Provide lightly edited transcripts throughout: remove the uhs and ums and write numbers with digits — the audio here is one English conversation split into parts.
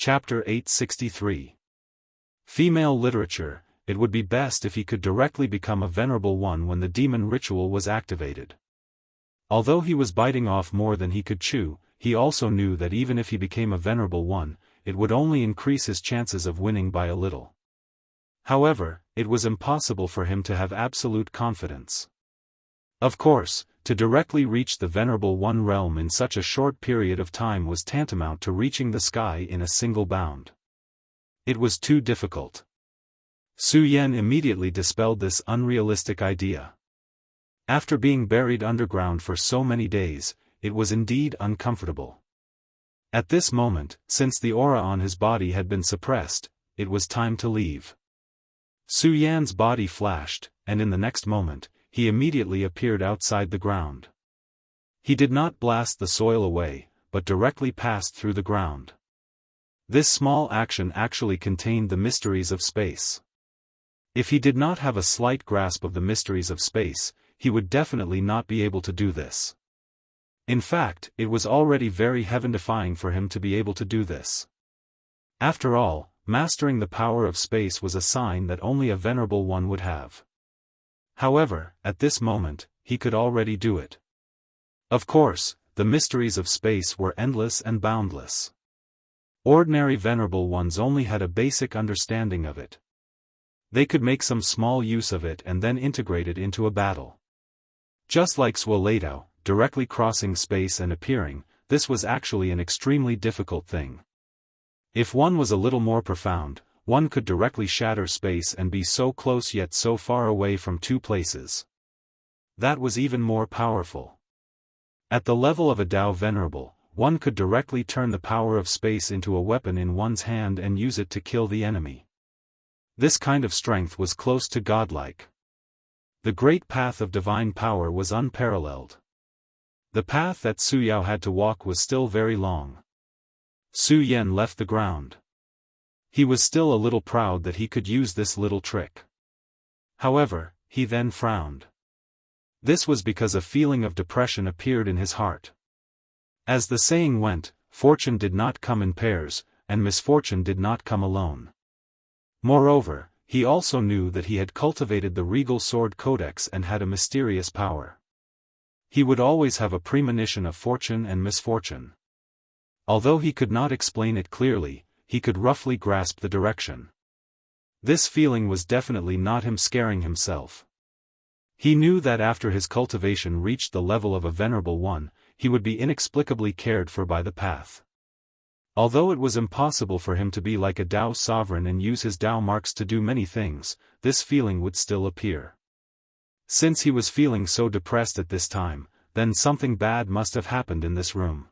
Chapter 863. Female literature. It would be best if he could directly become a venerable one when the demon ritual was activated. Although he was biting off more than he could chew, he also knew that even if he became a venerable one, it would only increase his chances of winning by a little. However, it was impossible for him to have absolute confidence. Of course, to directly reach the Venerable One realm in such a short period of time was tantamount to reaching the sky in a single bound. It was too difficult. Su Yan immediately dispelled this unrealistic idea. After being buried underground for so many days, it was indeed uncomfortable. At this moment, since the aura on his body had been suppressed, it was time to leave. Su Yan's body flashed, and in the next moment, he immediately appeared outside the ground. He did not blast the soil away, but directly passed through the ground. This small action actually contained the mysteries of space. If he did not have a slight grasp of the mysteries of space, he would definitely not be able to do this. In fact, it was already very heaven-defying for him to be able to do this. After all, mastering the power of space was a sign that only a venerable one would have. However, at this moment, he could already do it. Of course, the mysteries of space were endless and boundless. Ordinary venerable ones only had a basic understanding of it. They could make some small use of it and then integrate it into a battle. Just like Zuoleitao, directly crossing space and appearing, this was actually an extremely difficult thing. If one was a little more profound, one could directly shatter space and be so close yet so far away from two places. That was even more powerful. At the level of a Tao Venerable, one could directly turn the power of space into a weapon in one's hand and use it to kill the enemy. This kind of strength was close to godlike. The great path of divine power was unparalleled. The path that Su Yao had to walk was still very long. Su Yan left the ground. He was still a little proud that he could use this little trick. However, he then frowned. This was because a feeling of depression appeared in his heart. As the saying went, fortune did not come in pairs, and misfortune did not come alone. Moreover, he also knew that he had cultivated the regal sword codex and had a mysterious power. He would always have a premonition of fortune and misfortune. Although he could not explain it clearly, he could roughly grasp the direction. This feeling was definitely not him scaring himself. He knew that after his cultivation reached the level of a venerable one, he would be inexplicably cared for by the path. Although it was impossible for him to be like a Tao sovereign and use his Tao marks to do many things, this feeling would still appear. Since he was feeling so depressed at this time, then something bad must have happened in this room.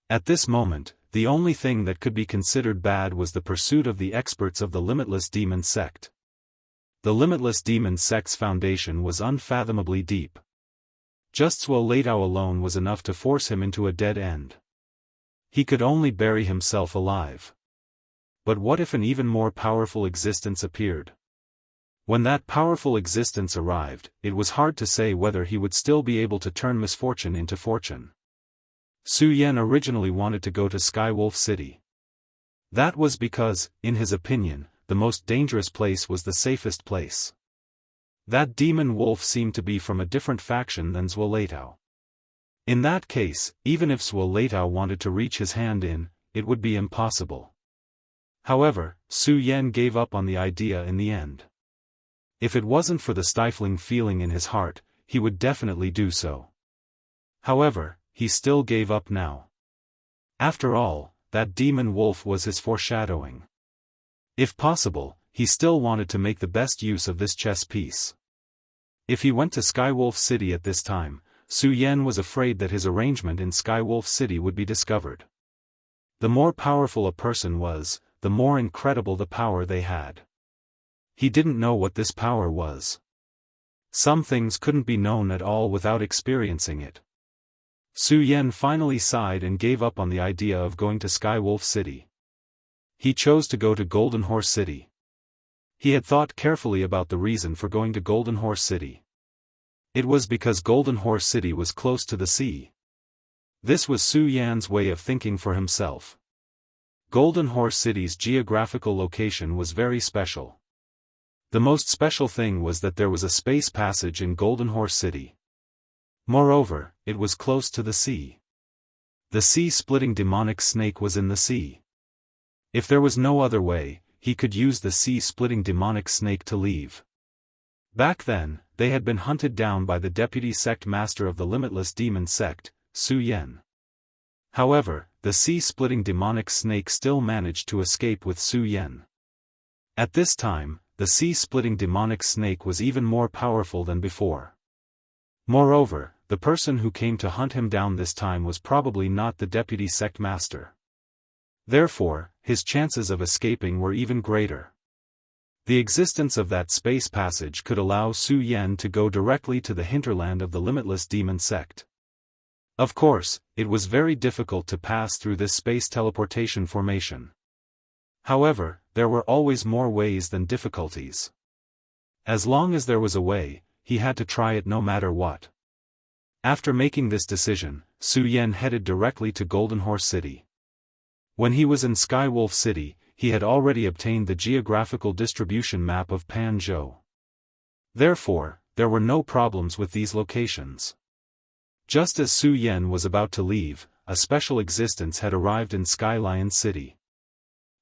At this moment, the only thing that could be considered bad was the pursuit of the experts of the Limitless Demon Sect. The Limitless Demon Sect's foundation was unfathomably deep. Just Zuoleitao alone was enough to force him into a dead end. He could only bury himself alive. But what if an even more powerful existence appeared? When that powerful existence arrived, it was hard to say whether he would still be able to turn misfortune into fortune. Su Yan originally wanted to go to Skywolf City. That was because, in his opinion, the most dangerous place was the safest place. That demon wolf seemed to be from a different faction than Zuoleitao. In that case, even if Zuoleitao wanted to reach his hand in, it would be impossible. However, Su Yan gave up on the idea in the end. If it wasn't for the stifling feeling in his heart, he would definitely do so. However, he still gave up now. After all, that demon wolf was his foreshadowing. If possible, he still wanted to make the best use of this chess piece. If he went to Skywolf City at this time, Su Yan was afraid that his arrangement in Skywolf City would be discovered. The more powerful a person was, the more incredible the power they had. He didn't know what this power was. Some things couldn't be known at all without experiencing it. Su Yan finally sighed and gave up on the idea of going to Skywolf City. He chose to go to Golden Horse City. He had thought carefully about the reason for going to Golden Horse City. It was because Golden Horse City was close to the sea. This was Su Yan's way of thinking for himself. Golden Horse City's geographical location was very special. The most special thing was that there was a space passage in Golden Horse City. Moreover, it was close to the sea. The sea-splitting demonic snake was in the sea. If there was no other way, he could use the sea-splitting demonic snake to leave. Back then, they had been hunted down by the deputy sect master of the limitless demon sect, Su Yan. However, the sea-splitting demonic snake still managed to escape with Su Yan. At this time, the sea-splitting demonic snake was even more powerful than before. Moreover, the person who came to hunt him down this time was probably not the deputy sect master. Therefore, his chances of escaping were even greater. The existence of that space passage could allow Su Yan to go directly to the hinterland of the limitless demon sect. Of course, it was very difficult to pass through this space teleportation formation. However, there were always more ways than difficulties. As long as there was a way, he had to try it no matter what. After making this decision, Su Yan headed directly to Golden Horse City. When he was in Skywolf City, he had already obtained the geographical distribution map of Panzhou. Therefore, there were no problems with these locations. Just as Su Yan was about to leave, a special existence had arrived in Skylion City.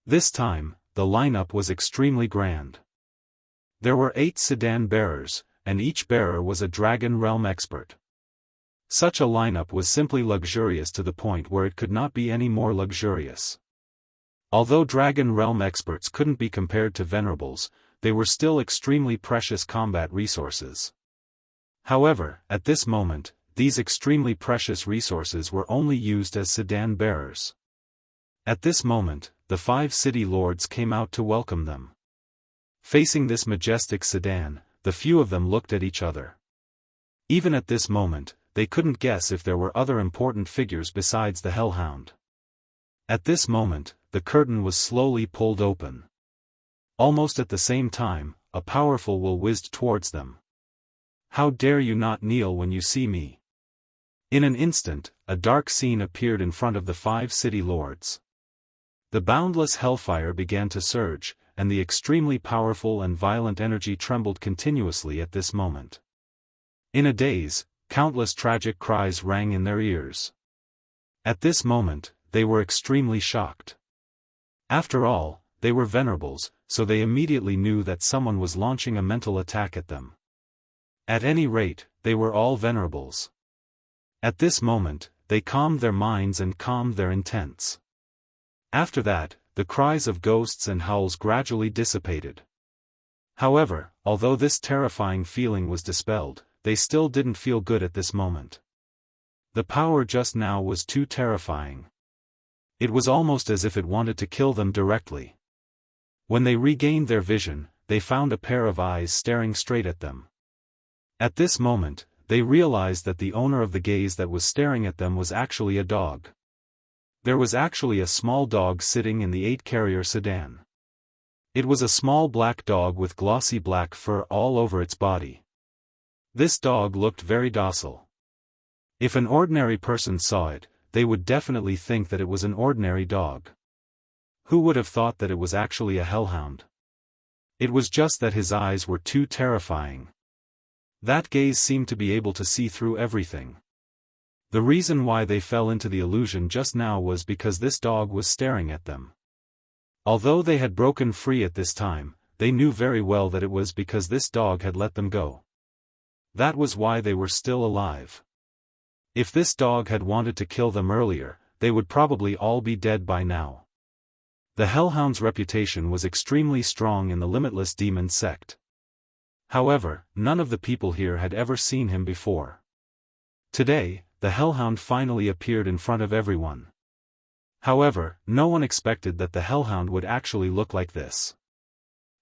This time, the lineup was extremely grand. There were 8 sedan bearers, and each bearer was a Dragon Realm expert. Such a lineup was simply luxurious to the point where it could not be any more luxurious. Although Dragon Realm experts couldn't be compared to venerables, they were still extremely precious combat resources. However, at this moment, these extremely precious resources were only used as sedan bearers. At this moment, the 5 city lords came out to welcome them. Facing this majestic sedan, the few of them looked at each other. Even at this moment, they couldn't guess if there were other important figures besides the Hellhound. At this moment, the curtain was slowly pulled open. Almost at the same time, a powerful will whizzed towards them. "How dare you not kneel when you see me?" In an instant, a dark scene appeared in front of the 5 city lords. The boundless hellfire began to surge, and the extremely powerful and violent energy trembled continuously at this moment. In a daze, countless tragic cries rang in their ears. At this moment, they were extremely shocked. After all, they were venerables, so they immediately knew that someone was launching a mental attack at them. At any rate, they were all venerables. At this moment, they calmed their minds and calmed their intents. After that, the cries of ghosts and howls gradually dissipated. However, although this terrifying feeling was dispelled, they still didn't feel good at this moment. The power just now was too terrifying. It was almost as if it wanted to kill them directly. When they regained their vision, they found a pair of eyes staring straight at them. At this moment, they realized that the owner of the gaze that was staring at them was actually a dog. There was actually a small dog sitting in the 8-carrier sedan. It was a small black dog with glossy black fur all over its body. This dog looked very docile. If an ordinary person saw it, they would definitely think that it was an ordinary dog. Who would have thought that it was actually a hellhound? It was just that his eyes were too terrifying. That gaze seemed to be able to see through everything. The reason why they fell into the illusion just now was because this dog was staring at them. Although they had broken free at this time, they knew very well that it was because this dog had let them go. That was why they were still alive. If this dog had wanted to kill them earlier, they would probably all be dead by now. The Hellhound's reputation was extremely strong in the limitless demon sect. However, none of the people here had ever seen him before. Today, the Hellhound finally appeared in front of everyone. However, no one expected that the Hellhound would actually look like this.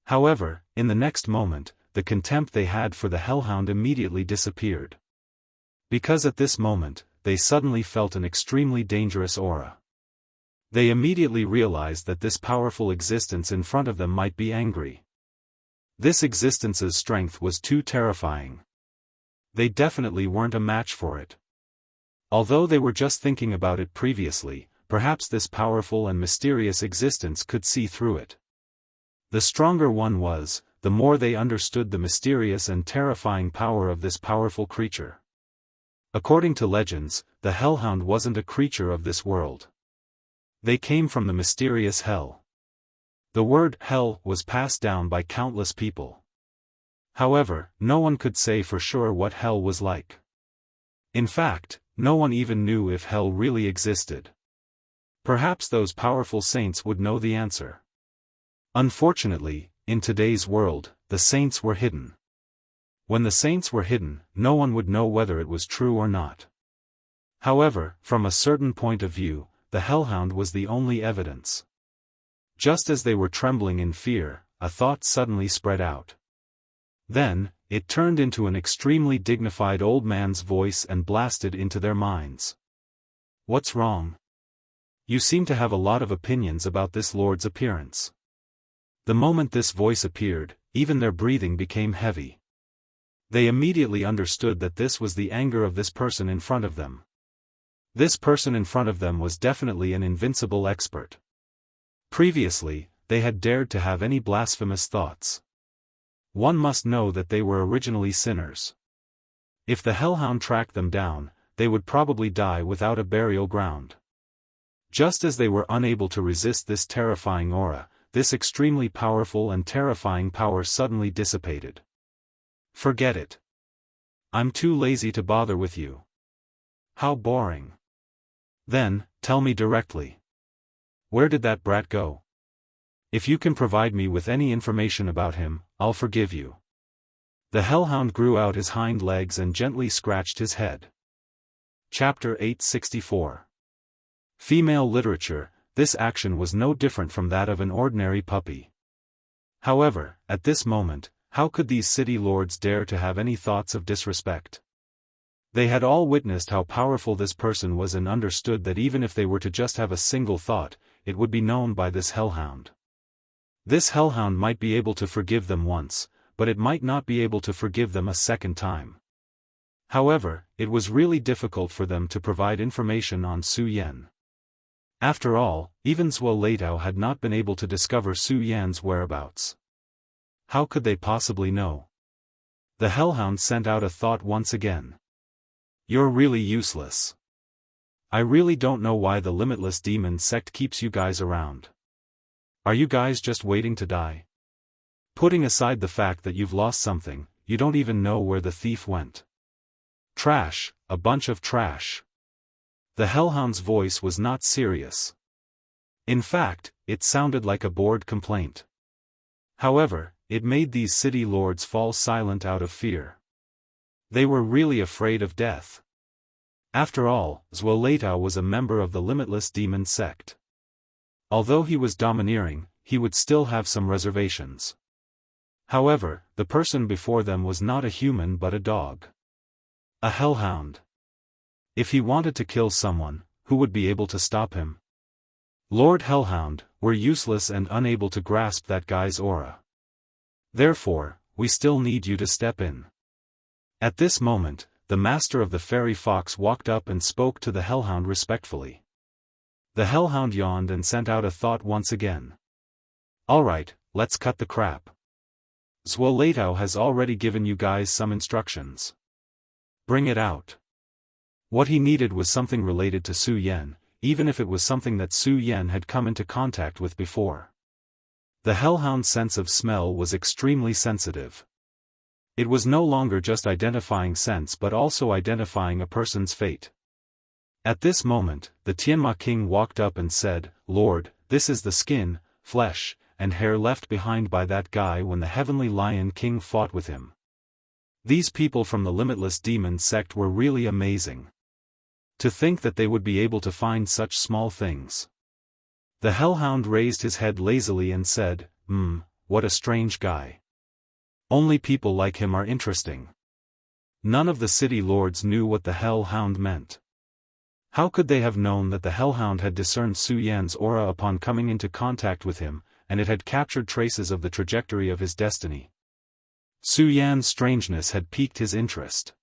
However, in the next moment, the contempt they had for the Hellhound immediately disappeared. Because at this moment, they suddenly felt an extremely dangerous aura. They immediately realized that this powerful existence in front of them might be angry. This existence's strength was too terrifying. They definitely weren't a match for it. Although they were just thinking about it previously, perhaps this powerful and mysterious existence could see through it. The stronger one was, the more they understood the mysterious and terrifying power of this powerful creature. According to legends, the hellhound wasn't a creature of this world. They came from the mysterious hell. The word hell was passed down by countless people. However, no one could say for sure what hell was like. In fact, no one even knew if hell really existed. Perhaps those powerful saints would know the answer. Unfortunately, in today's world, the saints were hidden. When the saints were hidden, no one would know whether it was true or not. However, from a certain point of view, the hellhound was the only evidence. Just as they were trembling in fear, a thought suddenly spread out. Then, it turned into an extremely dignified old man's voice and blasted into their minds. "What's wrong? You seem to have a lot of opinions about this lord's appearance." The moment this voice appeared, even their breathing became heavy. They immediately understood that this was the anger of this person in front of them. This person in front of them was definitely an invincible expert. Previously, they had dared to have any blasphemous thoughts. One must know that they were originally sinners. If the hellhound tracked them down, they would probably die without a burial ground. Just as they were unable to resist this terrifying aura, this extremely powerful and terrifying power suddenly dissipated. "Forget it. I'm too lazy to bother with you." "How boring." "Then, tell me directly. Where did that brat go? If you can provide me with any information about him, I'll forgive you." The hellhound grew out his hind legs and gently scratched his head. Chapter 864. Female literature. This action was no different from that of an ordinary puppy. However, at this moment, how could these city lords dare to have any thoughts of disrespect? They had all witnessed how powerful this person was and understood that even if they were to just have a single thought, it would be known by this hellhound. This hellhound might be able to forgive them once, but it might not be able to forgive them a second time. However, it was really difficult for them to provide information on Su Yan. After all, even Zuo had not been able to discover Su Yan's whereabouts. How could they possibly know? The hellhound sent out a thought once again. "You're really useless. I really don't know why the Limitless Demon sect keeps you guys around. Are you guys just waiting to die? Putting aside the fact that you've lost something, you don't even know where the thief went. Trash, a bunch of trash." The hellhound's voice was not serious. In fact, it sounded like a bored complaint. However, it made these city lords fall silent out of fear. They were really afraid of death. After all, Zuo was a member of the Limitless Demon sect. Although he was domineering, he would still have some reservations. However, the person before them was not a human but a dog. A hellhound. If he wanted to kill someone, who would be able to stop him? Lord Hellhound, we're useless and unable to grasp that guy's aura. Therefore, we still need you to step in. At this moment, the master of the fairy fox walked up and spoke to the hellhound respectfully. The hellhound yawned and sent out a thought once again. "Alright, let's cut the crap. Zuo has already given you guys some instructions. Bring it out." What he needed was something related to Su Yan, even if it was something that Su Yan had come into contact with before. The hellhound's sense of smell was extremely sensitive. It was no longer just identifying scents but also identifying a person's fate. At this moment, the Tianma king walked up and said, "Lord, this is the skin, flesh, and hair left behind by that guy when the Heavenly Lion King fought with him." These people from the Limitless Demon sect were really amazing. To think that they would be able to find such small things. The hellhound raised his head lazily and said, What a strange guy. Only people like him are interesting." None of the city lords knew what the hellhound meant. How could they have known that the hellhound had discerned Su Yan's aura upon coming into contact with him, and it had captured traces of the trajectory of his destiny? Su Yan's strangeness had piqued his interest.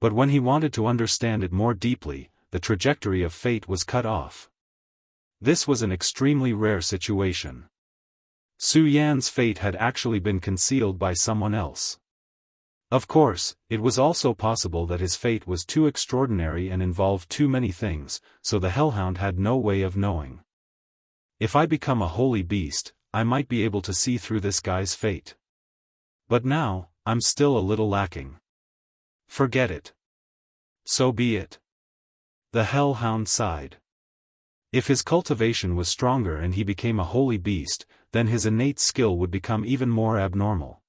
But when he wanted to understand it more deeply, the trajectory of fate was cut off. This was an extremely rare situation. Su Yan's fate had actually been concealed by someone else. Of course, it was also possible that his fate was too extraordinary and involved too many things, so the Hellhound had no way of knowing. If I become a holy beast, I might be able to see through this guy's fate. But now, I'm still a little lacking. Forget it. So be it. The Hellhound sighed. If his cultivation was stronger and he became a holy beast, then his innate skill would become even more abnormal.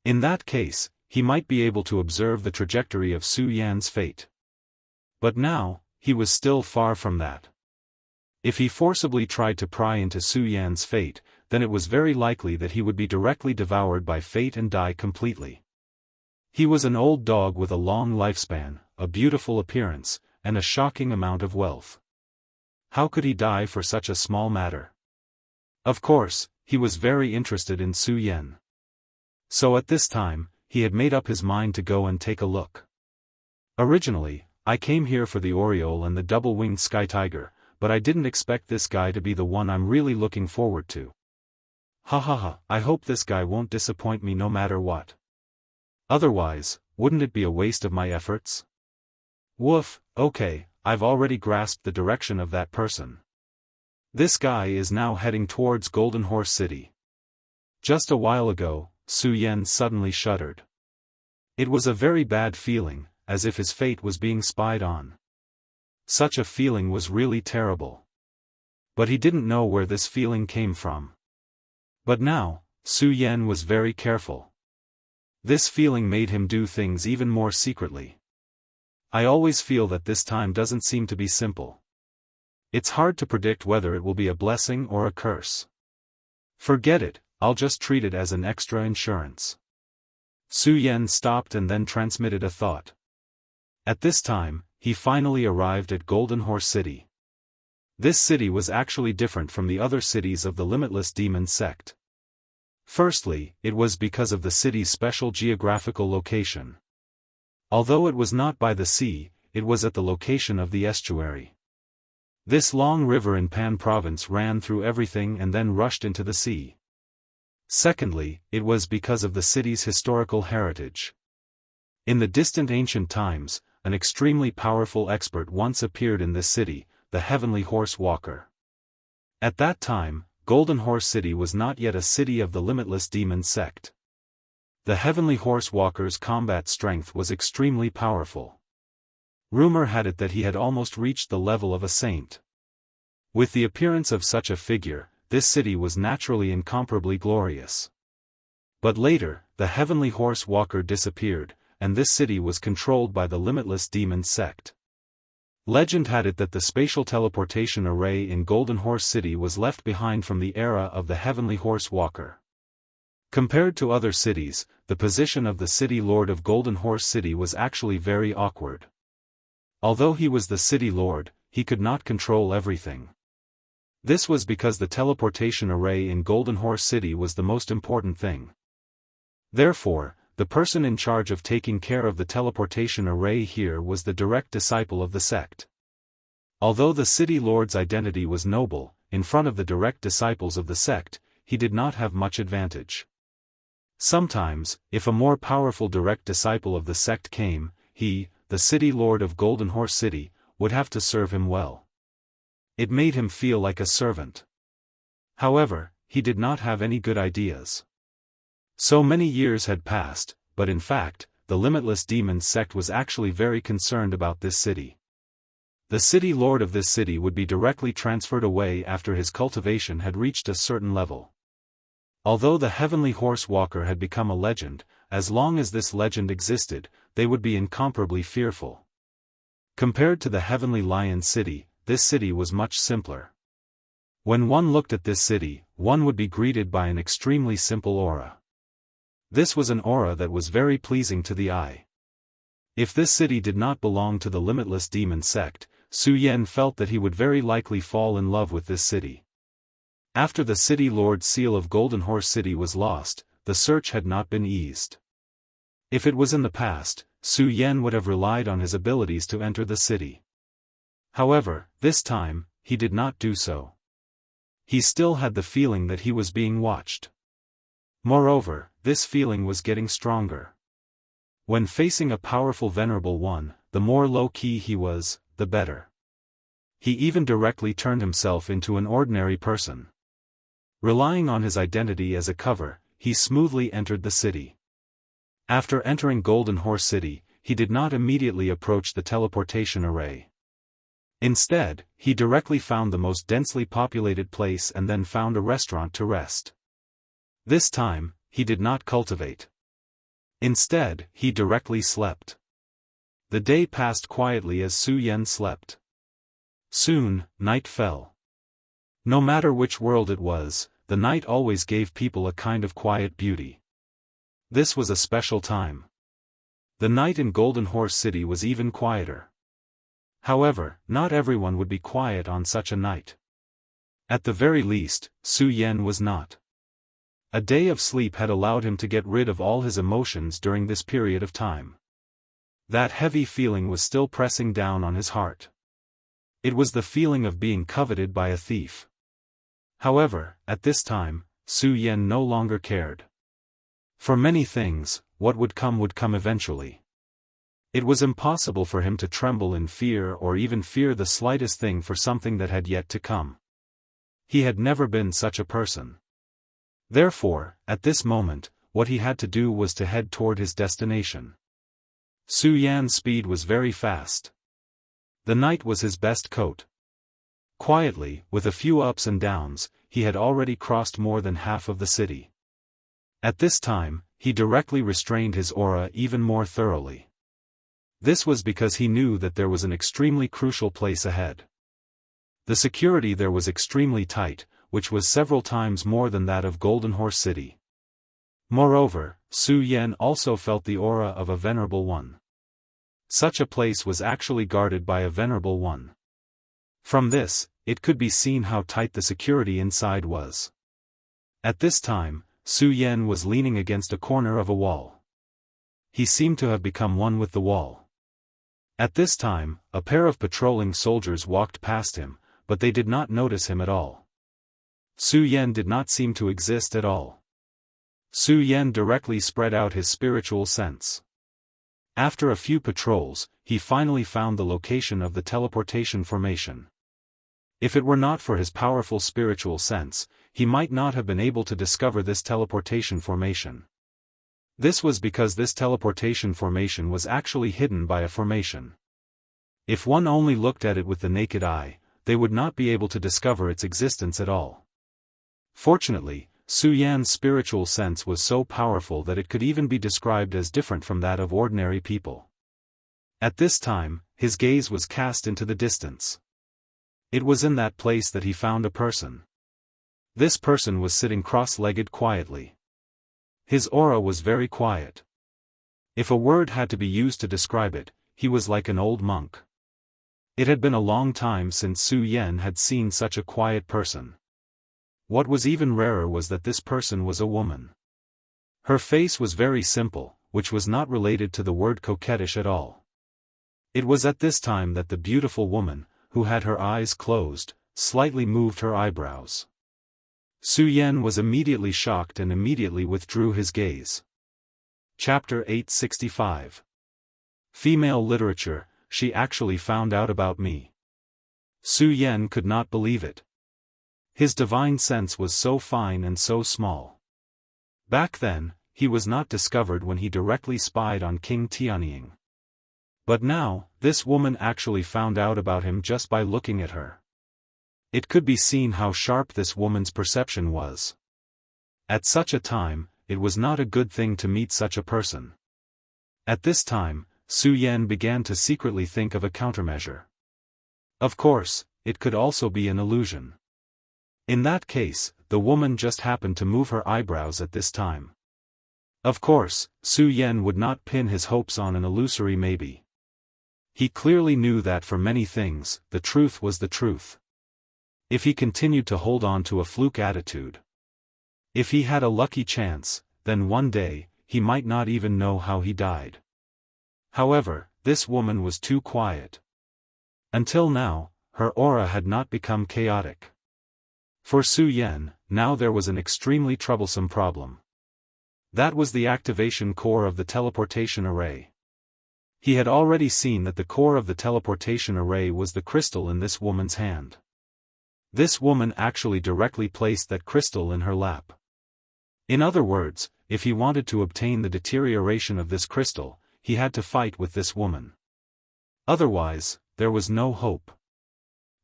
In that case, he might be able to observe the trajectory of Su Yan's fate. But now, he was still far from that. If he forcibly tried to pry into Su Yan's fate, then it was very likely that he would be directly devoured by fate and die completely. He was an old dog with a long lifespan, a beautiful appearance, and a shocking amount of wealth. How could he die for such a small matter? Of course, he was very interested in Su Yan. So at this time, he had made up his mind to go and take a look. Originally, I came here for the Oriole and the double-winged sky tiger, but I didn't expect this guy to be the one I'm really looking forward to. Ha ha ha, I hope this guy won't disappoint me no matter what. Otherwise, wouldn't it be a waste of my efforts? Woof, okay, I've already grasped the direction of that person. This guy is now heading towards Golden Horse City. Just a while ago, Su Yan suddenly shuddered. It was a very bad feeling, as if his fate was being spied on. Such a feeling was really terrible. But he didn't know where this feeling came from. But now, Su Yan was very careful. This feeling made him do things even more secretly. I always feel that this time doesn't seem to be simple. It's hard to predict whether it will be a blessing or a curse. Forget it, I'll just treat it as an extra insurance. Su Yan stopped and then transmitted a thought. At this time, he finally arrived at Golden Horse City. This city was actually different from the other cities of the Limitless Demon sect. Firstly, it was because of the city's special geographical location. Although it was not by the sea, it was at the location of the estuary. This long river in Pan province ran through everything and then rushed into the sea. Secondly, it was because of the city's historical heritage. In the distant ancient times, an extremely powerful expert once appeared in this city, the Heavenly Horse Walker. At that time, Golden Horse City was not yet a city of the Limitless Demon sect. The Heavenly Horse Walker's combat strength was extremely powerful. Rumor had it that he had almost reached the level of a saint. With the appearance of such a figure, this city was naturally incomparably glorious. But later, the Heavenly Horse Walker disappeared, and this city was controlled by the Limitless Demon sect. Legend had it that the spatial teleportation array in Golden Horse City was left behind from the era of the Heavenly Horse Walker. Compared to other cities, the position of the city lord of Golden Horse City was actually very awkward. Although he was the city lord, he could not control everything. This was because the teleportation array in Golden Horse City was the most important thing. Therefore, the person in charge of taking care of the teleportation array here was the direct disciple of the sect. Although the city lord's identity was noble, in front of the direct disciples of the sect, he did not have much advantage. Sometimes, if a more powerful direct disciple of the sect came, he, the city lord of Golden Horse City, would have to serve him well. It made him feel like a servant. However, he did not have any good ideas. So many years had passed, but in fact, the Limitless Demon sect was actually very concerned about this city. The city lord of this city would be directly transferred away after his cultivation had reached a certain level. Although the Heavenly Horse Walker had become a legend, as long as this legend existed, they would be incomparably fearful. Compared to the Heavenly Lion City, this city was much simpler. When one looked at this city, one would be greeted by an extremely simple aura. This was an aura that was very pleasing to the eye. If this city did not belong to the Limitless Demon sect, Su Yan felt that he would very likely fall in love with this city. After the city lord's seal of Golden Horse City was lost, the search had not been eased. If it was in the past, Su Yan would have relied on his abilities to enter the city. However, this time, he did not do so. He still had the feeling that he was being watched. Moreover, this feeling was getting stronger. When facing a powerful venerable one, the more low-key he was, the better. He even directly turned himself into an ordinary person. Relying on his identity as a cover, he smoothly entered the city. After entering Golden Horse City, he did not immediately approach the teleportation array. Instead, he directly found the most densely populated place and then found a restaurant to rest. This time, he did not cultivate. Instead, he directly slept. The day passed quietly as Su Yan slept. Soon, night fell. No matter which world it was, the night always gave people a kind of quiet beauty. This was a special time. The night in Golden Horse City was even quieter. However, not everyone would be quiet on such a night. At the very least, Su Yan was not. A day of sleep had allowed him to get rid of all his emotions during this period of time. That heavy feeling was still pressing down on his heart. It was the feeling of being coveted by a thief. However, at this time, Su Yan no longer cared. For many things, what would come eventually. It was impossible for him to tremble in fear or even fear the slightest thing for something that had yet to come. He had never been such a person. Therefore, at this moment, what he had to do was to head toward his destination. Su Yan's speed was very fast. The night was his best coat. Quietly, with a few ups and downs, he had already crossed more than half of the city. At this time, he directly restrained his aura even more thoroughly. This was because he knew that there was an extremely crucial place ahead. The security there was extremely tight, which was several times more than that of Golden Horse City. Moreover, Su Yan also felt the aura of a venerable one. Such a place was actually guarded by a venerable one. From this, it could be seen how tight the security inside was. At this time, Su Yan was leaning against a corner of a wall. He seemed to have become one with the wall. At this time, a pair of patrolling soldiers walked past him, but they did not notice him at all. Su Yan did not seem to exist at all. Su Yan directly spread out his spiritual sense. After a few patrols, he finally found the location of the teleportation formation. If it were not for his powerful spiritual sense, he might not have been able to discover this teleportation formation. This was because this teleportation formation was actually hidden by a formation. If one only looked at it with the naked eye, they would not be able to discover its existence at all. Fortunately, Su Yan's spiritual sense was so powerful that it could even be described as different from that of ordinary people. At this time, his gaze was cast into the distance. It was in that place that he found a person. This person was sitting cross-legged quietly. His aura was very quiet. If a word had to be used to describe it, he was like an old monk. It had been a long time since Su Yan had seen such a quiet person. What was even rarer was that this person was a woman. Her face was very simple, which was not related to the word coquettish at all. It was at this time that the beautiful woman, who had her eyes closed, slightly moved her eyebrows. Su Yan was immediately shocked and immediately withdrew his gaze. Chapter 865. Female Literature, She Actually Found Out About Me. Su Yan could not believe it. His divine sense was so fine and so small. Back then, he was not discovered when he directly spied on King Tianying. But now, this woman actually found out about him just by looking at her. It could be seen how sharp this woman's perception was. At such a time, it was not a good thing to meet such a person. At this time, Su Yan began to secretly think of a countermeasure. Of course, it could also be an illusion. In that case, the woman just happened to move her eyebrows at this time. Of course, Su Yan would not pin his hopes on an illusory maybe. He clearly knew that for many things, the truth was the truth. If he continued to hold on to a fluke attitude, if he had a lucky chance, then one day, he might not even know how he died. However, this woman was too quiet. Until now, her aura had not become chaotic. For Su Yan, now there was an extremely troublesome problem. That was the activation core of the teleportation array. He had already seen that the core of the teleportation array was the crystal in this woman's hand. This woman actually directly placed that crystal in her lap. In other words, if he wanted to obtain the deterioration of this crystal, he had to fight with this woman. Otherwise, there was no hope.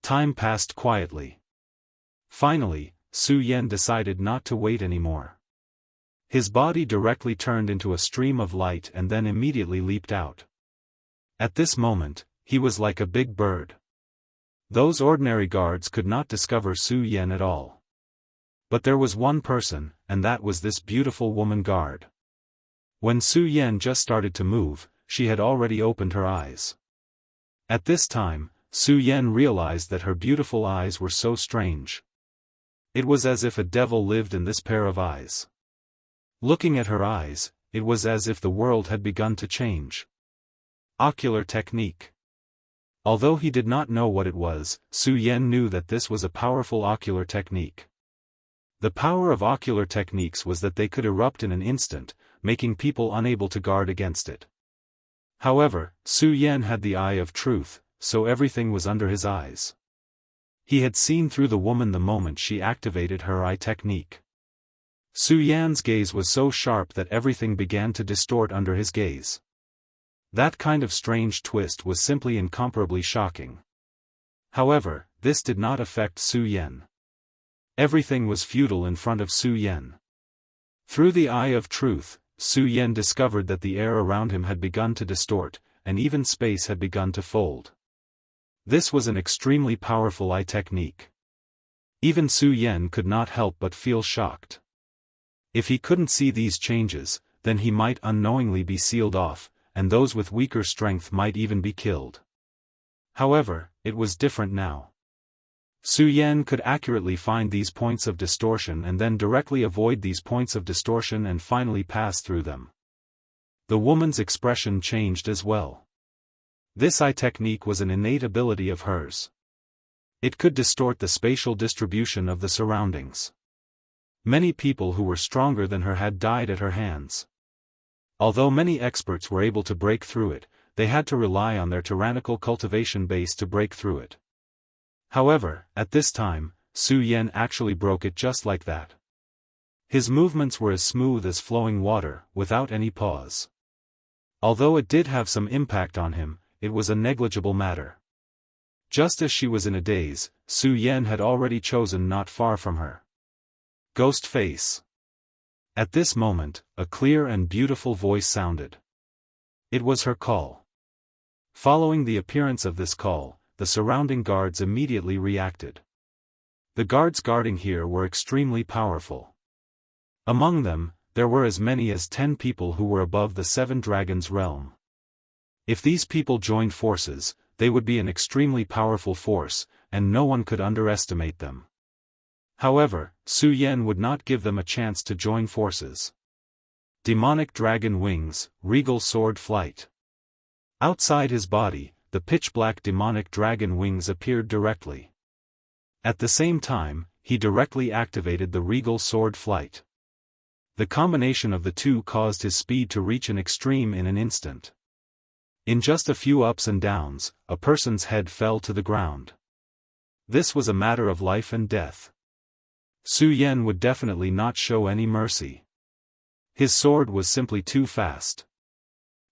Time passed quietly. Finally, Su Yan decided not to wait anymore. His body directly turned into a stream of light and then immediately leaped out. At this moment, he was like a big bird. Those ordinary guards could not discover Su Yan at all. But there was one person, and that was this beautiful woman guard. When Su Yan just started to move, she had already opened her eyes. At this time, Su Yan realized that her beautiful eyes were so strange. It was as if a devil lived in this pair of eyes. Looking at her eyes, it was as if the world had begun to change. Ocular technique. Although he did not know what it was, Su Yan knew that this was a powerful ocular technique. The power of ocular techniques was that they could erupt in an instant, making people unable to guard against it. However, Su Yan had the eye of truth, so everything was under his eyes. He had seen through the woman the moment she activated her eye technique. Su Yan's gaze was so sharp that everything began to distort under his gaze. That kind of strange twist was simply incomparably shocking. However, this did not affect Su Yan. Everything was futile in front of Su Yan. Through the eye of truth, Su Yan discovered that the air around him had begun to distort, and even space had begun to fold. This was an extremely powerful eye technique. Even Su Yan could not help but feel shocked. If he couldn't see these changes, then he might unknowingly be sealed off, and those with weaker strength might even be killed. However, it was different now. Su Yan could accurately find these points of distortion and then directly avoid these points of distortion and finally pass through them. The woman's expression changed as well. This eye technique was an innate ability of hers. It could distort the spatial distribution of the surroundings. Many people who were stronger than her had died at her hands. Although many experts were able to break through it, they had to rely on their tyrannical cultivation base to break through it. However, at this time, Su Yan actually broke it just like that. His movements were as smooth as flowing water, without any pause. Although it did have some impact on him, it was a negligible matter. Just as she was in a daze, Su Yan had already chosen not far from her. Ghost face. At this moment, a clear and beautiful voice sounded. It was her call. Following the appearance of this call, the surrounding guards immediately reacted. The guards guarding here were extremely powerful. Among them, there were as many as 10 people who were above the 7 dragons realm. If these people joined forces, they would be an extremely powerful force, and no one could underestimate them. However, Su Yan would not give them a chance to join forces. Demonic dragon wings, regal sword flight. Outside his body, the pitch-black demonic dragon wings appeared directly. At the same time, he directly activated the regal sword flight. The combination of the two caused his speed to reach an extreme in an instant. In just a few ups and downs, a person's head fell to the ground. This was a matter of life and death. Su Yan would definitely not show any mercy. His sword was simply too fast.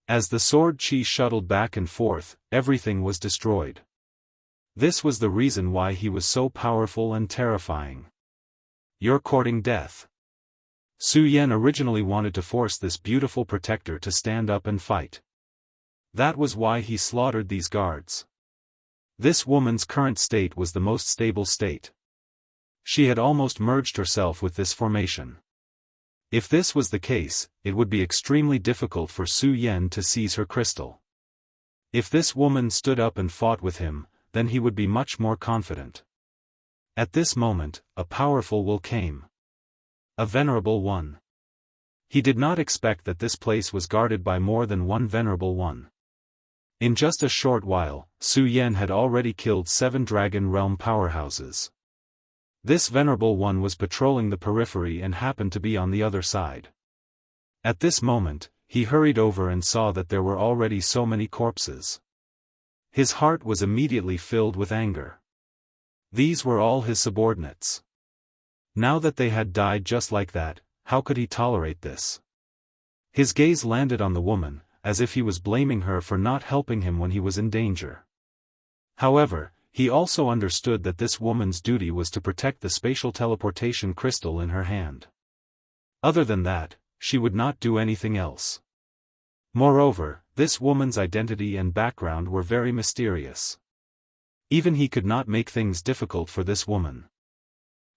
As the sword chi shuttled back and forth, everything was destroyed. This was the reason why he was so powerful and terrifying. You're courting death. Su Yan originally wanted to force this beautiful protector to stand up and fight. That was why he slaughtered these guards. This woman's current state was the most stable state. She had almost merged herself with this formation. If this was the case, it would be extremely difficult for Su Yan to seize her crystal. If this woman stood up and fought with him, then he would be much more confident. At this moment, a powerful will came. A venerable one. He did not expect that this place was guarded by more than one venerable one. In just a short while, Su Yan had already killed 7 Dragon Realm powerhouses. This venerable one was patrolling the periphery and happened to be on the other side. At this moment, he hurried over and saw that there were already so many corpses. His heart was immediately filled with anger. These were all his subordinates. Now that they had died just like that, how could he tolerate this? His gaze landed on the woman, as if he was blaming her for not helping him when he was in danger. However, he also understood that this woman's duty was to protect the spatial teleportation crystal in her hand. Other than that, she would not do anything else. Moreover, this woman's identity and background were very mysterious. Even he could not make things difficult for this woman.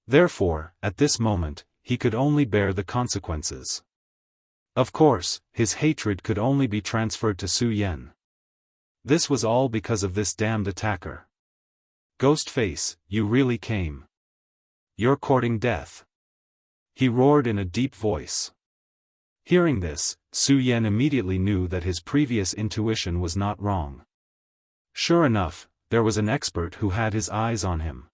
Therefore, at this moment, he could only bear the consequences. Of course, his hatred could only be transferred to Su Yan. This was all because of this damned attacker. Ghostface, you really came. You're courting death. He roared in a deep voice. Hearing this, Su Yan immediately knew that his previous intuition was not wrong. Sure enough, there was an expert who had his eyes on him.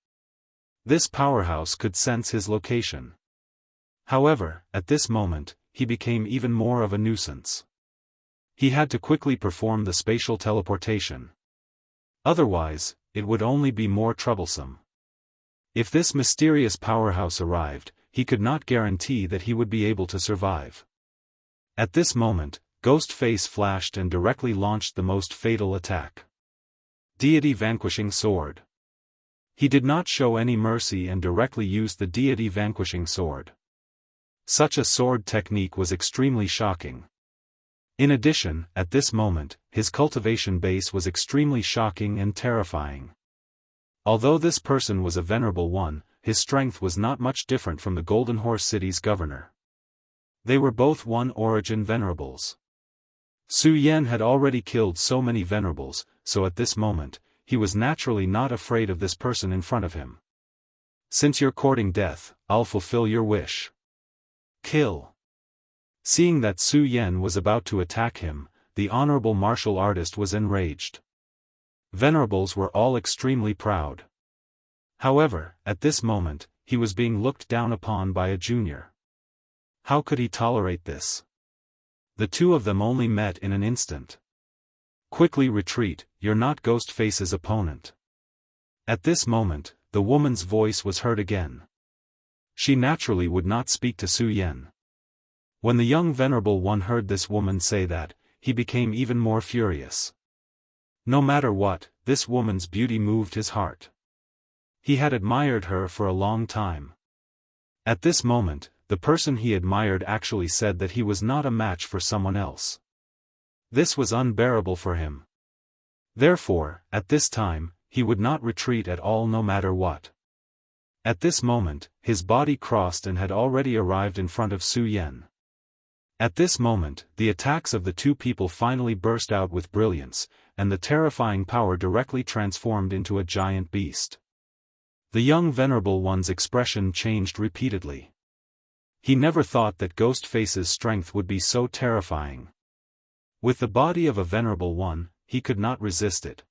This powerhouse could sense his location. However, at this moment, he became even more of a nuisance. He had to quickly perform the spatial teleportation. Otherwise, it would only be more troublesome. If this mysterious powerhouse arrived, he could not guarantee that he would be able to survive. At this moment, Ghostface flashed and directly launched the most fatal attack. Deity Vanquishing Sword. He did not show any mercy and directly used the Deity Vanquishing Sword. Such a sword technique was extremely shocking. In addition, at this moment, his cultivation base was extremely shocking and terrifying. Although this person was a venerable one, his strength was not much different from the Golden Horse City's governor. They were both one origin venerables. Su Yan had already killed so many venerables, so at this moment, he was naturally not afraid of this person in front of him. Since you're courting death, I'll fulfill your wish. Kill. Seeing that Su Yan was about to attack him, the honorable martial artist was enraged. Venerables were all extremely proud. However, at this moment, he was being looked down upon by a junior. How could he tolerate this? The two of them only met in an instant. Quickly retreat, you're not Ghostface's opponent. At this moment, the woman's voice was heard again. She naturally would not speak to Su Yan. When the young venerable one heard this woman say that, he became even more furious. No matter what, this woman's beauty moved his heart. He had admired her for a long time. At this moment, the person he admired actually said that he was not a match for someone else. This was unbearable for him. Therefore, at this time, he would not retreat at all no matter what. At this moment, his body crossed and had already arrived in front of Su Yan. At this moment, the attacks of the two people finally burst out with brilliance, and the terrifying power directly transformed into a giant beast. The young venerable one's expression changed repeatedly. He never thought that Ghostface's strength would be so terrifying. With the body of a venerable one, he could not resist it.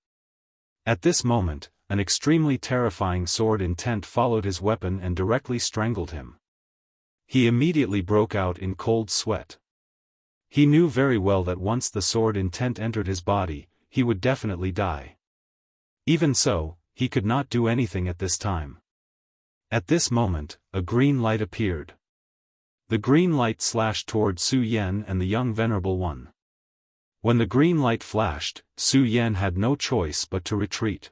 At this moment, an extremely terrifying sword intent followed his weapon and directly strangled him. He immediately broke out in cold sweat. He knew very well that once the sword intent entered his body, he would definitely die. Even so, he could not do anything at this time. At this moment, a green light appeared. The green light slashed toward Su Yan and the young venerable one. When the green light flashed, Su Yan had no choice but to retreat.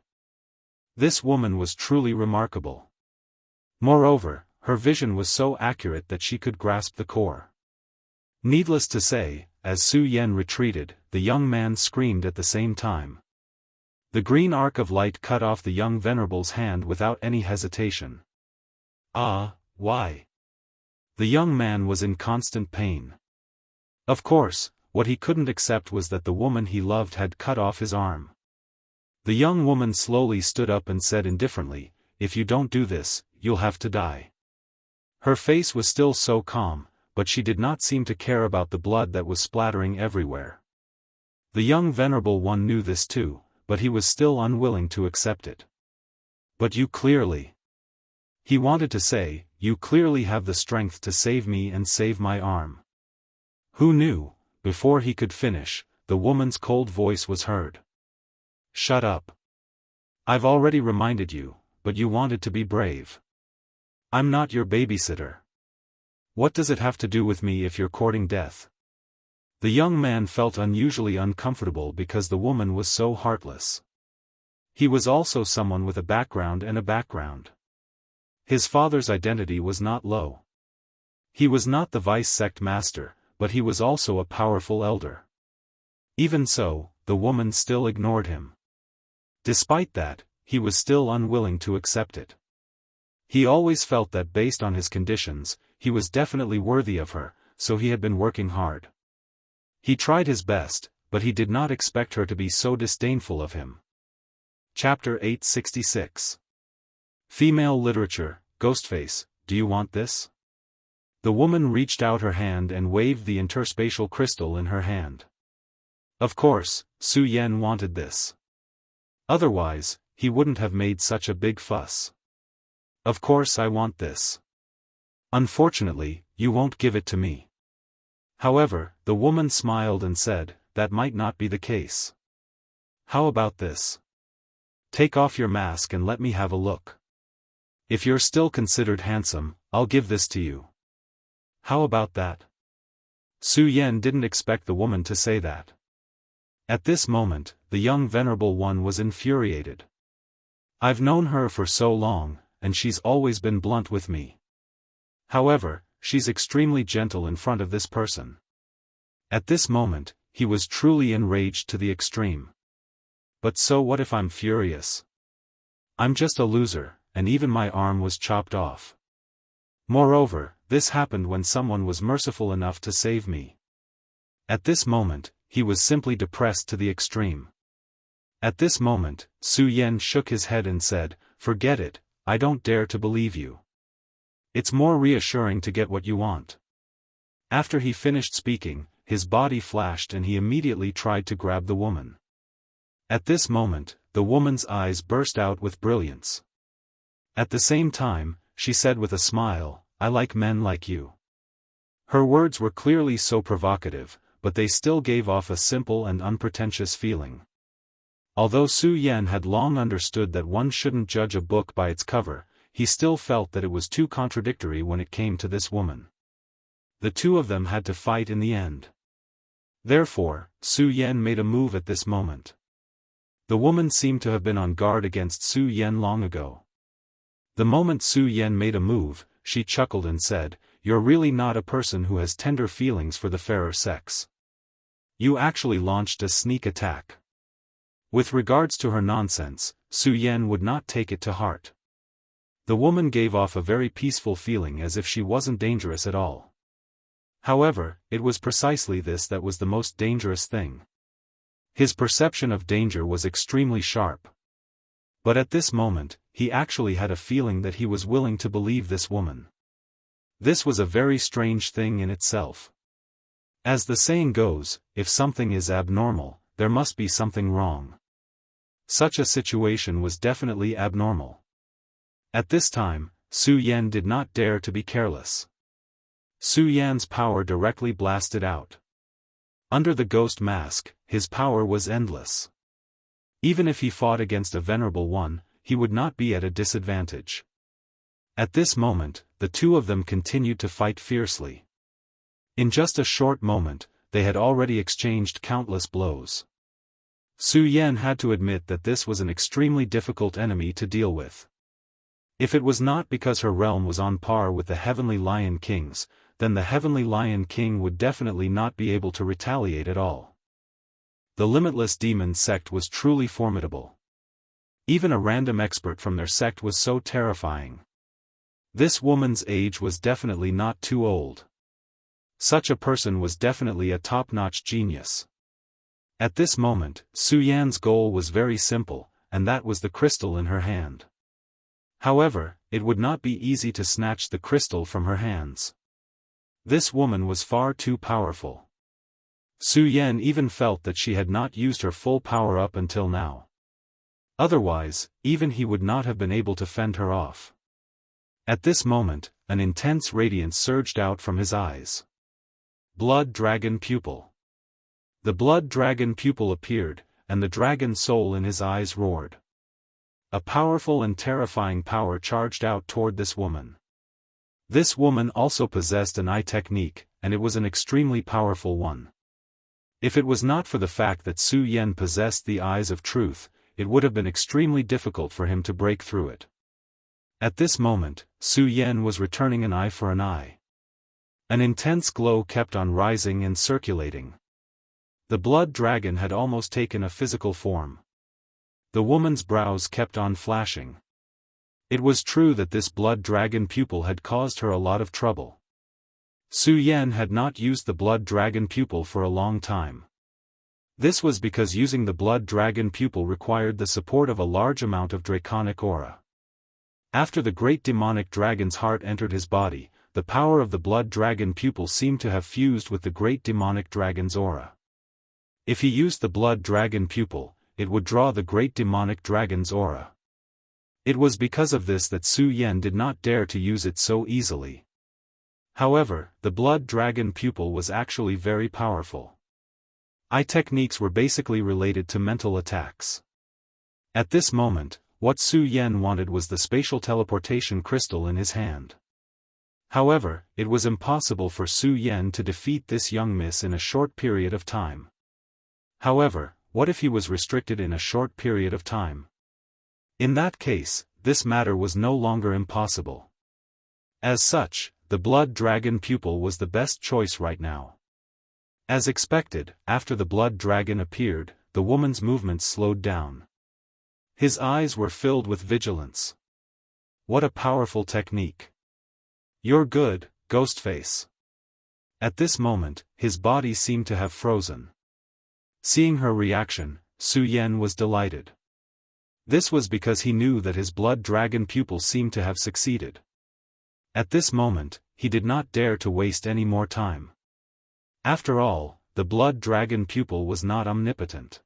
This woman was truly remarkable. Moreover, her vision was so accurate that she could grasp the core. Needless to say, as Su Yan retreated, the young man screamed at the same time. The green arc of light cut off the young venerable's hand without any hesitation. Ah, why? The young man was in constant pain. Of course, what he couldn't accept was that the woman he loved had cut off his arm. The young woman slowly stood up and said indifferently, "If you don't do this, you'll have to die." Her face was still so calm, but she did not seem to care about the blood that was splattering everywhere. The young Venerable One knew this too, but he was still unwilling to accept it. But you clearly. He wanted to say, you clearly have the strength to save me and save my arm. Who knew? Before he could finish, the woman's cold voice was heard. Shut up. I've already reminded you, but you wanted to be brave. I'm not your babysitter. What does it have to do with me if you're courting death? The young man felt unusually uncomfortable because the woman was so heartless. He was also someone with a background and a background. His father's identity was not low. He was not the vice sect master, but he was also a powerful elder. Even so, the woman still ignored him. Despite that, he was still unwilling to accept it. He always felt that based on his conditions, he was definitely worthy of her, so he had been working hard. He tried his best, but he did not expect her to be so disdainful of him. Chapter 866. Female Literature, Ghostface, do you want this? The woman reached out her hand and waved the interspatial crystal in her hand. Of course, Su Yan wanted this. Otherwise, he wouldn't have made such a big fuss. Of course I want this. Unfortunately, you won't give it to me. However, the woman smiled and said, that might not be the case. How about this? Take off your mask and let me have a look. If you're still considered handsome, I'll give this to you. How about that? Su Yan didn't expect the woman to say that. At this moment, the young Venerable One was infuriated. I've known her for so long, and she's always been blunt with me. However, she's extremely gentle in front of this person. At this moment, he was truly enraged to the extreme. But so what if I'm furious? I'm just a loser, and even my arm was chopped off. Moreover, this happened when someone was merciful enough to save me. At this moment, he was simply depressed to the extreme. At this moment, Su Yan shook his head and said, forget it, I don't dare to believe you. It's more reassuring to get what you want. After he finished speaking, his body flashed and he immediately tried to grab the woman. At this moment, the woman's eyes burst out with brilliance. At the same time, she said with a smile, I like men like you. Her words were clearly so provocative, but they still gave off a simple and unpretentious feeling. Although Su Yan had long understood that one shouldn't judge a book by its cover, he still felt that it was too contradictory when it came to this woman. The two of them had to fight in the end. Therefore, Su Yan made a move at this moment. The woman seemed to have been on guard against Su Yan long ago. The moment Su Yan made a move, she chuckled and said, you're really not a person who has tender feelings for the fairer sex. You actually launched a sneak attack. With regards to her nonsense, Su Yan would not take it to heart. The woman gave off a very peaceful feeling as if she wasn't dangerous at all. However, it was precisely this that was the most dangerous thing. His perception of danger was extremely sharp. But at this moment, he actually had a feeling that he was willing to believe this woman. This was a very strange thing in itself. As the saying goes, if something is abnormal, there must be something wrong. Such a situation was definitely abnormal. At this time, Su Yan did not dare to be careless. Su Yan's power directly blasted out. Under the ghost mask, his power was endless. Even if he fought against a Venerable One, he would not be at a disadvantage. At this moment, the two of them continued to fight fiercely. In just a short moment, they had already exchanged countless blows. Su Yan had to admit that this was an extremely difficult enemy to deal with. If it was not because her realm was on par with the Heavenly Lion King's, then the Heavenly Lion King would definitely not be able to retaliate at all. The Limitless Demon sect was truly formidable. Even a random expert from their sect was so terrifying. This woman's age was definitely not too old. Such a person was definitely a top-notch genius. At this moment, Su Yan's goal was very simple, and that was the crystal in her hand. However, it would not be easy to snatch the crystal from her hands. This woman was far too powerful. Su Yan even felt that she had not used her full power up until now. Otherwise, even he would not have been able to fend her off. At this moment, an intense radiance surged out from his eyes. Blood Dragon Pupil. The Blood Dragon Pupil appeared, and the dragon soul in his eyes roared. A powerful and terrifying power charged out toward this woman. This woman also possessed an eye technique, and it was an extremely powerful one. If it was not for the fact that Su Yan possessed the eyes of truth, it would have been extremely difficult for him to break through it. At this moment, Su Yan was returning an eye for an eye. An intense glow kept on rising and circulating. The blood dragon had almost taken a physical form. The woman's brows kept on flashing. It was true that this blood dragon pupil had caused her a lot of trouble. Su Yan had not used the blood dragon pupil for a long time. This was because using the blood dragon pupil required the support of a large amount of draconic aura. After the great demonic dragon's heart entered his body, the power of the blood dragon pupil seemed to have fused with the great demonic dragon's aura. If he used the blood dragon pupil, it would draw the great demonic dragon's aura. It was because of this that Su Yan did not dare to use it so easily. However, the blood dragon pupil was actually very powerful. Eye techniques were basically related to mental attacks. At this moment, what Su Yan wanted was the spatial teleportation crystal in his hand. However, it was impossible for Su Yan to defeat this young miss in a short period of time. However, what if he was restricted in a short period of time? In that case, this matter was no longer impossible. As such, the blood dragon pupil was the best choice right now. As expected, after the blood dragon appeared, the woman's movements slowed down. His eyes were filled with vigilance. What a powerful technique. You're good, Ghostface. At this moment, his body seemed to have frozen. Seeing her reaction, Su Yan was delighted. This was because he knew that his blood dragon pupil seemed to have succeeded. At this moment, he did not dare to waste any more time. After all, the blood dragon pupil was not omnipotent.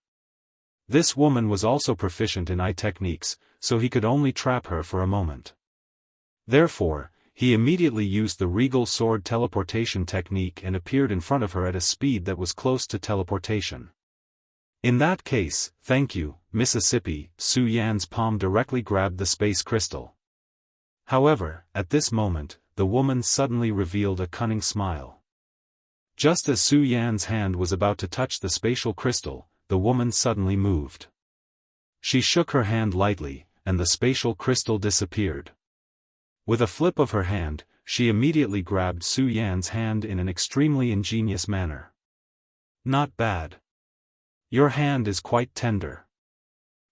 This woman was also proficient in eye techniques, so he could only trap her for a moment. Therefore, he immediately used the regal sword teleportation technique and appeared in front of her at a speed that was close to teleportation. In that case, thank you, Mississippi. Su Yan's palm directly grabbed the space crystal. However, at this moment, the woman suddenly revealed a cunning smile. Just as Su Yan's hand was about to touch the spatial crystal, the woman suddenly moved. She shook her hand lightly, and the spatial crystal disappeared. With a flip of her hand, she immediately grabbed Su Yan's hand in an extremely ingenious manner. Not bad. Your hand is quite tender.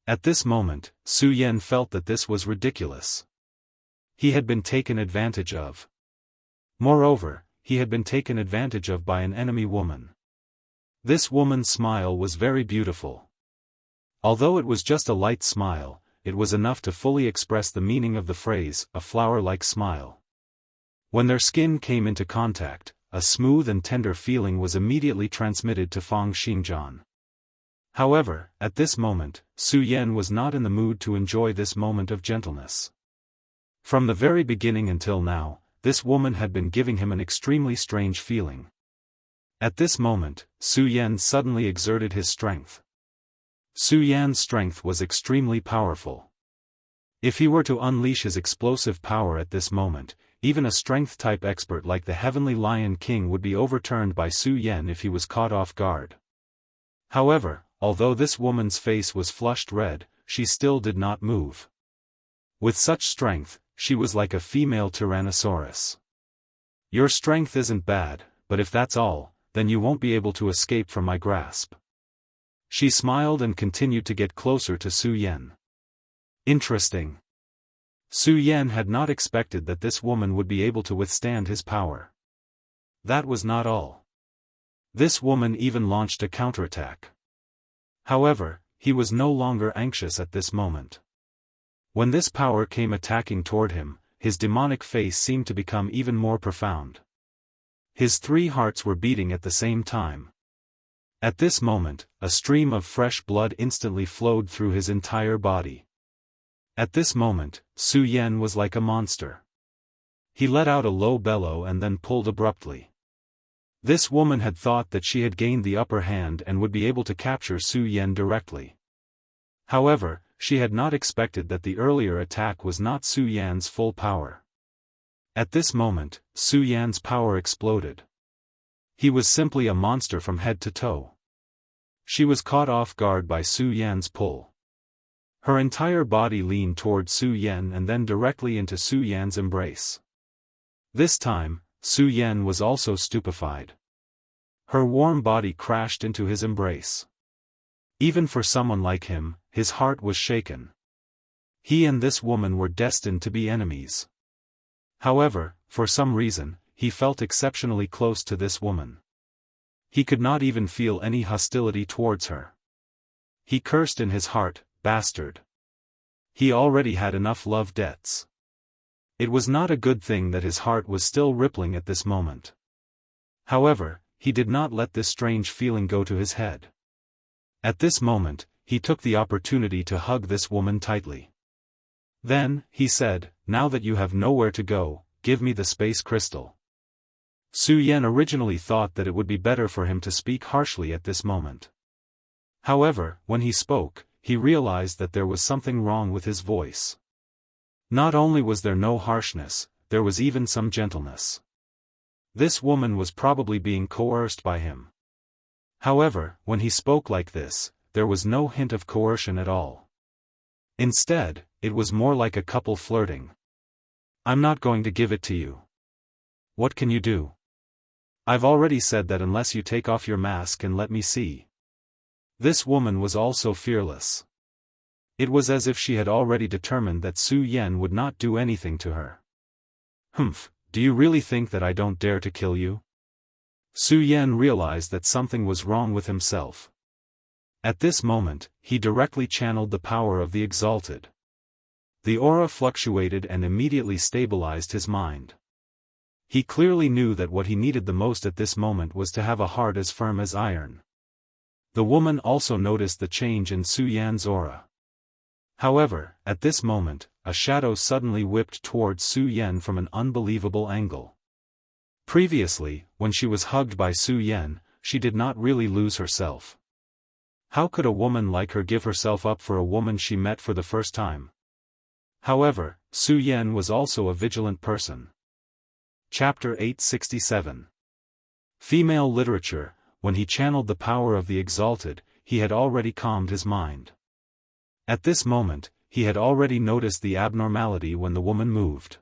At this moment, Su Yan felt that this was ridiculous. He had been taken advantage of. Moreover, he had been taken advantage of by an enemy woman. This woman's smile was very beautiful. Although it was just a light smile, it was enough to fully express the meaning of the phrase, a flower-like smile. When their skin came into contact, a smooth and tender feeling was immediately transmitted to Fang Xingjian. However, at this moment, Su Yan was not in the mood to enjoy this moment of gentleness. From the very beginning until now, this woman had been giving him an extremely strange feeling. At this moment, Su Yan suddenly exerted his strength. Su Yan's strength was extremely powerful. If he were to unleash his explosive power at this moment, even a strength-type expert like the Heavenly Lion King would be overturned by Su Yan if he was caught off guard. However, although this woman's face was flushed red, she still did not move. With such strength, she was like a female Tyrannosaurus. Your strength isn't bad, but if that's all, then you won't be able to escape from my grasp. She smiled and continued to get closer to Su Yan. Interesting. Su Yan had not expected that this woman would be able to withstand his power. That was not all. This woman even launched a counterattack. However, he was no longer anxious at this moment. When this power came attacking toward him, his demonic face seemed to become even more profound. His 3 hearts were beating at the same time. At this moment, a stream of fresh blood instantly flowed through his entire body. At this moment, Su Yan was like a monster. He let out a low bellow and then pulled abruptly. This woman had thought that she had gained the upper hand and would be able to capture Su Yan directly. However, she had not expected that the earlier attack was not Su Yan's full power. At this moment, Su Yan's power exploded. He was simply a monster from head to toe. She was caught off guard by Su Yan's pull. Her entire body leaned toward Su Yan and then directly into Su Yan's embrace. This time, Su Yan was also stupefied. Her warm body crashed into his embrace. Even for someone like him, his heart was shaken. He and this woman were destined to be enemies. However, for some reason, he felt exceptionally close to this woman. He could not even feel any hostility towards her. He cursed in his heart, "Bastard." He already had enough love debts. It was not a good thing that his heart was still rippling at this moment. However, he did not let this strange feeling go to his head. At this moment, he took the opportunity to hug this woman tightly. Then, he said, "Now that you have nowhere to go, give me the space crystal." Su Yan originally thought that it would be better for him to speak harshly at this moment. However, when he spoke, he realized that there was something wrong with his voice. Not only was there no harshness, there was even some gentleness. This woman was probably being coerced by him. However, when he spoke like this, there was no hint of coercion at all. Instead, it was more like a couple flirting. "I'm not going to give it to you. What can you do? I've already said that unless you take off your mask and let me see." This woman was also fearless. It was as if she had already determined that Su Yan would not do anything to her. "Humph, do you really think that I don't dare to kill you?" Su Yan realized that something was wrong with himself. At this moment, he directly channeled the power of the Exalted. The aura fluctuated and immediately stabilized his mind. He clearly knew that what he needed the most at this moment was to have a heart as firm as iron. The woman also noticed the change in Su Yan's aura. However, at this moment, a shadow suddenly whipped towards Su Yan from an unbelievable angle. Previously, when she was hugged by Su Yan, she did not really lose herself. How could a woman like her give herself up for a woman she met for the first time? However, Su Yan was also a vigilant person. Chapter 867. Female Literature. When he channeled the power of the Exalted, he had already calmed his mind. At this moment, he had already noticed the abnormality when the woman moved.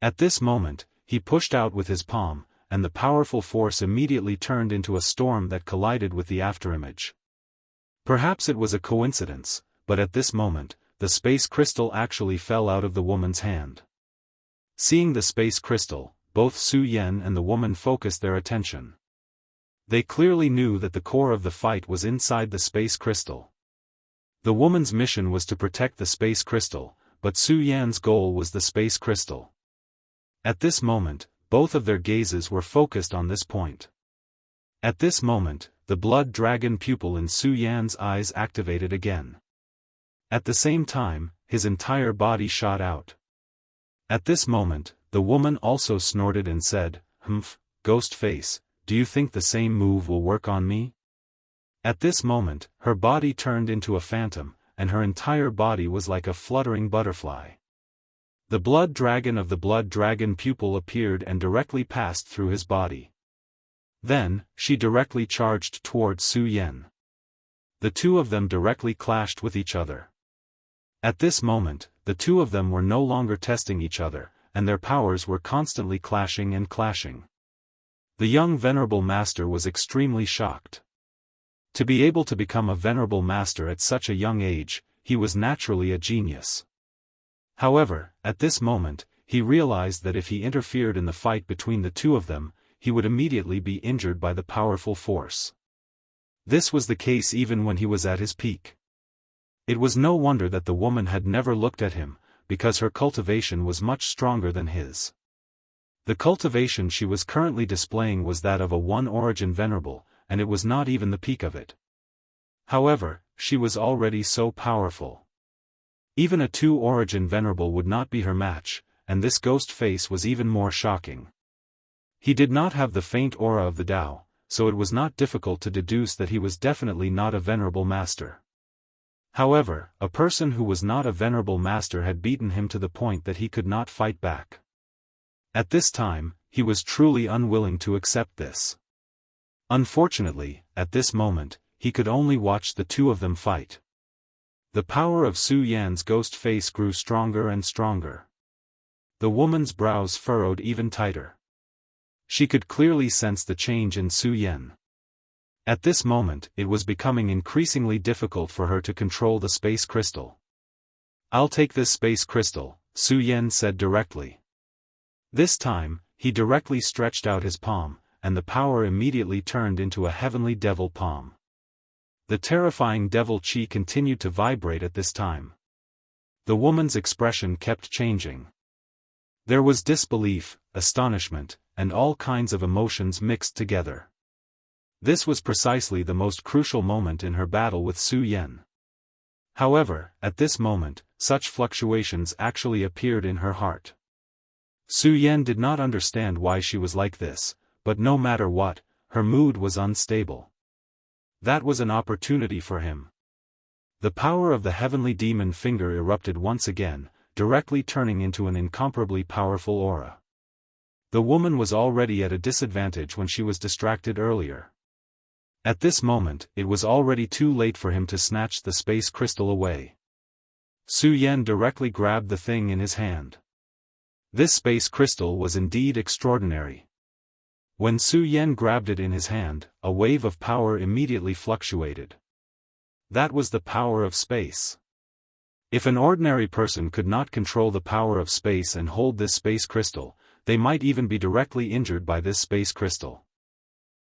At this moment, he pushed out with his palm, and the powerful force immediately turned into a storm that collided with the afterimage. Perhaps it was a coincidence, but at this moment, the space crystal actually fell out of the woman's hand. Seeing the space crystal, both Su Yan and the woman focused their attention. They clearly knew that the core of the fight was inside the space crystal. The woman's mission was to protect the space crystal, but Su Yan's goal was the space crystal. At this moment, both of their gazes were focused on this point. At this moment, the blood dragon pupil in Su Yan's eyes activated again. At the same time, his entire body shot out. At this moment, the woman also snorted and said, "Humph, ghost face, do you think the same move will work on me?" At this moment, her body turned into a phantom, and her entire body was like a fluttering butterfly. The blood dragon of the blood dragon pupil appeared and directly passed through his body. Then, she directly charged towards Su Yan. The two of them directly clashed with each other. At this moment, the two of them were no longer testing each other, and their powers were constantly clashing and clashing. The young venerable master was extremely shocked. To be able to become a venerable master at such a young age, he was naturally a genius. However, at this moment, he realized that if he interfered in the fight between the two of them, he would immediately be injured by the powerful force. This was the case even when he was at his peak. It was no wonder that the woman had never looked at him, because her cultivation was much stronger than his. The cultivation she was currently displaying was that of a one-origin venerable, and it was not even the peak of it. However, she was already so powerful. Even a two-origin venerable would not be her match, and this ghost face was even more shocking. He did not have the faint aura of the Tao, so it was not difficult to deduce that he was definitely not a venerable master. However, a person who was not a venerable master had beaten him to the point that he could not fight back. At this time, he was truly unwilling to accept this. Unfortunately, at this moment, he could only watch the two of them fight. The power of Su Yan's ghost face grew stronger and stronger. The woman's brows furrowed even tighter. She could clearly sense the change in Su Yan. At this moment, it was becoming increasingly difficult for her to control the space crystal. "I'll take this space crystal," Su Yan said directly. This time, he directly stretched out his palm, and the power immediately turned into a heavenly devil palm. The terrifying devil chi continued to vibrate at this time. The woman's expression kept changing. There was disbelief, astonishment, and all kinds of emotions mixed together. This was precisely the most crucial moment in her battle with Su Yan. However, at this moment, such fluctuations actually appeared in her heart. Su Yan did not understand why she was like this, but no matter what, her mood was unstable. That was an opportunity for him. The power of the heavenly demon finger erupted once again, directly turning into an incomparably powerful aura. The woman was already at a disadvantage when she was distracted earlier. At this moment, it was already too late for him to snatch the space crystal away. Su Yan directly grabbed the thing in his hand. This space crystal was indeed extraordinary. When Su Yan grabbed it in his hand, a wave of power immediately fluctuated. That was the power of space. If an ordinary person could not control the power of space and hold this space crystal, they might even be directly injured by this space crystal.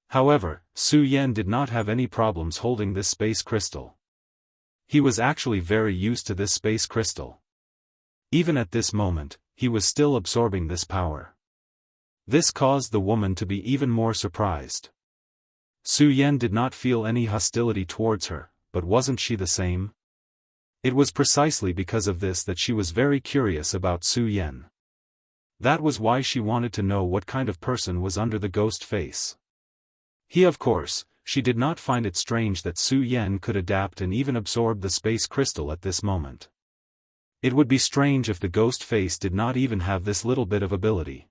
However, Su Yan did not have any problems holding this space crystal. He was actually very used to this space crystal. Even at this moment, he was still absorbing this power. This caused the woman to be even more surprised. Su Yan did not feel any hostility towards her, but wasn't she the same? It was precisely because of this that she was very curious about Su Yan. That was why she wanted to know what kind of person was under the ghost face. Of course, she did not find it strange that Su Yan could adapt and even absorb the space crystal at this moment. It would be strange if the ghost face did not even have this little bit of ability.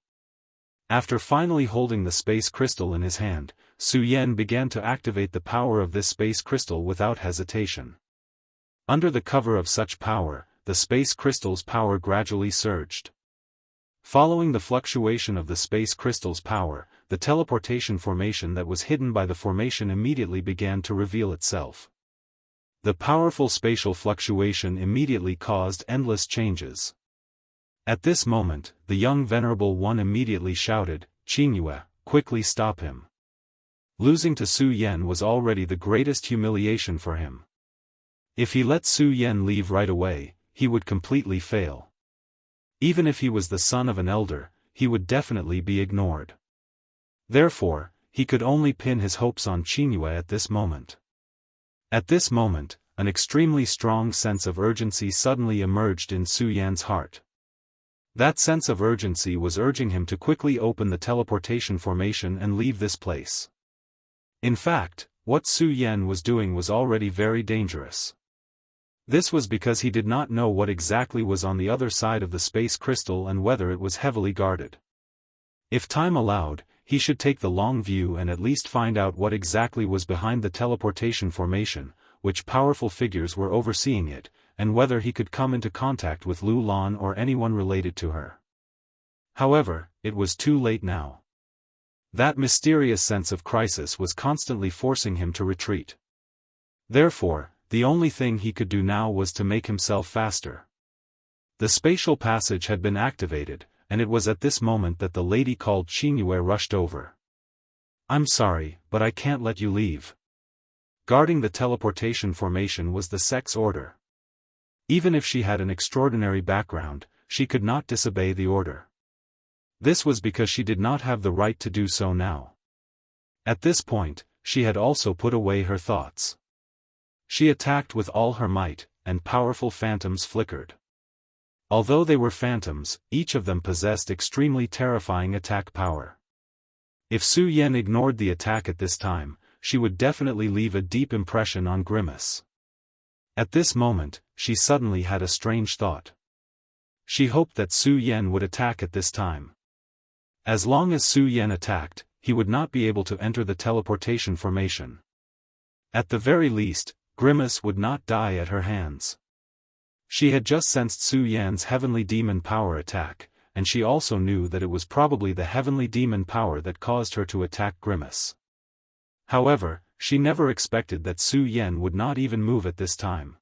After finally holding the space crystal in his hand, Su Yan began to activate the power of this space crystal without hesitation. Under the cover of such power, the space crystal's power gradually surged. Following the fluctuation of the space crystal's power, the teleportation formation that was hidden by the formation immediately began to reveal itself. The powerful spatial fluctuation immediately caused endless changes. At this moment, the young Venerable One immediately shouted, "Qingyue, quickly stop him." Losing to Su Yan was already the greatest humiliation for him. If he let Su Yan leave right away, he would completely fail. Even if he was the son of an elder, he would definitely be ignored. Therefore, he could only pin his hopes on Qingyue at this moment. At this moment, an extremely strong sense of urgency suddenly emerged in Su Yan's heart. That sense of urgency was urging him to quickly open the teleportation formation and leave this place. In fact, what Su Yan was doing was already very dangerous. This was because he did not know what exactly was on the other side of the space crystal and whether it was heavily guarded. If time allowed, he should take the long view and at least find out what exactly was behind the teleportation formation, which powerful figures were overseeing it, and whether he could come into contact with Lu Lan or anyone related to her. However, it was too late now. That mysterious sense of crisis was constantly forcing him to retreat. Therefore, the only thing he could do now was to make himself faster. The spatial passage had been activated, and it was at this moment that the lady called Qingyue rushed over. "I'm sorry, but I can't let you leave." Guarding the teleportation formation was the sect's order. Even if she had an extraordinary background, she could not disobey the order. This was because she did not have the right to do so now. At this point, she had also put away her thoughts. She attacked with all her might, and powerful phantoms flickered. Although they were phantoms, each of them possessed extremely terrifying attack power. If Su Yan ignored the attack at this time, she would definitely leave a deep impression on Grimace. At this moment, she suddenly had a strange thought. She hoped that Su Yan would attack at this time. As long as Su Yan attacked, he would not be able to enter the teleportation formation. At the very least, Grimace would not die at her hands. She had just sensed Su Yan's heavenly demon power attack, and she also knew that it was probably the heavenly demon power that caused her to attack Grimace. However, she never expected that Su Yan would not even move at this time.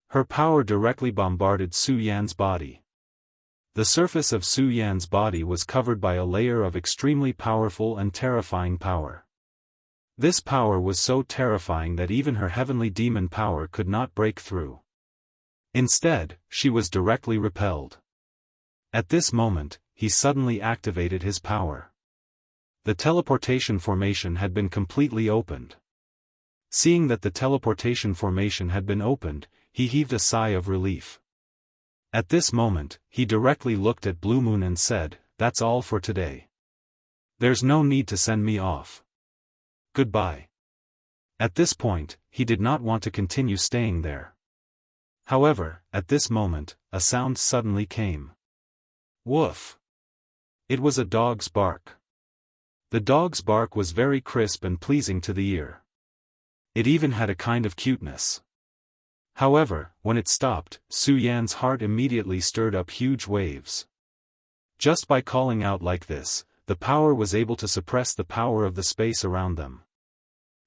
Her power directly bombarded Su Yan's body. The surface of Su Yan's body was covered by a layer of extremely powerful and terrifying power. This power was so terrifying that even her heavenly demon power could not break through. Instead, she was directly repelled. At this moment, he suddenly activated his power. The teleportation formation had been completely opened. Seeing that the teleportation formation had been opened, he heaved a sigh of relief. At this moment, he directly looked at Blue Moon and said, "That's all for today. There's no need to send me off. Goodbye." At this point, he did not want to continue staying there. However, at this moment, a sound suddenly came. Woof! It was a dog's bark. The dog's bark was very crisp and pleasing to the ear. It even had a kind of cuteness. However, when it stopped, Su Yan's heart immediately stirred up huge waves. Just by calling out like this, the power was able to suppress the power of the space around them.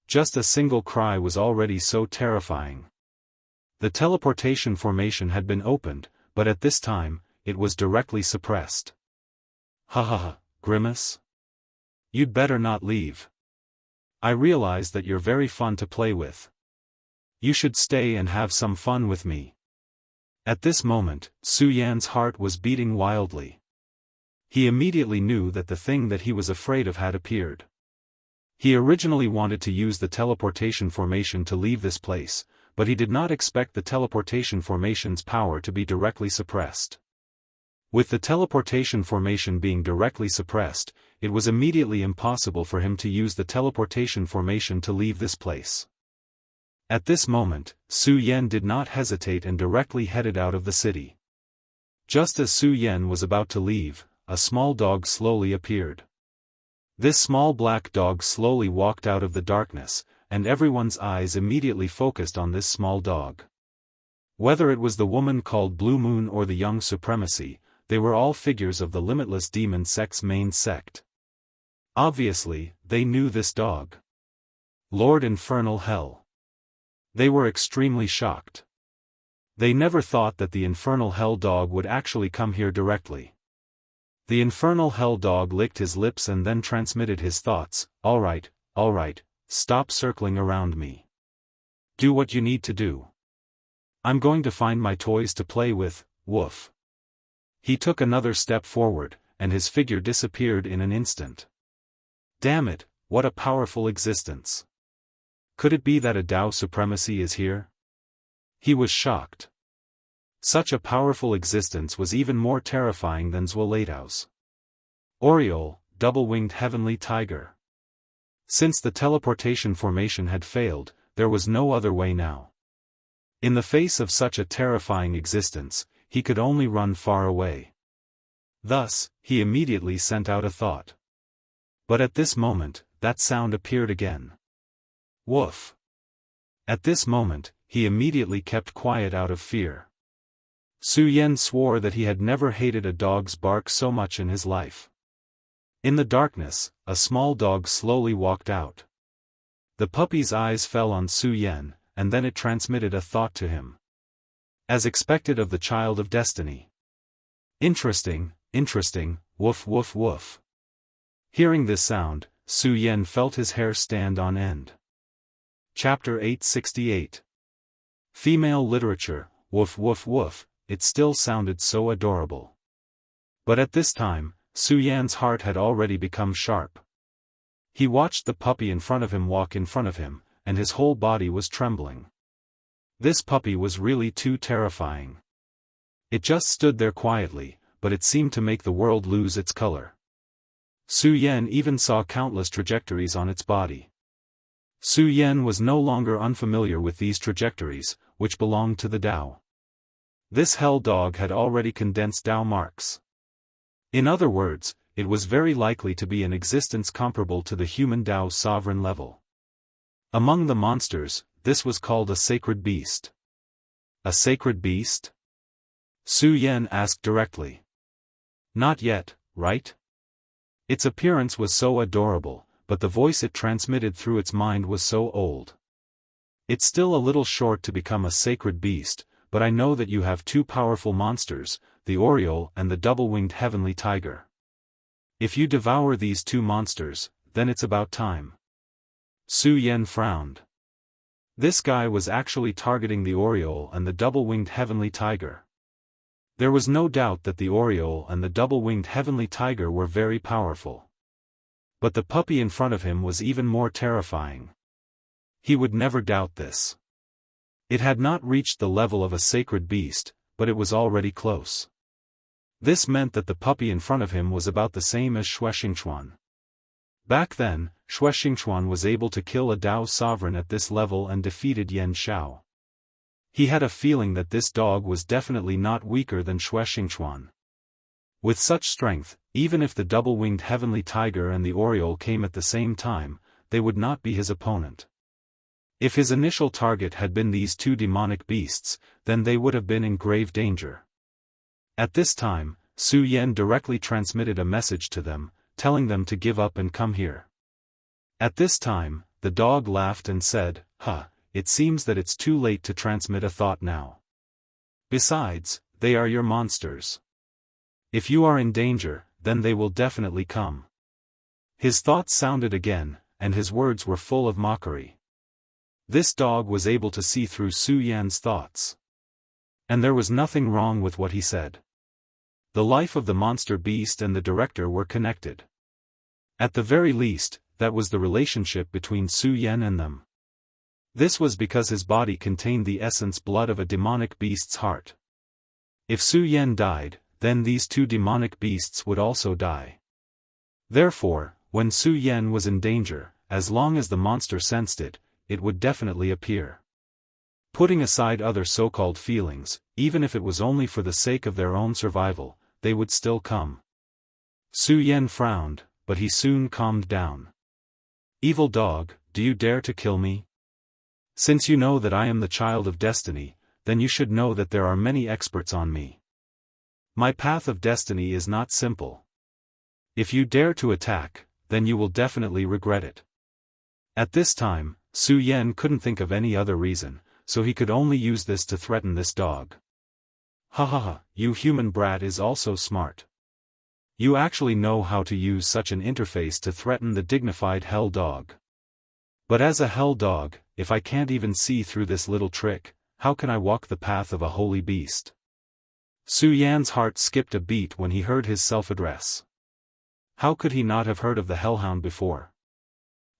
Just a single cry was already so terrifying. The teleportation formation had been opened, but at this time, it was directly suppressed. Ha ha ha, Grimace? You'd better not leave. I realize that you're very fun to play with. You should stay and have some fun with me. At this moment, Su Yan's heart was beating wildly. He immediately knew that the thing that he was afraid of had appeared. He originally wanted to use the teleportation formation to leave this place, but he did not expect the teleportation formation's power to be directly suppressed. With the teleportation formation being directly suppressed, it was immediately impossible for him to use the teleportation formation to leave this place. At this moment, Su Yan did not hesitate and directly headed out of the city. Just as Su Yan was about to leave, a small dog slowly appeared. This small black dog slowly walked out of the darkness, and everyone's eyes immediately focused on this small dog. Whether it was the woman called Blue Moon or the young Supremacy, they were all figures of the limitless demon sect's main sect. Obviously, they knew this dog. Lord Infernal Hell. They were extremely shocked. They never thought that the Infernal Hell dog would actually come here directly. The Infernal Hell dog licked his lips and then transmitted his thoughts. All right, stop circling around me. Do what you need to do. I'm going to find my toys to play with, woof. He took another step forward, and his figure disappeared in an instant. Damn it, what a powerful existence. Could it be that a Tao Supremacy is here? He was shocked. Such a powerful existence was even more terrifying than Zuelatow's. Oriole, double-winged heavenly tiger. Since the teleportation formation had failed, there was no other way now. In the face of such a terrifying existence, he could only run far away. Thus, he immediately sent out a thought. But at this moment, that sound appeared again. Woof. At this moment, he immediately kept quiet out of fear. Su Yan swore that he had never hated a dog's bark so much in his life. In the darkness, a small dog slowly walked out. The puppy's eyes fell on Su Yan, and then it transmitted a thought to him. As expected of the child of destiny. Interesting, woof woof woof. Hearing this sound, Su Yan felt his hair stand on end. Chapter 868. Female literature, woof woof woof, it still sounded so adorable. But at this time, Su Yan's heart had already become sharp. He watched the puppy in front of him walk in front of him, and his whole body was trembling. This puppy was really too terrifying. It just stood there quietly, but it seemed to make the world lose its color. Su Yan even saw countless trajectories on its body. Su Yan was no longer unfamiliar with these trajectories, which belonged to the Tao. This hell dog had already condensed Tao marks. In other words, it was very likely to be an existence comparable to the human Tao's sovereign level. Among the monsters, this was called a sacred beast. A sacred beast? Su Yan asked directly. Not yet, right? Its appearance was so adorable, but the voice it transmitted through its mind was so old. It's still a little short to become a sacred beast, but I know that you have two powerful monsters, the Oriole and the double-winged heavenly tiger. If you devour these two monsters, then it's about time. Su Yan frowned. This guy was actually targeting the Oriole and the double-winged heavenly tiger. There was no doubt that the Oriole and the double-winged heavenly tiger were very powerful. But the puppy in front of him was even more terrifying. He would never doubt this. It had not reached the level of a sacred beast, but it was already close. This meant that the puppy in front of him was about the same as Shuexingchuan. Back then, Shuexingchuan was able to kill a Tao sovereign at this level and defeated Yan Xiao. He had a feeling that this dog was definitely not weaker than Shuexingchuan. With such strength, even if the double-winged heavenly tiger and the Oriole came at the same time, they would not be his opponent. If his initial target had been these two demonic beasts, then they would have been in grave danger. At this time, Su Yan directly transmitted a message to them, telling them to give up and come here. At this time, the dog laughed and said, it seems that it's too late to transmit a thought now. Besides, they are your monsters. If you are in danger, then they will definitely come. His thoughts sounded again, and his words were full of mockery. This dog was able to see through Su Yan's thoughts. And there was nothing wrong with what he said. The life of the monster beast and the director were connected. At the very least, that was the relationship between Su Yan and them. This was because his body contained the essence blood of a demonic beast's heart. If Su Yan died, then these two demonic beasts would also die. Therefore, when Su Yan was in danger, as long as the monster sensed it, it would definitely appear. Putting aside other so-called feelings, even if it was only for the sake of their own survival, they would still come. Su Yan frowned, but he soon calmed down. Evil dog, do you dare to kill me? Since you know that I am the child of destiny, then you should know that there are many experts on me. My path of destiny is not simple. If you dare to attack, then you will definitely regret it. At this time, Su Yan couldn't think of any other reason, so he could only use this to threaten this dog. You human brat is also smart. You actually know how to use such an interface to threaten the dignified hell dog. But as a hell dog, if I can't even see through this little trick, how can I walk the path of a holy beast? Su Yan's heart skipped a beat when he heard his self-address. How could he not have heard of the hellhound before?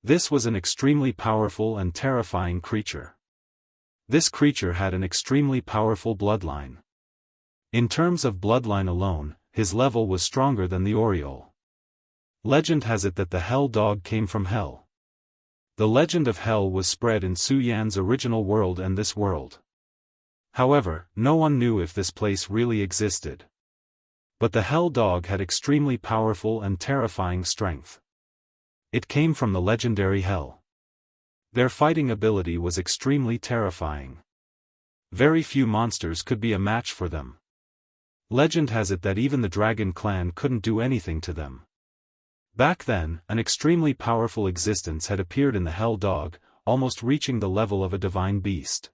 This was an extremely powerful and terrifying creature. This creature had an extremely powerful bloodline. In terms of bloodline alone, his level was stronger than the Oriole. Legend has it that the hell dog came from hell. The legend of hell was spread in Su Yan's original world and this world. However, no one knew if this place really existed. But the hell dog had extremely powerful and terrifying strength. It came from the legendary hell. Their fighting ability was extremely terrifying. Very few monsters could be a match for them. Legend has it that even the dragon clan couldn't do anything to them. Back then, an extremely powerful existence had appeared in the hell dog, almost reaching the level of a divine beast.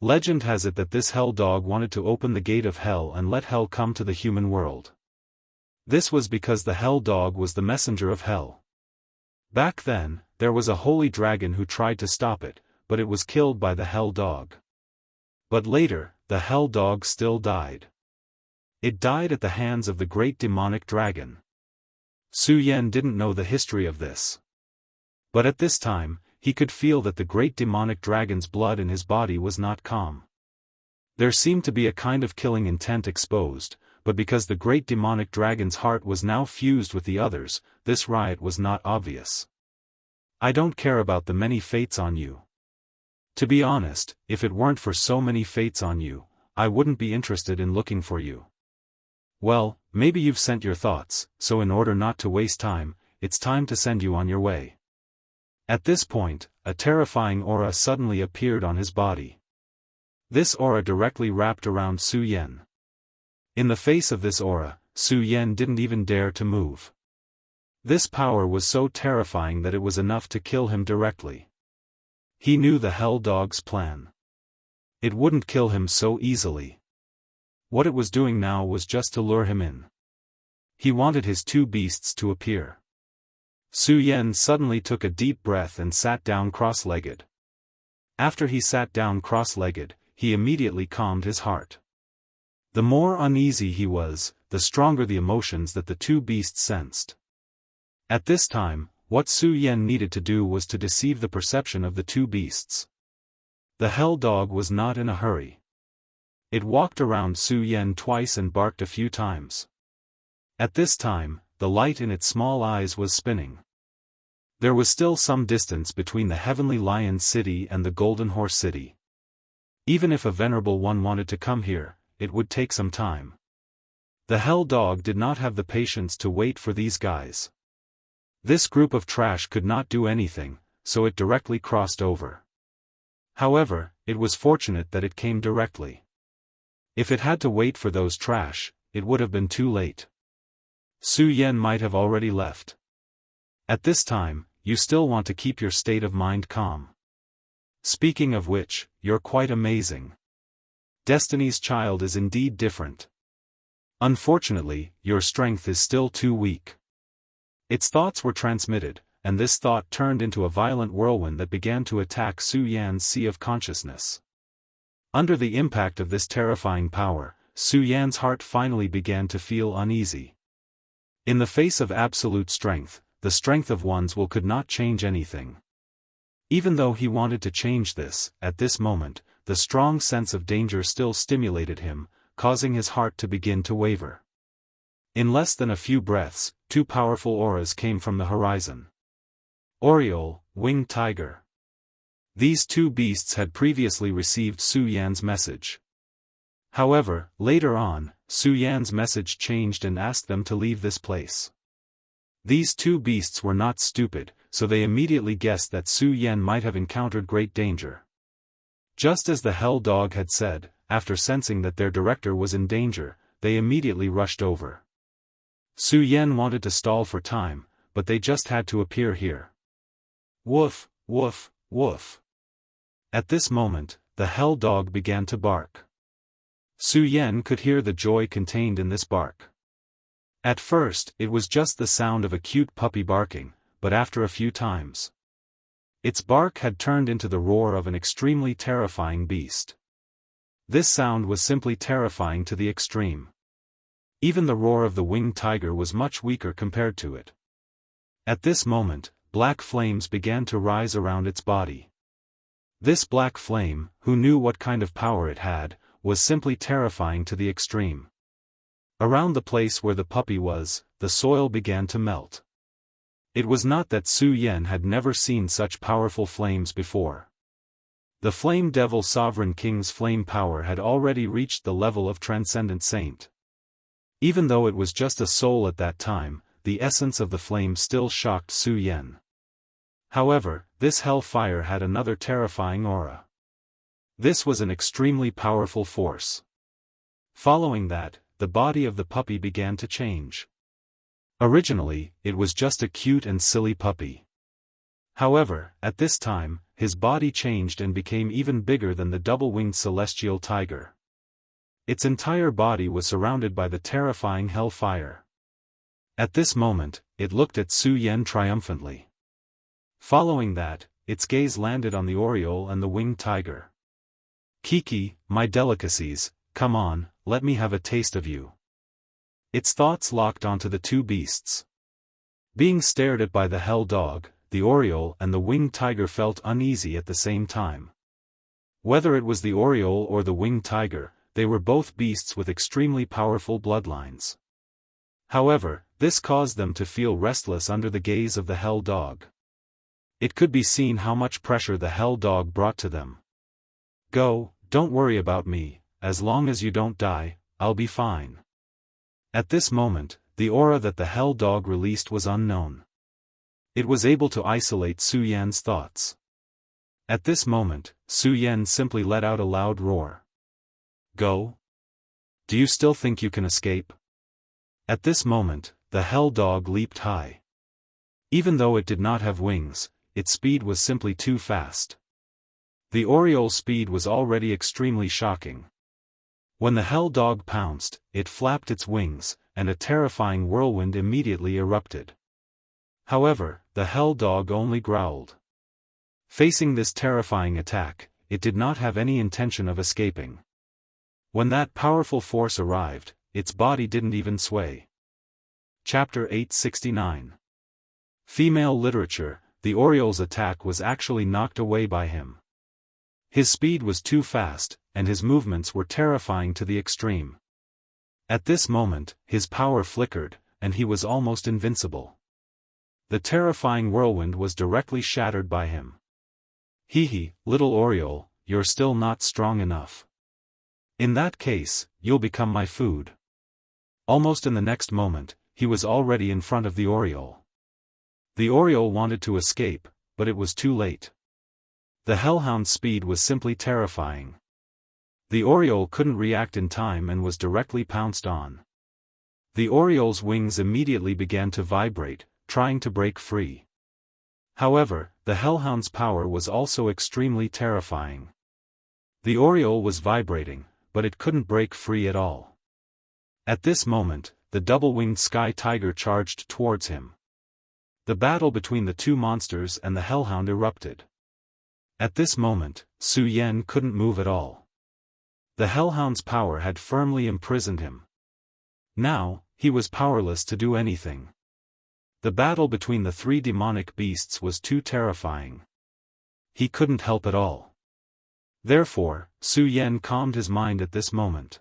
Legend has it that this hell dog wanted to open the gate of hell and let hell come to the human world. This was because the hell dog was the messenger of hell. Back then, there was a holy dragon who tried to stop it, but it was killed by the hell dog. But later, the hell dog still died. It died at the hands of the great demonic dragon. Su Yan didn't know the history of this. But at this time, he could feel that the great demonic dragon's blood in his body was not calm. There seemed to be a kind of killing intent exposed, but because the great demonic dragon's heart was now fused with the others, this riot was not obvious. I don't care about the many fates on you. To be honest, if it weren't for so many fates on you, I wouldn't be interested in looking for you. Well, maybe you've sent your thoughts, so in order not to waste time, it's time to send you on your way. At this point, a terrifying aura suddenly appeared on his body. This aura directly wrapped around Su Yan. In the face of this aura, Su Yan didn't even dare to move. This power was so terrifying that it was enough to kill him directly. He knew the Hell Dog's plan. It wouldn't kill him so easily. What it was doing now was just to lure him in. He wanted his two beasts to appear. Su Yan suddenly took a deep breath and sat down cross-legged. After he sat down cross-legged, he immediately calmed his heart. The more uneasy he was, the stronger the emotions that the two beasts sensed. At this time, what Su Yan needed to do was to deceive the perception of the two beasts. The Hell Dog was not in a hurry. It walked around Su Yan twice and barked a few times. At this time, the light in its small eyes was spinning. There was still some distance between the Heavenly Lion City and the Golden Horse City. Even if a Venerable One wanted to come here, it would take some time. The Hell Dog did not have the patience to wait for these guys. This group of trash could not do anything, so it directly crossed over. However, it was fortunate that it came directly. If it had to wait for those trash, it would have been too late. Su Yan might have already left. At this time, you still want to keep your state of mind calm. Speaking of which, you're quite amazing. Destiny's Child is indeed different. Unfortunately, your strength is still too weak. Its thoughts were transmitted, and this thought turned into a violent whirlwind that began to attack Su Yan's sea of consciousness. Under the impact of this terrifying power, Su Yan's heart finally began to feel uneasy. In the face of absolute strength, the strength of one's will could not change anything. Even though he wanted to change this, at this moment, the strong sense of danger still stimulated him, causing his heart to begin to waver. In less than a few breaths, two powerful auras came from the horizon. Oriole, Winged Tiger. These two beasts had previously received Su Yan's message. However, later on, Su Yan's message changed and asked them to leave this place. These two beasts were not stupid, so they immediately guessed that Su Yan might have encountered great danger. Just as the Hell Dog had said, after sensing that their director was in danger, they immediately rushed over. Su Yan wanted to stall for time, but they just had to appear here. Woof, woof, woof. At this moment, the Hell Dog began to bark. Su Yan could hear the joy contained in this bark. At first, it was just the sound of a cute puppy barking, but after a few times, its bark had turned into the roar of an extremely terrifying beast. This sound was simply terrifying to the extreme. Even the roar of the winged tiger was much weaker compared to it. At this moment, black flames began to rise around its body. This black flame, who knew what kind of power it had, was simply terrifying to the extreme. Around the place where the puppy was, the soil began to melt. It was not that Su Yan had never seen such powerful flames before. The Flame Devil Sovereign King's flame power had already reached the level of Transcendent Saint. Even though it was just a soul at that time, the essence of the flame still shocked Su Yan. However, this hellfire had another terrifying aura. This was an extremely powerful force. Following that, the body of the puppy began to change. Originally, it was just a cute and silly puppy. However, at this time, his body changed and became even bigger than the double-winged celestial tiger. Its entire body was surrounded by the terrifying hellfire. At this moment, it looked at Su Yan triumphantly. Following that, its gaze landed on the Oriole and the winged tiger. Kiki, my delicacies, come on, let me have a taste of you. Its thoughts locked onto the two beasts. Being stared at by the Hell Dog, the Oriole and the winged tiger felt uneasy at the same time. Whether it was the Oriole or the winged tiger, they were both beasts with extremely powerful bloodlines. However, this caused them to feel restless under the gaze of the hell dog. It could be seen how much pressure the hell dog brought to them. "Go, don't worry about me, as long as you don't die, I'll be fine." At this moment, the aura that the hell dog released was unknown. It was able to isolate Su Yan's thoughts. At this moment, Su Yan simply let out a loud roar. "Go? Do you still think you can escape?" At this moment, the hell dog leaped high. Even though it did not have wings, its speed was simply too fast. The Oriole's speed was already extremely shocking. When the hell dog pounced, it flapped its wings, and a terrifying whirlwind immediately erupted. However, the hell dog only growled. Facing this terrifying attack, it did not have any intention of escaping. When that powerful force arrived, its body didn't even sway. Chapter 869. Female literature. The Oriole's attack was actually knocked away by him. His speed was too fast, and his movements were terrifying to the extreme. At this moment, his power flickered, and he was almost invincible. The terrifying whirlwind was directly shattered by him. "Hee, little Oriole, you're still not strong enough. In that case, you'll become my food." Almost in the next moment, he was already in front of the Oriole. The Oriole wanted to escape, but it was too late. The hellhound's speed was simply terrifying. The Oriole couldn't react in time and was directly pounced on. The Oriole's wings immediately began to vibrate, trying to break free. However, the hellhound's power was also extremely terrifying. The Oriole was vibrating, but it couldn't break free at all. At this moment, the double-winged sky tiger charged towards him. The battle between the two monsters and the hellhound erupted. At this moment, Su Yan couldn't move at all. The hellhound's power had firmly imprisoned him. Now, he was powerless to do anything. The battle between the three demonic beasts was too terrifying. He couldn't help at all. Therefore, Su Yan calmed his mind at this moment.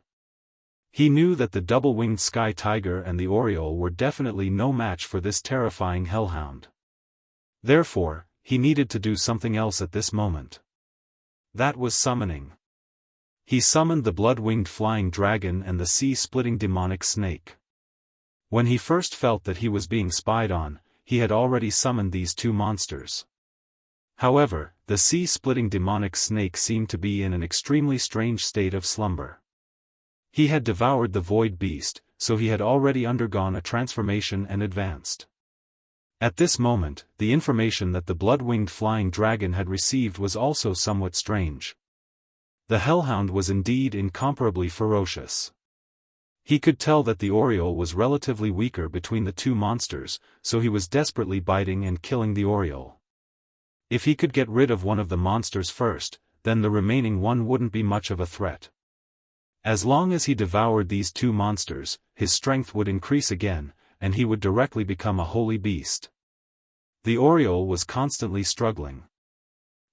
He knew that the double-winged sky tiger and the Oriole were definitely no match for this terrifying hellhound. Therefore, he needed to do something else at this moment. That was summoning. He summoned the blood-winged flying dragon and the sea-splitting demonic snake. When he first felt that he was being spied on, he had already summoned these two monsters. However, the sea-splitting demonic snake seemed to be in an extremely strange state of slumber. He had devoured the void beast, so he had already undergone a transformation and advanced. At this moment, the information that the blood-winged flying dragon had received was also somewhat strange. The hellhound was indeed incomparably ferocious. He could tell that the Oriole was relatively weaker between the two monsters, so he was desperately biting and killing the Oriole. If he could get rid of one of the monsters first, then the remaining one wouldn't be much of a threat. As long as he devoured these two monsters, his strength would increase again, and he would directly become a holy beast. The Oriole was constantly struggling.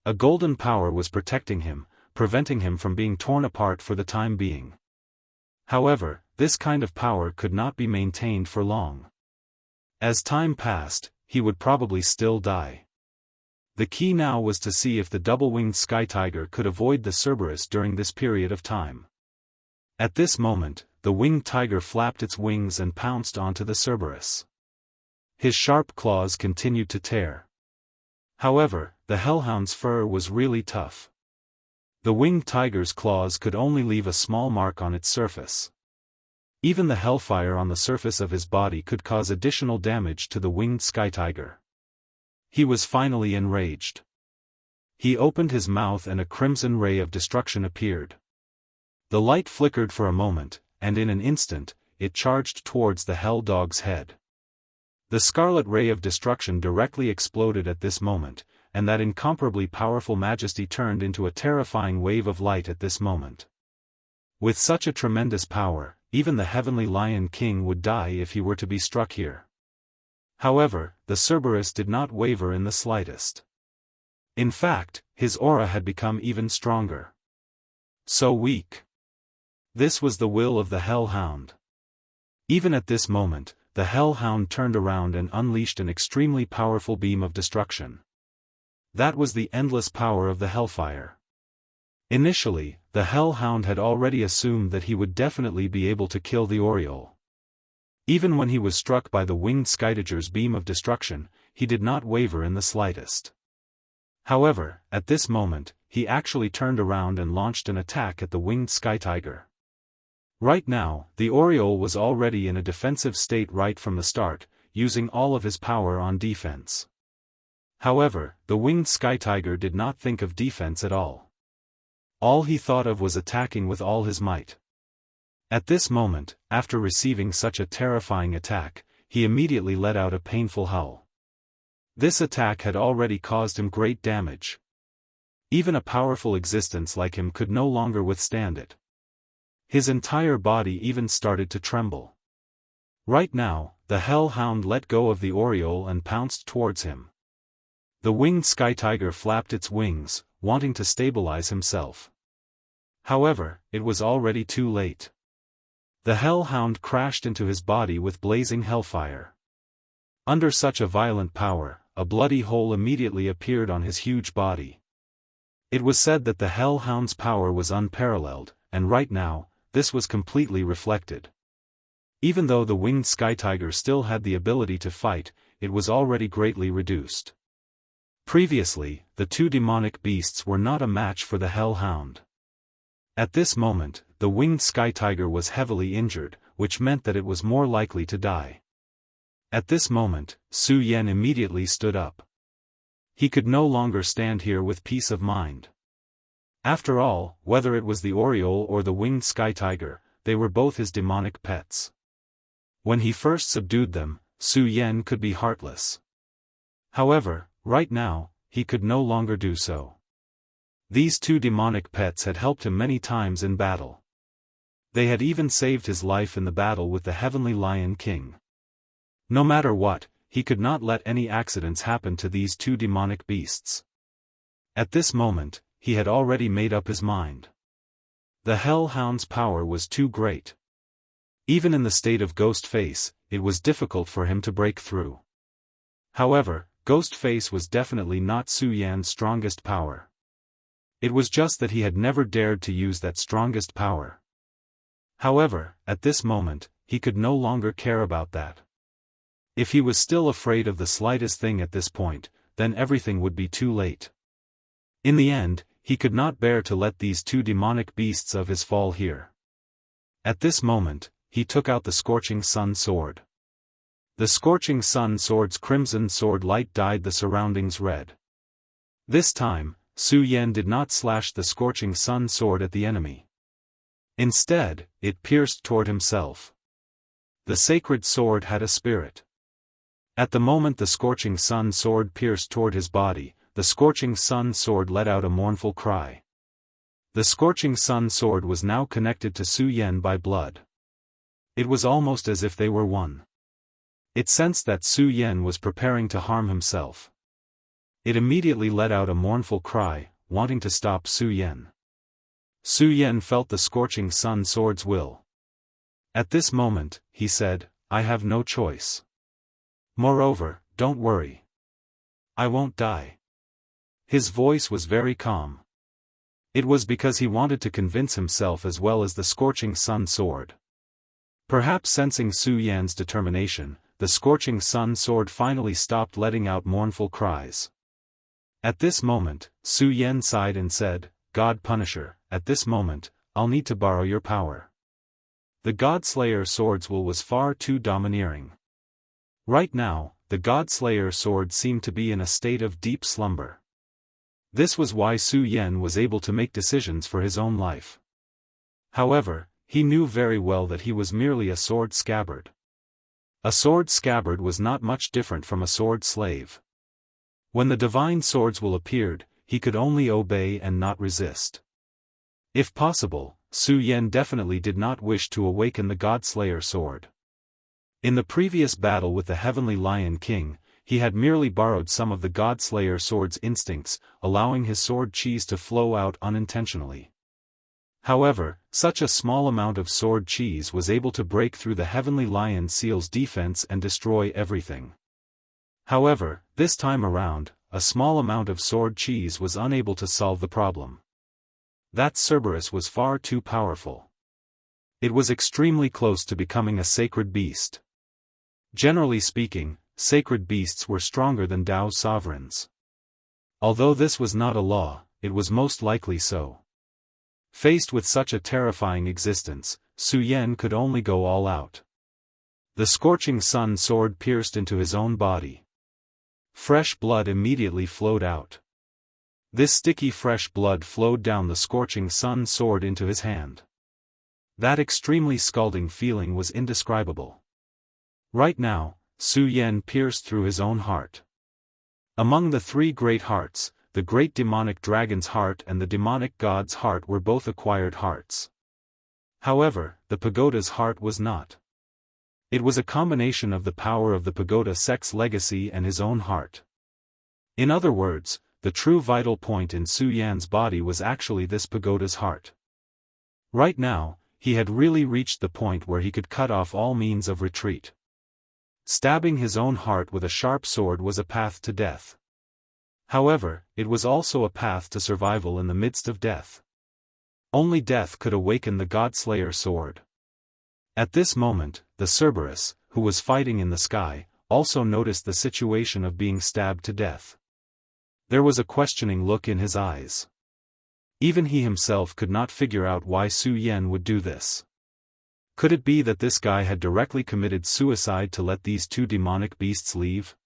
A golden power was protecting him, preventing him from being torn apart for the time being. However, this kind of power could not be maintained for long. As time passed, he would probably still die. The key now was to see if the double-winged sky tiger could avoid the Cerberus during this period of time. At this moment, the winged tiger flapped its wings and pounced onto the Cerberus. His sharp claws continued to tear. However, the hellhound's fur was really tough. The winged tiger's claws could only leave a small mark on its surface. Even the hellfire on the surface of his body could cause additional damage to the winged sky tiger. He was finally enraged. He opened his mouth and a crimson ray of destruction appeared. The light flickered for a moment, and in an instant, it charged towards the hell dog's head. The scarlet ray of destruction directly exploded at this moment, and that incomparably powerful majesty turned into a terrifying wave of light at this moment. With such a tremendous power, even the heavenly Lion King would die if he were to be struck here. However, the Cerberus did not waver in the slightest. In fact, his aura had become even stronger. So weak. This was the will of the Hellhound. Even at this moment, the Hellhound turned around and unleashed an extremely powerful beam of destruction. That was the endless power of the Hellfire. Initially, the Hellhound had already assumed that he would definitely be able to kill the Oriole. Even when he was struck by the winged Skytiger's beam of destruction, he did not waver in the slightest. However, at this moment, he actually turned around and launched an attack at the winged Skytiger. Right now, the Oriole was already in a defensive state right from the start, using all of his power on defense. However, the winged Skytiger did not think of defense at all. All he thought of was attacking with all his might. At this moment, after receiving such a terrifying attack, he immediately let out a painful howl. This attack had already caused him great damage. Even a powerful existence like him could no longer withstand it. His entire body even started to tremble. Right now, the Hellhound let go of the Oriole and pounced towards him. The winged Skytiger flapped its wings, wanting to stabilize himself. However, it was already too late. The Hellhound crashed into his body with blazing hellfire. Under such a violent power, a bloody hole immediately appeared on his huge body. It was said that the Hellhound's power was unparalleled, and right now, this was completely reflected. Even though the winged Skytiger still had the ability to fight, it was already greatly reduced. Previously, the two demonic beasts were not a match for the Hellhound. At this moment, the winged Skytiger was heavily injured, which meant that it was more likely to die. At this moment, Su Yan immediately stood up. He could no longer stand here with peace of mind. After all, whether it was the Oriole or the winged Skytiger, they were both his demonic pets. When he first subdued them, Su Yan could be heartless. However, right now, he could no longer do so. These two demonic pets had helped him many times in battle. They had even saved his life in the battle with the Heavenly Lion King. No matter what, he could not let any accidents happen to these two demonic beasts. At this moment, he had already made up his mind. The Hellhound's power was too great. Even in the state of Ghostface, it was difficult for him to break through. However, Ghostface was definitely not Su Yan's strongest power. It was just that he had never dared to use that strongest power. However, at this moment, he could no longer care about that. If he was still afraid of the slightest thing at this point, then everything would be too late. In the end, he could not bear to let these two demonic beasts of his fall here. At this moment, he took out the Scorching Sun Sword. The Scorching Sun Sword's crimson sword light dyed the surroundings red. This time, Su Yan did not slash the Scorching Sun Sword at the enemy. Instead, it pierced toward himself. The sacred sword had a spirit. At the moment the Scorching Sun Sword pierced toward his body, the Scorching Sun Sword let out a mournful cry. The Scorching Sun Sword was now connected to Su Yan by blood. It was almost as if they were one. It sensed that Su Yan was preparing to harm himself. It immediately let out a mournful cry, wanting to stop Su Yan. Su Yan felt the Scorching Sun Sword's will. At this moment, he said, "I have no choice. Moreover, don't worry. I won't die." His voice was very calm. It was because he wanted to convince himself as well as the Scorching Sun Sword. Perhaps sensing Su Yan's determination, the Scorching Sun Sword finally stopped letting out mournful cries. At this moment, Su Yan sighed and said, "God Punisher, at this moment, I'll need to borrow your power." The God-Slayer Sword's will was far too domineering. Right now, the God-Slayer Sword seemed to be in a state of deep slumber. This was why Su Yan was able to make decisions for his own life. However, he knew very well that he was merely a sword scabbard. A sword scabbard was not much different from a sword slave. When the divine sword's will appeared, he could only obey and not resist. If possible, Su Yan definitely did not wish to awaken the God-Slayer Sword. In the previous battle with the Heavenly Lion King, he had merely borrowed some of the Godslayer sword's instincts, allowing his sword cheese to flow out unintentionally. However, such a small amount of sword cheese was able to break through the Heavenly Lion Seal's defense and destroy everything. However, this time around, a small amount of sword cheese was unable to solve the problem. That Cerberus was far too powerful. It was extremely close to becoming a sacred beast. Generally speaking, sacred beasts were stronger than Dao's sovereigns. Although this was not a law, it was most likely so. Faced with such a terrifying existence, Su Yan could only go all out. The scorching sun sword pierced into his own body. Fresh blood immediately flowed out. This sticky fresh blood flowed down the scorching sun sword into his hand. That extremely scalding feeling was indescribable. Right now, Su Yan pierced through his own heart. Among the three great hearts, the great demonic dragon's heart and the demonic god's heart were both acquired hearts. However, the pagoda's heart was not. It was a combination of the power of the pagoda sect's legacy and his own heart. In other words, the true vital point in Su Yan's body was actually this pagoda's heart. Right now, he had really reached the point where he could cut off all means of retreat. Stabbing his own heart with a sharp sword was a path to death. However, it was also a path to survival in the midst of death. Only death could awaken the Godslayer sword. At this moment, the Cerberus, who was fighting in the sky, also noticed the situation of being stabbed to death. There was a questioning look in his eyes. Even he himself could not figure out why Su Yan would do this. Could it be that this guy had directly committed suicide to let these two demonic beasts leave?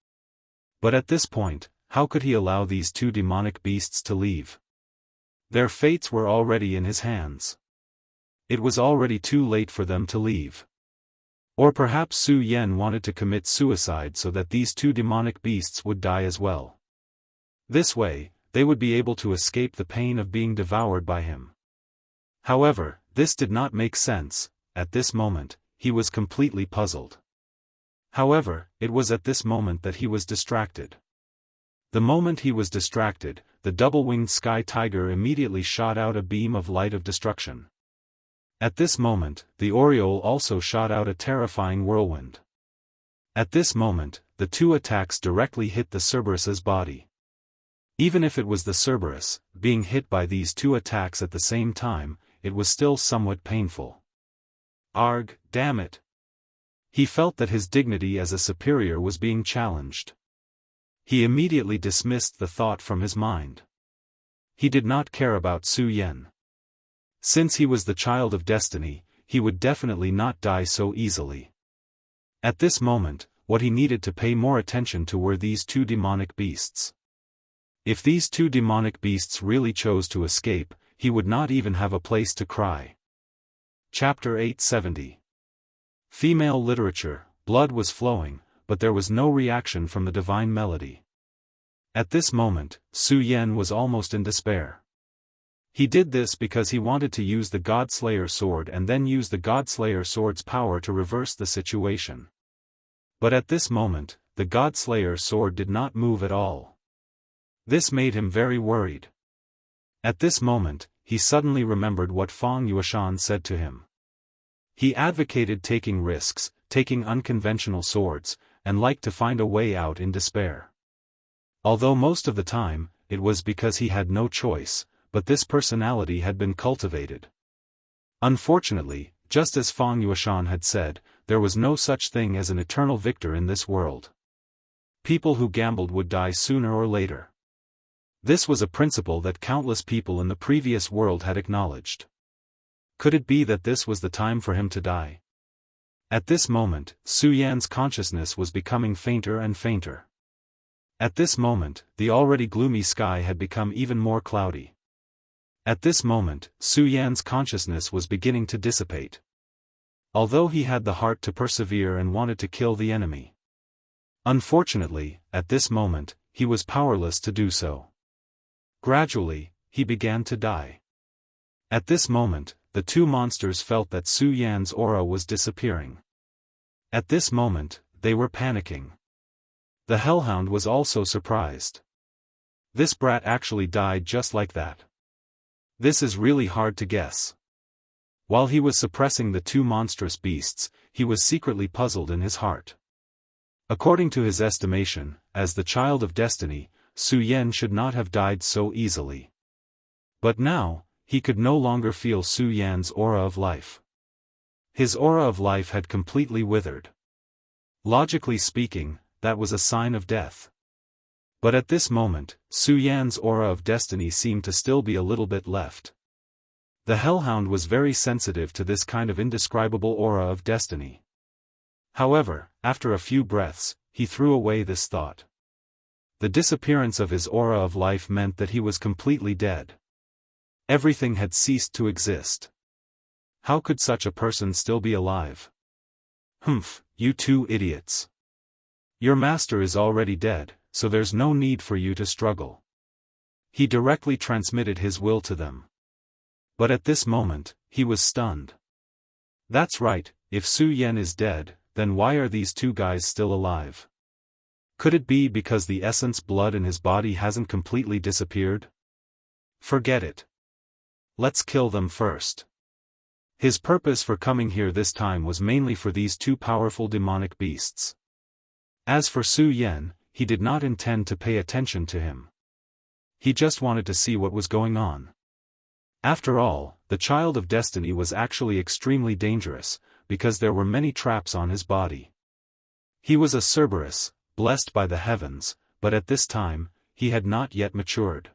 But at this point, how could he allow these two demonic beasts to leave? Their fates were already in his hands. It was already too late for them to leave. Or perhaps Su Yan wanted to commit suicide so that these two demonic beasts would die as well. This way, they would be able to escape the pain of being devoured by him. However, this did not make sense. At this moment, he was completely puzzled. However, it was at this moment that he was distracted. The moment he was distracted, the double-winged sky tiger immediately shot out a beam of light of destruction. At this moment, the Oriole also shot out a terrifying whirlwind. At this moment, the two attacks directly hit the Cerberus's body. Even if it was the Cerberus, being hit by these two attacks at the same time, it was still somewhat painful. Arg, damn it! He felt that his dignity as a superior was being challenged. He immediately dismissed the thought from his mind. He did not care about Su Yan. Since he was the child of destiny, he would definitely not die so easily. At this moment, what he needed to pay more attention to were these two demonic beasts. If these two demonic beasts really chose to escape, he would not even have a place to cry. Chapter 870. Female literature. Blood was flowing, but there was no reaction from the divine melody. At this moment, Su Yan was almost in despair. He did this because he wanted to use the Godslayer sword and then use the Godslayer sword's power to reverse the situation. But at this moment, the Godslayer sword did not move at all. This made him very worried. At this moment, he suddenly remembered what Fang Yueshan said to him. He advocated taking risks, taking unconventional swords, and liked to find a way out in despair. Although most of the time, it was because he had no choice, but this personality had been cultivated. Unfortunately, just as Fang Yueshan had said, there was no such thing as an eternal victor in this world. People who gambled would die sooner or later. This was a principle that countless people in the previous world had acknowledged. Could it be that this was the time for him to die? At this moment, Su Yan's consciousness was becoming fainter and fainter. At this moment, the already gloomy sky had become even more cloudy. At this moment, Su Yan's consciousness was beginning to dissipate. Although he had the heart to persevere and wanted to kill the enemy. Unfortunately, at this moment, he was powerless to do so. Gradually, he began to die. At this moment, the two monsters felt that Su Yan's aura was disappearing. At this moment, they were panicking. The hellhound was also surprised. This brat actually died just like that. This is really hard to guess. While he was suppressing the two monstrous beasts, he was secretly puzzled in his heart. According to his estimation, as the child of destiny, Su Yan should not have died so easily. But now, he could no longer feel Su Yan's aura of life. His aura of life had completely withered. Logically speaking, that was a sign of death. But at this moment, Su Yan's aura of destiny seemed to still be a little bit left. The hellhound was very sensitive to this kind of indescribable aura of destiny. However, after a few breaths, he threw away this thought. The disappearance of his aura of life meant that he was completely dead. Everything had ceased to exist. How could such a person still be alive? Humph, you two idiots. Your master is already dead, so there's no need for you to struggle. He directly transmitted his will to them. But at this moment, he was stunned. That's right, if Su Yan is dead, then why are these two guys still alive? Could it be because the essence blood in his body hasn't completely disappeared? Forget it. Let's kill them first. His purpose for coming here this time was mainly for these two powerful demonic beasts. As for Su Yan, he did not intend to pay attention to him. He just wanted to see what was going on. After all, the child of destiny was actually extremely dangerous, because there were many traps on his body. He was a Cerberus, blessed by the heavens, but at this time, he had not yet matured.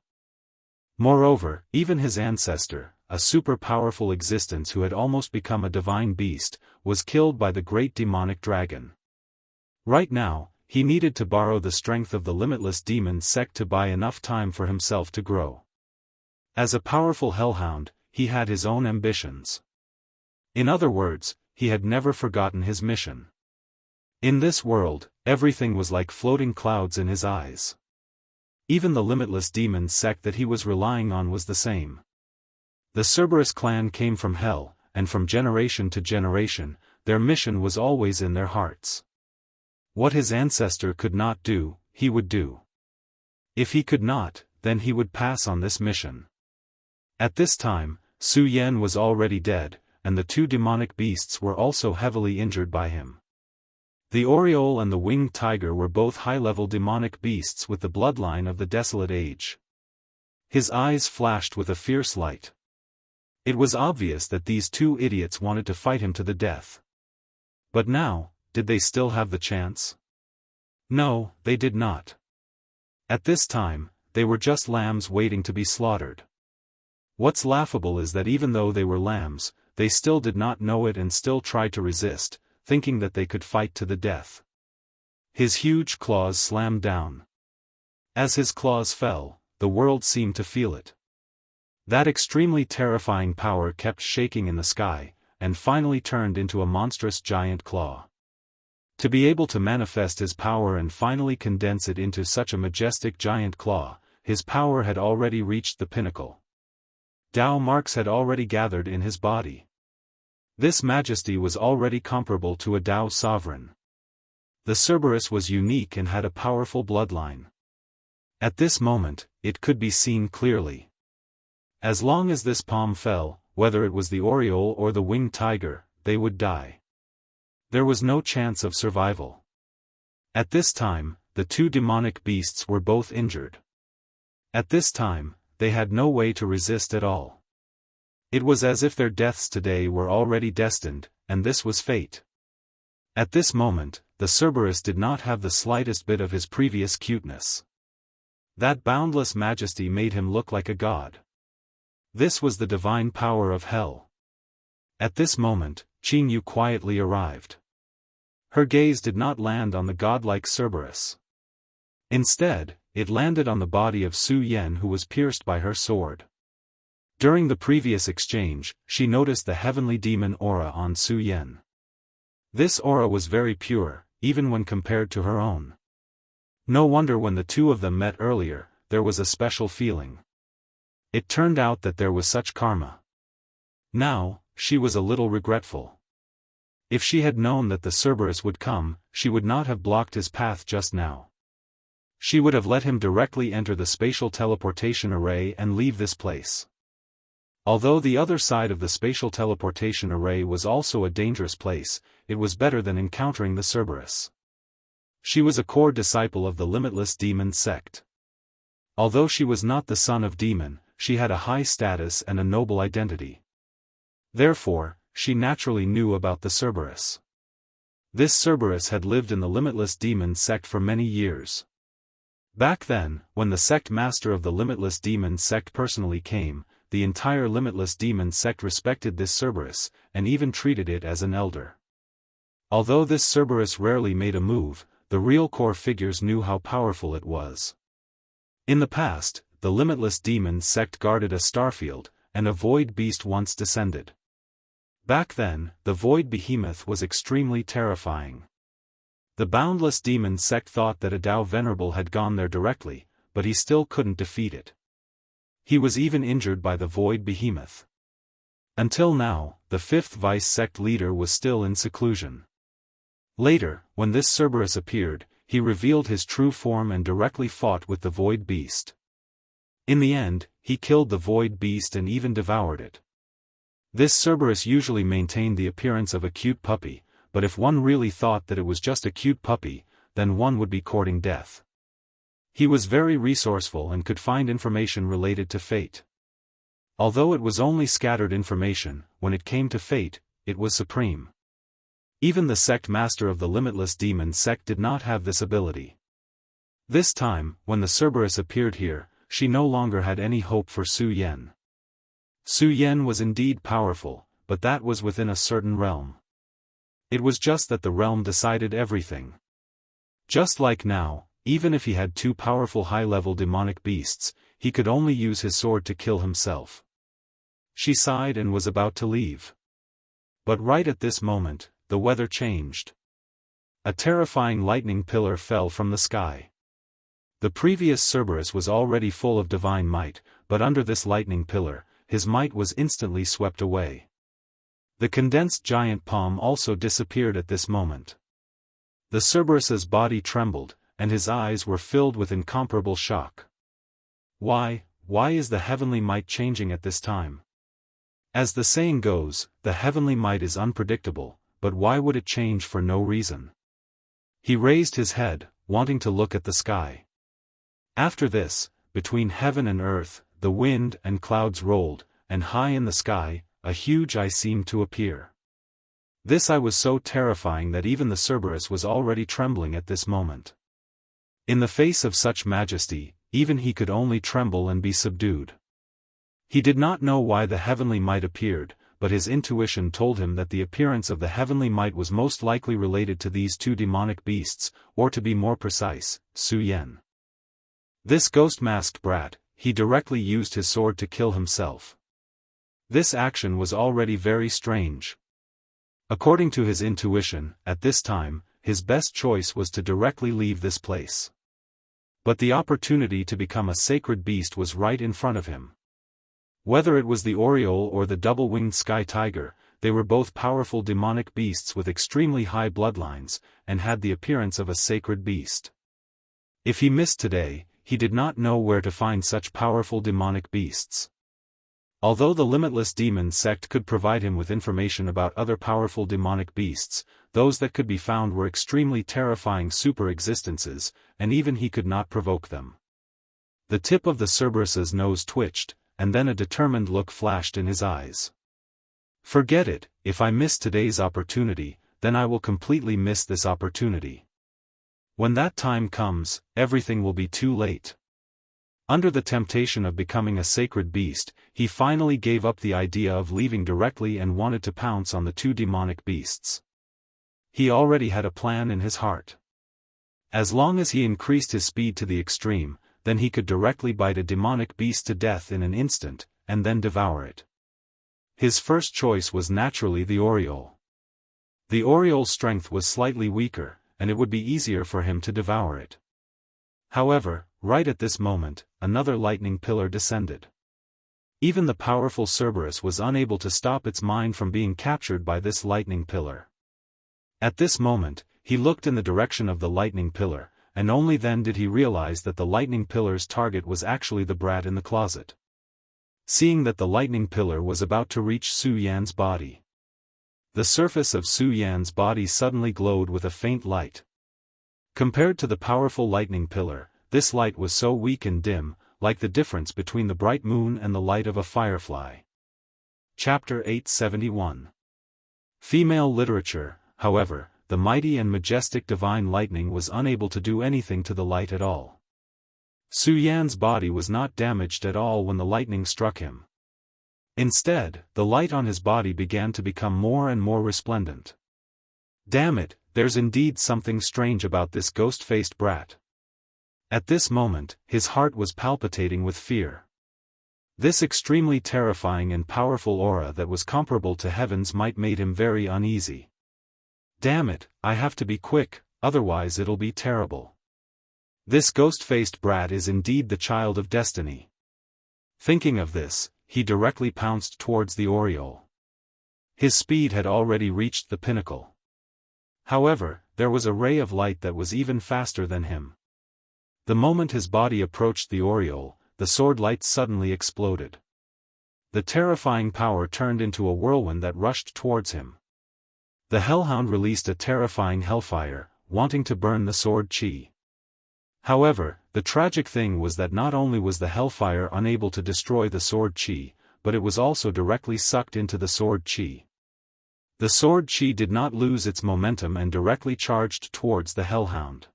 Moreover, even his ancestor, a super-powerful existence who had almost become a divine beast, was killed by the great demonic dragon. Right now, he needed to borrow the strength of the limitless demon sect to buy enough time for himself to grow. As a powerful hellhound, he had his own ambitions. In other words, he had never forgotten his mission. In this world, everything was like floating clouds in his eyes. Even the limitless demon sect that he was relying on was the same. The Cerberus clan came from hell, and from generation to generation, their mission was always in their hearts. What his ancestor could not do, he would do. If he could not, then he would pass on this mission. At this time, Su Yan was already dead, and the two demonic beasts were also heavily injured by him. The Oriole and the Winged Tiger were both high-level demonic beasts with the bloodline of the Desolate Age. His eyes flashed with a fierce light. It was obvious that these two idiots wanted to fight him to the death. But now, did they still have the chance? No, they did not. At this time, they were just lambs waiting to be slaughtered. What's laughable is that even though they were lambs, they still did not know it and still tried to resist, thinking that they could fight to the death. His huge claws slammed down. As his claws fell, the world seemed to feel it. That extremely terrifying power kept shaking in the sky, and finally turned into a monstrous giant claw. To be able to manifest his power and finally condense it into such a majestic giant claw, his power had already reached the pinnacle. Tao marks had already gathered in his body. This majesty was already comparable to a Tao sovereign. The Cerberus was unique and had a powerful bloodline. At this moment, it could be seen clearly. As long as this palm fell, whether it was the Oriole or the Winged Tiger, they would die. There was no chance of survival. At this time, the two demonic beasts were both injured. At this time, they had no way to resist at all. It was as if their deaths today were already destined, and this was fate. At this moment, the Cerberus did not have the slightest bit of his previous cuteness. That boundless majesty made him look like a god. This was the divine power of hell. At this moment, Qing Yu quietly arrived. Her gaze did not land on the godlike Cerberus. Instead, it landed on the body of Su Yan, who was pierced by her sword. During the previous exchange, she noticed the heavenly demon aura on Su Yan. This aura was very pure, even when compared to her own. No wonder when the two of them met earlier, there was a special feeling. It turned out that there was such karma. Now, she was a little regretful. If she had known that the Cerberus would come, she would not have blocked his path just now. She would have let him directly enter the spatial teleportation array and leave this place. Although the other side of the spatial teleportation array was also a dangerous place, it was better than encountering the Cerberus. She was a core disciple of the Limitless Demon sect. Although she was not the son of demon, she had a high status and a noble identity. Therefore, she naturally knew about the Cerberus. This Cerberus had lived in the Limitless Demon sect for many years. Back then, when the sect master of the Limitless Demon sect personally came, the entire Limitless Demon sect respected this Cerberus, and even treated it as an elder. Although this Cerberus rarely made a move, the real core figures knew how powerful it was. In the past, the Limitless Demon sect guarded a starfield, and a void beast once descended. Back then, the void behemoth was extremely terrifying. The Boundless Demon sect thought that a Tao Venerable had gone there directly, but he still couldn't defeat it. He was even injured by the void behemoth. Until now, the fifth vice sect leader was still in seclusion. Later, when this Cerberus appeared, he revealed his true form and directly fought with the void beast. In the end, he killed the void beast and even devoured it. This Cerberus usually maintained the appearance of a cute puppy, but if one really thought that it was just a cute puppy, then one would be courting death. He was very resourceful and could find information related to fate. Although it was only scattered information, when it came to fate, it was supreme. Even the sect master of the Limitless Demon sect did not have this ability. This time, when the Cerberus appeared here, she no longer had any hope for Su Yen. Su Yen was indeed powerful, but that was within a certain realm. It was just that the realm decided everything. Just like now, even if he had two powerful high-level demonic beasts, he could only use his sword to kill himself. She sighed and was about to leave. But right at this moment, the weather changed. A terrifying lightning pillar fell from the sky. The previous Cerberus was already full of divine might, but under this lightning pillar, his might was instantly swept away. The condensed giant palm also disappeared at this moment. The Cerberus's body trembled, and his eyes were filled with incomparable shock. Why is the heavenly might changing at this time? As the saying goes, the heavenly might is unpredictable, but why would it change for no reason? He raised his head, wanting to look at the sky. After this, between heaven and earth, the wind and clouds rolled, and high in the sky, a huge eye seemed to appear. This eye was so terrifying that even the Cerberus was already trembling at this moment. In the face of such majesty, even he could only tremble and be subdued. He did not know why the heavenly might appeared, but his intuition told him that the appearance of the heavenly might was most likely related to these two demonic beasts, or to be more precise, Su Yen. This ghost-masked brat, he directly used his sword to kill himself. This action was already very strange. According to his intuition, at this time, his best choice was to directly leave this place. But the opportunity to become a sacred beast was right in front of him. Whether it was the Oriole or the double-winged sky tiger, they were both powerful demonic beasts with extremely high bloodlines, and had the appearance of a sacred beast. If he missed today, he did not know where to find such powerful demonic beasts. Although the Limitless Demon sect could provide him with information about other powerful demonic beasts, those that could be found were extremely terrifying super-existences, and even he could not provoke them. The tip of the Cerberus's nose twitched, and then a determined look flashed in his eyes. Forget it, if I miss today's opportunity, then I will completely miss this opportunity. When that time comes, everything will be too late. Under the temptation of becoming a sacred beast, he finally gave up the idea of leaving directly and wanted to pounce on the two demonic beasts. He already had a plan in his heart. As long as he increased his speed to the extreme, then he could directly bite a demonic beast to death in an instant, and then devour it. His first choice was naturally the Oriole. The Oriole's strength was slightly weaker, and it would be easier for him to devour it. However, right at this moment, another lightning pillar descended. Even the powerful Cerberus was unable to stop its mind from being captured by this lightning pillar. At this moment, he looked in the direction of the lightning pillar, and only then did he realize that the lightning pillar's target was actually the brat in the closet. Seeing that the lightning pillar was about to reach Su Yan's body, the surface of Su Yan's body suddenly glowed with a faint light. Compared to the powerful lightning pillar, this light was so weak and dim, like the difference between the bright moon and the light of a firefly. Chapter 871. Female literature. However, the mighty and majestic divine lightning was unable to do anything to the light at all. Su Yan's body was not damaged at all when the lightning struck him. Instead, the light on his body began to become more and more resplendent. Damn it, there's indeed something strange about this ghost-faced brat. At this moment, his heart was palpitating with fear. This extremely terrifying and powerful aura that was comparable to heaven's might made him very uneasy. Damn it, I have to be quick, otherwise it'll be terrible. This ghost-faced brat is indeed the child of destiny. Thinking of this, he directly pounced towards the aureole. His speed had already reached the pinnacle. However, there was a ray of light that was even faster than him. The moment his body approached the aureole, the sword light suddenly exploded. The terrifying power turned into a whirlwind that rushed towards him. The hellhound released a terrifying hellfire, wanting to burn the sword chi. However, the tragic thing was that not only was the hellfire unable to destroy the sword chi, but it was also directly sucked into the sword chi. The sword chi did not lose its momentum and directly charged towards the hellhound.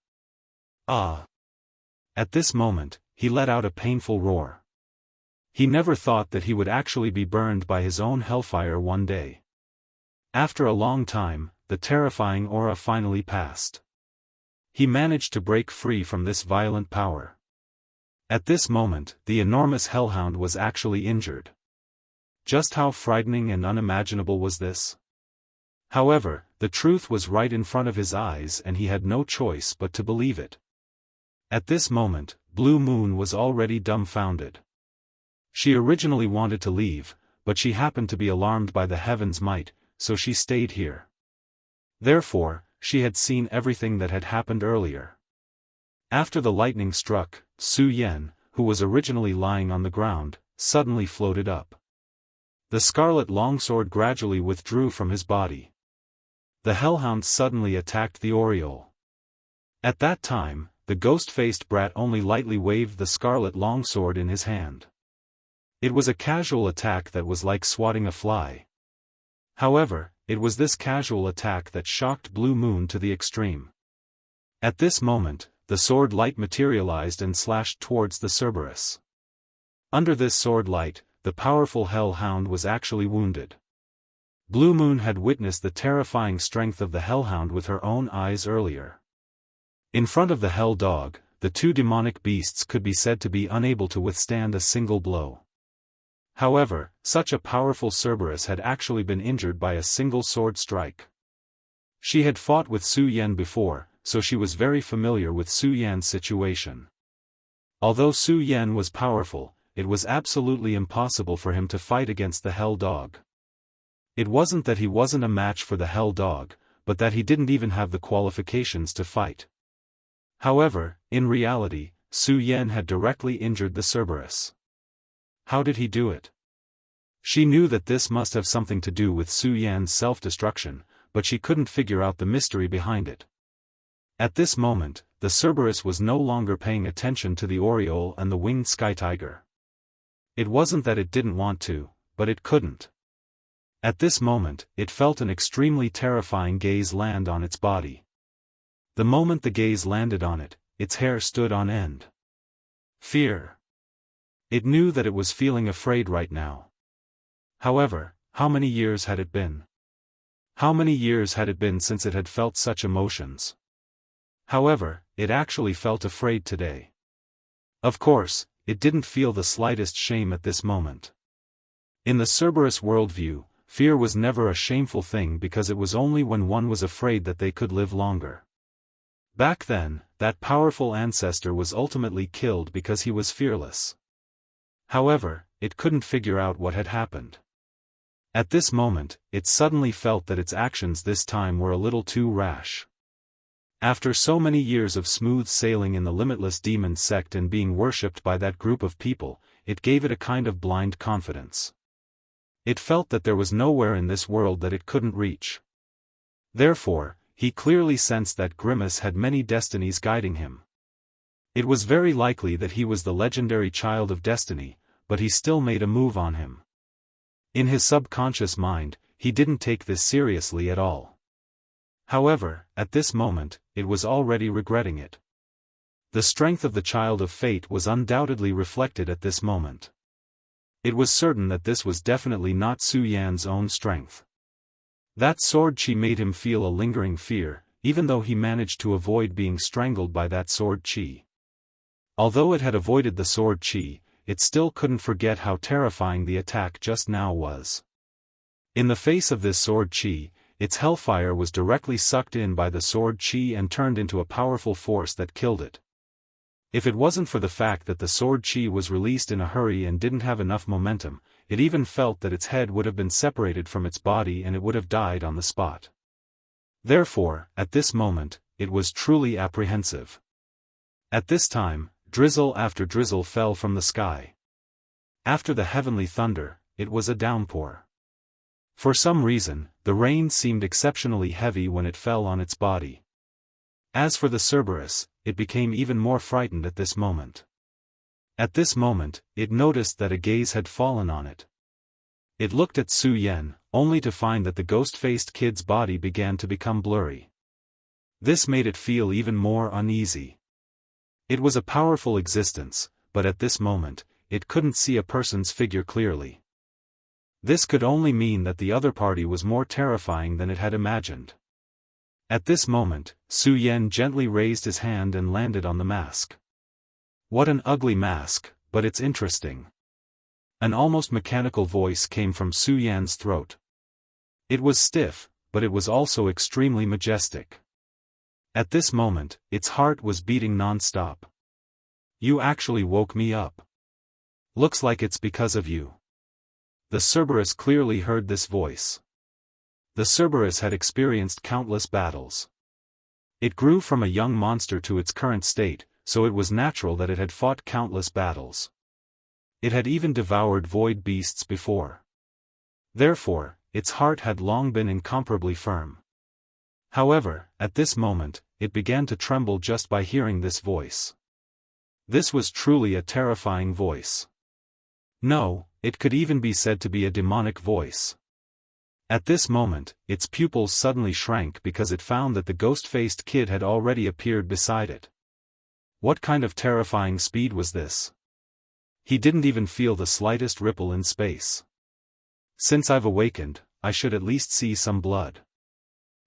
Ah! At this moment, he let out a painful roar. He never thought that he would actually be burned by his own hellfire one day. After a long time, the terrifying aura finally passed. He managed to break free from this violent power. At this moment, the enormous hellhound was actually injured. Just how frightening and unimaginable was this? However, the truth was right in front of his eyes and he had no choice but to believe it. At this moment, Blue Moon was already dumbfounded. She originally wanted to leave, but she happened to be alarmed by the heaven's might, so she stayed here. Therefore, she had seen everything that had happened earlier. After the lightning struck, Su Yan, who was originally lying on the ground, suddenly floated up. The scarlet longsword gradually withdrew from his body. The hellhound suddenly attacked the aureole. At that time, the ghost-faced brat only lightly waved the scarlet longsword in his hand. It was a casual attack that was like swatting a fly. However, it was this casual attack that shocked Blue Moon to the extreme. At this moment, the sword light materialized and slashed towards the Cerberus. Under this sword light, the powerful hellhound was actually wounded. Blue Moon had witnessed the terrifying strength of the hellhound with her own eyes earlier. In front of the hell dog, the two demonic beasts could be said to be unable to withstand a single blow. However, such a powerful Cerberus had actually been injured by a single sword strike. She had fought with Su Yan before, so she was very familiar with Su Yan's situation. Although Su Yan was powerful, it was absolutely impossible for him to fight against the hell dog. It wasn't that he wasn't a match for the hell dog, but that he didn't even have the qualifications to fight. However, in reality, Su Yan had directly injured the Cerberus. How did he do it? She knew that this must have something to do with Su Yan's self-destruction, but she couldn't figure out the mystery behind it. At this moment, the Cerberus was no longer paying attention to the aureole and the winged sky tiger. It wasn't that it didn't want to, but it couldn't. At this moment, it felt an extremely terrifying gaze land on its body. The moment the gaze landed on it, its hair stood on end. Fear. It knew that it was feeling afraid right now. However, how many years had it been? How many years had it been since it had felt such emotions? However, it actually felt afraid today. Of course, it didn't feel the slightest shame at this moment. In the Cerberus worldview, fear was never a shameful thing because it was only when one was afraid that they could live longer. Back then, that powerful ancestor was ultimately killed because he was fearless. However, it couldn't figure out what had happened. At this moment, it suddenly felt that its actions this time were a little too rash. After so many years of smooth sailing in the limitless demon sect and being worshipped by that group of people, it gave it a kind of blind confidence. It felt that there was nowhere in this world that it couldn't reach. Therefore, he clearly sensed that Grimace had many destinies guiding him. It was very likely that he was the legendary child of destiny, but he still made a move on him. In his subconscious mind, he didn't take this seriously at all. However, at this moment, it was already regretting it. The strength of the child of fate was undoubtedly reflected at this moment. It was certain that this was definitely not Su Yan's own strength. That sword chi made him feel a lingering fear, even though he managed to avoid being strangled by that sword chi. Although it had avoided the sword chi, it still couldn't forget how terrifying the attack just now was. In the face of this sword chi, its hellfire was directly sucked in by the sword chi and turned into a powerful force that killed it. If it wasn't for the fact that the sword chi was released in a hurry and didn't have enough momentum, it even felt that its head would have been separated from its body and it would have died on the spot. Therefore, at this moment, it was truly apprehensive. At this time, drizzle after drizzle fell from the sky. After the heavenly thunder, it was a downpour. For some reason, the rain seemed exceptionally heavy when it fell on its body. As for the Cerberus, it became even more frightened at this moment. At this moment, it noticed that a gaze had fallen on it. It looked at Su Yan, only to find that the ghost-faced kid's body began to become blurry. This made it feel even more uneasy. It was a powerful existence, but at this moment, it couldn't see a person's figure clearly. This could only mean that the other party was more terrifying than it had imagined. At this moment, Su Yan gently raised his hand and landed on the mask. What an ugly mask, but it's interesting. An almost mechanical voice came from Su Yan's throat. It was stiff, but it was also extremely majestic. At this moment, its heart was beating non-stop. You actually woke me up. Looks like it's because of you. The Cerberus clearly heard this voice. The Cerberus had experienced countless battles. It grew from a young monster to its current state, so it was natural that it had fought countless battles. It had even devoured void beasts before. Therefore, its heart had long been incomparably firm. However, at this moment, it began to tremble just by hearing this voice. This was truly a terrifying voice. No, it could even be said to be a demonic voice. At this moment, its pupils suddenly shrank because it found that the ghost-faced kid had already appeared beside it. What kind of terrifying speed was this? He didn't even feel the slightest ripple in space. Since I've awakened, I should at least see some blood.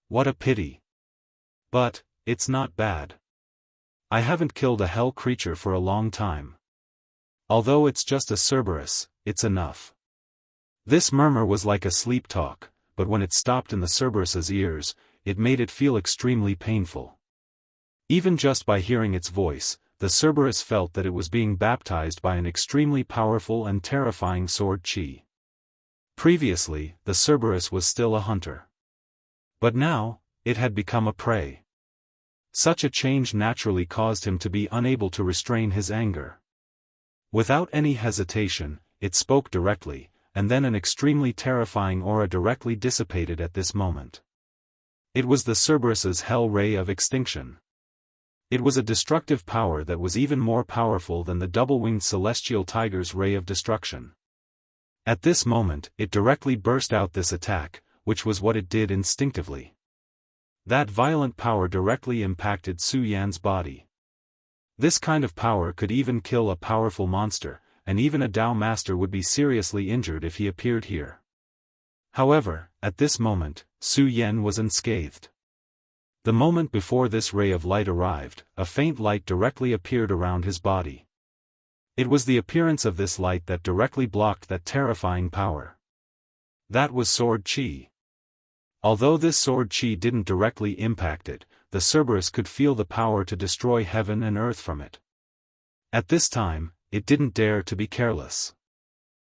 What a pity. But, it's not bad. I haven't killed a hell creature for a long time. Although it's just a Cerberus, it's enough. This murmur was like a sleep talk, but when it stopped in the Cerberus's ears, it made it feel extremely painful. Even just by hearing its voice, the Cerberus felt that it was being baptized by an extremely powerful and terrifying sword chi. Previously, the Cerberus was still a hunter. But now, it had become a prey. Such a change naturally caused him to be unable to restrain his anger. Without any hesitation, it spoke directly, and then an extremely terrifying aura directly dissipated at this moment. It was the Cerberus's hell ray of extinction. It was a destructive power that was even more powerful than the double-winged celestial tiger's ray of destruction. At this moment, it directly burst out this attack, which was what it did instinctively. That violent power directly impacted Su Yan's body. This kind of power could even kill a powerful monster, and even a Dao master would be seriously injured if he appeared here. However, at this moment, Su Yan was unscathed. The moment before this ray of light arrived, a faint light directly appeared around his body. It was the appearance of this light that directly blocked that terrifying power. That was sword chi. Although this sword chi didn't directly impact it, the Cerberus could feel the power to destroy heaven and earth from it. At this time, it didn't dare to be careless.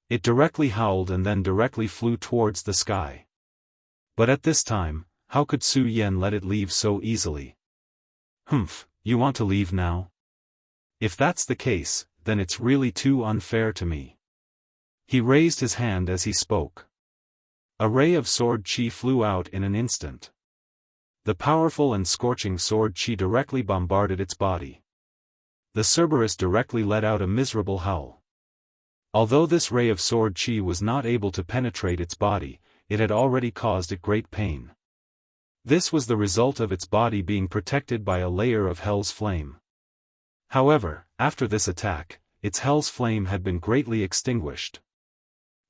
It directly howled and then directly flew towards the sky. But at this time, how could Su Yan let it leave so easily? Humph, you want to leave now? If that's the case, then it's really too unfair to me. He raised his hand as he spoke. A ray of sword chi flew out in an instant. The powerful and scorching sword chi directly bombarded its body. The Cerberus directly let out a miserable howl. Although this ray of sword chi was not able to penetrate its body, it had already caused it great pain. This was the result of its body being protected by a layer of hell's flame. However, after this attack, its hell's flame had been greatly extinguished.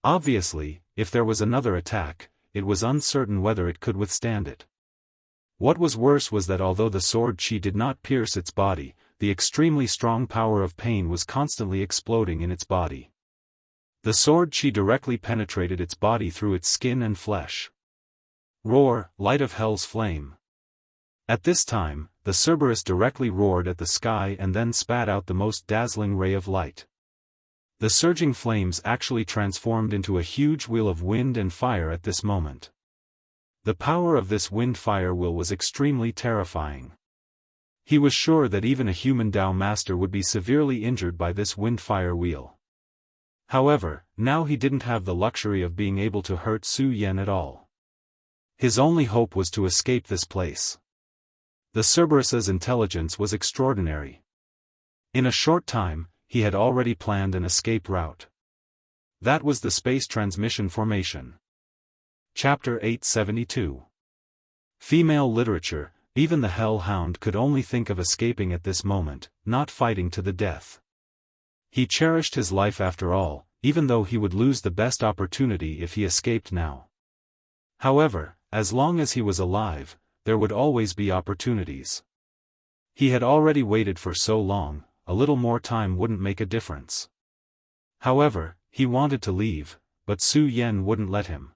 Obviously, if there was another attack, it was uncertain whether it could withstand it. What was worse was that although the sword chi did not pierce its body, the extremely strong power of pain was constantly exploding in its body. The sword chi directly penetrated its body through its skin and flesh. Roar, light of hell's flame. At this time, the Cerberus directly roared at the sky and then spat out the most dazzling ray of light. The surging flames actually transformed into a huge wheel of wind and fire at this moment. The power of this wind-fire wheel was extremely terrifying. He was sure that even a human Tao master would be severely injured by this wind-fire wheel. However, now he didn't have the luxury of being able to hurt Su Yan at all. His only hope was to escape this place. The Cerberus's intelligence was extraordinary. In a short time, he had already planned an escape route. That was the space transmission formation. Chapter 872. Female literature. Even the Hellhound could only think of escaping at this moment, not fighting to the death. He cherished his life after all, even though he would lose the best opportunity if he escaped now. However, as long as he was alive, there would always be opportunities. He had already waited for so long, a little more time wouldn't make a difference. However, he wanted to leave, but Su Yan wouldn't let him.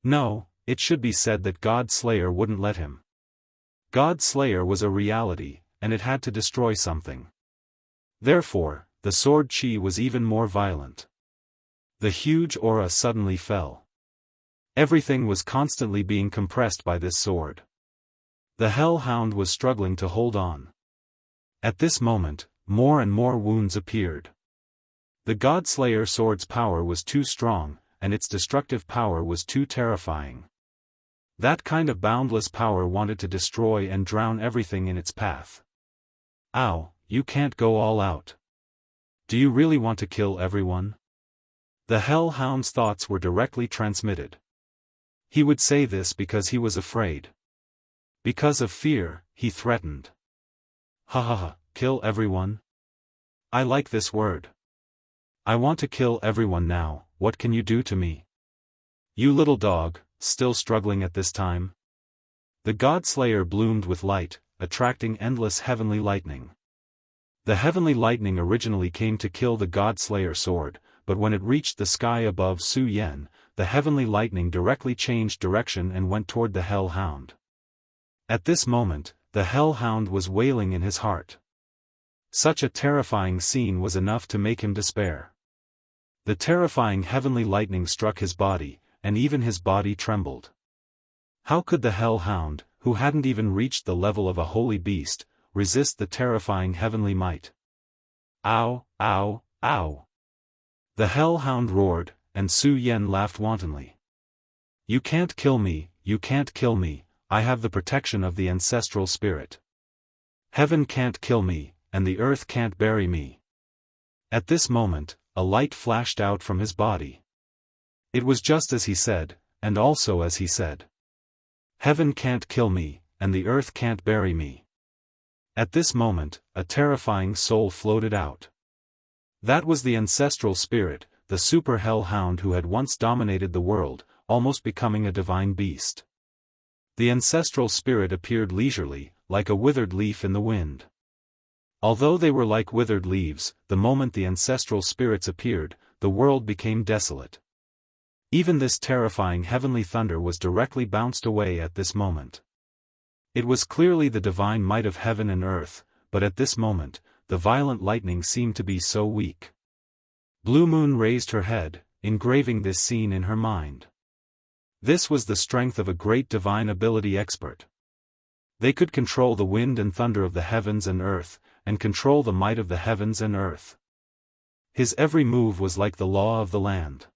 No, it should be said that God Slayer wouldn't let him. God Slayer was a reality, and it had to destroy something. Therefore, the sword chi was even more violent. The huge aura suddenly fell. Everything was constantly being compressed by this sword. The Hellhound was struggling to hold on. At this moment, more and more wounds appeared. The God Slayer sword's power was too strong, and its destructive power was too terrifying. That kind of boundless power wanted to destroy and drown everything in its path. Ow, you can't go all out. Do you really want to kill everyone? The Hellhound's thoughts were directly transmitted. He would say this because he was afraid. Because of fear, he threatened. Ha ha ha, kill everyone? I like this word. I want to kill everyone now, what can you do to me? You little dog, still struggling at this time? The God Slayer bloomed with light, attracting endless heavenly lightning. The heavenly lightning originally came to kill the God Slayer sword, but when it reached the sky above Su Yan, the heavenly lightning directly changed direction and went toward the Hellhound. At this moment, the Hellhound was wailing in his heart. Such a terrifying scene was enough to make him despair. The terrifying heavenly lightning struck his body, and even his body trembled. How could the Hellhound, who hadn't even reached the level of a holy beast, resist the terrifying heavenly might? Ow, ow, ow! The Hellhound roared, and Su Yan laughed wantonly. You can't kill me, you can't kill me, I have the protection of the ancestral spirit. Heaven can't kill me, and the earth can't bury me. At this moment, a light flashed out from his body. It was just as he said, and also as he said. Heaven can't kill me, and the earth can't bury me. At this moment, a terrifying soul floated out. That was the ancestral spirit, the super Hellhound who had once dominated the world, almost becoming a divine beast. The ancestral spirit appeared leisurely, like a withered leaf in the wind. Although they were like withered leaves, the moment the ancestral spirits appeared, the world became desolate. Even this terrifying heavenly thunder was directly bounced away at this moment. It was clearly the divine might of heaven and earth, but at this moment, the violent lightning seemed to be so weak. Blue Moon raised her head, engraving this scene in her mind. This was the strength of a great divine ability expert. They could control the wind and thunder of the heavens and earth, and control the might of the heavens and earth. His every move was like the law of the land.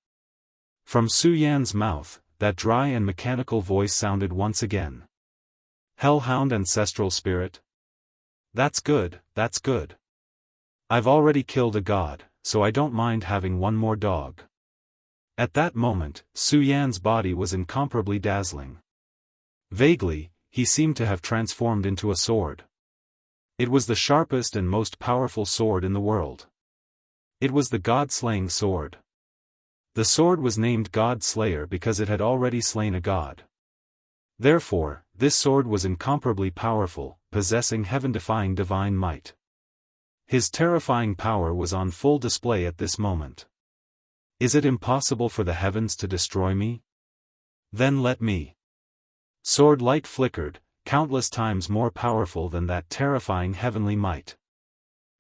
From Su Yan's mouth, that dry and mechanical voice sounded once again. Hellhound ancestral spirit? That's good, that's good. I've already killed a god, so I don't mind having one more dog. At that moment, Su Yan's body was incomparably dazzling. Vaguely, he seemed to have transformed into a sword. It was the sharpest and most powerful sword in the world. It was the god-slaying sword. The sword was named God Slayer because it had already slain a god. Therefore, this sword was incomparably powerful, possessing heaven-defying divine might. His terrifying power was on full display at this moment. Is it impossible for the heavens to destroy me? Then let me. Sword light flickered, countless times more powerful than that terrifying heavenly might.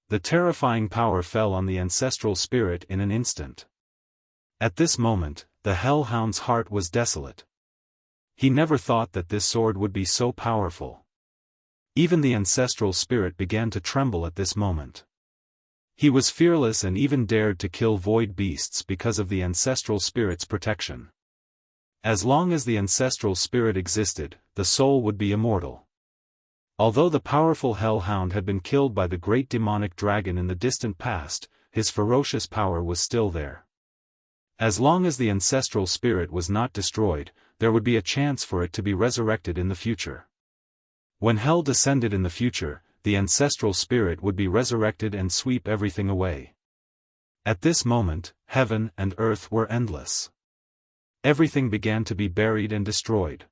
The terrifying power fell on the ancestral spirit in an instant. At this moment, the hellhound's heart was desolate. He never thought that this sword would be so powerful. Even the ancestral spirit began to tremble at this moment. He was fearless and even dared to kill void beasts because of the ancestral spirit's protection. As long as the ancestral spirit existed, the soul would be immortal. Although the powerful hellhound had been killed by the great demonic dragon in the distant past, his ferocious power was still there. As long as the ancestral spirit was not destroyed, there would be a chance for it to be resurrected in the future. When hell descended in the future, the ancestral spirit would be resurrected and sweep everything away. At this moment, heaven and earth were endless. Everything began to be buried and destroyed.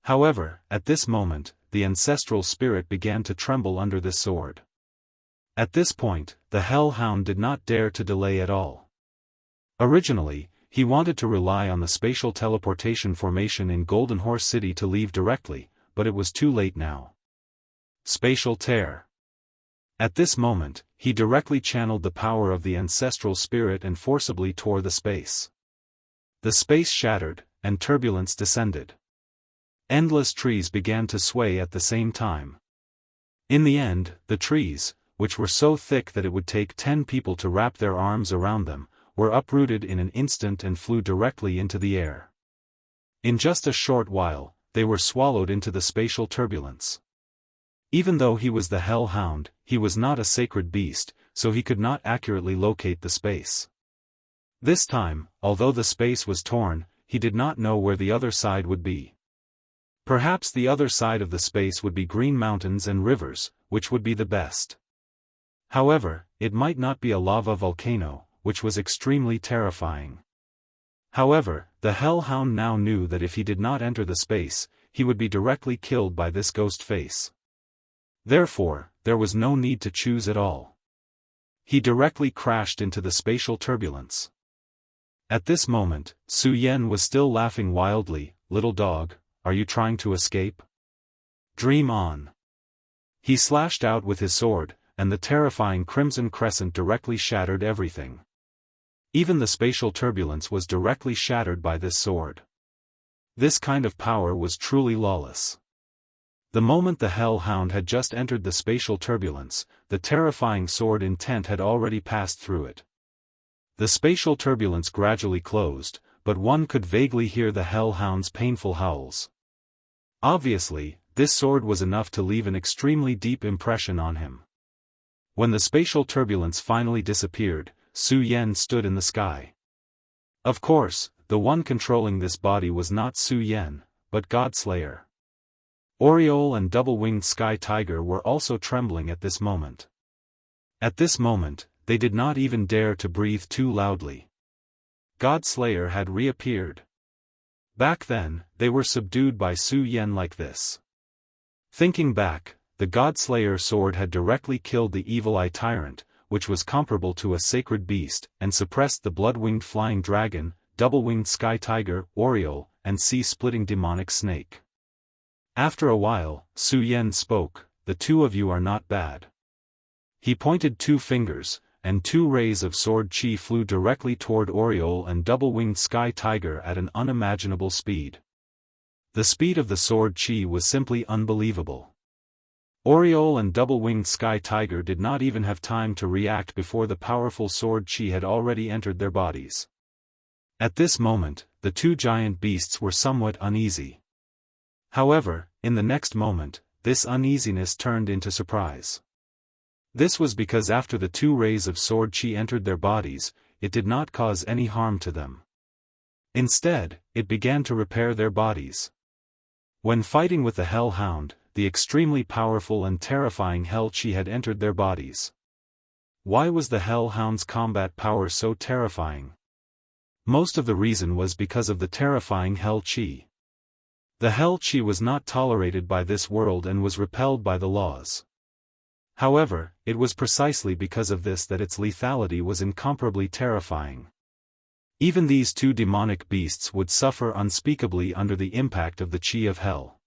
However, at this moment, the ancestral spirit began to tremble under this sword. At this point, the hellhound did not dare to delay at all. Originally, he wanted to rely on the spatial teleportation formation in Golden Horse City to leave directly, but it was too late now. Spatial tear. At this moment, he directly channeled the power of the ancestral spirit and forcibly tore the space. The space shattered, and turbulence descended. Endless trees began to sway at the same time. In the end, the trees, which were so thick that it would take 10 people to wrap their arms around them, were uprooted in an instant and flew directly into the air. In just a short while, they were swallowed into the spatial turbulence. Even though he was the hellhound, he was not a sacred beast, so he could not accurately locate the space. This time, although the space was torn, he did not know where the other side would be. Perhaps the other side of the space would be green mountains and rivers, which would be the best. However, it might not be a lava volcano, which was extremely terrifying. However, the hellhound now knew that if he did not enter the space, he would be directly killed by this ghost face. Therefore, there was no need to choose at all. He directly crashed into the spatial turbulence. At this moment, Su Yan was still laughing wildly. Little dog, are you trying to escape? Dream on. He slashed out with his sword, and the terrifying crimson crescent directly shattered everything. Even the spatial turbulence was directly shattered by this sword. This kind of power was truly lawless. The moment the hellhound had just entered the spatial turbulence, the terrifying sword intent had already passed through it. The spatial turbulence gradually closed, but one could vaguely hear the hellhound's painful howls. Obviously, this sword was enough to leave an extremely deep impression on him. When the spatial turbulence finally disappeared, Su Yan stood in the sky. Of course, the one controlling this body was not Su Yan, but Godslayer. Oriole and double-winged sky tiger were also trembling at this moment. At this moment, they did not even dare to breathe too loudly. Godslayer had reappeared. Back then, they were subdued by Su Yan like this. Thinking back, the Godslayer sword had directly killed the evil eye tyrant, which was comparable to a sacred beast, and suppressed the blood-winged flying dragon, double-winged sky tiger, oriole, and sea-splitting demonic snake. After a while, Su Yan spoke, "The two of you are not bad." He pointed 2 fingers, and 2 rays of sword chi flew directly toward Oriole and double-winged Sky Tiger at an unimaginable speed. The speed of the sword chi was simply unbelievable. Oriole and double-winged Sky Tiger did not even have time to react before the powerful sword chi had already entered their bodies. At this moment, the 2 giant beasts were somewhat uneasy. However, in the next moment, this uneasiness turned into surprise. This was because after the 2 rays of sword chi entered their bodies, it did not cause any harm to them. Instead, it began to repair their bodies. When fighting with the Hell Hound, the extremely powerful and terrifying Hell Chi had entered their bodies. Why was the Hell Hound's combat power so terrifying? Most of the reason was because of the terrifying Hell Chi. The Hell Chi was not tolerated by this world and was repelled by the laws. However, it was precisely because of this that its lethality was incomparably terrifying. Even these 2 demonic beasts would suffer unspeakably under the impact of the chi of hell.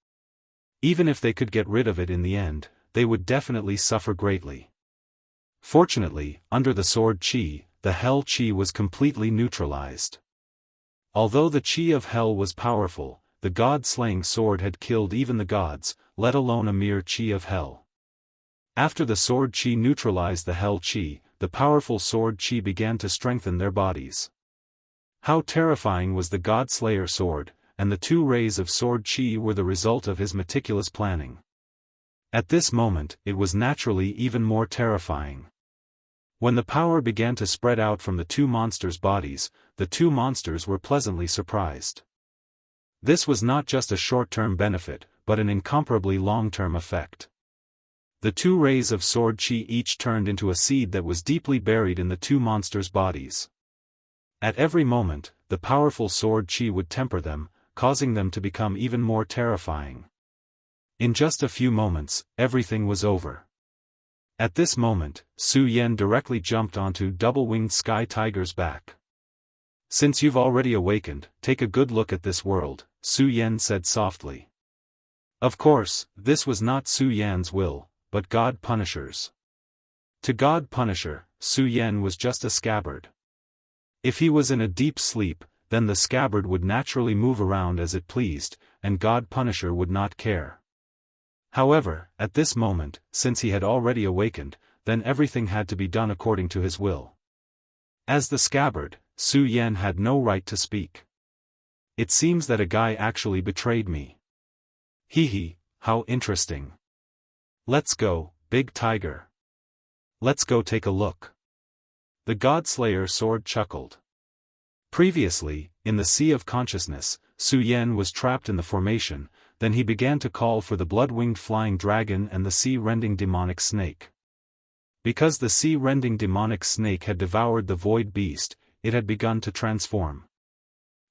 Even if they could get rid of it in the end, they would definitely suffer greatly. Fortunately, under the sword chi, the hell chi was completely neutralized. Although the chi of hell was powerful, the god-slaying sword had killed even the gods, let alone a mere chi of hell. After the sword chi neutralized the hell chi, the powerful sword chi began to strengthen their bodies. How terrifying was the God-Slayer sword, and the 2 rays of sword chi were the result of his meticulous planning. At this moment, it was naturally even more terrifying. When the power began to spread out from the 2 monsters' bodies, the 2 monsters were pleasantly surprised. This was not just a short-term benefit, but an incomparably long-term effect. The 2 rays of sword chi each turned into a seed that was deeply buried in the 2 monsters' bodies. At every moment, the powerful sword chi would temper them, causing them to become even more terrifying. In just a few moments, everything was over. At this moment, Su Yan directly jumped onto double-winged Sky Tiger's back. "Since you've already awakened, take a good look at this world," Su Yan said softly. Of course, this was not Su Yan's will, but God Punisher's. To God Punisher, Su Yan was just a scabbard. If he was in a deep sleep, then the scabbard would naturally move around as it pleased, and God Punisher would not care. However, at this moment, since he had already awakened, then everything had to be done according to his will. As the scabbard, Su Yan had no right to speak. "It seems that a guy actually betrayed me. Hee, how interesting. Let's go, big tiger. Let's go take a look." The God-Slayer sword chuckled. Previously, in the Sea of Consciousness, Su Yan was trapped in the formation, then he began to call for the blood-winged flying dragon and the sea-rending demonic snake. Because the sea-rending demonic snake had devoured the void beast, it had begun to transform.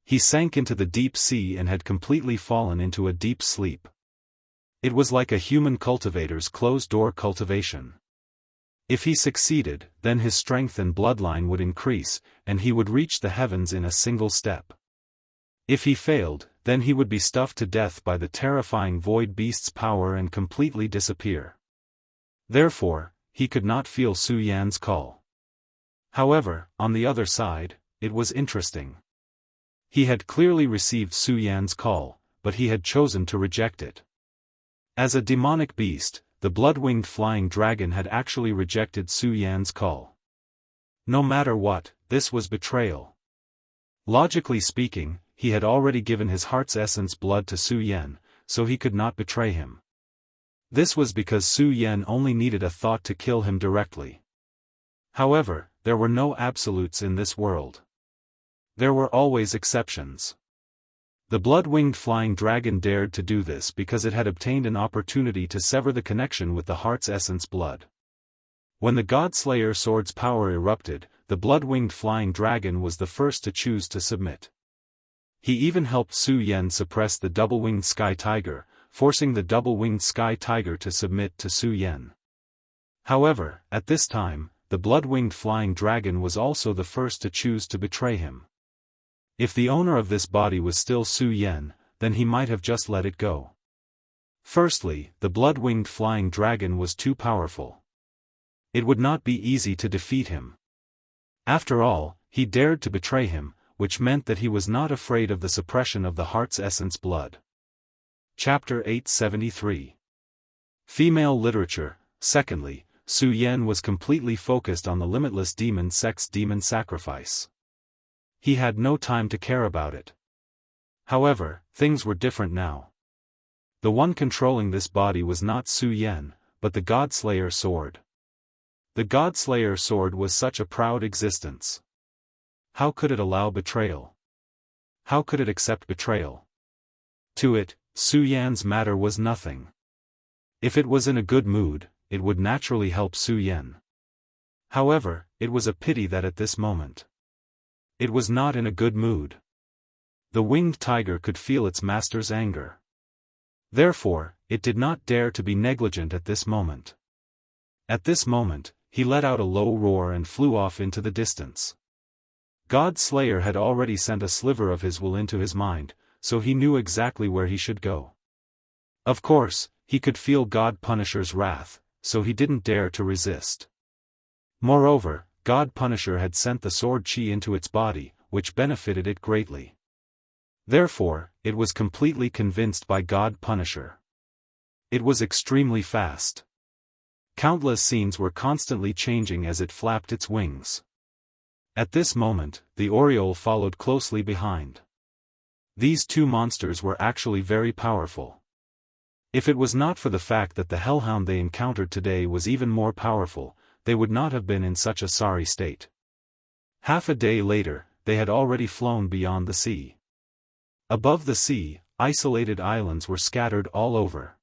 He sank into the deep sea and had completely fallen into a deep sleep. It was like a human cultivator's closed-door cultivation. If he succeeded, then his strength and bloodline would increase, and he would reach the heavens in a single step. If he failed, then he would be stuffed to death by the terrifying void beast's power and completely disappear. Therefore, he could not feel Su Yan's call. However, on the other side, it was interesting. He had clearly received Su Yan's call, but he had chosen to reject it. As a demonic beast, the blood-winged flying dragon had actually rejected Su Yan's call. No matter what, this was betrayal. Logically speaking, he had already given his heart's essence blood to Su Yan, so he could not betray him. This was because Su Yan only needed a thought to kill him directly. However, there were no absolutes in this world. There were always exceptions. The blood-winged flying dragon dared to do this because it had obtained an opportunity to sever the connection with the heart's essence blood. When the God-Slayer sword's power erupted, the blood-winged flying dragon was the first to choose to submit. He even helped Su Yan suppress the double-winged Sky Tiger, forcing the double-winged Sky Tiger to submit to Su Yan. However, at this time, the blood-winged flying dragon was also the first to choose to betray him. If the owner of this body was still Su Yan, then he might have just let it go. Firstly, the blood-winged flying dragon was too powerful. It would not be easy to defeat him. After all, he dared to betray him, which meant that he was not afraid of the suppression of the heart's essence blood. Chapter 873. Female Literature. Secondly, Su Yan was completely focused on the limitless demon sex demon sacrifice. He had no time to care about it. However, things were different now. The one controlling this body was not Su Yan, but the Godslayer sword. The Godslayer sword was such a proud existence. How could it allow betrayal? How could it accept betrayal? To it, Su Yan's matter was nothing. If it was in a good mood, it would naturally help Su Yan. However, it was a pity that at this moment, it was not in a good mood. The winged tiger could feel its master's anger. Therefore, it did not dare to be negligent at this moment. At this moment, he let out a low roar and flew off into the distance. God Slayer had already sent a sliver of his will into his mind, so he knew exactly where he should go. Of course, he could feel God Punisher's wrath, so he didn't dare to resist. Moreover, God Punisher had sent the sword chi into its body, which benefited it greatly. Therefore, it was completely convinced by God Punisher. It was extremely fast. Countless scenes were constantly changing as it flapped its wings. At this moment, the Oriole followed closely behind. These two monsters were actually very powerful. If it was not for the fact that the hellhound they encountered today was even more powerful, they would not have been in such a sorry state. Half a day later, they had already flown beyond the sea. Above the sea, isolated islands were scattered all over.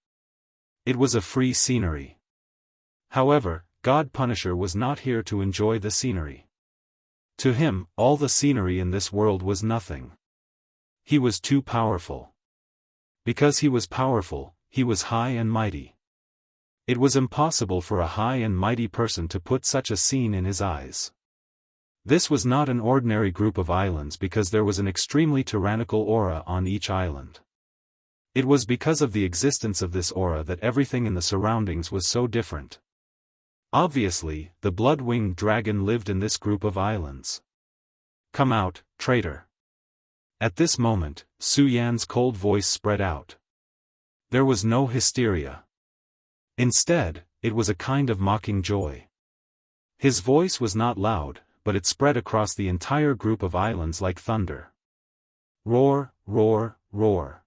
It was a free scenery. However, God Punisher was not here to enjoy the scenery. To him, all the scenery in this world was nothing. He was too powerful. Because he was powerful, he was high and mighty. It was impossible for a high and mighty person to put such a scene in his eyes. This was not an ordinary group of islands because there was an extremely tyrannical aura on each island. It was because of the existence of this aura that everything in the surroundings was so different. Obviously, the blood-winged dragon lived in this group of islands. "Come out, traitor." At this moment, Su Yan's cold voice spread out. There was no hysteria. Instead, it was a kind of mocking joy. His voice was not loud, but it spread across the entire group of islands like thunder. Roar, roar, roar.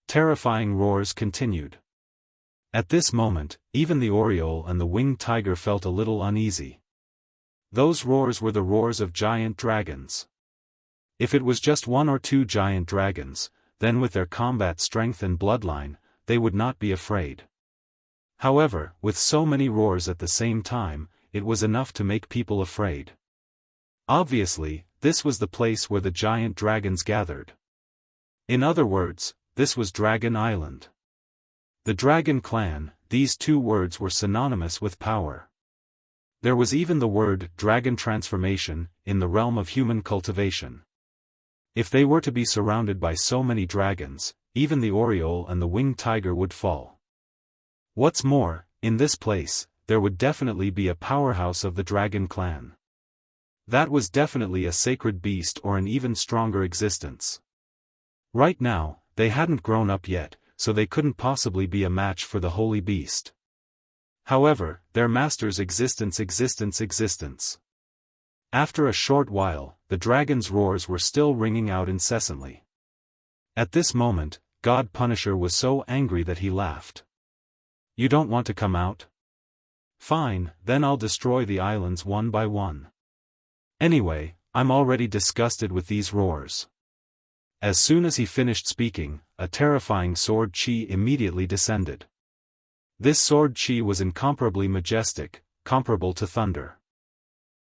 Terrifying roars continued. At this moment, even the Oriole and the winged tiger felt a little uneasy. Those roars were the roars of giant dragons. If it was just one or two giant dragons, then with their combat strength and bloodline, they would not be afraid. However, with so many roars at the same time, it was enough to make people afraid. Obviously, this was the place where the giant dragons gathered. In other words, this was Dragon Island. The Dragon Clan, these two words were synonymous with power. There was even the word dragon transformation in the realm of human cultivation. If they were to be surrounded by so many dragons, even the Oriole and the winged tiger would fall. What's more, in this place, there would definitely be a powerhouse of the Dragon Clan. That was definitely a sacred beast or an even stronger existence. Right now, they hadn't grown up yet, so they couldn't possibly be a match for the holy beast. However, their master's existence. After a short while, the dragon's roars were still ringing out incessantly. At this moment, God Punisher was so angry that he laughed. "You don't want to come out? Fine, then I'll destroy the islands one by one. Anyway, I'm already disgusted with these roars." As soon as he finished speaking, a terrifying sword chi immediately descended. This sword chi was incomparably majestic, comparable to thunder.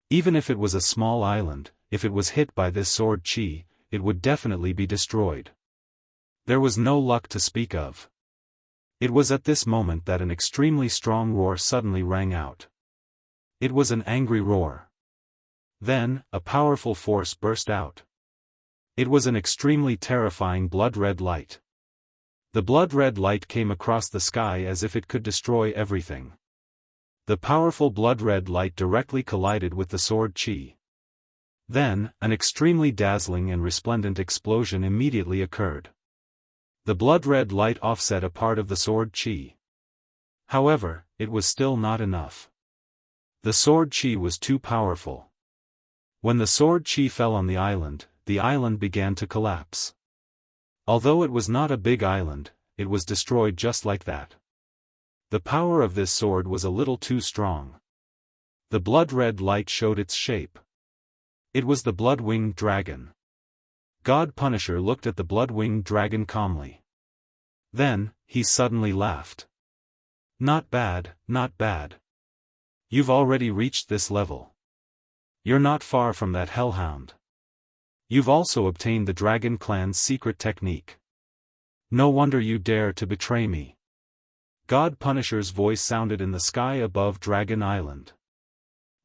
Even if it was a small island, if it was hit by this sword chi, it would definitely be destroyed. There was no luck to speak of. It was at this moment that an extremely strong roar suddenly rang out. It was an angry roar. Then, a powerful force burst out. It was an extremely terrifying blood-red light. The blood-red light came across the sky as if it could destroy everything. The powerful blood-red light directly collided with the sword chi. Then, an extremely dazzling and resplendent explosion immediately occurred. The blood-red light offset a part of the sword chi. However, it was still not enough. The sword chi was too powerful. When the sword chi fell on the island began to collapse. Although it was not a big island, it was destroyed just like that. The power of this sword was a little too strong. The blood-red light showed its shape. It was the blood-winged dragon. God Punisher looked at the blood-winged dragon calmly. Then, he suddenly laughed. Not bad, not bad. You've already reached this level. You're not far from that hellhound. You've also obtained the Dragon Clan's secret technique. No wonder you dare to betray me. God Punisher's voice sounded in the sky above Dragon Island.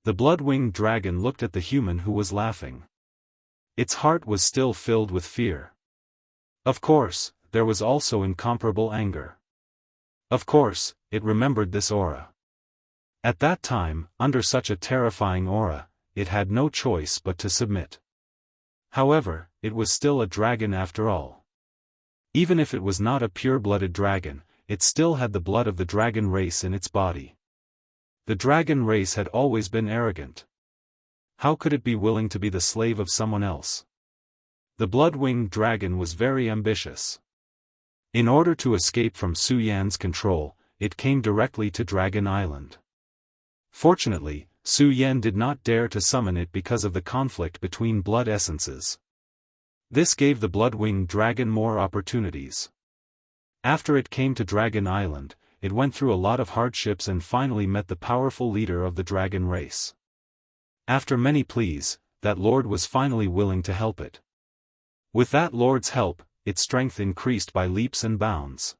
The blood-winged dragon looked at the human who was laughing. Its heart was still filled with fear. Of course, there was also incomparable anger. Of course, it remembered this aura. At that time, under such a terrifying aura, it had no choice but to submit. However, it was still a dragon after all. Even if it was not a pure-blooded dragon, it still had the blood of the dragon race in its body. The dragon race had always been arrogant. How could it be willing to be the slave of someone else? The blood-winged dragon was very ambitious. In order to escape from Su Yan's control, it came directly to Dragon Island. Fortunately, Su Yan did not dare to summon it because of the conflict between blood essences. This gave the blood-winged dragon more opportunities. After it came to Dragon Island, it went through a lot of hardships and finally met the powerful leader of the dragon race. After many pleas, that lord was finally willing to help it. With that lord's help, its strength increased by leaps and bounds.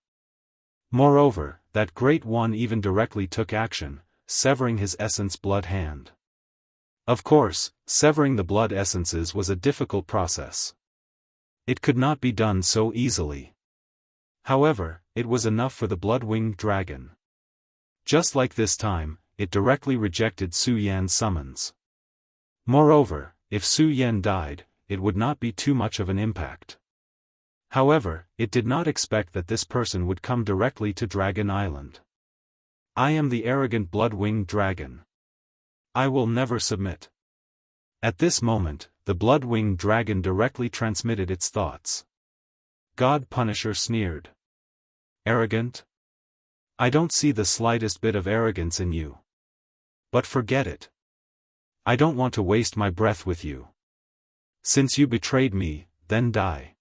Moreover, that great one even directly took action, severing his essence blood hand. Of course, severing the blood essences was a difficult process. It could not be done so easily. However, it was enough for the blood-winged dragon. Just like this time, it directly rejected Su Yan's summons. Moreover, if Su Yan died, it would not be too much of an impact. However, it did not expect that this person would come directly to Dragon Island. I am the arrogant blood-winged dragon. I will never submit. At this moment, the blood-winged dragon directly transmitted its thoughts. God Punisher sneered. Arrogant? I don't see the slightest bit of arrogance in you. But forget it. I don't want to waste my breath with you. Since you betrayed me, then die.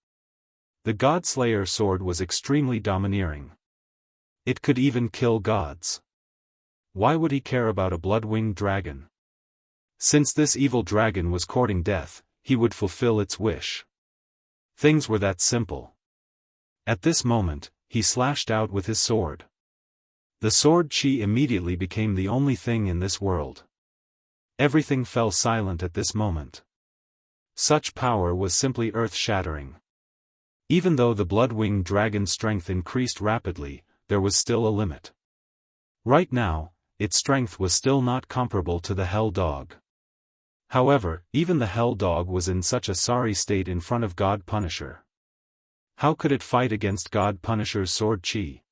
The God-Slayer sword was extremely domineering. It could even kill gods. Why would he care about a blood-winged dragon? Since this evil dragon was courting death, he would fulfill its wish. Things were that simple. At this moment, he slashed out with his sword. The sword chi immediately became the only thing in this world. Everything fell silent at this moment. Such power was simply earth-shattering. Even though the blood-winged dragon's strength increased rapidly, there was still a limit. Right now, its strength was still not comparable to the Hell Dog. However, even the Hell Dog was in such a sorry state in front of God Punisher. How could it fight against God Punisher's sword chi?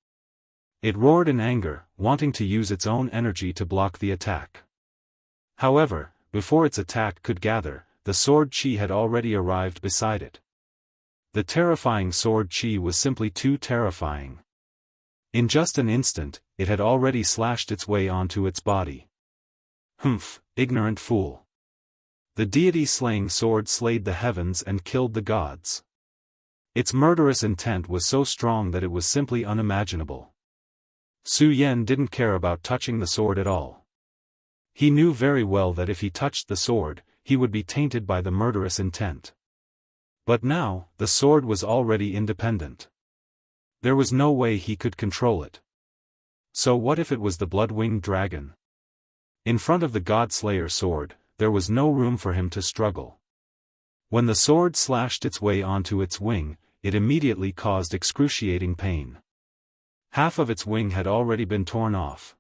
It roared in anger, wanting to use its own energy to block the attack. However, before its attack could gather, the sword chi had already arrived beside it. The terrifying sword chi was simply too terrifying. In just an instant, it had already slashed its way onto its body. Humph, ignorant fool. The deity-slaying sword slayed the heavens and killed the gods. Its murderous intent was so strong that it was simply unimaginable. Su Yan didn't care about touching the sword at all. He knew very well that if he touched the sword, he would be tainted by the murderous intent. But now, the sword was already independent. There was no way he could control it. So what if it was the blood-winged dragon? In front of the God-Slayer sword, there was no room for him to struggle. When the sword slashed its way onto its wing, it immediately caused excruciating pain. Half of its wing had already been torn off.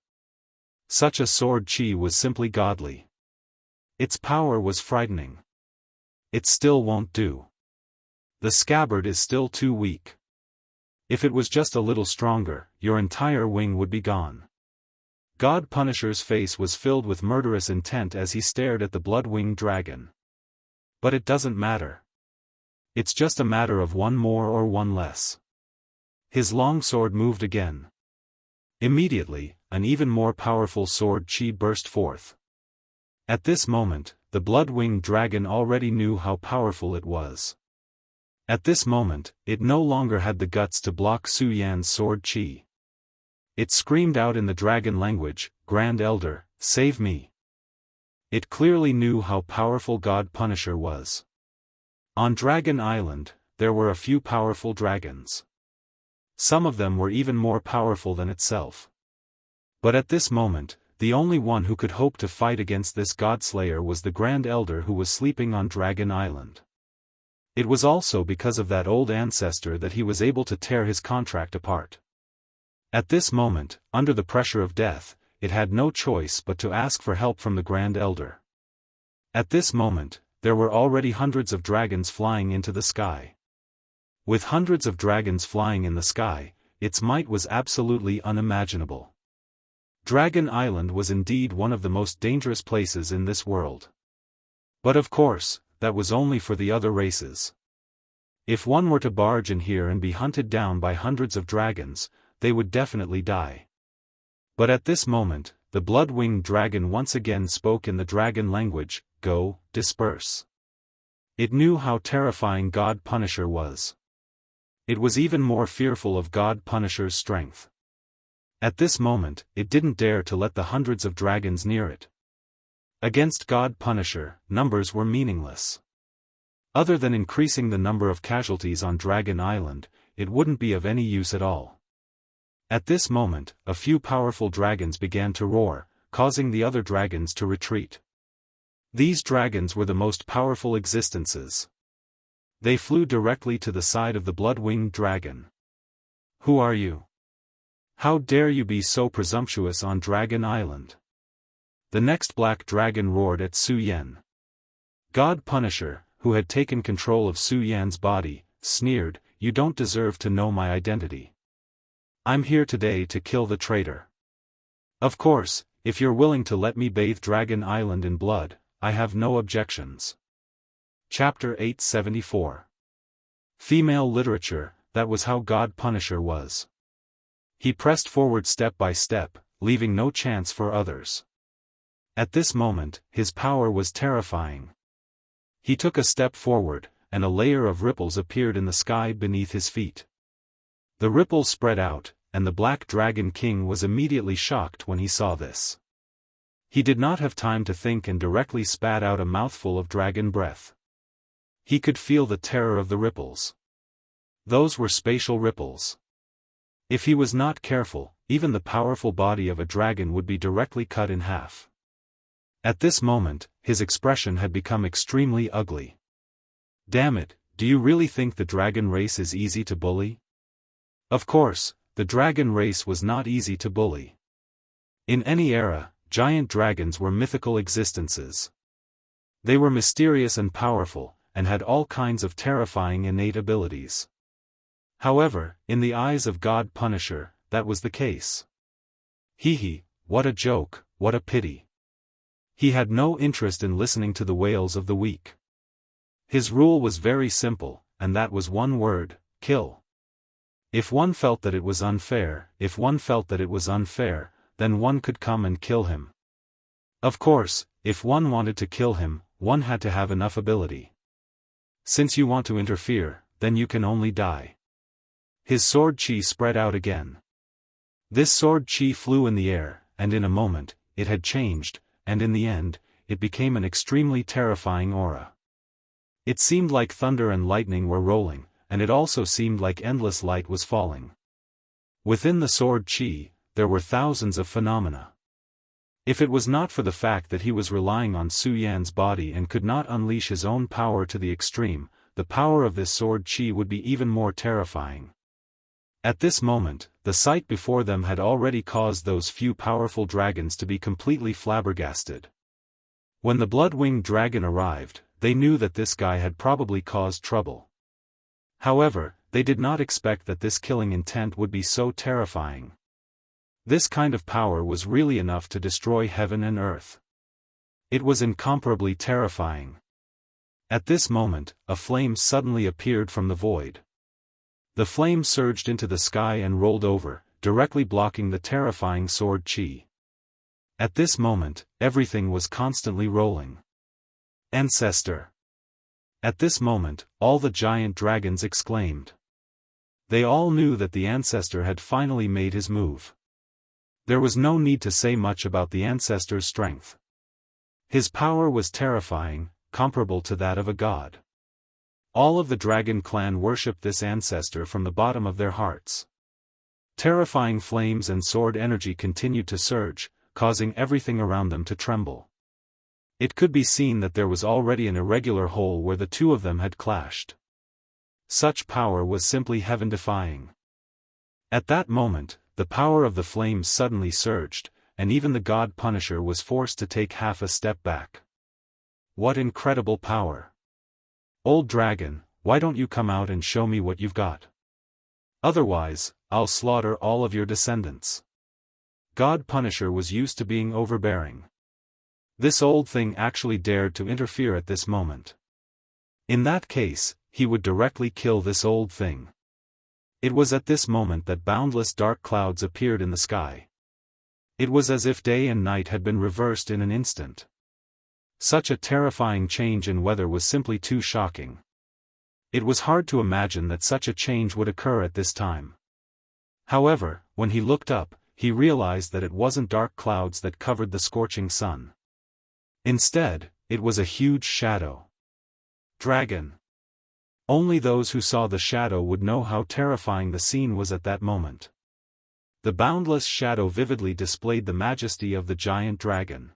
Such a sword chi was simply godly. Its power was frightening. It still won't do. The scabbard is still too weak. If it was just a little stronger, your entire wing would be gone. God Punisher's face was filled with murderous intent as he stared at the blood-winged dragon. But it doesn't matter. It's just a matter of one more or one less. His long sword moved again. Immediately, an even more powerful sword chi burst forth. At this moment, the blood-winged dragon already knew how powerful it was. At this moment, it no longer had the guts to block Su Yan's sword chi. It screamed out in the dragon language, "Grand Elder, save me." It clearly knew how powerful God Punisher was. On Dragon Island, there were a few powerful dragons. Some of them were even more powerful than itself. But at this moment, the only one who could hope to fight against this Godslayer was the Grand Elder who was sleeping on Dragon Island. It was also because of that old ancestor that he was able to tear his contract apart. At this moment, under the pressure of death, it had no choice but to ask for help from the Grand Elder. At this moment, there were already hundreds of dragons flying into the sky. With hundreds of dragons flying in the sky, its might was absolutely unimaginable. Dragon Island was indeed one of the most dangerous places in this world. But of course, that was only for the other races. If one were to barge in here and be hunted down by hundreds of dragons, they would definitely die. But at this moment, the blood-winged dragon once again spoke in the dragon language, "Go, disperse." It knew how terrifying God Punisher was. It was even more fearful of God Punisher's strength. At this moment, it didn't dare to let the hundreds of dragons near it. Against God Punisher, numbers were meaningless. Other than increasing the number of casualties on Dragon Island, it wouldn't be of any use at all. At this moment, a few powerful dragons began to roar, causing the other dragons to retreat. These dragons were the most powerful existences. They flew directly to the side of the blood-winged dragon. "Who are you? How dare you be so presumptuous on Dragon Island?" The next black dragon roared at Su Yan. God Punisher, who had taken control of Su Yan's body, sneered, "You don't deserve to know my identity. I'm here today to kill the traitor. Of course, if you're willing to let me bathe Dragon Island in blood, I have no objections." Chapter 874. Female Literature, that was how God Punisher was. He pressed forward step by step, leaving no chance for others. At this moment, his power was terrifying. He took a step forward, and a layer of ripples appeared in the sky beneath his feet. The ripples spread out, and the Black Dragon King was immediately shocked when he saw this. He did not have time to think and directly spat out a mouthful of dragon breath. He could feel the terror of the ripples. Those were spatial ripples. If he was not careful, even the powerful body of a dragon would be directly cut in half. At this moment, his expression had become extremely ugly. "Damn it, do you really think the dragon race is easy to bully?" Of course, the dragon race was not easy to bully. In any era, giant dragons were mythical existences. They were mysterious and powerful, and had all kinds of terrifying innate abilities. However, in the eyes of God Punisher, that was the case. Hee, what a joke, what a pity. He had no interest in listening to the wails of the weak. His rule was very simple, and that was one word: kill. If one felt that it was unfair, then one could come and kill him. Of course, if one wanted to kill him, one had to have enough ability. Since you want to interfere, then you can only die. His sword chi spread out again. This sword chi flew in the air, and in a moment, it had changed, and in the end, it became an extremely terrifying aura. It seemed like thunder and lightning were rolling, and it also seemed like endless light was falling. Within the sword chi, there were thousands of phenomena. If it was not for the fact that he was relying on Su Yan's body and could not unleash his own power to the extreme, the power of this sword chi would be even more terrifying. At this moment, the sight before them had already caused those few powerful dragons to be completely flabbergasted. When the blood-winged dragon arrived, they knew that this guy had probably caused trouble. However, they did not expect that this killing intent would be so terrifying. This kind of power was really enough to destroy heaven and earth. It was incomparably terrifying. At this moment, a flame suddenly appeared from the void. The flame surged into the sky and rolled over, directly blocking the terrifying sword chi. At this moment, everything was constantly rolling. Ancestor! At this moment, all the giant dragons exclaimed. They all knew that the ancestor had finally made his move. There was no need to say much about the ancestor's strength. His power was terrifying, comparable to that of a god. All of the dragon clan worshipped this ancestor from the bottom of their hearts. Terrifying flames and sword energy continued to surge, causing everything around them to tremble. It could be seen that there was already an irregular hole where the two of them had clashed. Such power was simply heaven-defying. At that moment, the power of the flames suddenly surged, and even the god Punisher was forced to take half a step back. What incredible power! Old dragon, why don't you come out and show me what you've got? Otherwise, I'll slaughter all of your descendants. God Punisher was used to being overbearing. This old thing actually dared to interfere at this moment. In that case, he would directly kill this old thing. It was at this moment that boundless dark clouds appeared in the sky. It was as if day and night had been reversed in an instant. Such a terrifying change in weather was simply too shocking. It was hard to imagine that such a change would occur at this time. However, when he looked up, he realized that it wasn't dark clouds that covered the scorching sun. Instead, it was a huge shadow. Dragon. Only those who saw the shadow would know how terrifying the scene was at that moment. The boundless shadow vividly displayed the majesty of the giant dragon.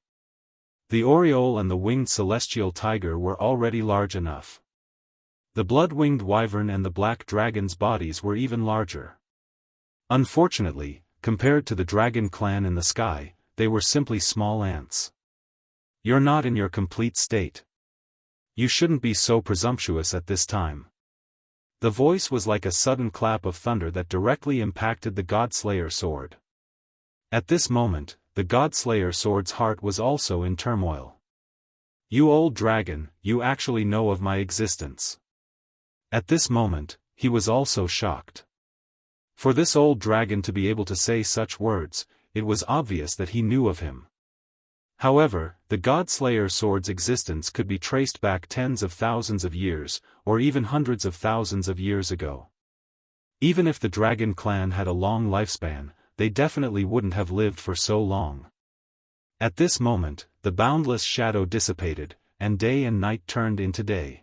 The aureole and the winged celestial tiger were already large enough. The blood-winged wyvern and the black dragon's bodies were even larger. Unfortunately, compared to the dragon clan in the sky, they were simply small ants. You're not in your complete state. You shouldn't be so presumptuous at this time. The voice was like a sudden clap of thunder that directly impacted the Godslayer sword. At this moment, the Godslayer sword's heart was also in turmoil. You old dragon, you actually know of my existence. At this moment, he was also shocked. For this old dragon to be able to say such words, it was obvious that he knew of him. However, the Godslayer sword's existence could be traced back tens of thousands of years, or even hundreds of thousands of years ago. Even if the dragon clan had a long lifespan, they definitely wouldn't have lived for so long. At this moment, the boundless shadow dissipated, and day and night turned into day.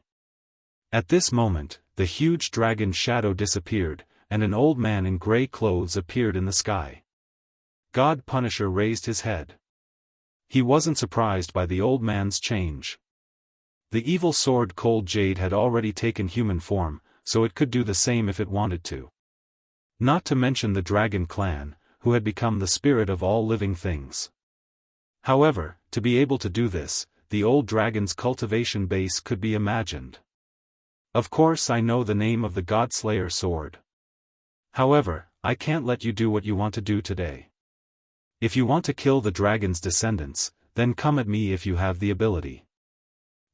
At this moment, the huge dragon shadow disappeared, and an old man in gray clothes appeared in the sky. God Punisher raised his head. He wasn't surprised by the old man's change. The evil sword Cold Jade had already taken human form, so it could do the same if it wanted to. Not to mention the dragon clan, who had become the spirit of all living things. However, to be able to do this, the old dragon's cultivation base could be imagined. Of course I know the name of the Godslayer sword. However, I can't let you do what you want to do today. If you want to kill the dragon's descendants, then come at me if you have the ability.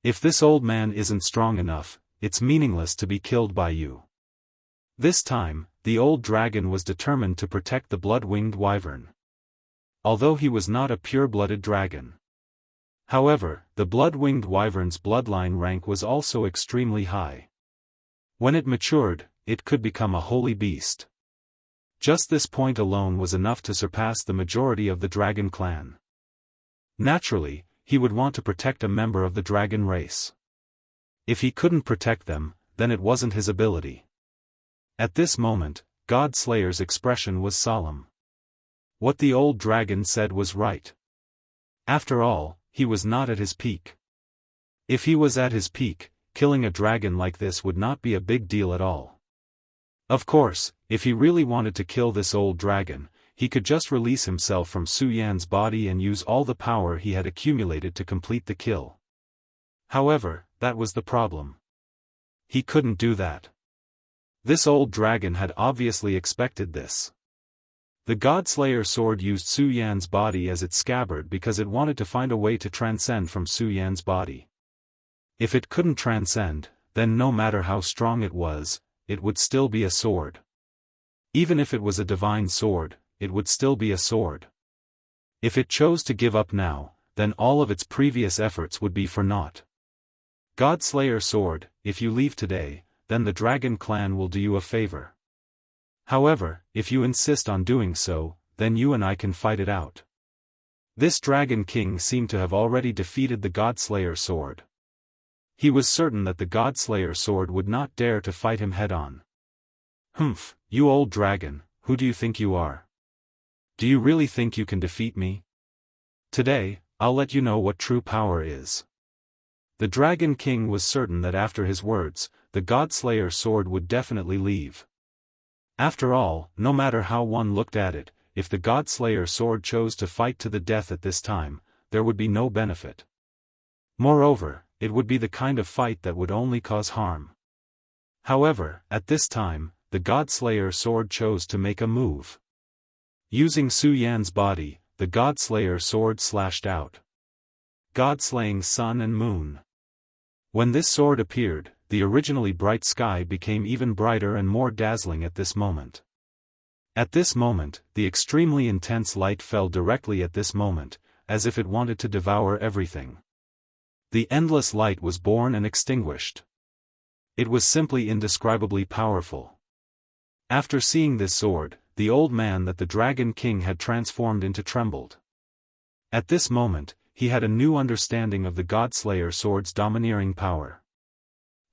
If this old man isn't strong enough, it's meaningless to be killed by you. This time, the old dragon was determined to protect the blood-winged wyvern. Although he was not a pure-blooded dragon. However, the blood-winged wyvern's bloodline rank was also extremely high. When it matured, it could become a holy beast. Just this point alone was enough to surpass the majority of the dragon clan. Naturally, he would want to protect a member of the dragon race. If he couldn't protect them, then it wasn't his ability. At this moment, Godslayer's expression was solemn. What the old dragon said was right. After all, he was not at his peak. If he was at his peak, killing a dragon like this would not be a big deal at all. Of course, if he really wanted to kill this old dragon, he could just release himself from Su Yan's body and use all the power he had accumulated to complete the kill. However, that was the problem. He couldn't do that. This old dragon had obviously expected this. The Godslayer sword used Su Yan's body as its scabbard because it wanted to find a way to transcend from Su Yan's body. If it couldn't transcend, then no matter how strong it would still be a sword. Even if it was a divine sword, it would still be a sword. If it chose to give up now, then all of its previous efforts would be for naught. Godslayer sword, if you leave today, then the Dragon clan will do you a favor. However, if you insist on doing so, then you and I can fight it out. This Dragon King seemed to have already defeated the Godslayer sword. He was certain that the Godslayer sword would not dare to fight him head-on. Humph, you old dragon, who do you think you are? Do you really think you can defeat me? Today, I'll let you know what true power is. The Dragon King was certain that after his words, the Godslayer sword would definitely leave. After all, no matter how one looked at it, if the Godslayer sword chose to fight to the death at this time, there would be no benefit. Moreover, it would be the kind of fight that would only cause harm. However, at this time, the Godslayer sword chose to make a move. Using Su Yan's body, the Godslayer sword slashed out, God-slaying sun and moon. When this sword appeared, the originally bright sky became even brighter and more dazzling at this moment. At this moment, the extremely intense light fell directly at this moment, as if it wanted to devour everything. The endless light was born and extinguished. It was simply indescribably powerful. After seeing this sword, the old man that the Dragon King had transformed into trembled. At this moment, he had a new understanding of the Godslayer sword's domineering power.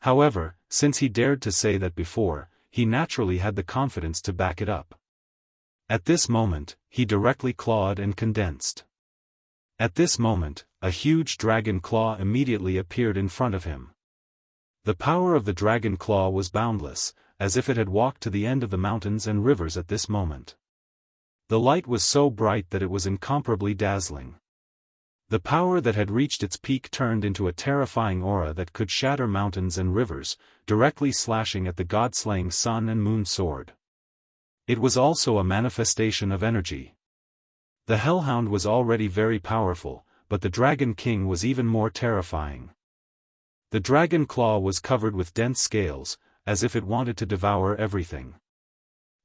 However, since he dared to say that before, he naturally had the confidence to back it up. At this moment, he directly clawed and condensed. At this moment, a huge dragon claw immediately appeared in front of him. The power of the dragon claw was boundless, as if it had walked to the end of the mountains and rivers at this moment. The light was so bright that it was incomparably dazzling. The power that had reached its peak turned into a terrifying aura that could shatter mountains and rivers, directly slashing at the god-slaying sun and moon sword. It was also a manifestation of energy. The Hellhound was already very powerful, but the Dragon King was even more terrifying. The dragon claw was covered with dense scales, as if it wanted to devour everything.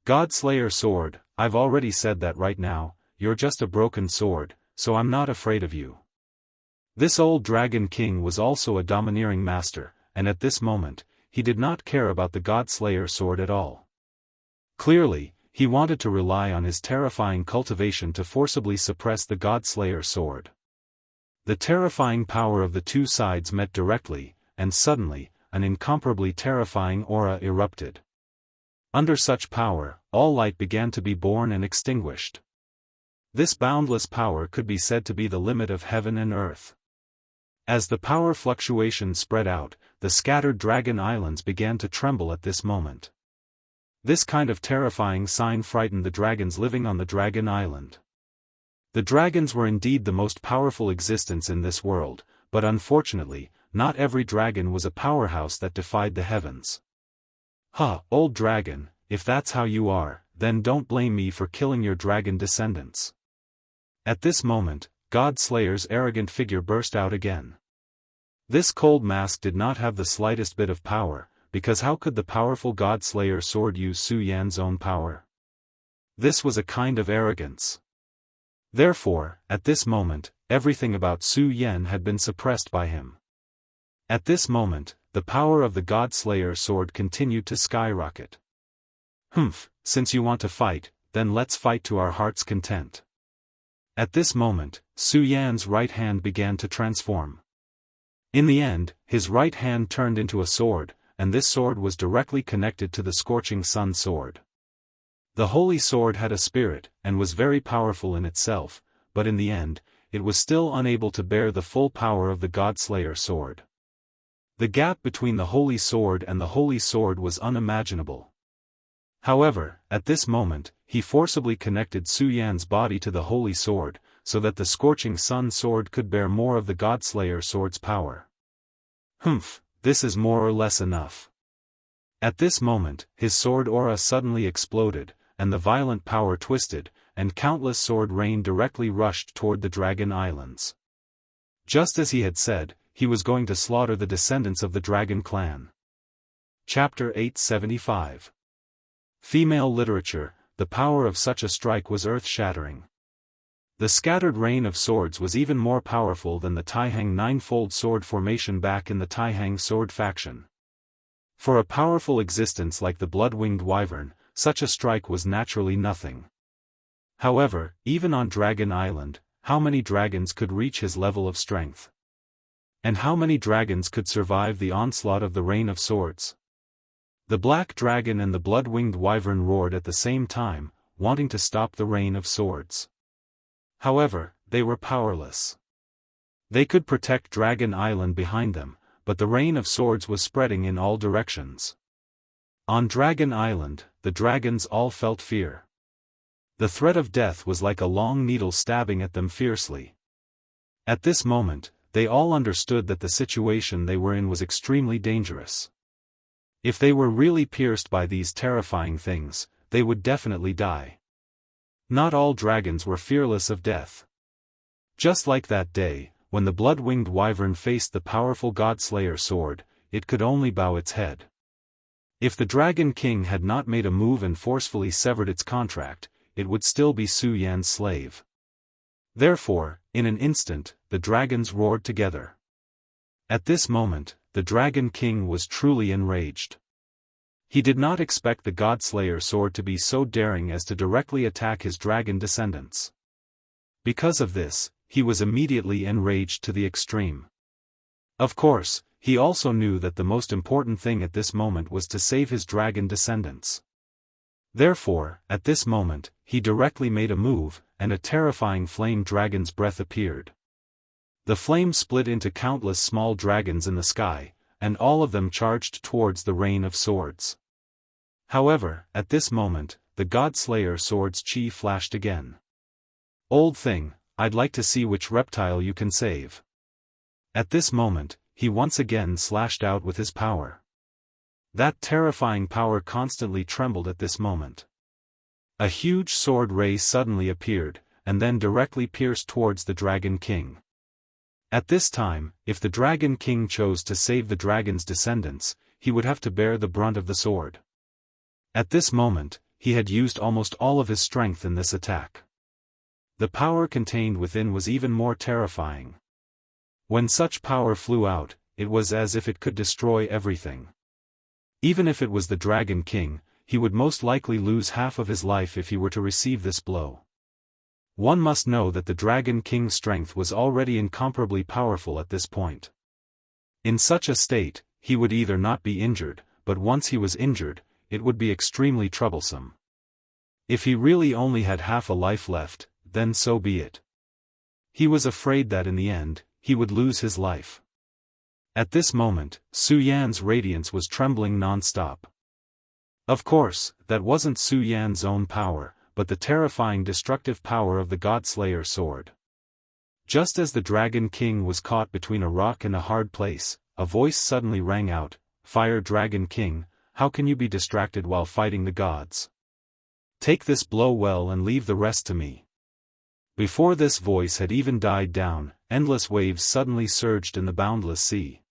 Godslayer sword, I've already said that right now, you're just a broken sword, so I'm not afraid of you. This old Dragon King was also a domineering master, and at this moment, he did not care about the Godslayer sword at all. Clearly, he wanted to rely on his terrifying cultivation to forcibly suppress the Godslayer sword. The terrifying power of the two sides met directly, and suddenly, an incomparably terrifying aura erupted. Under such power, all light began to be born and extinguished. This boundless power could be said to be the limit of heaven and earth. As the power fluctuation spread out, the scattered dragon islands began to tremble at this moment. This kind of terrifying sign frightened the dragons living on the dragon island. The dragons were indeed the most powerful existence in this world, but unfortunately, not every dragon was a powerhouse that defied the heavens. Old dragon, if that's how you are, then don't blame me for killing your dragon descendants. At this moment, Godslayer's arrogant figure burst out again. This cold mask did not have the slightest bit of power, because how could the powerful Godslayer sword use Su Yan's own power? This was a kind of arrogance. Therefore, at this moment, everything about Su Yan had been suppressed by him. At this moment, the power of the Godslayer sword continued to skyrocket. Since you want to fight, then let's fight to our heart's content. At this moment, Su Yan's right hand began to transform. In the end, his right hand turned into a sword, and this sword was directly connected to the scorching sun sword. The holy sword had a spirit, and was very powerful in itself, but in the end, it was still unable to bear the full power of the Godslayer sword. The gap between the holy sword and the holy sword was unimaginable. However, at this moment, he forcibly connected Su Yan's body to the holy sword, so that the scorching sun sword could bear more of the Godslayer sword's power. Humph, this is more or less enough. At this moment, his sword aura suddenly exploded, and the violent power twisted, and countless sword rain directly rushed toward the Dragon Islands. Just as he had said, he was going to slaughter the descendants of the Dragon clan. Chapter 875. Female literature. The power of such a strike was earth-shattering. The scattered rain of swords was even more powerful than the Taihang ninefold sword formation back in the Taihang sword faction. For a powerful existence like the blood-winged wyvern, such a strike was naturally nothing. However, even on Dragon Island, how many dragons could reach his level of strength? And how many dragons could survive the onslaught of the rain of swords? The black dragon and the blood-winged wyvern roared at the same time, wanting to stop the rain of swords. However, they were powerless. They could protect Dragon Island behind them, but the rain of swords was spreading in all directions. On Dragon Island, the dragons all felt fear. The threat of death was like a long needle stabbing at them fiercely. At this moment, they all understood that the situation they were in was extremely dangerous. If they were really pierced by these terrifying things, they would definitely die. Not all dragons were fearless of death. Just like that day, when the blood-winged wyvern faced the powerful Godslayer sword, it could only bow its head. If the Dragon King had not made a move and forcefully severed its contract, it would still be Su Yan's slave. Therefore, in an instant, the dragons roared together. At this moment, the Dragon King was truly enraged. He did not expect the Godslayer sword to be so daring as to directly attack his dragon descendants. Because of this, he was immediately enraged to the extreme. Of course, he also knew that the most important thing at this moment was to save his dragon descendants. Therefore, at this moment, he directly made a move, and a terrifying flame dragon's breath appeared. The flame split into countless small dragons in the sky, and all of them charged towards the rain of swords. However, at this moment, the Godslayer sword's chi flashed again. "Old thing, I'd like to see which reptile you can save." At this moment, he once again slashed out with his power. That terrifying power constantly trembled at this moment. A huge sword ray suddenly appeared, and then directly pierced towards the Dragon King. At this time, if the Dragon King chose to save the dragon's descendants, he would have to bear the brunt of the sword. At this moment, he had used almost all of his strength in this attack. The power contained within was even more terrifying. When such power flew out, it was as if it could destroy everything. Even if it was the Dragon King, he would most likely lose half of his life if he were to receive this blow. One must know that the Dragon King's strength was already incomparably powerful at this point. In such a state, he would either not be injured, but once he was injured, it would be extremely troublesome. If he really only had half a life left, then so be it. He was afraid that in the end, he would lose his life. At this moment, Su Yan's radiance was trembling non-stop. Of course, that wasn't Su Yan's own power, but the terrifying destructive power of the Godslayer sword. Just as the Dragon King was caught between a rock and a hard place, a voice suddenly rang out, "Fire Dragon King, how can you be distracted while fighting the gods? Take this blow well and leave the rest to me." Before this voice had even died down, endless waves suddenly surged in the boundless sea.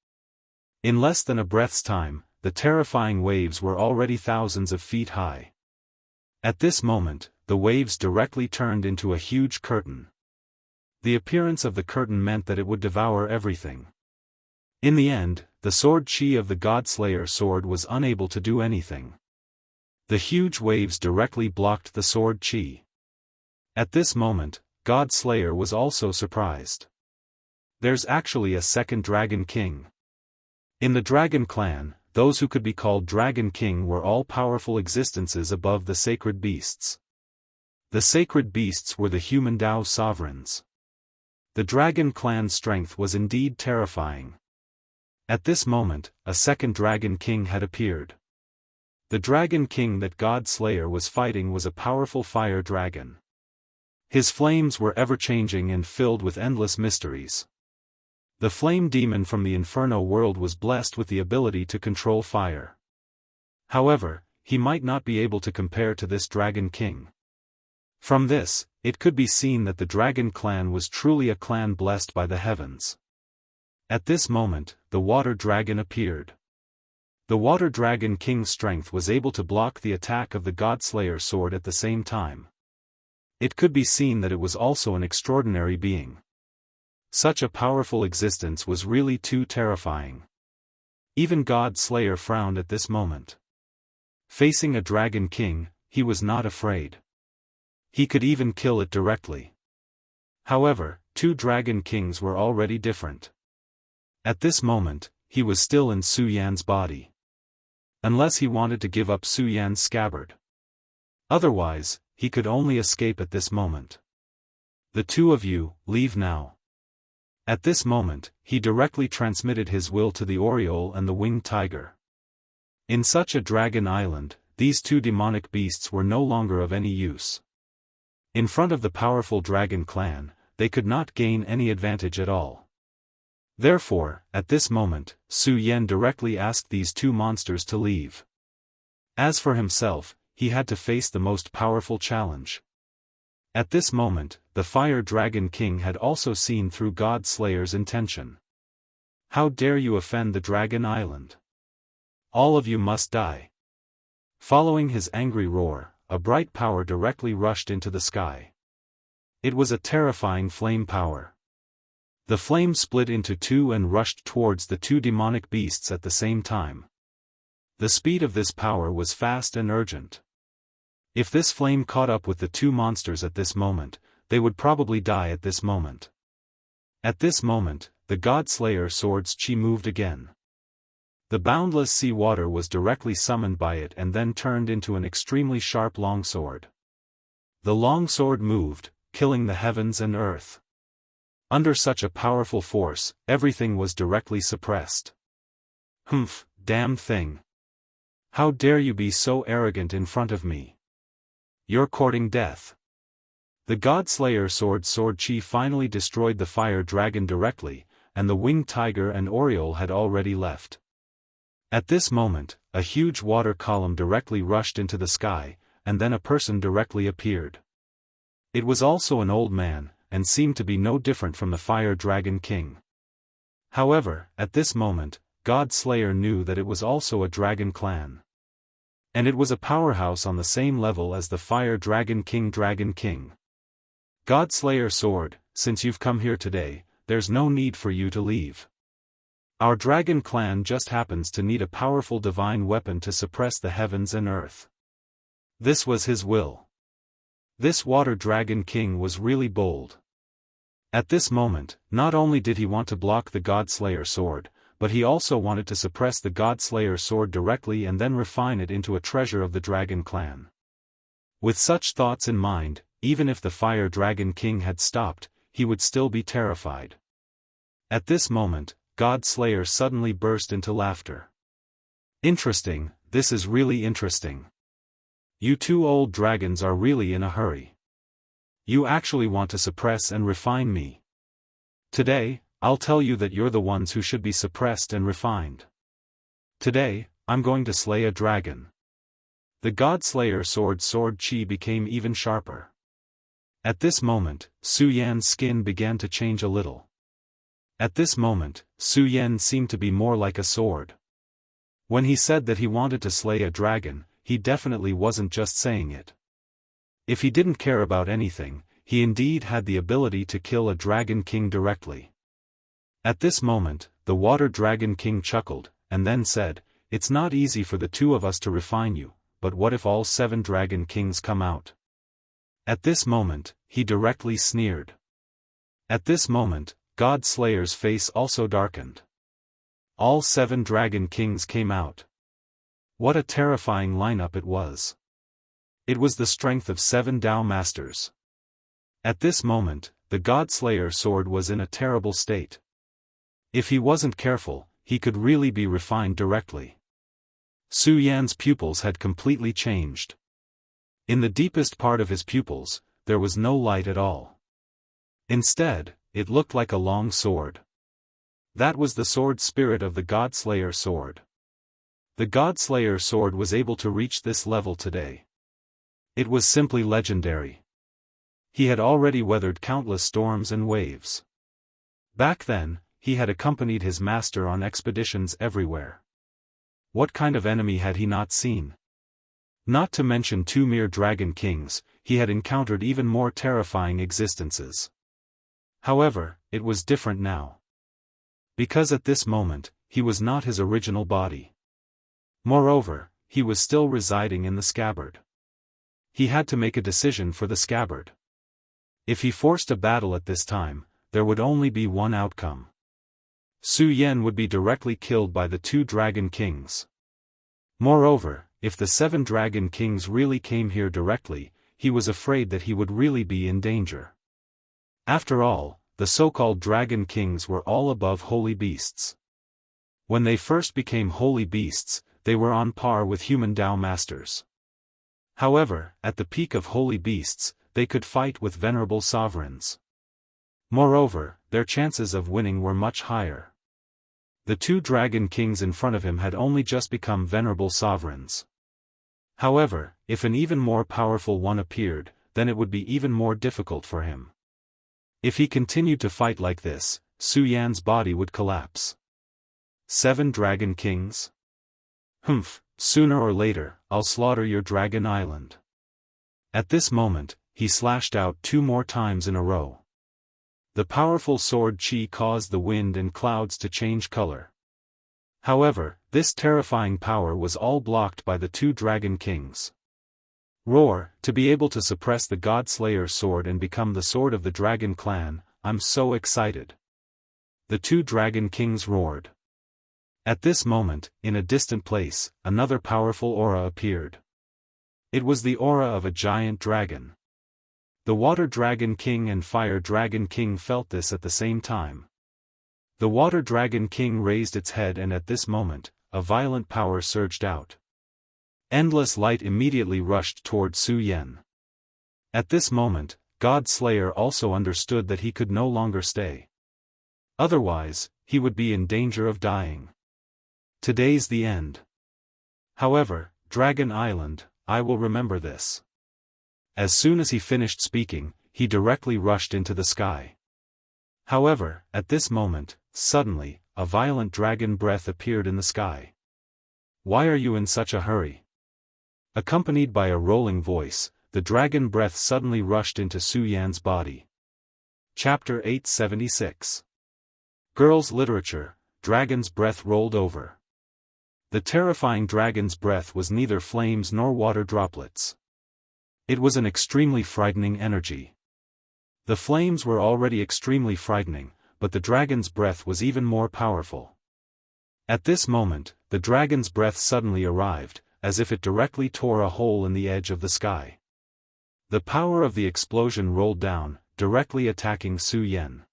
In less than a breath's time, the terrifying waves were already thousands of feet high. At this moment, the waves directly turned into a huge curtain. The appearance of the curtain meant that it would devour everything. In the end, the sword chi of the Godslayer sword was unable to do anything. The huge waves directly blocked the sword chi. At this moment, Godslayer was also surprised. There's actually a second Dragon King. In the Dragon clan, those who could be called Dragon King were all powerful existences above the sacred beasts. The sacred beasts were the human Tao sovereigns. The Dragon clan's strength was indeed terrifying. At this moment, a second Dragon King had appeared. The Dragon King that God Slayer was fighting was a powerful fire dragon. His flames were ever-changing and filled with endless mysteries. The flame demon from the Inferno world was blessed with the ability to control fire. However, he might not be able to compare to this Dragon King. From this, it could be seen that the Dragon clan was truly a clan blessed by the heavens. At this moment, the Water Dragon appeared. The Water Dragon King's strength was able to block the attack of the Godslayer sword at the same time. It could be seen that it was also an extraordinary being. Such a powerful existence was really too terrifying. Even God Slayer frowned at this moment. Facing a Dragon King, he was not afraid. He could even kill it directly. However, two Dragon Kings were already different. At this moment, he was still in Su Yan's body. Unless he wanted to give up Su Yan's scabbard. Otherwise, he could only escape at this moment. The two of you, leave now. At this moment, he directly transmitted his will to the Oriole and the Winged Tiger. In such a dragon island, these two demonic beasts were no longer of any use. In front of the powerful Dragon clan, they could not gain any advantage at all. Therefore, at this moment, Su Yan directly asked these two monsters to leave. As for himself, he had to face the most powerful challenge. At this moment, the Fire Dragon King had also seen through God Slayer's intention. How dare you offend the Dragon Island? All of you must die. Following his angry roar, a bright power directly rushed into the sky. It was a terrifying flame power. The flame split into two and rushed towards the two demonic beasts at the same time. The speed of this power was fast and urgent. If this flame caught up with the two monsters at this moment, they would probably die at this moment. At this moment, the God-Slayer sword's chi moved again. The boundless sea water was directly summoned by it and then turned into an extremely sharp longsword. The longsword moved, killing the heavens and earth. Under such a powerful force, everything was directly suppressed. Humph, damned thing. How dare you be so arrogant in front of me? You're courting death. The God-Slayer sword chi finally destroyed the fire dragon directly, and the Winged Tiger and Oriole had already left. At this moment, a huge water column directly rushed into the sky, and then a person directly appeared. It was also an old man, and seemed to be no different from the Fire Dragon King. However, at this moment, God Slayer knew that it was also a dragon clan. And it was a powerhouse on the same level as the Fire Dragon King Dragon King. God Slayer sword, since you've come here today, there's no need for you to leave. Our dragon clan just happens to need a powerful divine weapon to suppress the heavens and earth. This was his will. This Water Dragon King was really bold. At this moment, not only did he want to block the God Slayer sword, but he also wanted to suppress the God Slayer sword directly and then refine it into a treasure of the Dragon clan. With such thoughts in mind, even if the Fire Dragon King had stopped, he would still be terrified. At this moment, God Slayer suddenly burst into laughter. Interesting, this is really interesting. You two old dragons are really in a hurry. You actually want to suppress and refine me. Today, I'll tell you that you're the ones who should be suppressed and refined. Today, I'm going to slay a dragon. The God Slayer sword chi became even sharper. At this moment, Su Yan's skin began to change a little. At this moment, Su Yan seemed to be more like a sword. When he said that he wanted to slay a dragon, he definitely wasn't just saying it. If he didn't care about anything, he indeed had the ability to kill a Dragon King directly. At this moment, the Water Dragon King chuckled, and then said, "It's not easy for the two of us to refine you, but what if all 7 Dragon Kings come out?" At this moment, he directly sneered. At this moment, God Slayer's face also darkened. All 7 Dragon Kings came out. What a terrifying lineup it was. It was the strength of 7 Tao Masters. At this moment, the God Slayer sword was in a terrible state. If he wasn't careful, he could really be refined directly. Su Yan's pupils had completely changed. In the deepest part of his pupils, there was no light at all. Instead, it looked like a long sword. That was the sword spirit of the God-Slayer sword. The God-Slayer sword was able to reach this level today. It was simply legendary. He had already weathered countless storms and waves. Back then, he had accompanied his master on expeditions everywhere. What kind of enemy had he not seen? Not to mention 2 mere dragon kings, he had encountered even more terrifying existences. However, it was different now. Because at this moment, he was not his original body. Moreover, he was still residing in the scabbard. He had to make a decision for the scabbard. If he forced a battle at this time, there would only be one outcome. Su Yan would be directly killed by the 2 dragon kings. Moreover, if the 7 dragon kings really came here directly, he was afraid that he would really be in danger. After all, the so-called dragon kings were all above holy beasts. When they first became holy beasts, they were on par with human Tao masters. However, at the peak of holy beasts, they could fight with venerable sovereigns. Moreover, their chances of winning were much higher. The 2 dragon kings in front of him had only just become venerable sovereigns. However, if an even more powerful one appeared, then it would be even more difficult for him. If he continued to fight like this, Su Yan's body would collapse. 7 dragon kings? Humph, sooner or later, I'll slaughter your dragon island. At this moment, he slashed out 2 more times in a row. The powerful sword Qi caused the wind and clouds to change color. However, this terrifying power was all blocked by the 2 dragon kings. Roar, to be able to suppress the God-Slayer sword and become the sword of the dragon clan, I'm so excited. The 2 dragon kings roared. At this moment, in a distant place, another powerful aura appeared. It was the aura of a giant dragon. The Water Dragon King and Fire Dragon King felt this at the same time. The Water Dragon King raised its head, and at this moment, a violent power surged out. Endless light immediately rushed toward Su Yan. At this moment, God Slayer also understood that he could no longer stay. Otherwise, he would be in danger of dying. Today's the end. However, Dragon Island, I will remember this. As soon as he finished speaking, he directly rushed into the sky. However, at this moment, suddenly, a violent dragon breath appeared in the sky. Why are you in such a hurry? Accompanied by a rolling voice, the dragon breath suddenly rushed into Su Yan's body. Chapter 876. Girls' Literature, Dragon's Breath Rolled Over. The terrifying dragon's breath was neither flames nor water droplets. It was an extremely frightening energy. The flames were already extremely frightening, but the dragon's breath was even more powerful. At this moment, the dragon's breath suddenly arrived, as if it directly tore a hole in the edge of the sky. The power of the explosion rolled down, directly attacking Su Yan.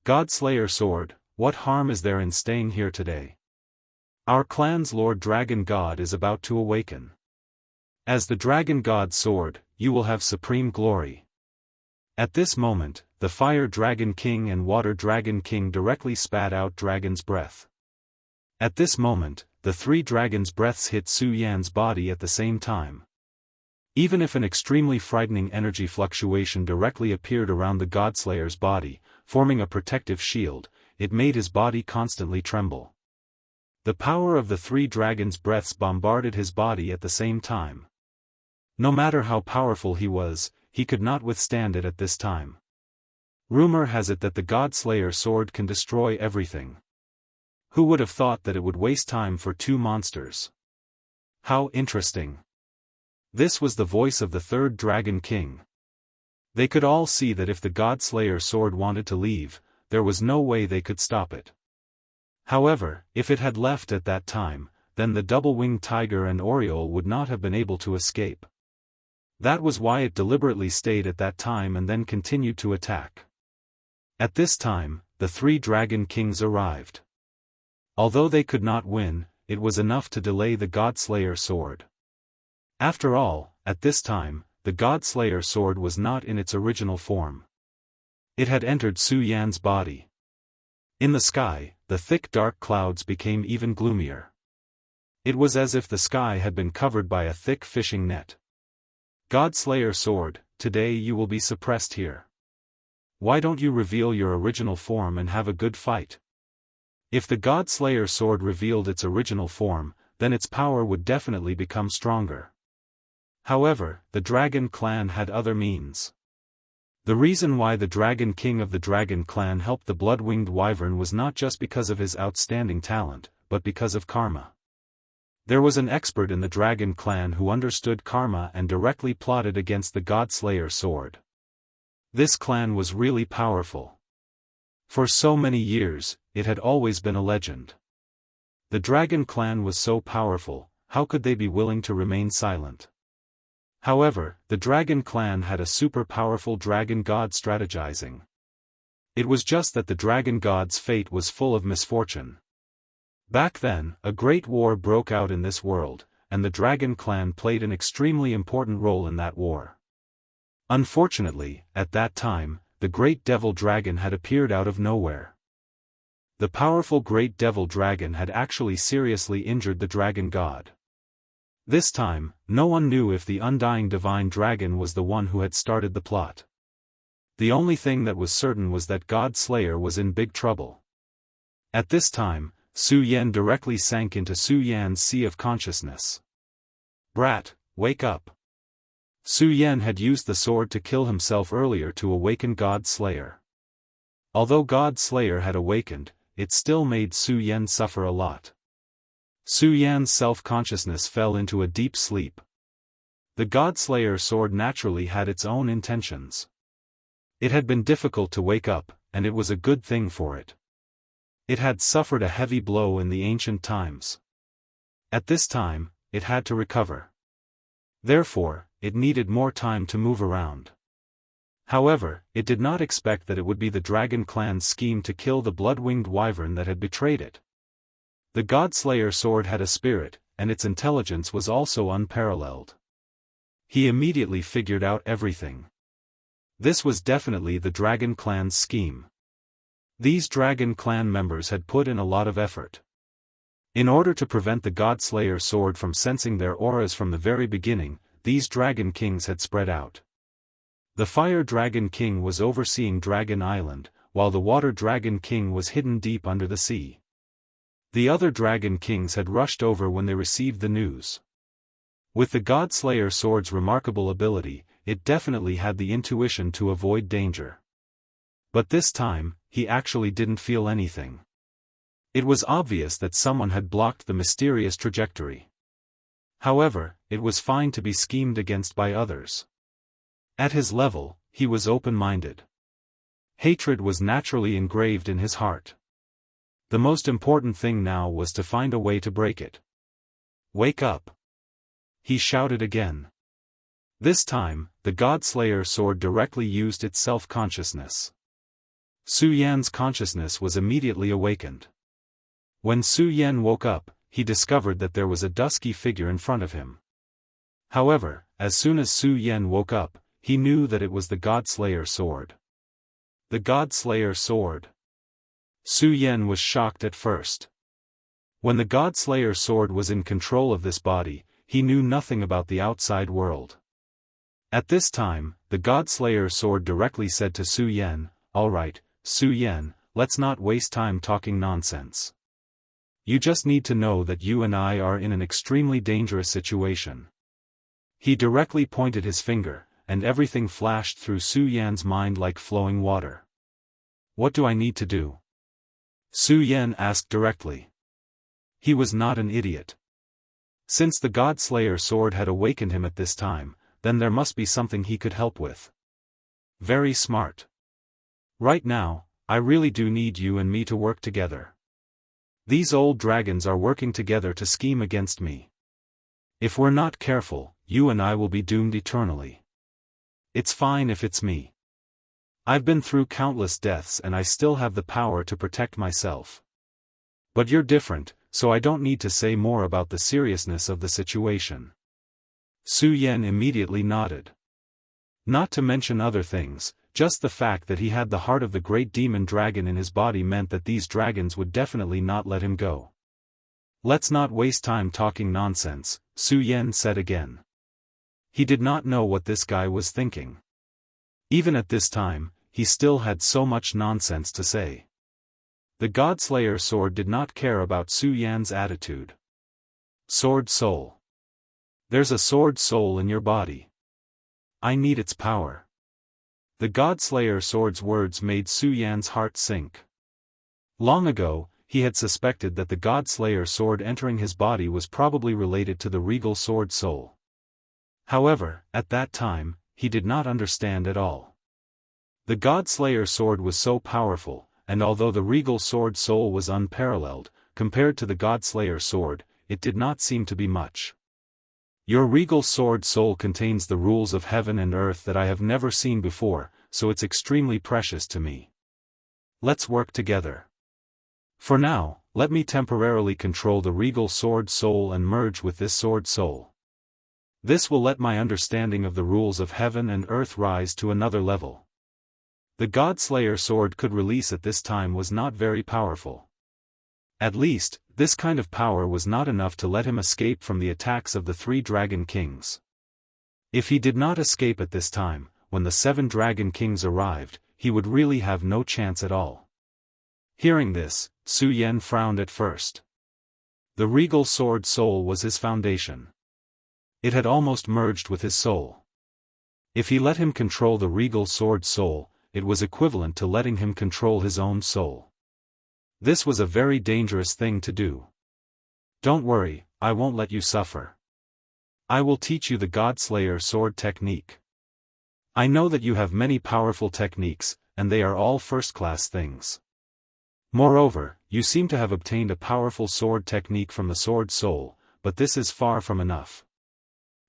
God-Slayer sword, what harm is there in staying here today? Our clan's Lord Dragon God is about to awaken. As the Dragon God's sword, you will have supreme glory. At this moment, the Fire Dragon King and Water Dragon King directly spat out dragon's breath. At this moment, the 3 dragons' breaths hit Su Yan's body at the same time. Even if an extremely frightening energy fluctuation directly appeared around the Godslayer's body, forming a protective shield, it made his body constantly tremble. The power of the 3 dragons' breaths bombarded his body at the same time. No matter how powerful he was, he could not withstand it at this time. Rumor has it that the God-Slayer sword can destroy everything. Who would have thought that it would waste time for 2 monsters? How interesting. This was the voice of the 3rd Dragon King. They could all see that if the God-Slayer sword wanted to leave, there was no way they could stop it. However, if it had left at that time, then the double-winged tiger and Oriole would not have been able to escape. That was why it deliberately stayed at that time and then continued to attack. At this time, the 3 Dragon Kings arrived. Although they could not win, it was enough to delay the God-Slayer sword. After all, at this time, the God-Slayer sword was not in its original form. It had entered Su Yan's body. In the sky, the thick dark clouds became even gloomier. It was as if the sky had been covered by a thick fishing net. God-Slayer sword, today you will be suppressed here. Why don't you reveal your original form and have a good fight? If the God-Slayer sword revealed its original form, then its power would definitely become stronger. However, the Dragon Clan had other means. The reason why the Dragon King of the Dragon Clan helped the Blood-Winged Wyvern was not just because of his outstanding talent, but because of karma. There was an expert in the Dragon Clan who understood karma and directly plotted against the God-Slayer sword. This clan was really powerful. For so many years, it had always been a legend. The Dragon Clan was so powerful, how could they be willing to remain silent? However, the Dragon Clan had a super powerful dragon god strategizing. It was just that the dragon god's fate was full of misfortune. Back then, a great war broke out in this world, and the Dragon Clan played an extremely important role in that war. Unfortunately, at that time, the Great Devil Dragon had appeared out of nowhere. The powerful Great Devil Dragon had actually seriously injured the Dragon God. This time, no one knew if the Undying Divine Dragon was the one who had started the plot. The only thing that was certain was that God Slayer was in big trouble. At this time, Su Yan directly sank into Su Yan's sea of consciousness. "Brat, wake up." Su Yan had used the sword to kill himself earlier to awaken God Slayer. Although God Slayer had awakened, it still made Su Yan suffer a lot. Su Yan's self-consciousness fell into a deep sleep. The God Slayer sword naturally had its own intentions. It had been difficult to wake up, and it was a good thing for it. It had suffered a heavy blow in the ancient times. At this time, it had to recover. Therefore, it needed more time to move around. However, it did not expect that it would be the Dragon Clan's scheme to kill the Blood-Winged Wyvern that had betrayed it. The God-Slayer sword had a spirit, and its intelligence was also unparalleled. He immediately figured out everything. This was definitely the Dragon Clan's scheme. These Dragon Clan members had put in a lot of effort. In order to prevent the God-Slayer sword from sensing their auras from the very beginning, these Dragon Kings had spread out. The Fire Dragon King was overseeing Dragon Island, while the Water Dragon King was hidden deep under the sea. The other Dragon Kings had rushed over when they received the news. With the God Slayer sword's remarkable ability, it definitely had the intuition to avoid danger. But this time, he actually didn't feel anything. It was obvious that someone had blocked the mysterious trajectory. However, it was fine to be schemed against by others. At his level, he was open-minded. Hatred was naturally engraved in his heart. The most important thing now was to find a way to break it. "Wake up!" he shouted again. This time, the God Slayer sword directly used its self-consciousness. Su Yan's consciousness was immediately awakened. When Su Yan woke up, he discovered that there was a dusky figure in front of him. However, as soon as Su Yan woke up, he knew that it was the God Slayer sword. The God Slayer sword. Su Yan was shocked at first. When the God Slayer sword was in control of this body, he knew nothing about the outside world. At this time, the God Slayer sword directly said to Su Yan, "All right, Su Yan, let's not waste time talking nonsense. You just need to know that you and I are in an extremely dangerous situation." He directly pointed his finger, and everything flashed through Su Yan's mind like flowing water. "What do I need to do?" Su Yan asked directly. He was not an idiot. Since the God Slayer sword had awakened him at this time, then there must be something he could help with. Very smart. Right now, I really do need you and me to work together. These old dragons are working together to scheme against me. If we're not careful, you and I will be doomed eternally. It's fine if it's me. I've been through countless deaths and I still have the power to protect myself. But you're different, so I don't need to say more about the seriousness of the situation. Su Yan immediately nodded. Not to mention other things, just the fact that he had the heart of the great demon dragon in his body meant that these dragons would definitely not let him go. Let's not waste time talking nonsense, Su Yan said again. He did not know what this guy was thinking. Even at this time, he still had so much nonsense to say. The Godslayer sword did not care about Su Yan's attitude. Sword soul. There's a sword soul in your body. I need its power. The Godslayer sword's words made Su Yan's heart sink. Long ago, he had suspected that the Godslayer sword entering his body was probably related to the regal sword soul. However, at that time, he did not understand at all. The Godslayer sword was so powerful, and although the regal sword soul was unparalleled, compared to the Godslayer sword, it did not seem to be much. Your regal sword soul contains the rules of heaven and earth that I have never seen before, so it's extremely precious to me. Let's work together. For now, let me temporarily control the regal sword soul and merge with this sword soul. This will let my understanding of the rules of heaven and earth rise to another level. The Godslayer sword could release at this time was not very powerful. At least, this kind of power was not enough to let him escape from the attacks of the 3 Dragon Kings. If he did not escape at this time, when the 7 Dragon Kings arrived, he would really have no chance at all. Hearing this, Su Yan frowned at first. The regal sword soul was his foundation. It had almost merged with his soul. If he let him control the regal sword soul, it was equivalent to letting him control his own soul. This was a very dangerous thing to do. Don't worry, I won't let you suffer. I will teach you the Godslayer sword technique. I know that you have many powerful techniques, and they are all first-class things. Moreover, you seem to have obtained a powerful sword technique from the sword soul, but this is far from enough.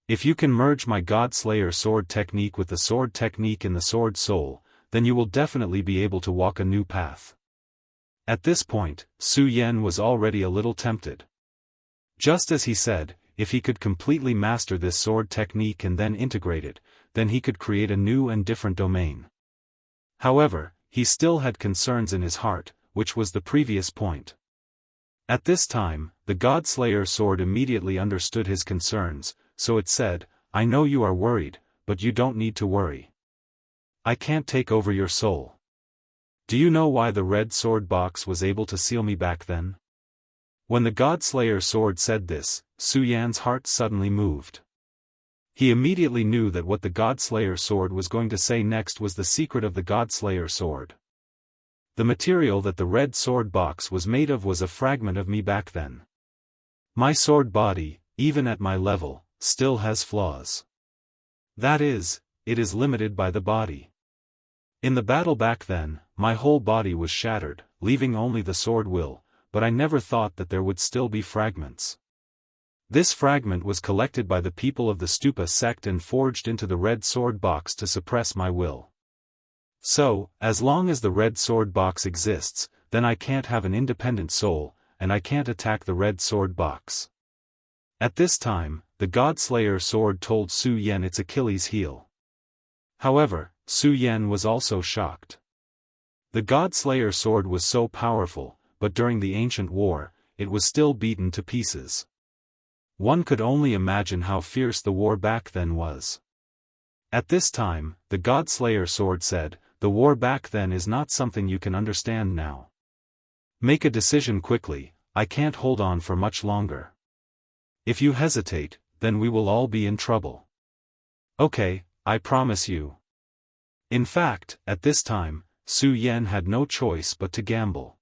If you can merge my Godslayer sword technique with the sword technique in the sword soul, then you will definitely be able to walk a new path. At this point, Su Yan was already a little tempted. Just as he said, if he could completely master this sword technique and then integrate it, then he could create a new and different domain. However, he still had concerns in his heart, which was the previous point. At this time, the Godslayer sword immediately understood his concerns, so it said, I know you are worried, but you don't need to worry. I can't take over your soul. Do you know why the red sword box was able to seal me back then? When the Godslayer sword said this, Su Yan's heart suddenly moved. He immediately knew that what the Godslayer sword was going to say next was the secret of the Godslayer sword. The material that the red sword box was made of was a fragment of me back then. My sword body, even at my level, still has flaws. That is, it is limited by the body. In the battle back then, my whole body was shattered, leaving only the sword will, but I never thought that there would still be fragments. This fragment was collected by the people of the Stupa sect and forged into the red sword box to suppress my will. So, as long as the red sword box exists, then I can't have an independent soul, and I can't attack the red sword box. At this time, the Godslayer sword told Su Yan its Achilles heel. However, Su Yan was also shocked. The Godslayer sword was so powerful, but during the ancient war, it was still beaten to pieces. One could only imagine how fierce the war back then was. At this time, the Godslayer sword said, the war back then is not something you can understand now. Make a decision quickly, I can't hold on for much longer. If you hesitate, then we will all be in trouble. Okay, I promise you. In fact, at this time, Su Yan had no choice but to gamble.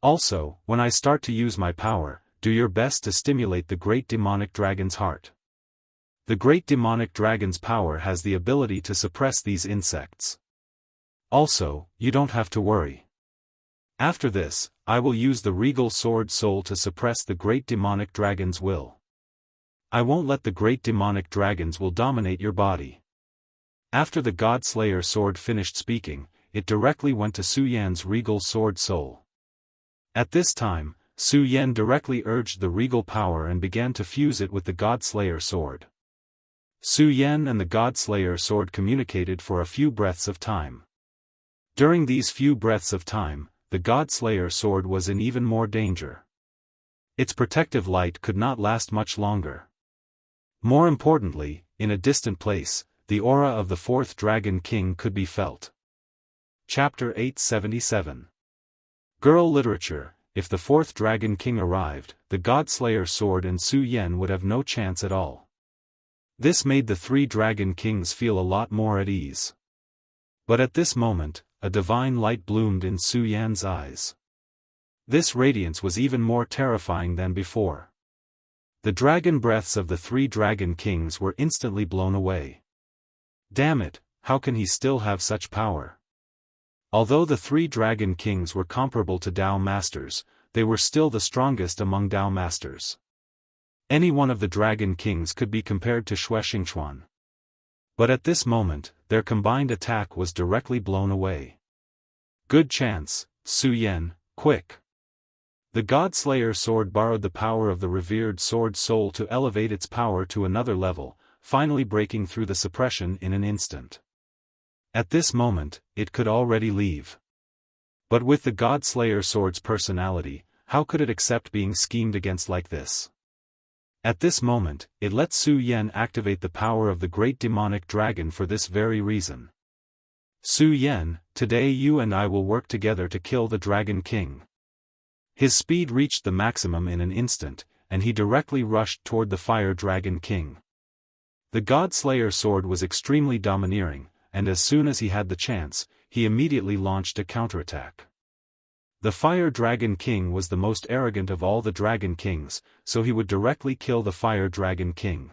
Also, when I start to use my power, do your best to stimulate the great demonic dragon's heart. The great demonic dragon's power has the ability to suppress these insects. Also, you don't have to worry. After this, I will use the regal sword soul to suppress the great demonic dragon's will. I won't let the great demonic dragons will dominate your body. After the Godslayer sword finished speaking, it directly went to Su Yan's regal sword soul. At this time, Su Yan directly urged the regal power and began to fuse it with the God-Slayer sword. Su Yan and the God-Slayer sword communicated for a few breaths of time. During these few breaths of time, the God-Slayer sword was in even more danger. Its protective light could not last much longer. More importantly, in a distant place, the aura of the fourth Dragon King could be felt. Chapter 877. Girl Literature. If the fourth Dragon King arrived, the God-Slayer sword and Su Yan would have no chance at all. This made the three Dragon Kings feel a lot more at ease. But at this moment, a divine light bloomed in Su Yan's eyes. This radiance was even more terrifying than before. The dragon breaths of the three Dragon Kings were instantly blown away. Damn it, how can he still have such power? Although the three Dragon Kings were comparable to Dao Masters, they were still the strongest among Dao Masters. Any one of the Dragon Kings could be compared to Xuan. But at this moment, their combined attack was directly blown away. Good chance, Su Yan, quick! The God-Slayer sword borrowed the power of the revered sword soul to elevate its power to another level, finally breaking through the suppression in an instant. At this moment, it could already leave. But with the God-Slayer sword's personality, how could it accept being schemed against like this? At this moment, it let Su Yan activate the power of the great demonic dragon for this very reason. Su Yan, today you and I will work together to kill the Dragon King. His speed reached the maximum in an instant, and he directly rushed toward the Fire Dragon King. The God-Slayer sword was extremely domineering, and as soon as he had the chance, he immediately launched a counterattack. The Fire Dragon King was the most arrogant of all the Dragon Kings, so he would directly kill the Fire Dragon King.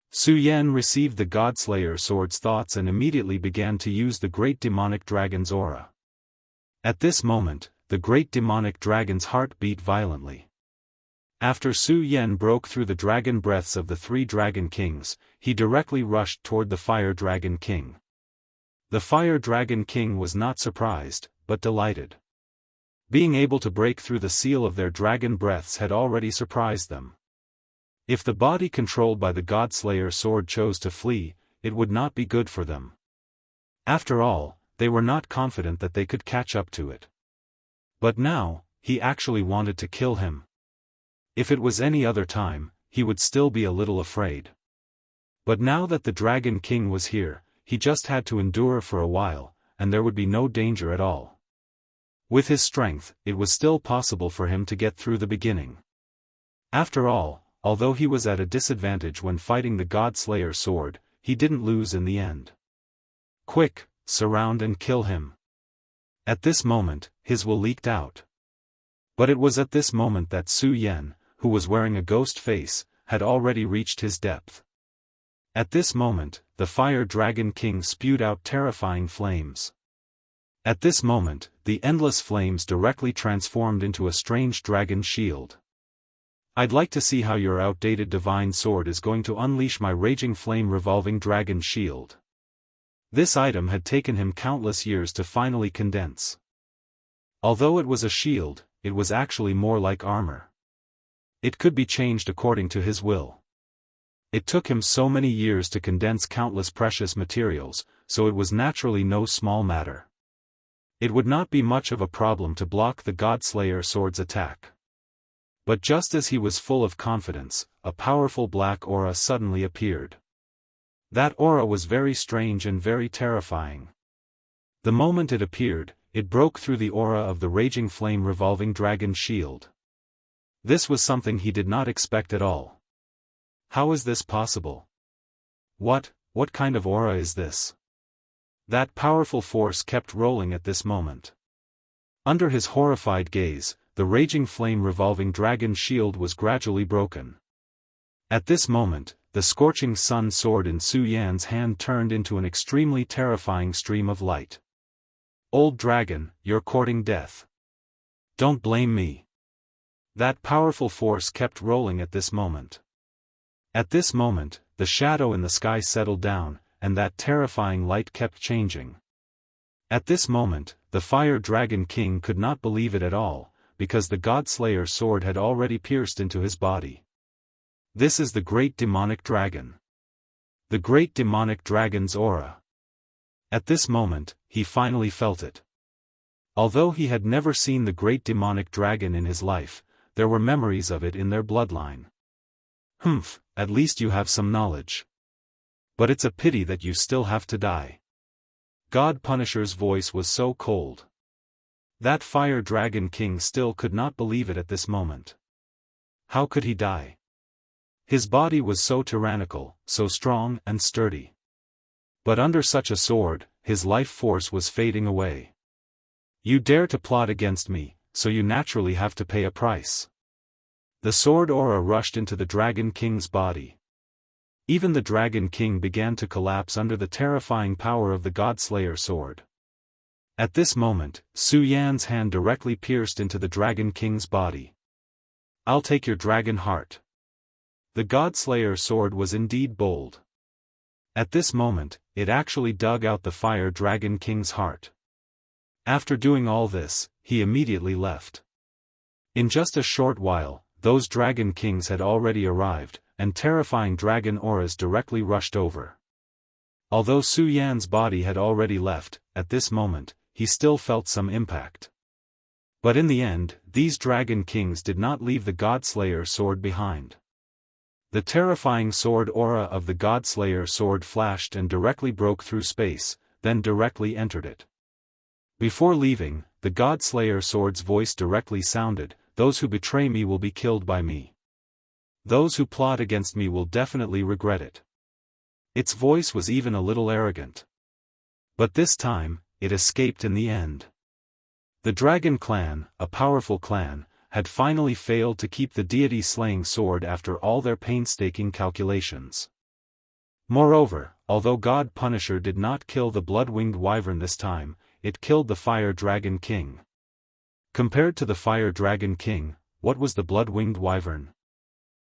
Su Yan received the God-Slayer sword's thoughts and immediately began to use the great demonic dragon's aura. At this moment, the great demonic dragon's heart beat violently. After Su Yan broke through the dragon breaths of the three Dragon Kings, he directly rushed toward the Fire Dragon King. The Fire Dragon King was not surprised, but delighted. Being able to break through the seal of their dragon breaths had already surprised them. If the body controlled by the God-Slayer sword chose to flee, it would not be good for them. After all, they were not confident that they could catch up to it. But now, he actually wanted to kill him. If it was any other time, he would still be a little afraid. But now that the Dragon King was here, he just had to endure for a while, and there would be no danger at all. With his strength, it was still possible for him to get through the beginning. After all, although he was at a disadvantage when fighting the God-Slayer sword, he didn't lose in the end. Quick, surround and kill him. At this moment, his will leaked out. But it was at this moment that Su Yan, who was wearing a ghost face, had already reached his depth. At this moment, the Fire Dragon King spewed out terrifying flames. At this moment, the endless flames directly transformed into a strange dragon shield. I'd like to see how your outdated divine sword is going to unleash my raging flame revolving dragon shield. This item had taken him countless years to finally condense. Although it was a shield, it was actually more like armor. It could be changed according to his will. It took him so many years to condense countless precious materials, so it was naturally no small matter. It would not be much of a problem to block the God-Slayer sword's attack. But just as he was full of confidence, a powerful black aura suddenly appeared. That aura was very strange and very terrifying. The moment it appeared, it broke through the aura of the raging flame revolving dragon shield. This was something he did not expect at all. How is this possible? What kind of aura is this? That powerful force kept rolling at this moment. Under his horrified gaze, the raging flame revolving dragon shield was gradually broken. At this moment, the scorching sun sword in Su Yan's hand turned into an extremely terrifying stream of light. Old dragon, you're courting death. Don't blame me. That powerful force kept rolling at this moment. At this moment, the shadow in the sky settled down, and that terrifying light kept changing. At this moment, the Fire Dragon King could not believe it at all, because the God-Slayer sword had already pierced into his body. This is the great demonic dragon. The great demonic dragon's aura. At this moment, he finally felt it. Although he had never seen the great demonic dragon in his life, there were memories of it in their bloodline. Humph, at least you have some knowledge. But it's a pity that you still have to die. God Punisher's voice was so cold. That Fire Dragon King still could not believe it at this moment. How could he die? His body was so tyrannical, so strong and sturdy. But under such a sword, his life force was fading away. You dare to plot against me, so you naturally have to pay a price. The sword aura rushed into the Dragon King's body. Even the Dragon King began to collapse under the terrifying power of the God-Slayer sword. At this moment, Su Yan's hand directly pierced into the Dragon King's body. I'll take your dragon heart. The God-Slayer sword was indeed bold. At this moment, it actually dug out the Fire Dragon King's heart. After doing all this, he immediately left. In just a short while, those Dragon Kings had already arrived, and terrifying dragon auras directly rushed over. Although Su Yan's body had already left, at this moment, he still felt some impact. But in the end, these Dragon Kings did not leave the God-Slayer sword behind. The terrifying sword aura of the God-Slayer sword flashed and directly broke through space, then directly entered it. Before leaving, the God-Slayer sword's voice directly sounded, "Those who betray me will be killed by me. Those who plot against me will definitely regret it." Its voice was even a little arrogant. But this time, it escaped in the end. The Dragon Clan, a powerful clan, had finally failed to keep the deity-slaying sword after all their painstaking calculations. Moreover, although God Punisher did not kill the blood-winged wyvern this time, it killed the Fire Dragon King. Compared to the Fire Dragon King, what was the blood-winged wyvern?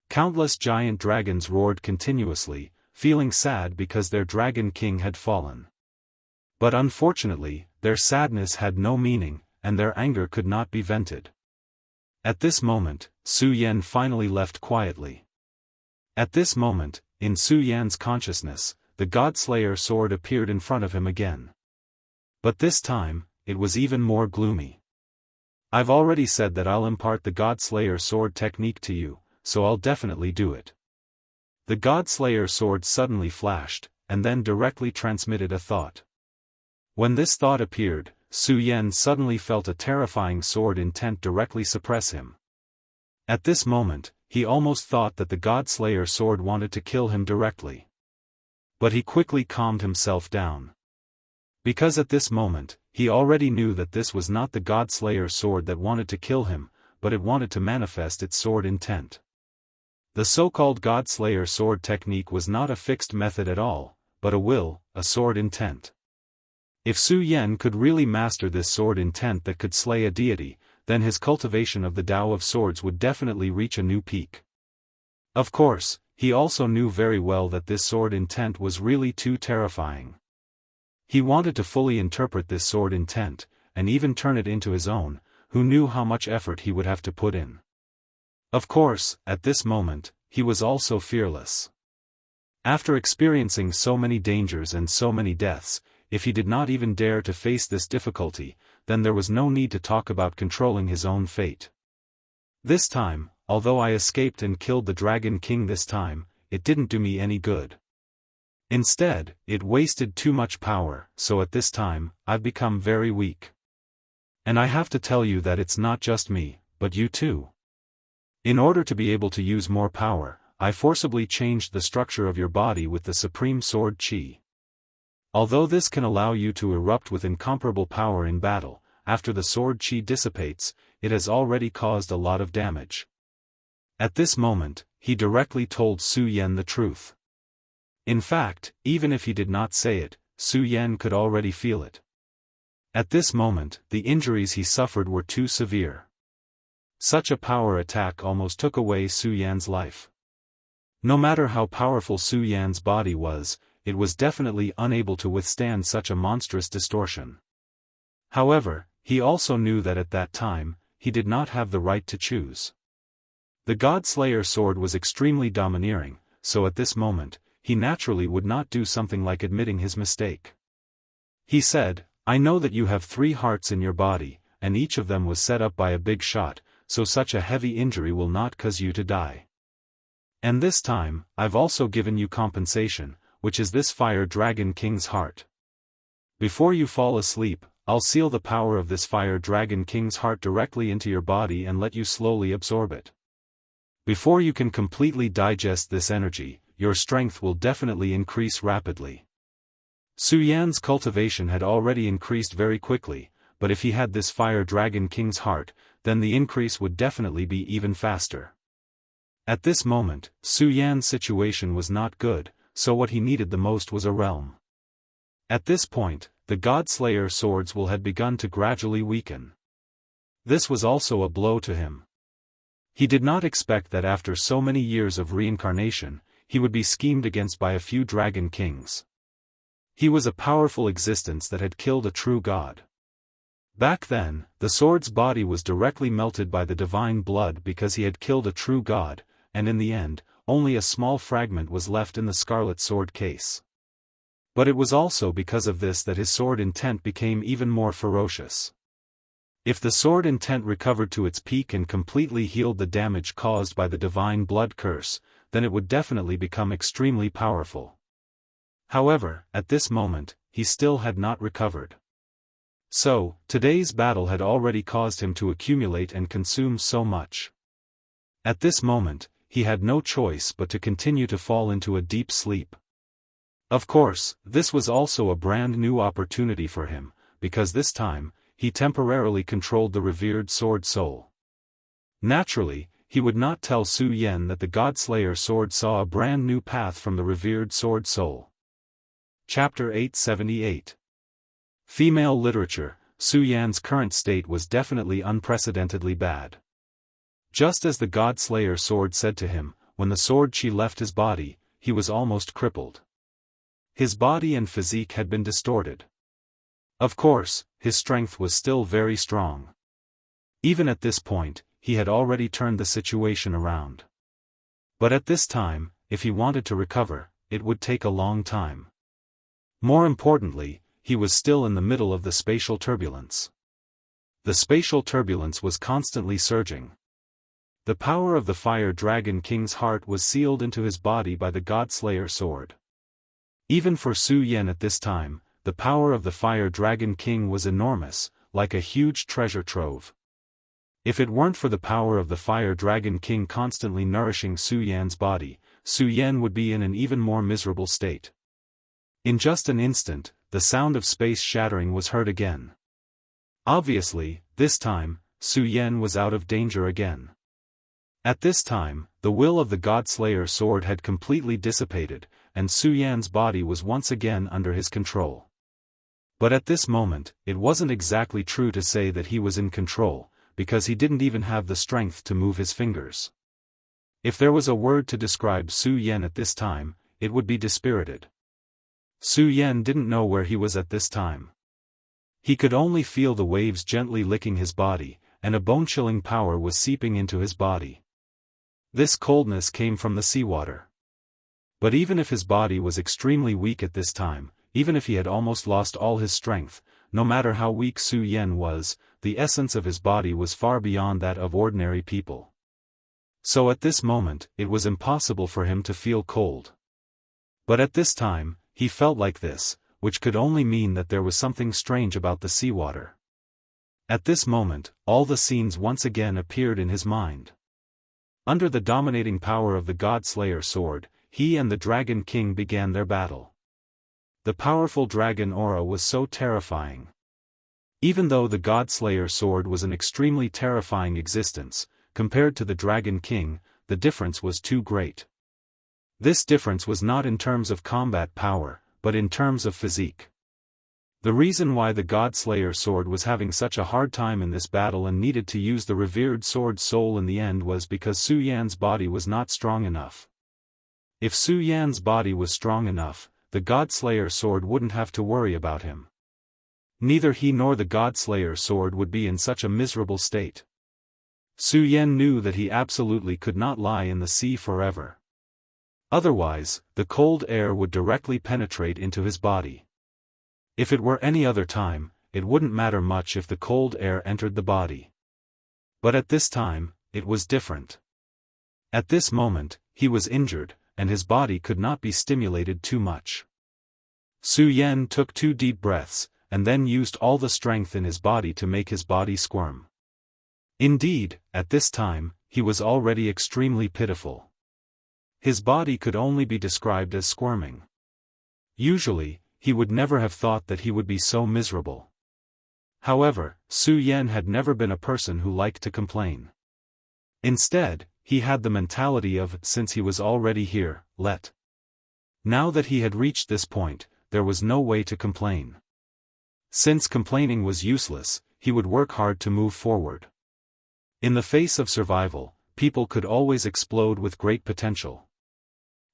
Countless giant dragons roared continuously, feeling sad because their Dragon King had fallen. But unfortunately, their sadness had no meaning, and their anger could not be vented. At this moment, Su Yan finally left quietly. At this moment, in Su Yan's consciousness, the God-Slayer sword appeared in front of him again. But this time, it was even more gloomy. I've already said that I'll impart the God-Slayer sword technique to you, so I'll definitely do it. The God-Slayer sword suddenly flashed, and then directly transmitted a thought. When this thought appeared, Su Yan suddenly felt a terrifying sword intent directly suppress him. At this moment, he almost thought that the God-Slayer sword wanted to kill him directly. But he quickly calmed himself down. Because at this moment, he already knew that this was not the God-Slayer sword that wanted to kill him, but it wanted to manifest its sword intent. The so-called God-Slayer sword technique was not a fixed method at all, but a sword intent. If Su Yan could really master this sword intent that could slay a deity, then his cultivation of the Tao of Swords would definitely reach a new peak. Of course, he also knew very well that this sword intent was really too terrifying. He wanted to fully interpret this sword intent, and even turn it into his own, who knew how much effort he would have to put in. Of course, at this moment, he was also fearless. After experiencing so many dangers and so many deaths, if he did not even dare to face this difficulty, then there was no need to talk about controlling his own fate. This time, although I escaped and killed the Dragon King this time, it didn't do me any good. Instead, it wasted too much power, so at this time, I've become very weak. And I have to tell you that it's not just me, but you too. In order to be able to use more power, I forcibly changed the structure of your body with the Supreme Sword Qi. Although this can allow you to erupt with incomparable power in battle, after the sword Qi dissipates, it has already caused a lot of damage. At this moment, he directly told Su Yan the truth. In fact, even if he did not say it, Su Yan could already feel it. At this moment, the injuries he suffered were too severe. Such a power attack almost took away Su Yan's life. No matter how powerful Su Yan's body was, it was definitely unable to withstand such a monstrous distortion. However, he also knew that at that time, he did not have the right to choose. The God-Slayer sword was extremely domineering, so at this moment, he naturally would not do something like admitting his mistake. He said, "I know that you have 3 hearts in your body, and each of them was set up by a big shot, so such a heavy injury will not cause you to die. And this time, I've also given you compensation, which is this Fire Dragon King's heart. Before you fall asleep, I'll seal the power of this Fire Dragon King's heart directly into your body and let you slowly absorb it. Before you can completely digest this energy, your strength will definitely increase rapidly." Su Yan's cultivation had already increased very quickly, but if he had this Fire Dragon King's heart, then the increase would definitely be even faster. At this moment, Su Yan's situation was not good, so what he needed the most was a realm. At this point, the God-Slayer swords had begun to gradually weaken. This was also a blow to him. He did not expect that after so many years of reincarnation, he would be schemed against by a few dragon kings. He was a powerful existence that had killed a true god. Back then, the sword's body was directly melted by the divine blood because he had killed a true god, and in the end, only a small fragment was left in the scarlet sword case. But it was also because of this that his sword intent became even more ferocious. If the sword intent recovered to its peak and completely healed the damage caused by the divine blood curse, then it would definitely become extremely powerful. However, at this moment, he still had not recovered. So, today's battle had already caused him to accumulate and consume so much. At this moment, he had no choice but to continue to fall into a deep sleep. Of course, this was also a brand new opportunity for him, because this time, he temporarily controlled the revered sword soul. Naturally, he would not tell Su Yan that the God-Slayer sword saw a brand new path from the revered sword soul. Chapter 878. Female literature. Su Yan's current state was definitely unprecedentedly bad. Just as the God-Slayer sword said to him, when the sword chi left his body, he was almost crippled. His body and physique had been distorted. Of course, his strength was still very strong. Even at this point, he had already turned the situation around. But at this time, if he wanted to recover, it would take a long time. More importantly, he was still in the middle of the spatial turbulence. The spatial turbulence was constantly surging. The power of the Fire Dragon King's heart was sealed into his body by the God-Slayer sword. Even for Su Yan at this time, the power of the Fire Dragon King was enormous, like a huge treasure trove. If it weren't for the power of the Fire Dragon King constantly nourishing Su Yan's body, Su Yan would be in an even more miserable state. In just an instant, the sound of space shattering was heard again. Obviously, this time, Su Yan was out of danger again. At this time, the will of the God-Slayer sword had completely dissipated, and Su Yan's body was once again under his control. But at this moment, it wasn't exactly true to say that he was in control, because he didn't even have the strength to move his fingers. If there was a word to describe Su Yan at this time, it would be dispirited. Su Yan didn't know where he was at this time. He could only feel the waves gently licking his body, and a bone-chilling power was seeping into his body. This coldness came from the seawater. But even if his body was extremely weak at this time, even if he had almost lost all his strength, no matter how weak Su Yan was, the essence of his body was far beyond that of ordinary people. So at this moment, it was impossible for him to feel cold. But at this time, he felt like this, which could only mean that there was something strange about the seawater. At this moment, all the scenes once again appeared in his mind. Under the dominating power of the God-Slayer sword, he and the Dragon King began their battle. The powerful dragon aura was so terrifying. Even though the God-Slayer sword was an extremely terrifying existence, compared to the Dragon King, the difference was too great. This difference was not in terms of combat power, but in terms of physique. The reason why the God-Slayer sword was having such a hard time in this battle and needed to use the revered sword soul in the end was because Su Yan's body was not strong enough. If Su Yan's body was strong enough, the God-Slayer sword wouldn't have to worry about him. Neither he nor the God-Slayer sword would be in such a miserable state. Su Yan knew that he absolutely could not lie in the sea forever. Otherwise, the cold air would directly penetrate into his body. If it were any other time, it wouldn't matter much if the cold air entered the body. But at this time, it was different. At this moment, he was injured, and his body could not be stimulated too much. Su Yan took 2 deep breaths, and then used all the strength in his body to make his body squirm. Indeed, at this time, he was already extremely pitiful. His body could only be described as squirming. Usually, he would never have thought that he would be so miserable. However, Su Yan had never been a person who liked to complain. Instead, he had the mentality of, since he was already here, let. Now that he had reached this point, there was no way to complain. Since complaining was useless, he would work hard to move forward. In the face of survival, people could always explode with great potential.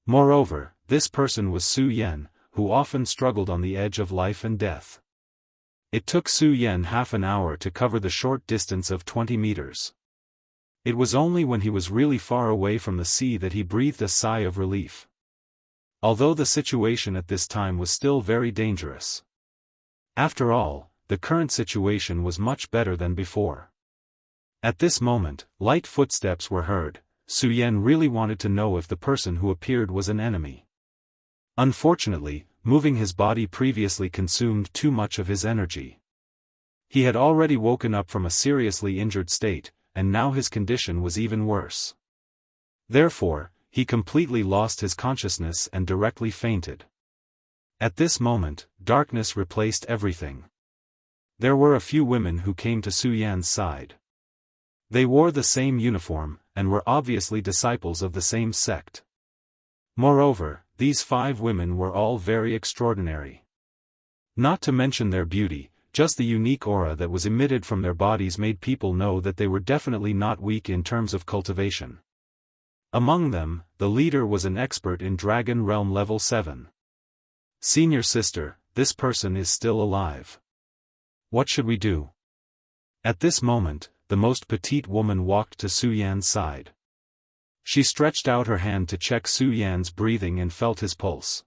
Moreover, this person was Su Yan, who often struggled on the edge of life and death. It took Su Yan half an hour to cover the short distance of 20 meters. It was only when he was really far away from the sea that he breathed a sigh of relief. Although the situation at this time was still very dangerous. After all, the current situation was much better than before. At this moment, light footsteps were heard. Su Yan really wanted to know if the person who appeared was an enemy. Unfortunately, moving his body previously consumed too much of his energy. He had already woken up from a seriously injured state, and now his condition was even worse. Therefore, he completely lost his consciousness and directly fainted. At this moment, darkness replaced everything. There were a few women who came to Su Yan's side. They wore the same uniform, and were obviously disciples of the same sect. Moreover, these 5 women were all very extraordinary. Not to mention their beauty, just the unique aura that was emitted from their bodies made people know that they were definitely not weak in terms of cultivation. Among them, the leader was an expert in Dragon Realm level 7. Senior sister, this person is still alive. What should we do? At this moment, the most petite woman walked to Su Yan's side. She stretched out her hand to check Su Yan's breathing and felt his pulse.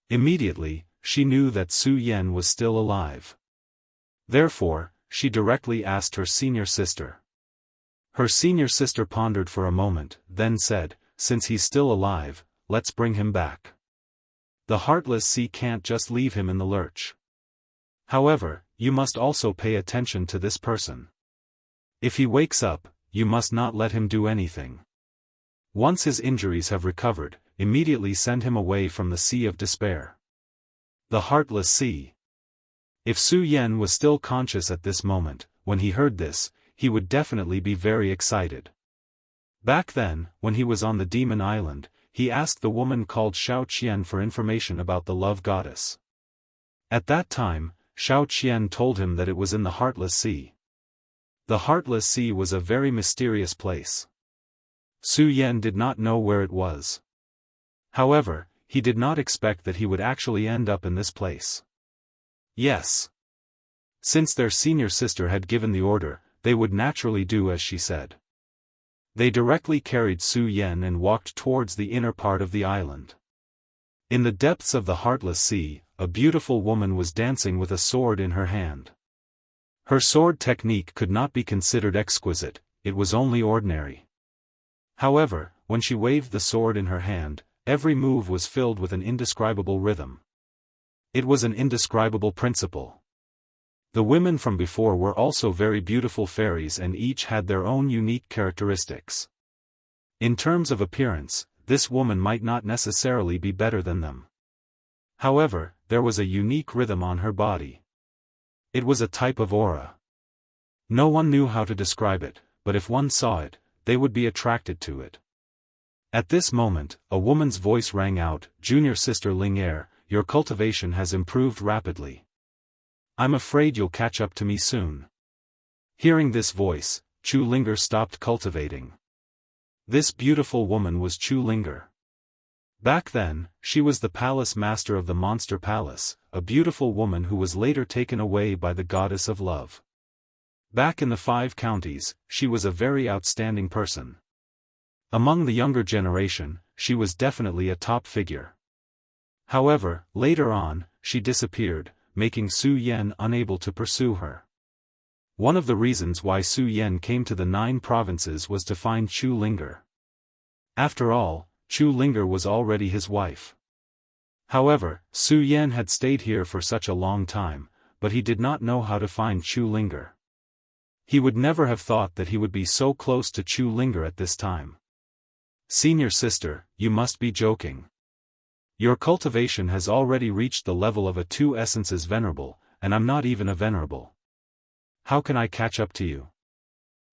Immediately, she knew that Su Yan was still alive. Therefore, she directly asked her senior sister. Her senior sister pondered for a moment, then said, "Since he's still alive, let's bring him back. The Heartless Sea can't just leave him in the lurch. However, you must also pay attention to this person. If he wakes up, you must not let him do anything. Once his injuries have recovered, immediately send him away from the Sea of Despair." The Heartless Sea. If Su Yan was still conscious at this moment, when he heard this, he would definitely be very excited. Back then, when he was on the Demon Island, he asked the woman called Xiao Qian for information about the love goddess. At that time, Xiao Qian told him that it was in the Heartless Sea. The Heartless Sea was a very mysterious place. Su Yan did not know where it was. However, he did not expect that he would actually end up in this place. Yes. Since their senior sister had given the order, they would naturally do as she said. They directly carried Su Yan and walked towards the inner part of the island. In the depths of the Heartless Sea, a beautiful woman was dancing with a sword in her hand. Her sword technique could not be considered exquisite, it was only ordinary. However, when she waved the sword in her hand, every move was filled with an indescribable rhythm. It was an indescribable principle. The women from before were also very beautiful fairies and each had their own unique characteristics. In terms of appearance, this woman might not necessarily be better than them. However, there was a unique rhythm on her body. It was a type of aura. No one knew how to describe it, but if one saw it, they would be attracted to it. At this moment, a woman's voice rang out, "Junior Sister Ling Er, your cultivation has improved rapidly. I'm afraid you'll catch up to me soon." Hearing this voice, Chu Linger stopped cultivating. This beautiful woman was Chu Linger. Back then, she was the palace master of the Monster Palace, a beautiful woman who was later taken away by the goddess of love. Back in the 5 counties, she was a very outstanding person. Among the younger generation, she was definitely a top figure. However, later on, she disappeared, making Su Yan unable to pursue her. One of the reasons why Su Yan came to the 9 provinces was to find Chu Linger. After all, Chu Linger was already his wife. However, Su Yan had stayed here for such a long time, but he did not know how to find Chu Linger. He would never have thought that he would be so close to Chu Linger at this time. Senior sister, you must be joking. Your cultivation has already reached the level of a 2 essences venerable, and I'm not even a venerable. How can I catch up to you?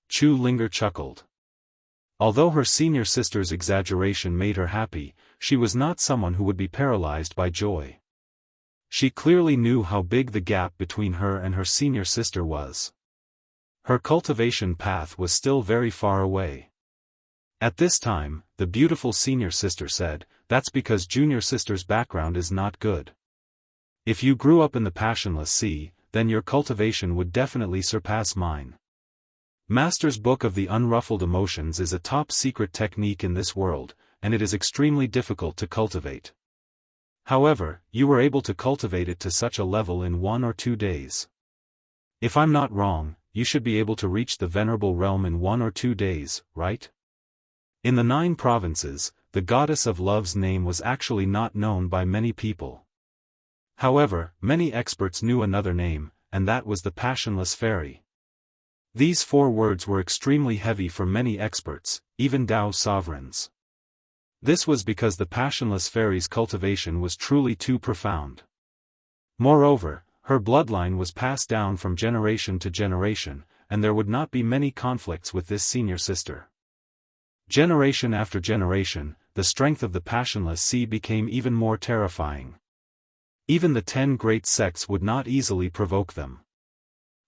Chu Linger chuckled. Although her senior sister's exaggeration made her happy, she was not someone who would be paralyzed by joy. She clearly knew how big the gap between her and her senior sister was. Her cultivation path was still very far away. At this time, the beautiful senior sister said, "That's because junior sister's background is not good. If you grew up in the passionless sea, then your cultivation would definitely surpass mine. Master's Book of the Unruffled Emotions is a top-secret technique in this world, and it is extremely difficult to cultivate. However, you were able to cultivate it to such a level in 1 or 2 days. If I'm not wrong, you should be able to reach the venerable realm in 1 or 2 days, right?" In the 9 provinces, the goddess of love's name was actually not known by many people. However, many experts knew another name, and that was the passionless fairy. These 4 words were extremely heavy for many experts, even Tao sovereigns. This was because the passionless fairy's cultivation was truly too profound. Moreover, her bloodline was passed down from generation to generation, and there would not be many conflicts with this senior sister. Generation after generation, the strength of the passionless sea became even more terrifying. Even the 10 great sects would not easily provoke them.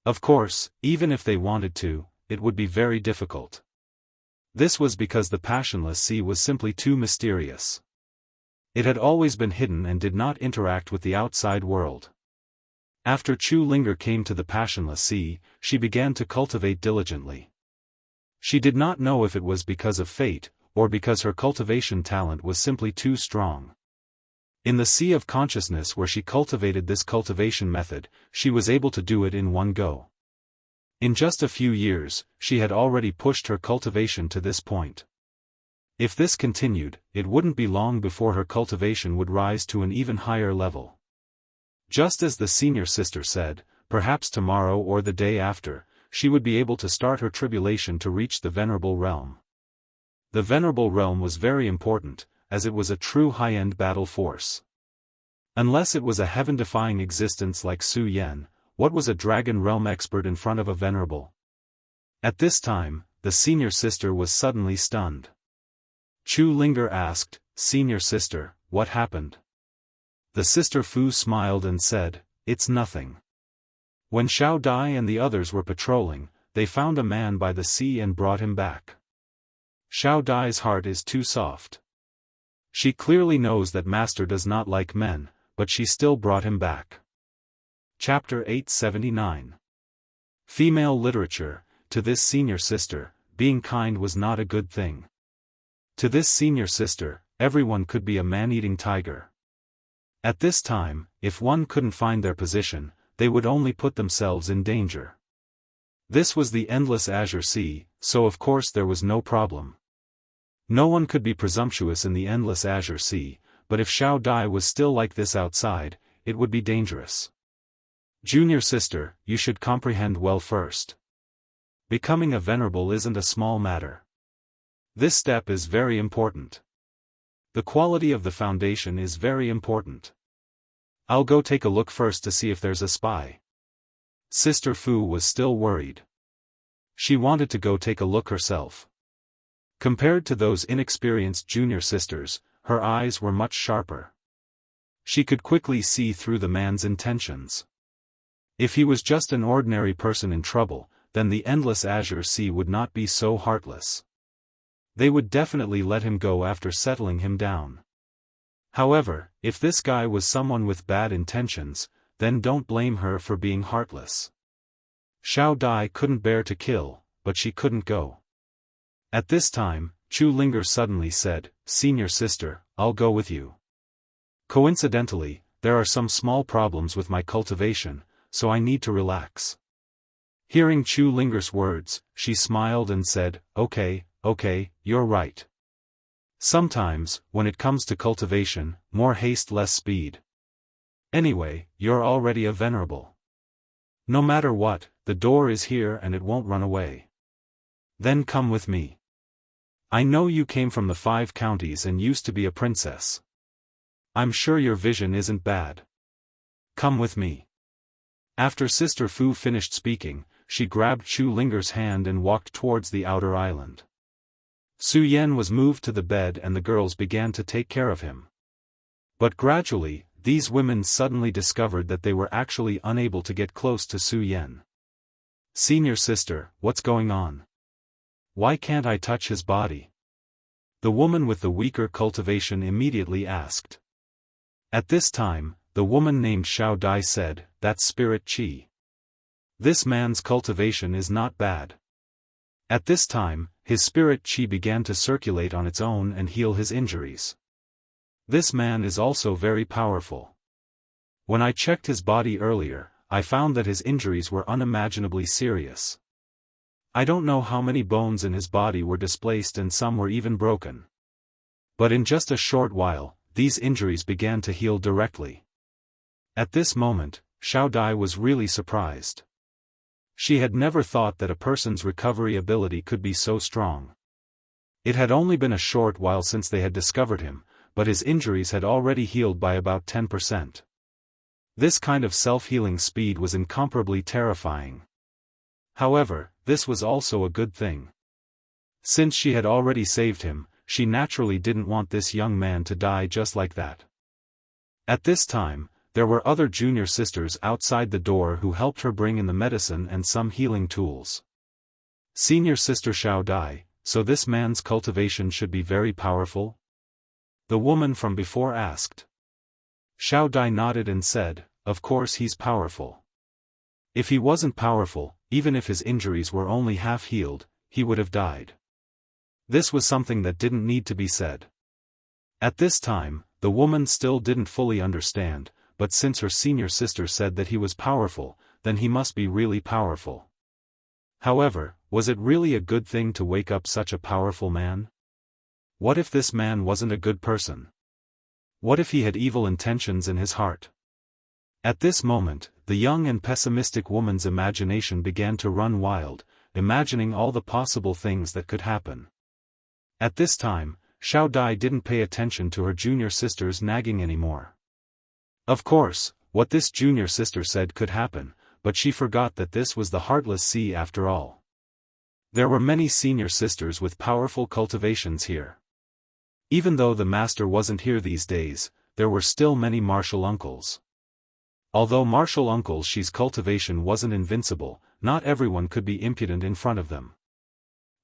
Of course, even if they wanted to, it would be very difficult. This was because the passionless sea was simply too mysterious. It had always been hidden and did not interact with the outside world. After Chu Linger came to the passionless sea, she began to cultivate diligently. She did not know if it was because of fate, or because her cultivation talent was simply too strong. In the sea of consciousness where she cultivated this cultivation method, she was able to do it in one go. In just a few years, she had already pushed her cultivation to this point. If this continued, it wouldn't be long before her cultivation would rise to an even higher level. Just as the senior sister said, perhaps tomorrow or the day after, she would be able to start her tribulation to reach the venerable realm. The venerable realm was very important, as it was a true high-end battle force. Unless it was a heaven-defying existence like Su Yan, what was a dragon realm expert in front of a venerable? At this time, the senior sister was suddenly stunned. Chu Linger asked, "Senior sister, what happened?" The sister Fu smiled and said, "It's nothing. When Xiao Dai and the others were patrolling, they found a man by the sea and brought him back. Xiao Dai's heart is too soft. She clearly knows that Master does not like men, but she still brought him back." Chapter 879. Female Literature. To this senior sister, being kind was not a good thing. To this senior sister, everyone could be a man-eating tiger. At this time, if one couldn't find their position, they would only put themselves in danger. This was the endless azure sea, so of course there was no problem. No one could be presumptuous in the endless azure sea, but if Xiao Dai was still like this outside, it would be dangerous. Junior sister, you should comprehend well first. Becoming a venerable isn't a small matter. This step is very important. The quality of the foundation is very important. I'll go take a look first to see if there's a spy. Sister Fu was still worried. She wanted to go take a look herself. Compared to those inexperienced junior sisters, her eyes were much sharper. She could quickly see through the man's intentions. If he was just an ordinary person in trouble, then the endless azure sea would not be so heartless. They would definitely let him go after settling him down. However, if this guy was someone with bad intentions, then don't blame her for being heartless. Xiao Dai couldn't bear to kill, but she couldn't go. At this time, Chu Linger suddenly said, "Senior sister, I'll go with you. Coincidentally, there are some small problems with my cultivation, so I need to relax." Hearing Chu Linger's words, she smiled and said, Okay, you're right. Sometimes, when it comes to cultivation, more haste less speed. Anyway, you're already a venerable. No matter what, the door is here and it won't run away. Then come with me. I know you came from the 5 counties and used to be a princess. I'm sure your vision isn't bad. Come with me. After Sister Fu finished speaking, she grabbed Chu Linger's hand and walked towards the outer island. Su Yan was moved to the bed and the girls began to take care of him. But gradually, these women suddenly discovered that they were actually unable to get close to Su Yan. "Senior sister, what's going on? Why can't I touch his body?" The woman with the weaker cultivation immediately asked. At this time, the woman named Xiao Dai said, "That's spirit qi. This man's cultivation is not bad." At this time, his spirit qi began to circulate on its own and heal his injuries. This man is also very powerful. When I checked his body earlier, I found that his injuries were unimaginably serious. I don't know how many bones in his body were displaced and some were even broken. But in just a short while, these injuries began to heal directly. At this moment, Xiao Dai was really surprised. She had never thought that a person's recovery ability could be so strong. It had only been a short while since they had discovered him, but his injuries had already healed by about 10%. This kind of self-healing speed was incomparably terrifying. However, this was also a good thing. Since she had already saved him, she naturally didn't want this young man to die just like that. At this time, there were other junior sisters outside the door who helped her bring in the medicine and some healing tools. "Senior sister Xiao Dai, so this man's cultivation should be very powerful?" the woman from before asked. Xiao Dai nodded and said, "Of course he's powerful. If he wasn't powerful, even if his injuries were only half healed, he would have died." This was something that didn't need to be said. At this time, the woman still didn't fully understand, but since her senior sister said that he was powerful, then he must be really powerful. However, was it really a good thing to wake up such a powerful man? What if this man wasn't a good person? What if he had evil intentions in his heart? At this moment, the young and pessimistic woman's imagination began to run wild, imagining all the possible things that could happen. At this time, Xiao Dai didn't pay attention to her junior sister's nagging anymore. Of course, what this junior sister said could happen, but she forgot that this was the Heartless Sea after all. There were many senior sisters with powerful cultivations here. Even though the master wasn't here these days, there were still many martial uncles. Although martial uncle Shi's cultivation wasn't invincible, not everyone could be impudent in front of them.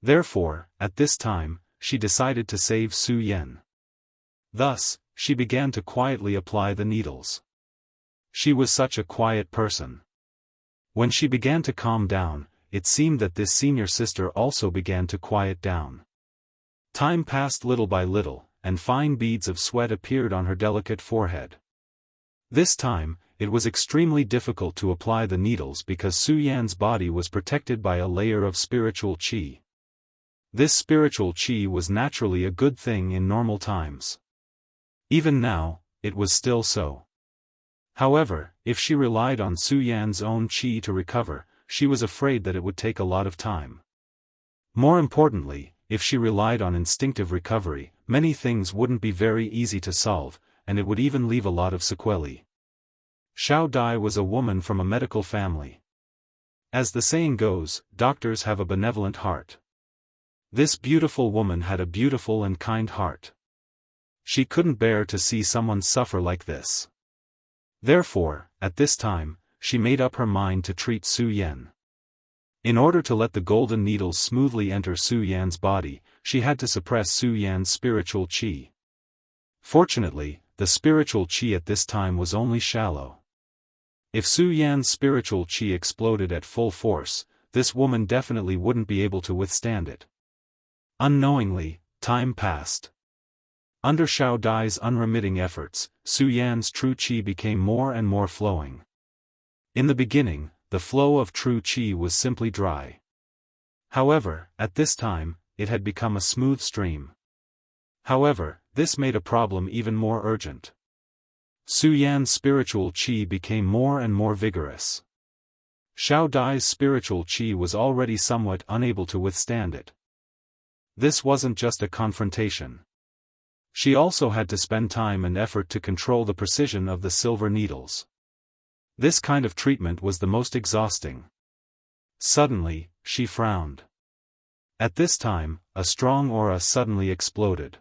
Therefore, at this time, she decided to save Su Yan. Thus, she began to quietly apply the needles. She was such a quiet person. When she began to calm down, it seemed that this senior sister also began to quiet down. Time passed little by little, and fine beads of sweat appeared on her delicate forehead. This time, it was extremely difficult to apply the needles because Su Yan's body was protected by a layer of spiritual qi. This spiritual qi was naturally a good thing in normal times. Even now, it was still so. However, if she relied on Su Yan's own qi to recover, she was afraid that it would take a lot of time. More importantly, if she relied on instinctive recovery, many things wouldn't be very easy to solve, and it would even leave a lot of sequelae. Xiao Dai was a woman from a medical family. As the saying goes, doctors have a benevolent heart. This beautiful woman had a beautiful and kind heart. She couldn't bear to see someone suffer like this. Therefore, at this time, she made up her mind to treat Su Yan. In order to let the golden needles smoothly enter Su Yan's body, she had to suppress Su Yan's spiritual qi. Fortunately, the spiritual qi at this time was only shallow. If Su Yan's spiritual qi exploded at full force, this woman definitely wouldn't be able to withstand it. Unknowingly, time passed. Under Xiao Dai's unremitting efforts, Su Yan's true qi became more and more flowing. In the beginning, the flow of true qi was simply dry. However, at this time, it had become a smooth stream. However, this made a problem even more urgent. Su Yan's spiritual qi became more and more vigorous. Xiao Dai's spiritual qi was already somewhat unable to withstand it. This wasn't just a confrontation. She also had to spend time and effort to control the precision of the silver needles. This kind of treatment was the most exhausting. Suddenly, she frowned. At this time, a strong aura suddenly exploded.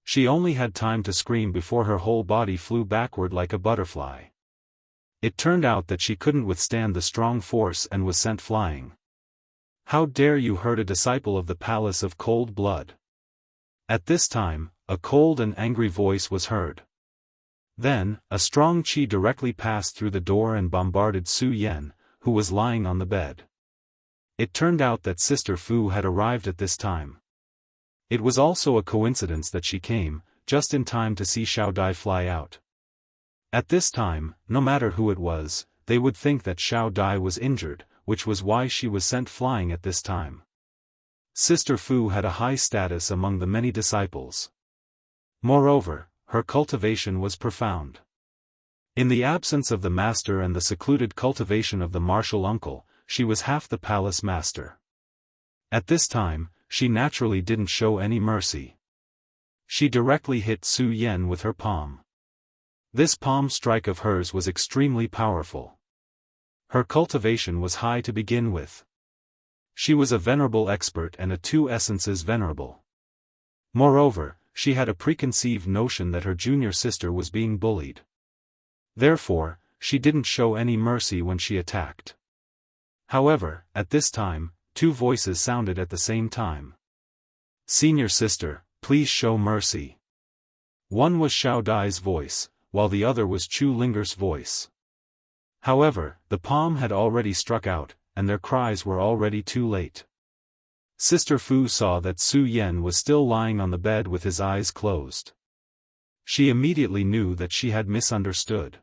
She only had time to scream before her whole body flew backward like a butterfly. It turned out that she couldn't withstand the strong force and was sent flying. How dare you hurt a disciple of the Palace of Cold Blood? At this time, a cold and angry voice was heard. Then, a strong qi directly passed through the door and bombarded Su Yan, who was lying on the bed. It turned out that Sister Fu had arrived at this time. It was also a coincidence that she came, just in time to see Xiao Dai fly out. At this time, no matter who it was, they would think that Xiao Dai was injured, which was why she was sent flying at this time. Sister Fu had a high status among the many disciples. Moreover, her cultivation was profound. In the absence of the master and the secluded cultivation of the martial uncle, she was half the palace master. At this time, she naturally didn't show any mercy. She directly hit Su Yan with her palm. This palm strike of hers was extremely powerful. Her cultivation was high to begin with. She was a venerable expert and a two essences venerable. Moreover, she had a preconceived notion that her junior sister was being bullied. Therefore, she didn't show any mercy when she attacked. However, at this time, two voices sounded at the same time. "Senior sister, please show mercy." One was Xiao Dai's voice, while the other was Chu Linger's voice. However, the palm had already struck out, and their cries were already too late. Sister Fu saw that Su Yan was still lying on the bed with his eyes closed. She immediately knew that she had misunderstood.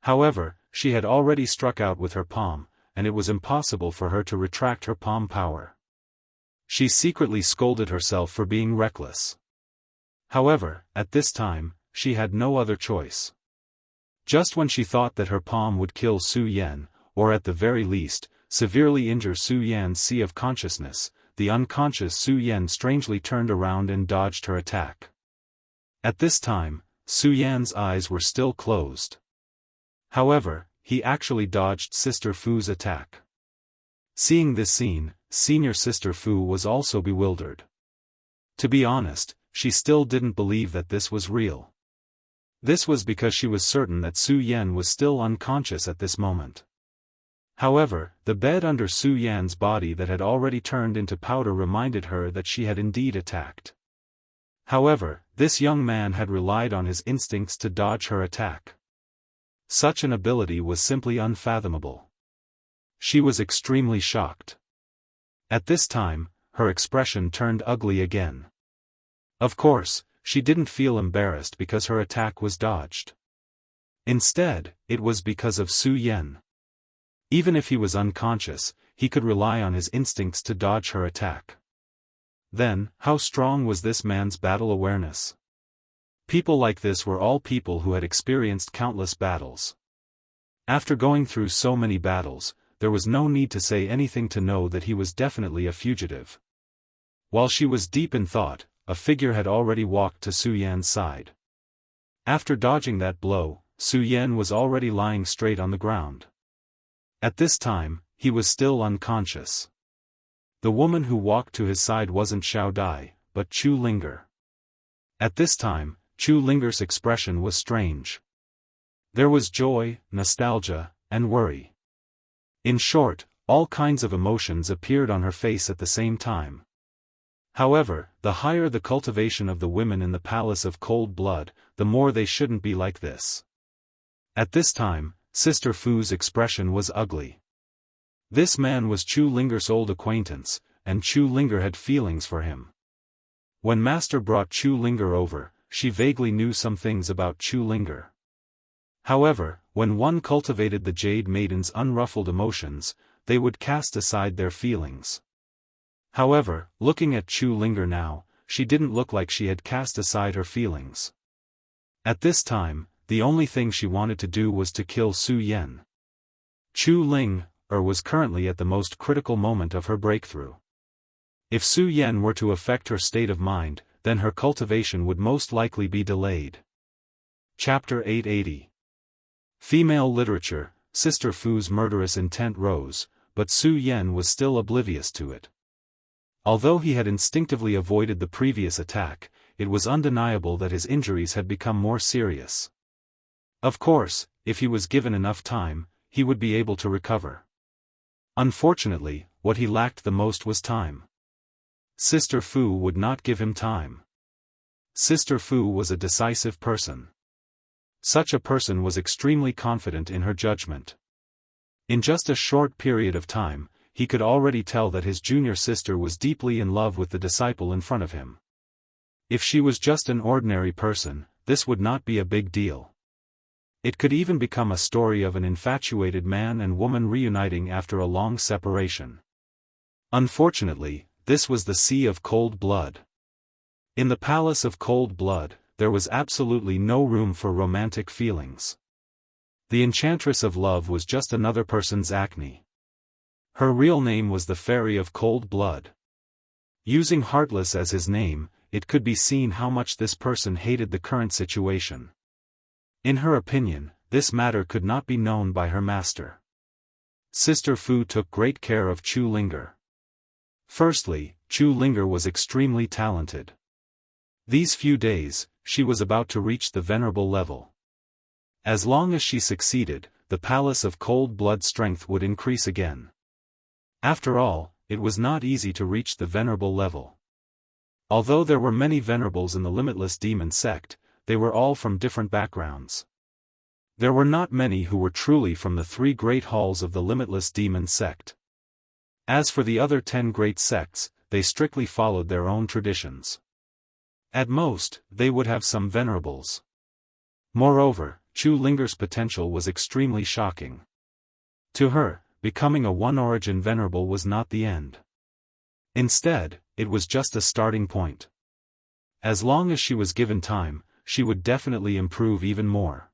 However, she had already struck out with her palm, and it was impossible for her to retract her palm power. She secretly scolded herself for being reckless. However, at this time, she had no other choice. Just when she thought that her palm would kill Su Yan, or at the very least, severely injure Su Yan's sea of consciousness, the unconscious Su Yan strangely turned around and dodged her attack. At this time, Su Yan's eyes were still closed. However, he actually dodged Sister Fu's attack. Seeing this scene, Senior Sister Fu was also bewildered. To be honest, she still didn't believe that this was real. This was because she was certain that Su Yan was still unconscious at this moment. However, the bed under Su Yan's body that had already turned into powder reminded her that she had indeed attacked. However, this young man had relied on his instincts to dodge her attack. Such an ability was simply unfathomable. She was extremely shocked. At this time, her expression turned ugly again. Of course, she didn't feel embarrassed because her attack was dodged. Instead, it was because of Su Yan. Even if he was unconscious, he could rely on his instincts to dodge her attack. Then, how strong was this man's battle awareness? People like this were all people who had experienced countless battles. After going through so many battles, there was no need to say anything to know that he was definitely a fugitive. While she was deep in thought, a figure had already walked to Su Yan's side. After dodging that blow, Su Yan was already lying straight on the ground. At this time, he was still unconscious. The woman who walked to his side wasn't Xiao Dai, but Chu Linger. At this time, Chu Linger's expression was strange. There was joy, nostalgia, and worry. In short, all kinds of emotions appeared on her face at the same time. However, the higher the cultivation of the women in the Palace of Cold Blood, the more they shouldn't be like this. At this time, Sister Fu's expression was ugly. This man was Chu Linger's old acquaintance, and Chu Linger had feelings for him. When Master brought Chu Linger over, she vaguely knew some things about Chu Linger. However, when one cultivated the Jade Maiden's unruffled emotions, they would cast aside their feelings. However, looking at Chu Linger now, she didn't look like she had cast aside her feelings. At this time, the only thing she wanted to do was to kill Su Yen. Chu Linger was currently at the most critical moment of her breakthrough. If Su Yen were to affect her state of mind, then her cultivation would most likely be delayed. Chapter 880. Female literature. Sister Fu's murderous intent rose, but Su Yen was still oblivious to it. Although he had instinctively avoided the previous attack, it was undeniable that his injuries had become more serious. Of course, if he was given enough time, he would be able to recover. Unfortunately, what he lacked the most was time. Sister Fu would not give him time. Sister Fu was a decisive person. Such a person was extremely confident in her judgment. In just a short period of time, he could already tell that his junior sister was deeply in love with the disciple in front of him. If she was just an ordinary person, this would not be a big deal. It could even become a story of an infatuated man and woman reuniting after a long separation. Unfortunately, this was the Sea of Cold Blood. In the Palace of Cold Blood, there was absolutely no room for romantic feelings. The Enchantress of Love was just another person's acne. Her real name was the Fairy of Cold Blood. Using Heartless as his name, it could be seen how much this person hated the current situation. In her opinion, this matter could not be known by her master. Sister Fu took great care of Chu Linger. Firstly, Chu Linger was extremely talented. These few days, she was about to reach the venerable level. As long as she succeeded, the Palace of Cold Blood strength would increase again. After all, it was not easy to reach the venerable level. Although there were many venerables in the Limitless Demon sect, they were all from different backgrounds. There were not many who were truly from the 3 great halls of the Limitless Demon sect. As for the other 10 great sects, they strictly followed their own traditions. At most, they would have some venerables. Moreover, Chu Linger's potential was extremely shocking. To her, becoming a one-origin venerable was not the end. Instead, it was just a starting point. As long as she was given time, she would definitely improve even more.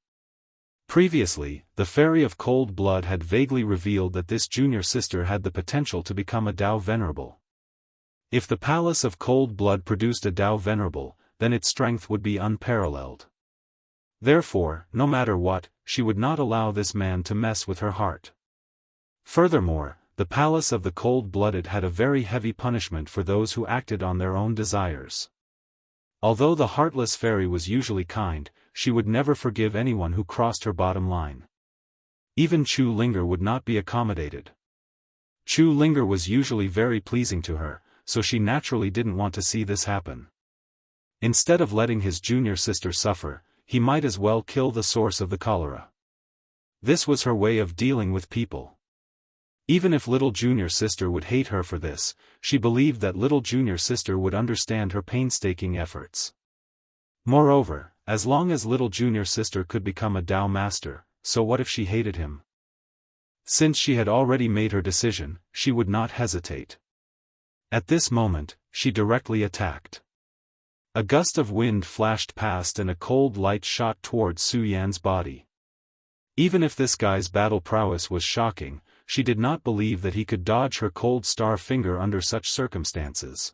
Previously, the Fairy of Cold Blood had vaguely revealed that this junior sister had the potential to become a Dao Venerable. If the Palace of Cold Blood produced a Dao Venerable, then its strength would be unparalleled. Therefore, no matter what, she would not allow this man to mess with her heart. Furthermore, the Palace of the Cold-Blooded had a very heavy punishment for those who acted on their own desires. Although the heartless fairy was usually kind, she would never forgive anyone who crossed her bottom line. Even Chu Linger would not be accommodated. Chu Linger was usually very pleasing to her, so she naturally didn't want to see this happen. Instead of letting his junior sister suffer, he might as well kill the source of the cholera. This was her way of dealing with people. Even if little junior sister would hate her for this, she believed that little junior sister would understand her painstaking efforts. Moreover, as long as little junior sister could become a Dao master, so what if she hated him? Since she had already made her decision, she would not hesitate. At this moment, she directly attacked. A gust of wind flashed past and a cold light shot towards Su Yan's body. Even if this guy's battle prowess was shocking, she did not believe that he could dodge her cold star finger under such circumstances.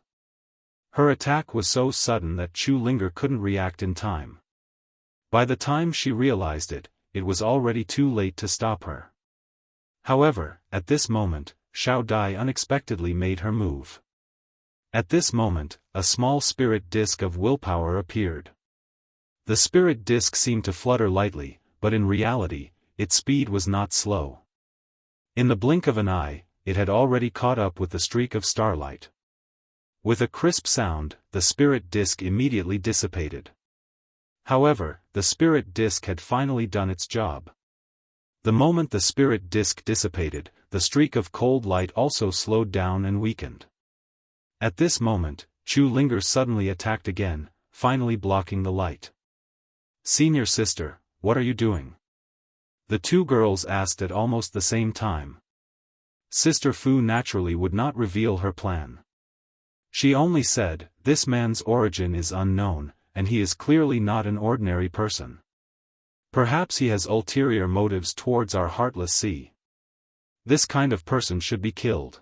Her attack was so sudden that Chu Linger couldn't react in time. By the time she realized it, it was already too late to stop her. However, at this moment, Xiao Dai unexpectedly made her move. At this moment, a small spirit disk of willpower appeared. The spirit disk seemed to flutter lightly, but in reality, its speed was not slow. In the blink of an eye, it had already caught up with the streak of starlight. With a crisp sound, the spirit disk immediately dissipated. However, the spirit disk had finally done its job. The moment the spirit disk dissipated, the streak of cold light also slowed down and weakened. At this moment, Chu Linger suddenly attacked again, finally blocking the light. "Senior sister, what are you doing?" the two girls asked at almost the same time. Sister Fu naturally would not reveal her plan. She only said, "This man's origin is unknown, and he is clearly not an ordinary person. Perhaps he has ulterior motives towards our heartless sea. This kind of person should be killed."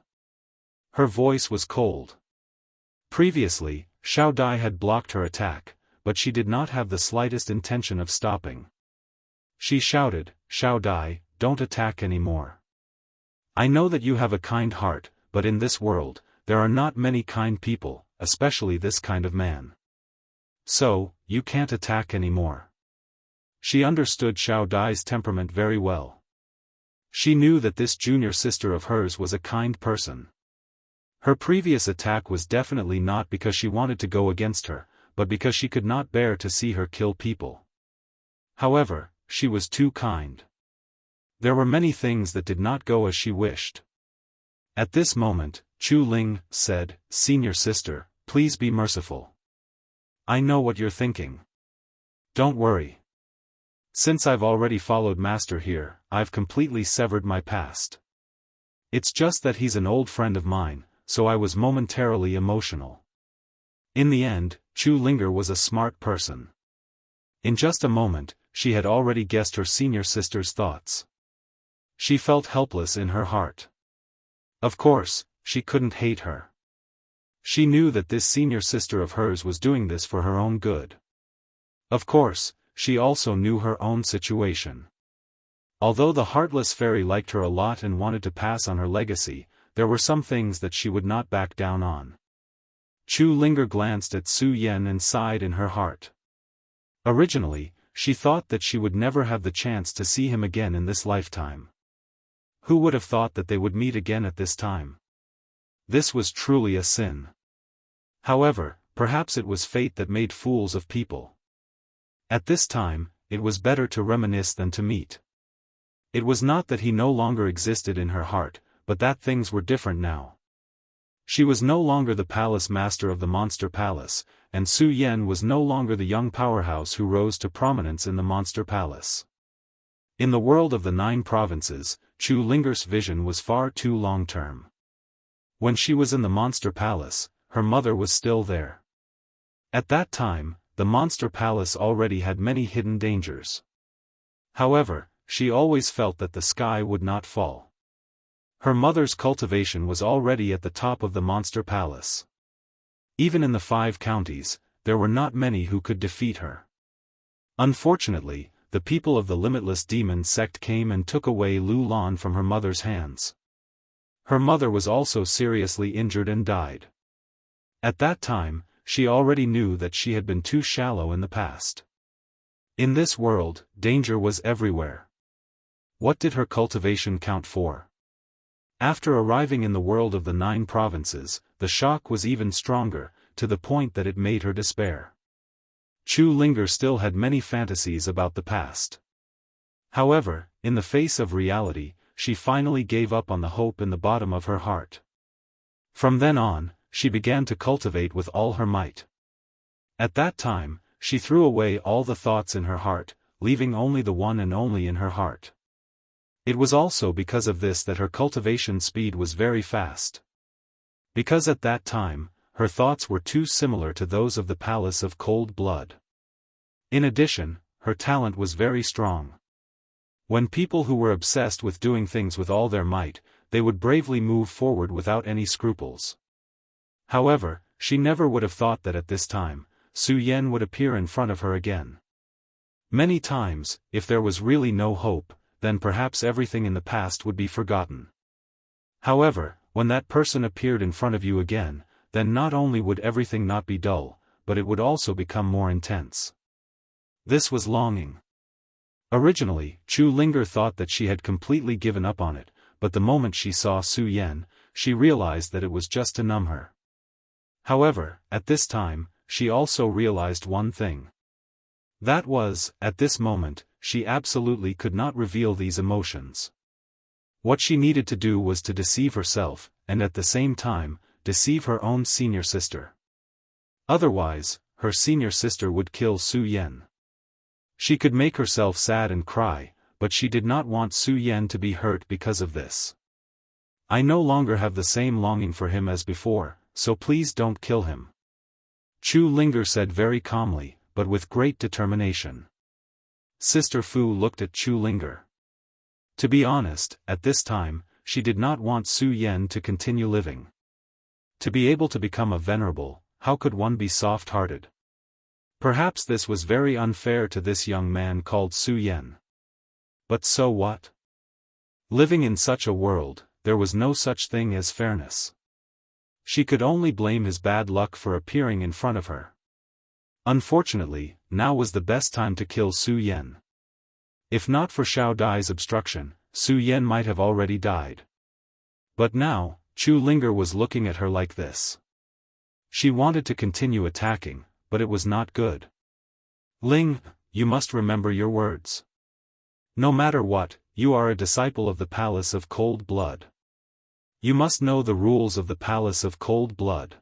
Her voice was cold. Previously, Xiao Dai had blocked her attack, but she did not have the slightest intention of stopping. She shouted, "Xiao Dai, don't attack anymore. I know that you have a kind heart, but in this world, there are not many kind people, especially this kind of man. So, you can't attack anymore." She understood Xiao Dai's temperament very well. She knew that this junior sister of hers was a kind person. Her previous attack was definitely not because she wanted to go against her, but because she could not bear to see her kill people. However, she was too kind. There were many things that did not go as she wished. At this moment, Chu Ling said, "Senior sister, please be merciful. I know what you're thinking. Don't worry. Since I've already followed Master here, I've completely severed my past. It's just that he's an old friend of mine, so I was momentarily emotional." In the end, Chu Linger was a smart person. In just a moment, she had already guessed her senior sister's thoughts. She felt helpless in her heart. Of course, she couldn't hate her. She knew that this senior sister of hers was doing this for her own good. Of course, she also knew her own situation. Although the heartless fairy liked her a lot and wanted to pass on her legacy, there were some things that she would not back down on. Chu Linger glanced at Su Yen and sighed in her heart. Originally, she thought that she would never have the chance to see him again in this lifetime. Who would have thought that they would meet again at this time? This was truly a sin. However, perhaps it was fate that made fools of people. At this time, it was better to reminisce than to meet. It was not that he no longer existed in her heart, but that things were different now. She was no longer the palace master of the Monster Palace, and Su Yen was no longer the young powerhouse who rose to prominence in the Monster Palace. In the world of the 9 provinces, Chu Linger's vision was far too long-term. When she was in the Monster Palace, her mother was still there. At that time, the Monster Palace already had many hidden dangers. However, she always felt that the sky would not fall. Her mother's cultivation was already at the top of the Monster Palace. Even in the 5 counties, there were not many who could defeat her. Unfortunately, the people of the Limitless Demon sect came and took away Lu Lan from her mother's hands. Her mother was also seriously injured and died. At that time, she already knew that she had been too shallow in the past. In this world, danger was everywhere. What did her cultivation count for? After arriving in the world of the 9 provinces, the shock was even stronger, to the point that it made her despair. Chu Linger still had many fantasies about the past. However, in the face of reality, she finally gave up on the hope in the bottom of her heart. From then on, she began to cultivate with all her might. At that time, she threw away all the thoughts in her heart, leaving only the one and only in her heart. It was also because of this that her cultivation speed was very fast. Because at that time, her thoughts were too similar to those of the Palace of Cold Blood. In addition, her talent was very strong. When people who were obsessed with doing things with all their might, they would bravely move forward without any scruples. However, she never would have thought that at this time, Su Yen would appear in front of her again. Many times, if there was really no hope, then perhaps everything in the past would be forgotten. However, when that person appeared in front of you again, then not only would everything not be dull, but it would also become more intense. This was longing. Originally, Chu Linger thought that she had completely given up on it, but the moment she saw Su Yen, she realized that it was just to numb her. However, at this time, she also realized one thing. That was, at this moment, she absolutely could not reveal these emotions. What she needed to do was to deceive herself, and at the same time, deceive her own senior sister. Otherwise, her senior sister would kill Su Yan. She could make herself sad and cry, but she did not want Su Yan to be hurt because of this. I no longer have the same longing for him as before, so please don't kill him. Chu Linger said very calmly, but with great determination. Sister Fu looked at Chu Linger. To be honest, at this time, she did not want Su Yan to continue living. To be able to become a venerable, how could one be soft-hearted? Perhaps this was very unfair to this young man called Su Yan. But so what? Living in such a world, there was no such thing as fairness. She could only blame his bad luck for appearing in front of her. Unfortunately, now was the best time to kill Su Yan. If not for Xiao Dai's obstruction, Su Yan might have already died. But now, Chu Linger was looking at her like this. She wanted to continue attacking, but it was not good. Ling, you must remember your words. No matter what, you are a disciple of the Palace of Cold Blood. You must know the rules of the Palace of Cold Blood.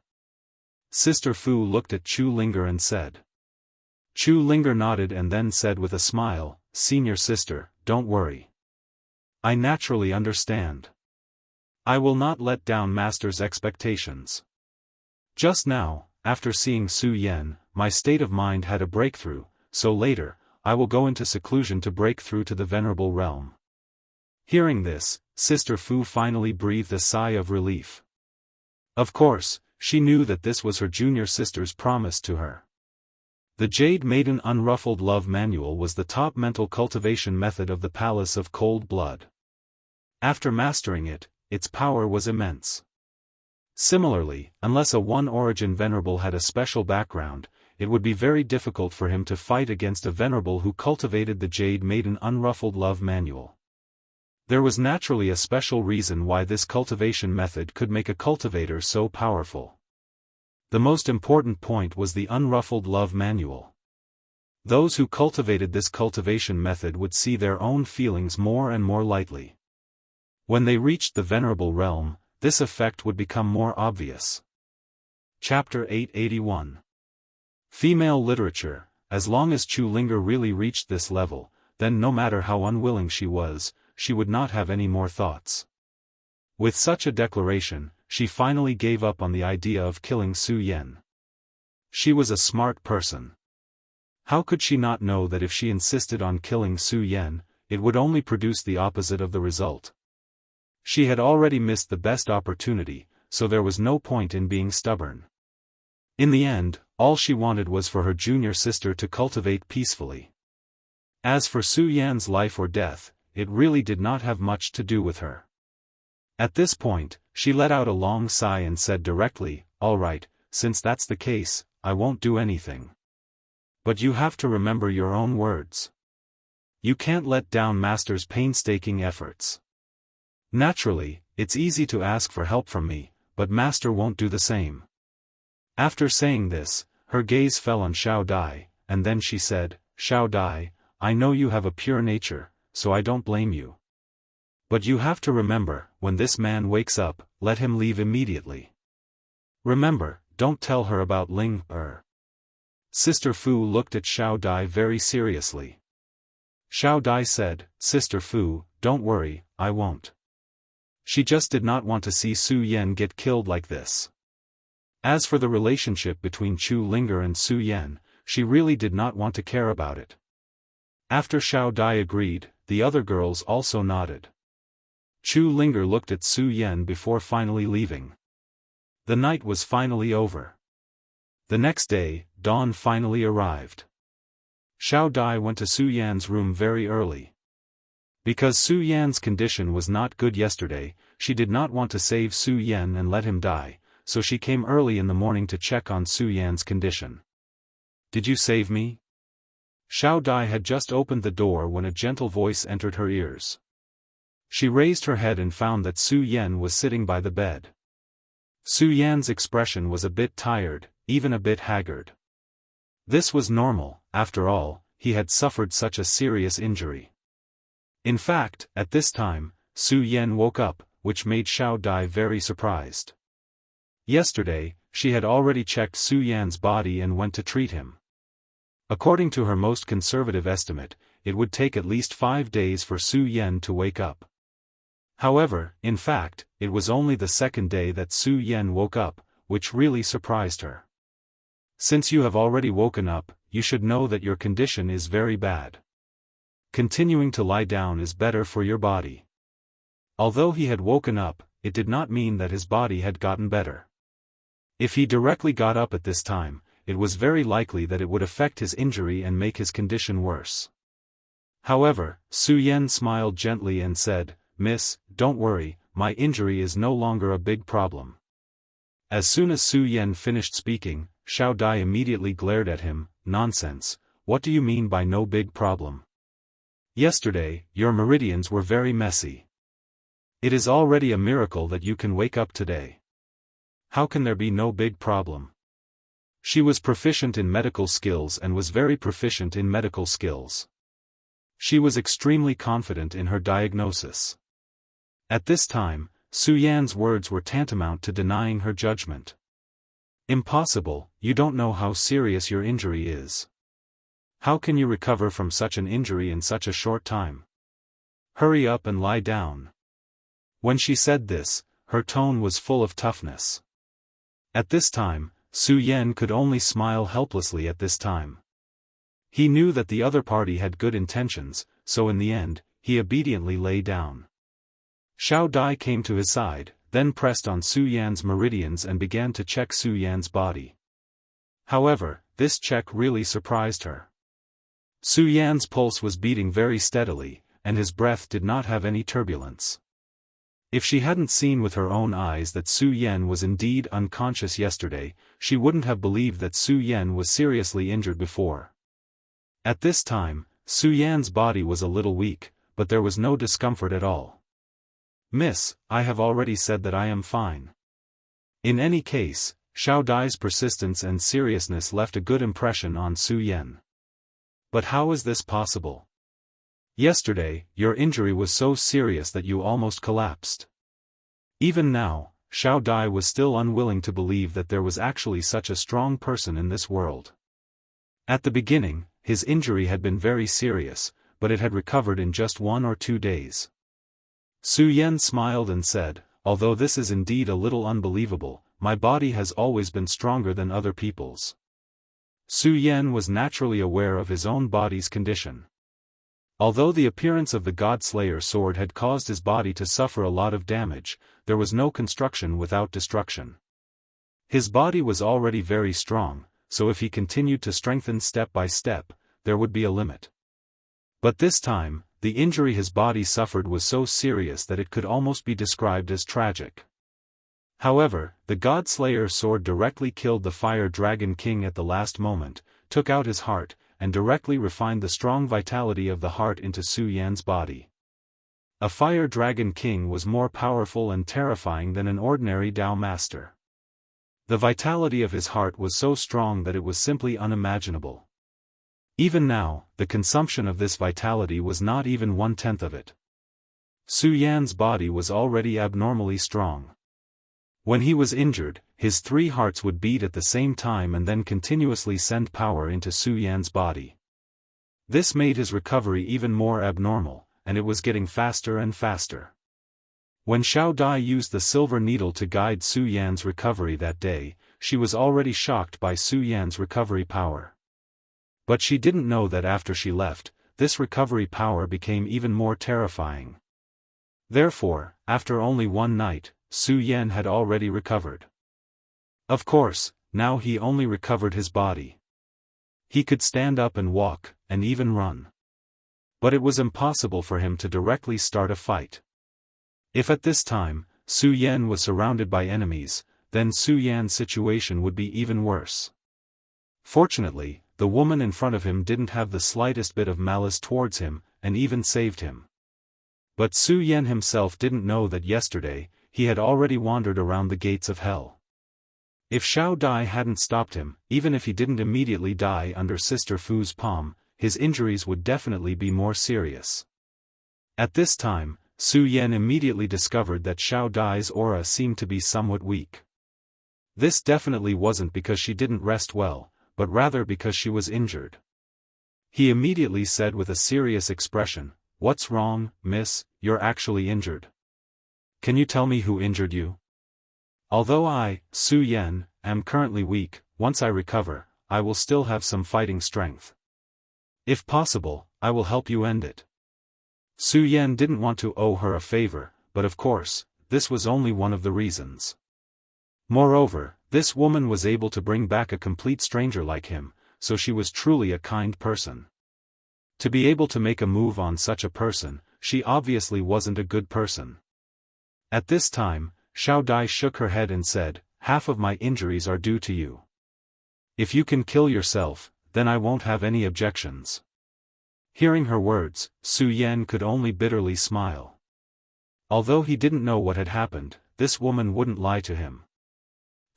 Sister Fu looked at Chu Linger and said. Chu Linger nodded and then said with a smile, Senior sister, don't worry. I naturally understand. I will not let down Master's expectations. Just now, after seeing Su Yan, my state of mind had a breakthrough, so later, I will go into seclusion to break through to the Venerable Realm. Hearing this, Sister Fu finally breathed a sigh of relief. Of course, she knew that this was her junior sister's promise to her. The Jade Maiden Unruffled Love Manual was the top mental cultivation method of the Palace of Cold Blood. After mastering it, its power was immense. Similarly, unless a One-Origin Venerable had a special background, it would be very difficult for him to fight against a Venerable who cultivated the Jade Maiden Unruffled Love Manual. There was naturally a special reason why this cultivation method could make a cultivator so powerful. The most important point was the Unruffled Love Manual. Those who cultivated this cultivation method would see their own feelings more and more lightly. When they reached the Venerable Realm, this effect would become more obvious. Chapter 881. Female Literature. As long as Chu Linger really reached this level, then no matter how unwilling she was, she would not have any more thoughts. With such a declaration, she finally gave up on the idea of killing Su Yan. She was a smart person. How could she not know that if she insisted on killing Su Yan, it would only produce the opposite of the result? She had already missed the best opportunity, so there was no point in being stubborn. In the end, all she wanted was for her junior sister to cultivate peacefully. As for Su Yan's life or death, it really did not have much to do with her. At this point, she let out a long sigh and said directly, "All right, since that's the case, I won't do anything. But you have to remember your own words. You can't let down Master's painstaking efforts. Naturally, it's easy to ask for help from me, but Master won't do the same." After saying this, her gaze fell on Xiao Dai, and then she said, "Xiao Dai, I know you have a pure nature, so I don't blame you. But you have to remember, when this man wakes up, let him leave immediately. Remember, don't tell her about Ling Er." Sister Fu looked at Xiao Dai very seriously. Xiao Dai said, "Sister Fu, don't worry, I won't." She just did not want to see Su Yan get killed like this. As for the relationship between Chu Linger and Su Yan, she really did not want to care about it. After Xiao Dai agreed, the other girls also nodded. Chu Linger looked at Su Yan before finally leaving. The night was finally over. The next day, dawn finally arrived. Xiao Dai went to Su Yan's room very early. Because Su Yan's condition was not good yesterday, she did not want to save Su Yan and let him die, so she came early in the morning to check on Su Yan's condition. "Did you save me?" Xiao Dai had just opened the door when a gentle voice entered her ears. She raised her head and found that Su Yan was sitting by the bed. Su Yan's expression was a bit tired, even a bit haggard. This was normal, after all, he had suffered such a serious injury. In fact, at this time, Su Yan woke up, which made Xiao Dai very surprised. Yesterday, she had already checked Su Yan's body and went to treat him. According to her most conservative estimate, it would take at least 5 days for Su Yan to wake up. However, in fact, it was only the second day that Su Yan woke up, which really surprised her. Since you have already woken up, you should know that your condition is very bad. Continuing to lie down is better for your body. Although he had woken up, it did not mean that his body had gotten better. If he directly got up at this time, it was very likely that it would affect his injury and make his condition worse. However, Su Yan smiled gently and said, "Miss, don't worry, my injury is no longer a big problem." As soon as Su Yan finished speaking, Xiao Dai immediately glared at him. "Nonsense, what do you mean by no big problem? Yesterday, your meridians were very messy. It is already a miracle that you can wake up today. How can there be no big problem?" She was proficient in medical skills and was very proficient in medical skills. She was extremely confident in her diagnosis. At this time, Su Yan's words were tantamount to denying her judgment. "Impossible, you don't know how serious your injury is. How can you recover from such an injury in such a short time? Hurry up and lie down." When she said this, her tone was full of toughness. At this time, Su Yan could only smile helplessly at this time. He knew that the other party had good intentions, so in the end, he obediently lay down. Xiao Dai came to his side, then pressed on Su Yan's meridians and began to check Su Yan's body. However, this check really surprised her. Su Yan's pulse was beating very steadily, and his breath did not have any turbulence. If she hadn't seen with her own eyes that Su Yan was indeed unconscious yesterday, she wouldn't have believed that Su Yan was seriously injured before. At this time, Su Yan's body was a little weak, but there was no discomfort at all. "Miss, I have already said that I am fine." In any case, Xiao Dai's persistence and seriousness left a good impression on Su Yan. "But how is this possible? Yesterday, your injury was so serious that you almost collapsed." Even now, Xiao Dai was still unwilling to believe that there was actually such a strong person in this world. At the beginning, his injury had been very serious, but it had recovered in just 1 or 2 days. Su Yan smiled and said, "Although this is indeed a little unbelievable, my body has always been stronger than other people's." Su Yan was naturally aware of his own body's condition. Although the appearance of the God-Slayer sword had caused his body to suffer a lot of damage, there was no construction without destruction. His body was already very strong, so if he continued to strengthen step by step, there would be a limit. But this time, the injury his body suffered was so serious that it could almost be described as tragic. However, the God-Slayer sword directly killed the Fire Dragon King at the last moment, took out his heart, and directly refined the strong vitality of the heart into Su Yan's body. A Fire Dragon King was more powerful and terrifying than an ordinary Dao Master. The vitality of his heart was so strong that it was simply unimaginable. Even now, the consumption of this vitality was not even 1/10 of it. Su Yan's body was already abnormally strong. When he was injured, his 3 hearts would beat at the same time and then continuously send power into Su Yan's body. This made his recovery even more abnormal, and it was getting faster and faster. When Xiao Dai used the silver needle to guide Su Yan's recovery that day, she was already shocked by Su Yan's recovery power. But she didn't know that after she left, this recovery power became even more terrifying. Therefore, after only 1 night, Su Yan had already recovered. Of course, now he only recovered his body. He could stand up and walk, and even run. But it was impossible for him to directly start a fight. If at this time, Su Yan was surrounded by enemies, then Su Yan's situation would be even worse. Fortunately, the woman in front of him didn't have the slightest bit of malice towards him, and even saved him. But Su Yan himself didn't know that yesterday, he had already wandered around the gates of hell. If Xiao Dai hadn't stopped him, even if he didn't immediately die under Sister Fu's palm, his injuries would definitely be more serious. At this time, Su Yan immediately discovered that Xiao Dai's aura seemed to be somewhat weak. This definitely wasn't because she didn't rest well, but rather because she was injured. He immediately said with a serious expression, "What's wrong, miss? You're actually injured. Can you tell me who injured you? Although I, Su Yan, am currently weak, once I recover, I will still have some fighting strength. If possible, I will help you end it." Su Yan didn't want to owe her a favor, but of course, this was only one of the reasons. Moreover, this woman was able to bring back a complete stranger like him, so she was truly a kind person. To be able to make a move on such a person, she obviously wasn't a good person. At this time, Xiao Dai shook her head and said, "Half of my injuries are due to you. If you can kill yourself, then I won't have any objections." Hearing her words, Su Yan could only bitterly smile. Although he didn't know what had happened, this woman wouldn't lie to him.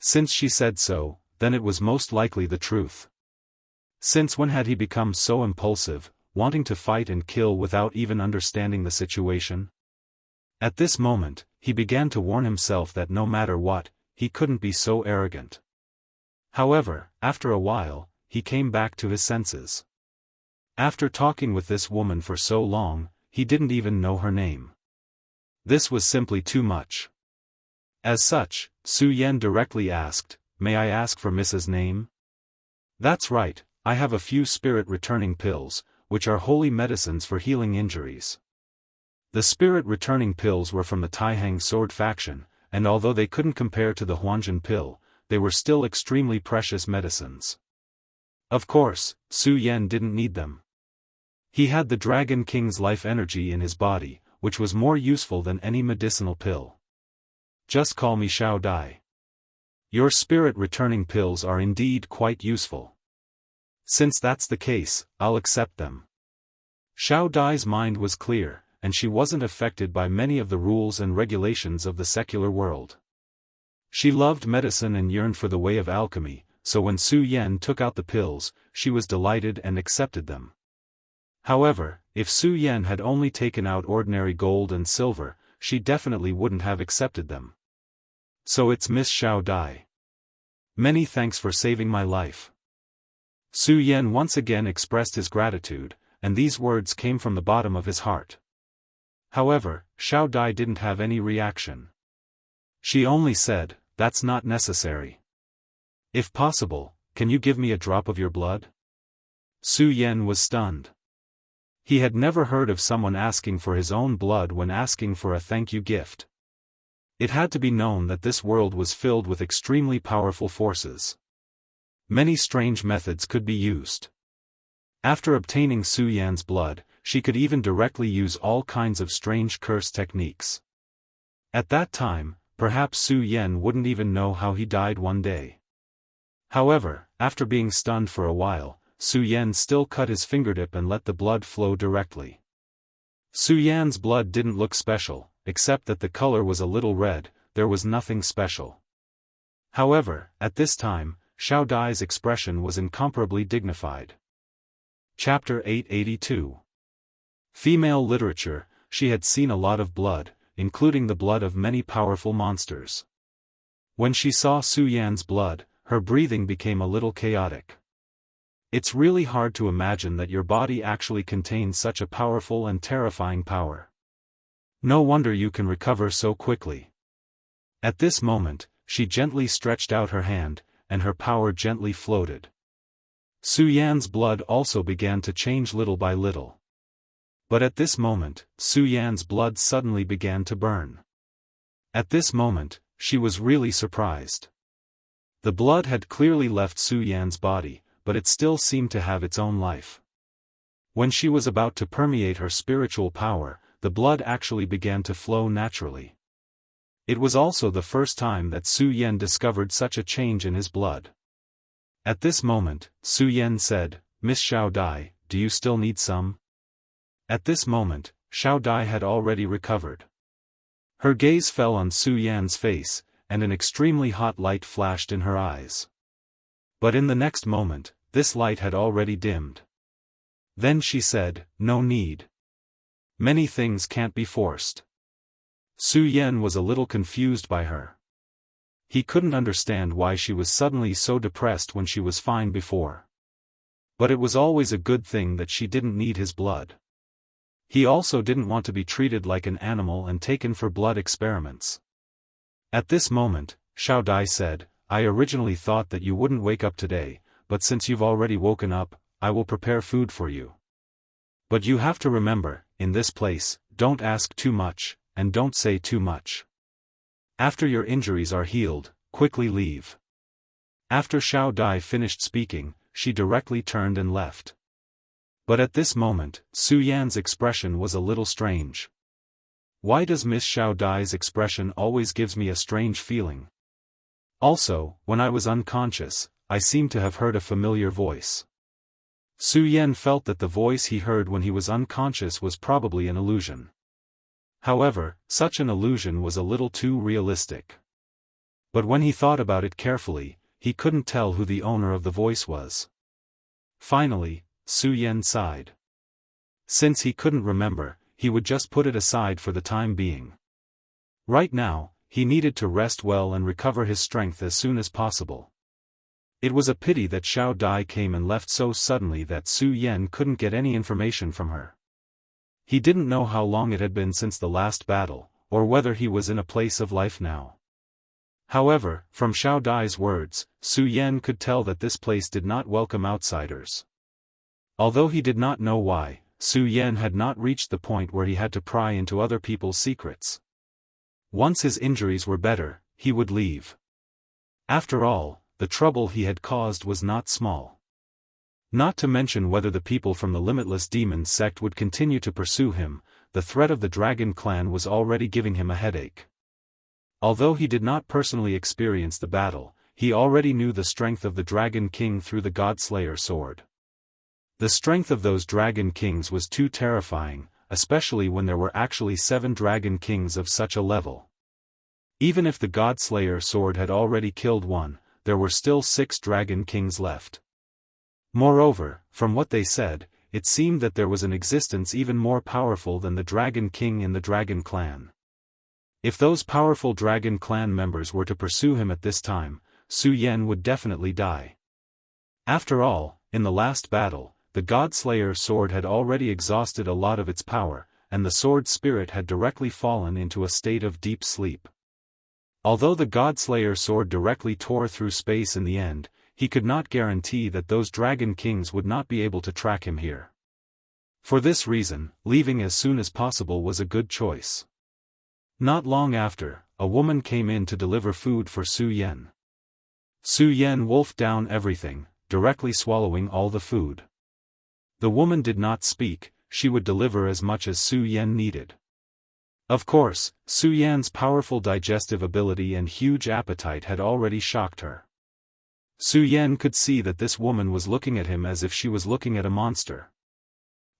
Since she said so, then it was most likely the truth. Since when had he become so impulsive, wanting to fight and kill without even understanding the situation? At this moment, he began to warn himself that no matter what, he couldn't be so arrogant. However, after a while, he came back to his senses. After talking with this woman for so long, he didn't even know her name. This was simply too much. As such, Su Yan directly asked, "May I ask for Mrs.'s name?" "That's right, I have a few spirit-returning pills, which are holy medicines for healing injuries." The spirit-returning pills were from the Taihang sword faction, and although they couldn't compare to the Huanjin pill, they were still extremely precious medicines. Of course, Su Yan didn't need them. He had the Dragon King's life energy in his body, which was more useful than any medicinal pill. "Just call me Xiao Dai. Your spirit-returning pills are indeed quite useful. Since that's the case, I'll accept them." Xiao Dai's mind was clear, and she wasn't affected by many of the rules and regulations of the secular world. She loved medicine and yearned for the way of alchemy, so when Su Yan took out the pills, she was delighted and accepted them. However, if Su Yan had only taken out ordinary gold and silver, she definitely wouldn't have accepted them. "So it's Miss Xiao Dai. Many thanks for saving my life." Su Yan once again expressed his gratitude, and these words came from the bottom of his heart. However, Xiao Dai didn't have any reaction. She only said, "That's not necessary. If possible, can you give me a drop of your blood?" Su Yan was stunned. He had never heard of someone asking for his own blood when asking for a thank-you gift. It had to be known that this world was filled with extremely powerful forces. Many strange methods could be used. After obtaining Su Yan's blood, she could even directly use all kinds of strange curse techniques. At that time, perhaps Su Yan wouldn't even know how he died one day. However, after being stunned for a while, Su Yan still cut his fingertip and let the blood flow directly. Su Yan's blood didn't look special, except that the color was a little red. There was nothing special. However, at this time, Xiao Dai's expression was incomparably dignified. Chapter 882. Female literature. She had seen a lot of blood, including the blood of many powerful monsters. When she saw Su Yan's blood, her breathing became a little chaotic. It's really hard to imagine that your body actually contains such a powerful and terrifying power. No wonder you can recover so quickly. At this moment, she gently stretched out her hand, and her power gently floated. Su Yan's blood also began to change little by little. But at this moment, Su Yan's blood suddenly began to burn. At this moment, she was really surprised. The blood had clearly left Su Yan's body, but it still seemed to have its own life. When she was about to permeate her spiritual power, the blood actually began to flow naturally. It was also the first time that Su Yan discovered such a change in his blood. At this moment, Su Yan said, "Miss Xiao Dai, do you still need some?" At this moment, Xiao Dai had already recovered. Her gaze fell on Su Yan's face, and an extremely hot light flashed in her eyes. But in the next moment, this light had already dimmed. Then she said, no need. Many things can't be forced. Su Yan was a little confused by her. He couldn't understand why she was suddenly so depressed when she was fine before. But it was always a good thing that she didn't need his blood. He also didn't want to be treated like an animal and taken for blood experiments. At this moment, Xiao Dai said, I originally thought that you wouldn't wake up today, but since you've already woken up, I will prepare food for you. But you have to remember, in this place, don't ask too much, and don't say too much. After your injuries are healed, quickly leave. After Xiao Dai finished speaking, she directly turned and left. But at this moment, Su Yan's expression was a little strange. Why does Miss Xiao Dai's expression always gives me a strange feeling? Also, when I was unconscious, I seemed to have heard a familiar voice. Su Yan felt that the voice he heard when he was unconscious was probably an illusion. However, such an illusion was a little too realistic. But when he thought about it carefully, he couldn't tell who the owner of the voice was. Finally, Su Yan sighed. Since he couldn't remember, he would just put it aside for the time being. Right now, he needed to rest well and recover his strength as soon as possible. It was a pity that Xiao Dai came and left so suddenly that Su Yan couldn't get any information from her. He didn't know how long it had been since the last battle, or whether he was in a place of life now. However, from Xiao Dai's words, Su Yan could tell that this place did not welcome outsiders. Although he did not know why, Su Yan had not reached the point where he had to pry into other people's secrets. Once his injuries were better, he would leave. After all, the trouble he had caused was not small. Not to mention whether the people from the Limitless Demon sect would continue to pursue him, the threat of the Dragon Clan was already giving him a headache. Although he did not personally experience the battle, he already knew the strength of the Dragon King through the Godslayer sword. The strength of those Dragon Kings was too terrifying, especially when there were actually 7 Dragon Kings of such a level. Even if the Godslayer sword had already killed one, there were still 6 Dragon Kings left. Moreover, from what they said, it seemed that there was an existence even more powerful than the Dragon King in the Dragon Clan. If those powerful Dragon Clan members were to pursue him at this time, Su Yan would definitely die. After all, in the last battle, the Godslayer sword had already exhausted a lot of its power, and the sword spirit had directly fallen into a state of deep sleep. Although the Godslayer sword directly tore through space in the end, he could not guarantee that those Dragon Kings would not be able to track him here. For this reason, leaving as soon as possible was a good choice. Not long after, a woman came in to deliver food for Su Yan. Su Yan wolfed down everything, directly swallowing all the food. The woman did not speak, she would deliver as much as Su Yan needed. Of course, Su Yan's powerful digestive ability and huge appetite had already shocked her. Su Yan could see that this woman was looking at him as if she was looking at a monster.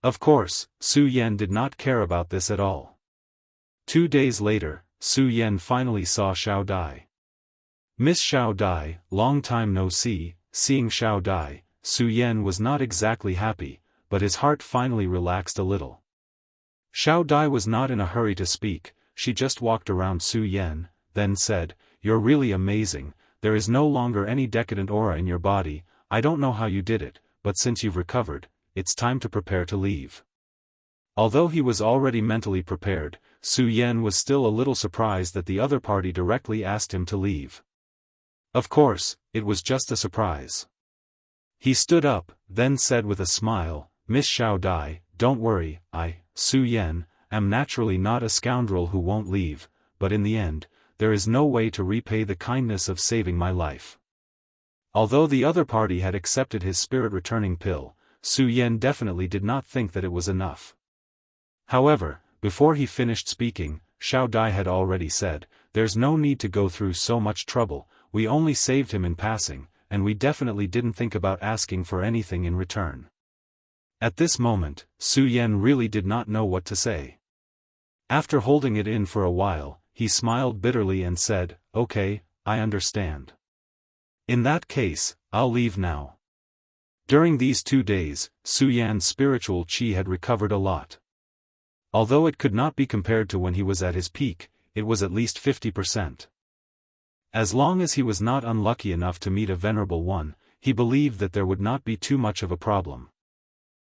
Of course, Su Yan did not care about this at all. 2 days later, Su Yan finally saw Xiao Dai. Miss Xiao Dai, long time no see. Seeing Xiao Dai, Su Yan was not exactly happy, but his heart finally relaxed a little. Xiao Dai was not in a hurry to speak, she just walked around Su Yan, then said, "You're really amazing, there is no longer any decadent aura in your body, I don't know how you did it, but since you've recovered, it's time to prepare to leave." Although he was already mentally prepared, Su Yan was still a little surprised that the other party directly asked him to leave. Of course, it was just a surprise. He stood up, then said with a smile, "Miss Xiao Dai, don't worry, Su Yan, am naturally not a scoundrel who won't leave, but in the end, there is no way to repay the kindness of saving my life." Although the other party had accepted his spirit-returning pill, Su Yan definitely did not think that it was enough. However, before he finished speaking, Xiao Dai had already said, "There's no need to go through so much trouble, we only saved him in passing, and we definitely didn't think about asking for anything in return." At this moment, Su Yan really did not know what to say. After holding it in for a while, he smiled bitterly and said, "Okay, I understand. In that case, I'll leave now." During these 2 days, Su Yan's spiritual qi had recovered a lot. Although it could not be compared to when he was at his peak, it was at least 50%. As long as he was not unlucky enough to meet a venerable one, he believed that there would not be too much of a problem.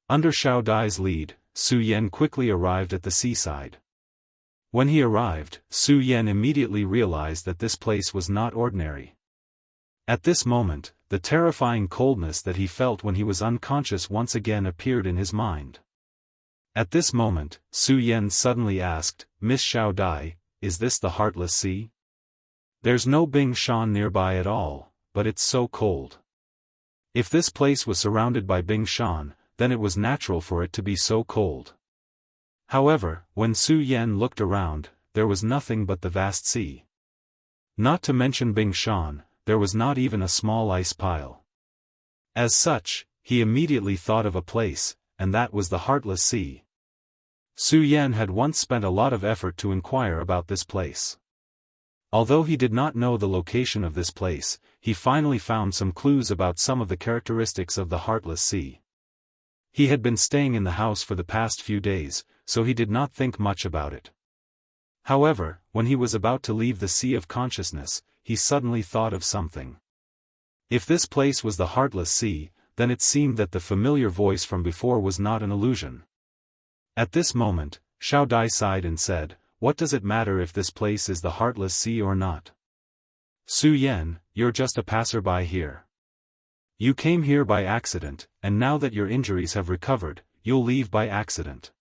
Under Xiao Dai's lead, Su Yan quickly arrived at the seaside. When he arrived, Su Yan immediately realized that this place was not ordinary. At this moment, the terrifying coldness that he felt when he was unconscious once again appeared in his mind. At this moment, Su Yan suddenly asked, "Miss Xiao Dai, is this the Heartless Sea? There's no Bing Shan nearby at all, but it's so cold." If this place was surrounded by Bing Shan, then it was natural for it to be so cold. However, when Su Yan looked around, there was nothing but the vast sea. Not to mention Bing Shan, there was not even a small ice pile. As such, he immediately thought of a place, and that was the Heartless Sea. Su Yan had once spent a lot of effort to inquire about this place. Although he did not know the location of this place, he finally found some clues about some of the characteristics of the Heartless Sea. He had been staying in the house for the past few days, so he did not think much about it. However, when he was about to leave the Sea of Consciousness, he suddenly thought of something. If this place was the Heartless Sea, then it seemed that the familiar voice from before was not an illusion. At this moment, Xiao Dai sighed and said, "What does it matter if this place is the Heartless Sea or not? Su Yan, you're just a passerby here. You came here by accident, and now that your injuries have recovered, you'll leave by accident.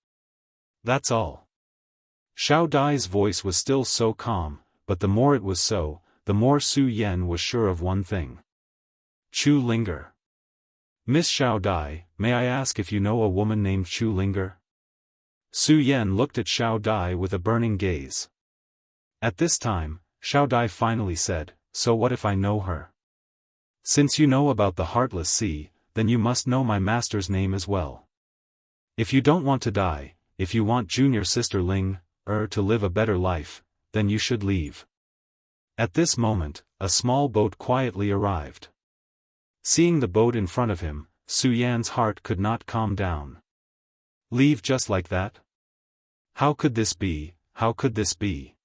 That's all." Xiao Dai's voice was still so calm, but the more it was so, the more Su Yan was sure of one thing. Chu Linger. "Miss Xiao Dai, may I ask if you know a woman named Chu Linger?" Su Yan looked at Xiao Dai with a burning gaze. At this time, Xiao Dai finally said, "So what if I know her? Since you know about the Heartless Sea, then you must know my master's name as well. If you don't want to die, if you want junior sister Ling, to live a better life, then you should leave." At this moment, a small boat quietly arrived. Seeing the boat in front of him, Su Yan's heart could not calm down. Leave just like that? How could this be, how could this be?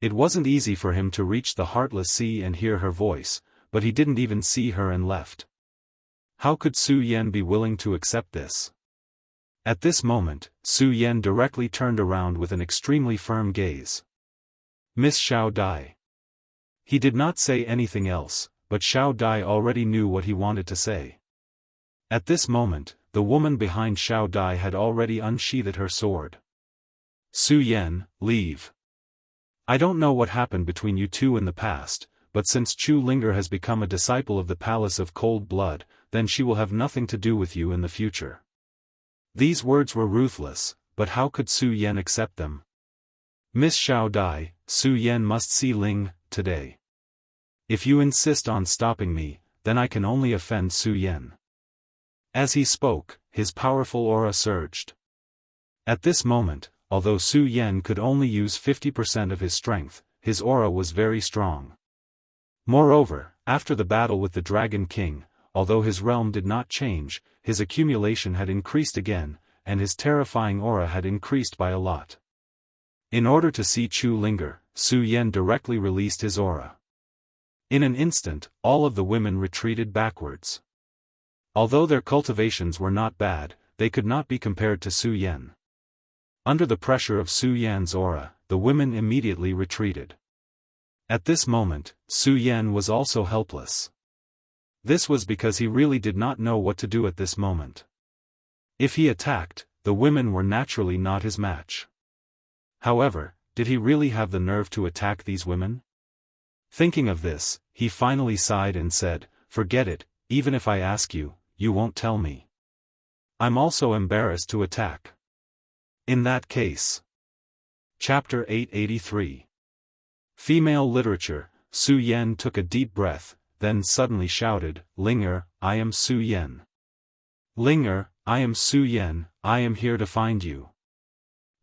It wasn't easy for him to reach the Heartless Sea and hear her voice, but he didn't even see her and left. How could Su Yan be willing to accept this? At this moment, Su Yan directly turned around with an extremely firm gaze. "Miss Xiao Dai." He did not say anything else, but Xiao Dai already knew what he wanted to say. At this moment, the woman behind Xiao Dai had already unsheathed her sword. "Su Yan, leave. I don't know what happened between you two in the past, but since Chu Linger has become a disciple of the Palace of Cold Blood, then she will have nothing to do with you in the future." These words were ruthless, but how could Su Yan accept them? "Miss Xiao Dai, Su Yan must see Ling, today. If you insist on stopping me, then I can only offend Su Yan." As he spoke, his powerful aura surged. At this moment, although Su Yan could only use 50% of his strength, his aura was very strong. Moreover, after the battle with the Dragon King, although his realm did not change, his accumulation had increased again, and his terrifying aura had increased by a lot. In order to see Chu Linger, Su Yan directly released his aura. In an instant, all of the women retreated backwards. Although their cultivations were not bad, they could not be compared to Su Yan. Under the pressure of Su Yan's aura, the women immediately retreated. At this moment, Su Yan was also helpless. This was because he really did not know what to do at this moment. If he attacked, the women were naturally not his match. However, did he really have the nerve to attack these women? Thinking of this, he finally sighed and said, "Forget it, even if I ask you, you won't tell me. I'm also embarrassed to attack." In that case. Chapter 883. Female Literature. Su Yan took a deep breath, then suddenly shouted, "Linger, I am Su Yan. Linger, I am Su Yan, I am here to find you."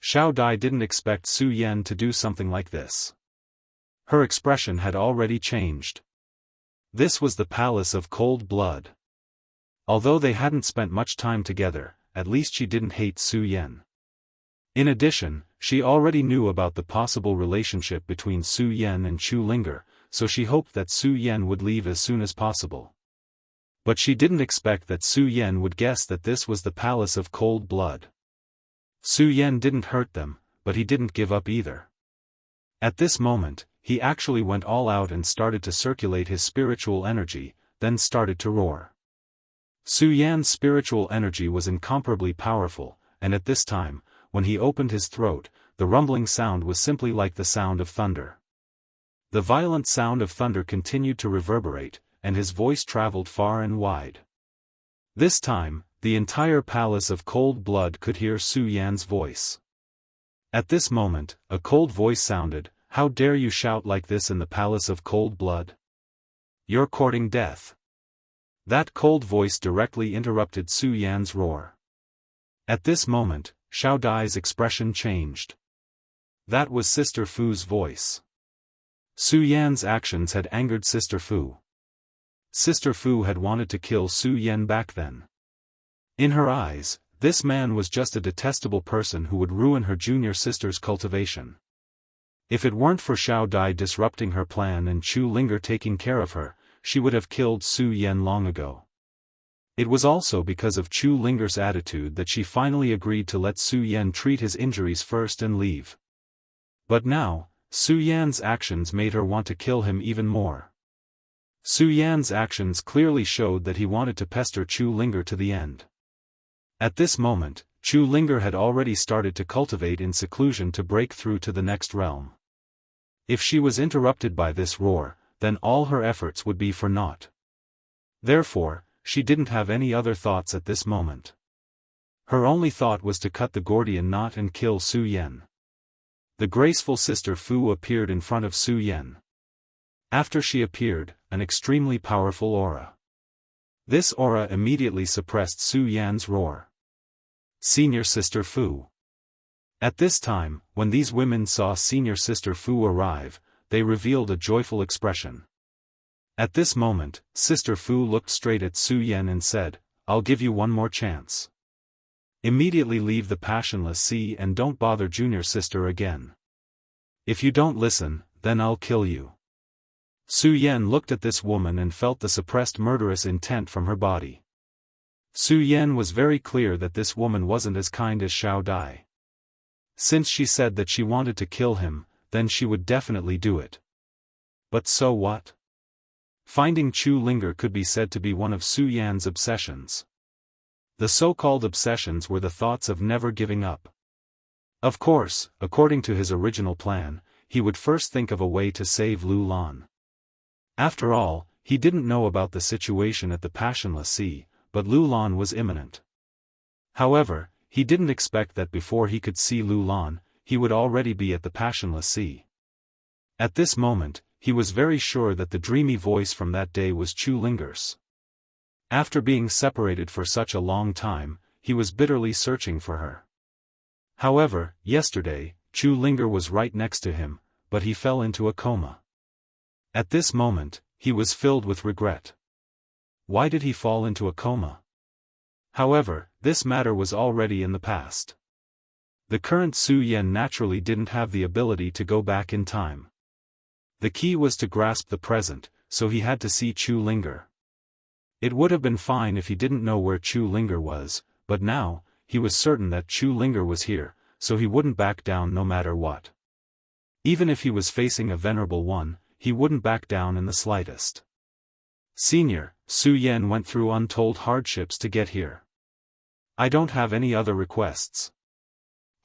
Xiao Dai didn't expect Su Yan to do something like this. Her expression had already changed. This was the Palace of Cold Blood. Although they hadn't spent much time together, at least she didn't hate Su Yan. In addition, she already knew about the possible relationship between Su Yan and Chu Linger, so she hoped that Su Yan would leave as soon as possible. But she didn't expect that Su Yan would guess that this was the palace of cold blood. Su Yan didn't hurt them, but he didn't give up either. At this moment, he actually went all out and started to circulate his spiritual energy, then started to roar. Su Yan's spiritual energy was incomparably powerful, and at this time, when he opened his throat, the rumbling sound was simply like the sound of thunder. The violent sound of thunder continued to reverberate, and his voice traveled far and wide. This time, the entire palace of cold blood could hear Su Yan's voice. At this moment, a cold voice sounded, "How dare you shout like this in the palace of cold blood? You're courting death." That cold voice directly interrupted Su Yan's roar. At this moment, Xiao Dai's expression changed. That was Sister Fu's voice. Su Yan's actions had angered Sister Fu. Sister Fu had wanted to kill Su Yan back then. In her eyes, this man was just a detestable person who would ruin her junior sister's cultivation. If it weren't for Xiao Dai disrupting her plan and Chu Linger taking care of her, she would have killed Su Yan long ago. It was also because of Chu Linger's attitude that she finally agreed to let Su Yan treat his injuries first and leave. But now, Su Yan's actions made her want to kill him even more. Su Yan's actions clearly showed that he wanted to pester Chu Linger to the end. At this moment, Chu Linger had already started to cultivate in seclusion to break through to the next realm. If she was interrupted by this roar, then all her efforts would be for naught. Therefore, she didn't have any other thoughts at this moment. Her only thought was to cut the Gordian knot and kill Su Yan. The graceful Sister Fu appeared in front of Su Yan. After she appeared, an extremely powerful aura. This aura immediately suppressed Su Yan's roar. Senior Sister Fu. At this time, when these women saw Senior Sister Fu arrive, they revealed a joyful expression. At this moment, Sister Fu looked straight at Su Yan and said, "I'll give you one more chance. Immediately leave the Passionless Sea and don't bother Junior Sister again. If you don't listen, then I'll kill you." Su Yan looked at this woman and felt the suppressed murderous intent from her body. Su Yan was very clear that this woman wasn't as kind as Xiao Dai. Since she said that she wanted to kill him, then she would definitely do it. But so what? Finding Chu Linger could be said to be one of Su Yan's obsessions. The so-called obsessions were the thoughts of never giving up. Of course, according to his original plan, he would first think of a way to save Lu Lan. After all, he didn't know about the situation at the Passionless Sea, but Lu Lan was imminent. However, he didn't expect that before he could see Lu Lan, he would already be at the Passionless Sea. At this moment, he was very sure that the dreamy voice from that day was Chu Linger's. After being separated for such a long time, he was bitterly searching for her. However, yesterday, Chu Linger was right next to him, but he fell into a coma. At this moment, he was filled with regret. Why did he fall into a coma? However, this matter was already in the past. The current Su Yan naturally didn't have the ability to go back in time. The key was to grasp the present, so he had to see Chu Linger. It would have been fine if he didn't know where Chu Linger was, but now, he was certain that Chu Linger was here, so he wouldn't back down no matter what. Even if he was facing a venerable one, he wouldn't back down in the slightest. Senior, Su Yan went through untold hardships to get here. I don't have any other requests.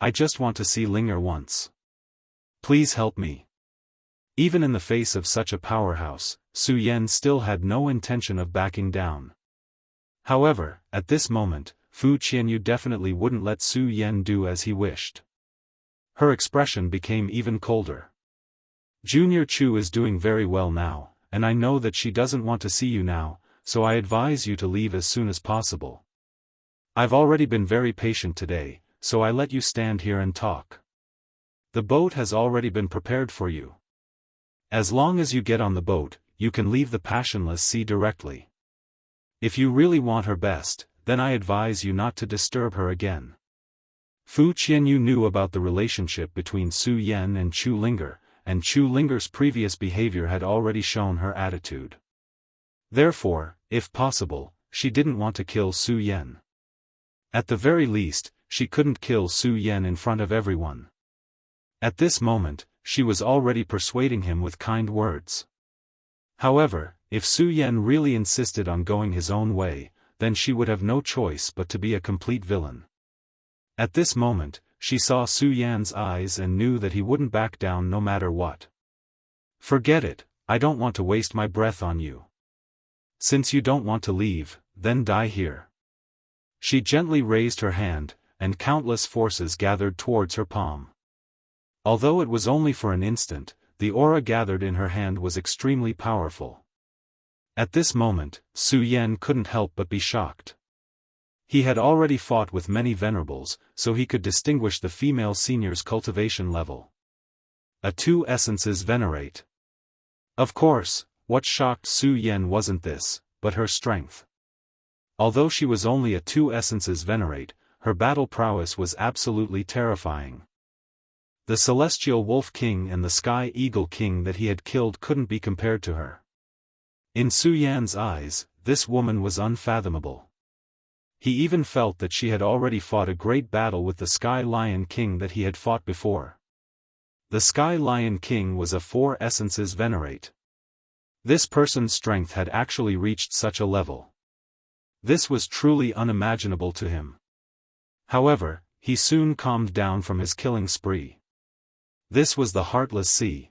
I just want to see Linger once. Please help me. Even in the face of such a powerhouse, Su Yan still had no intention of backing down. However, at this moment, Fu Qianyu definitely wouldn't let Su Yan do as he wished. Her expression became even colder. Junior Chu is doing very well now, and I know that she doesn't want to see you now, so I advise you to leave as soon as possible. I've already been very patient today, so I let you stand here and talk. The boat has already been prepared for you. As long as you get on the boat, you can leave the Passionless Sea directly. If you really want her best, then I advise you not to disturb her again. Fu Qianyu knew about the relationship between Su Yan and Chu Linger, and Chu Linger's previous behavior had already shown her attitude. Therefore, if possible, she didn't want to kill Su Yan. At the very least, she couldn't kill Su Yan in front of everyone. At this moment, she was already persuading him with kind words. However, if Su Yan really insisted on going his own way, then she would have no choice but to be a complete villain. At this moment, she saw Su Yan's eyes and knew that he wouldn't back down no matter what. Forget it, I don't want to waste my breath on you. Since you don't want to leave, then die here. She gently raised her hand, and countless forces gathered towards her palm. Although it was only for an instant, the aura gathered in her hand was extremely powerful. At this moment, Su Yan couldn't help but be shocked. He had already fought with many venerables, so he could distinguish the female senior's cultivation level. A 2 essences venerate. Of course, what shocked Su Yan wasn't this, but her strength. Although she was only a 2 essences venerate, her battle prowess was absolutely terrifying. The Celestial Wolf King and the Sky Eagle King that he had killed couldn't be compared to her. In Su Yan's eyes, this woman was unfathomable. He even felt that she had already fought a great battle with the Sky Lion King that he had fought before. The Sky Lion King was a 4 essences venerate. This person's strength had actually reached such a level. This was truly unimaginable to him. However, he soon calmed down from his killing spree. This was the Heartless Sea.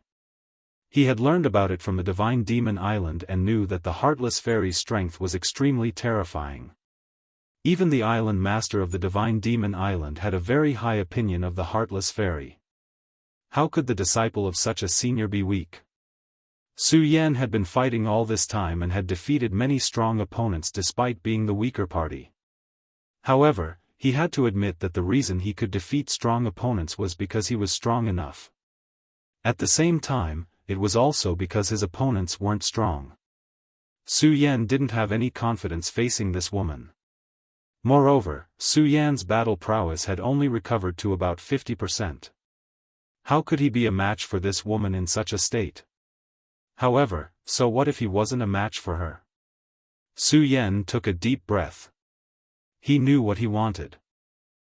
He had learned about it from the Divine Demon Island and knew that the Heartless Fairy's strength was extremely terrifying. Even the island master of the Divine Demon Island had a very high opinion of the Heartless Fairy. How could the disciple of such a senior be weak? Su Yan had been fighting all this time and had defeated many strong opponents despite being the weaker party. However, he had to admit that the reason he could defeat strong opponents was because he was strong enough. At the same time, it was also because his opponents weren't strong. Su Yan didn't have any confidence facing this woman. Moreover, Su Yan's battle prowess had only recovered to about 50%. How could he be a match for this woman in such a state? However, so what if he wasn't a match for her? Su Yan took a deep breath. He knew what he wanted.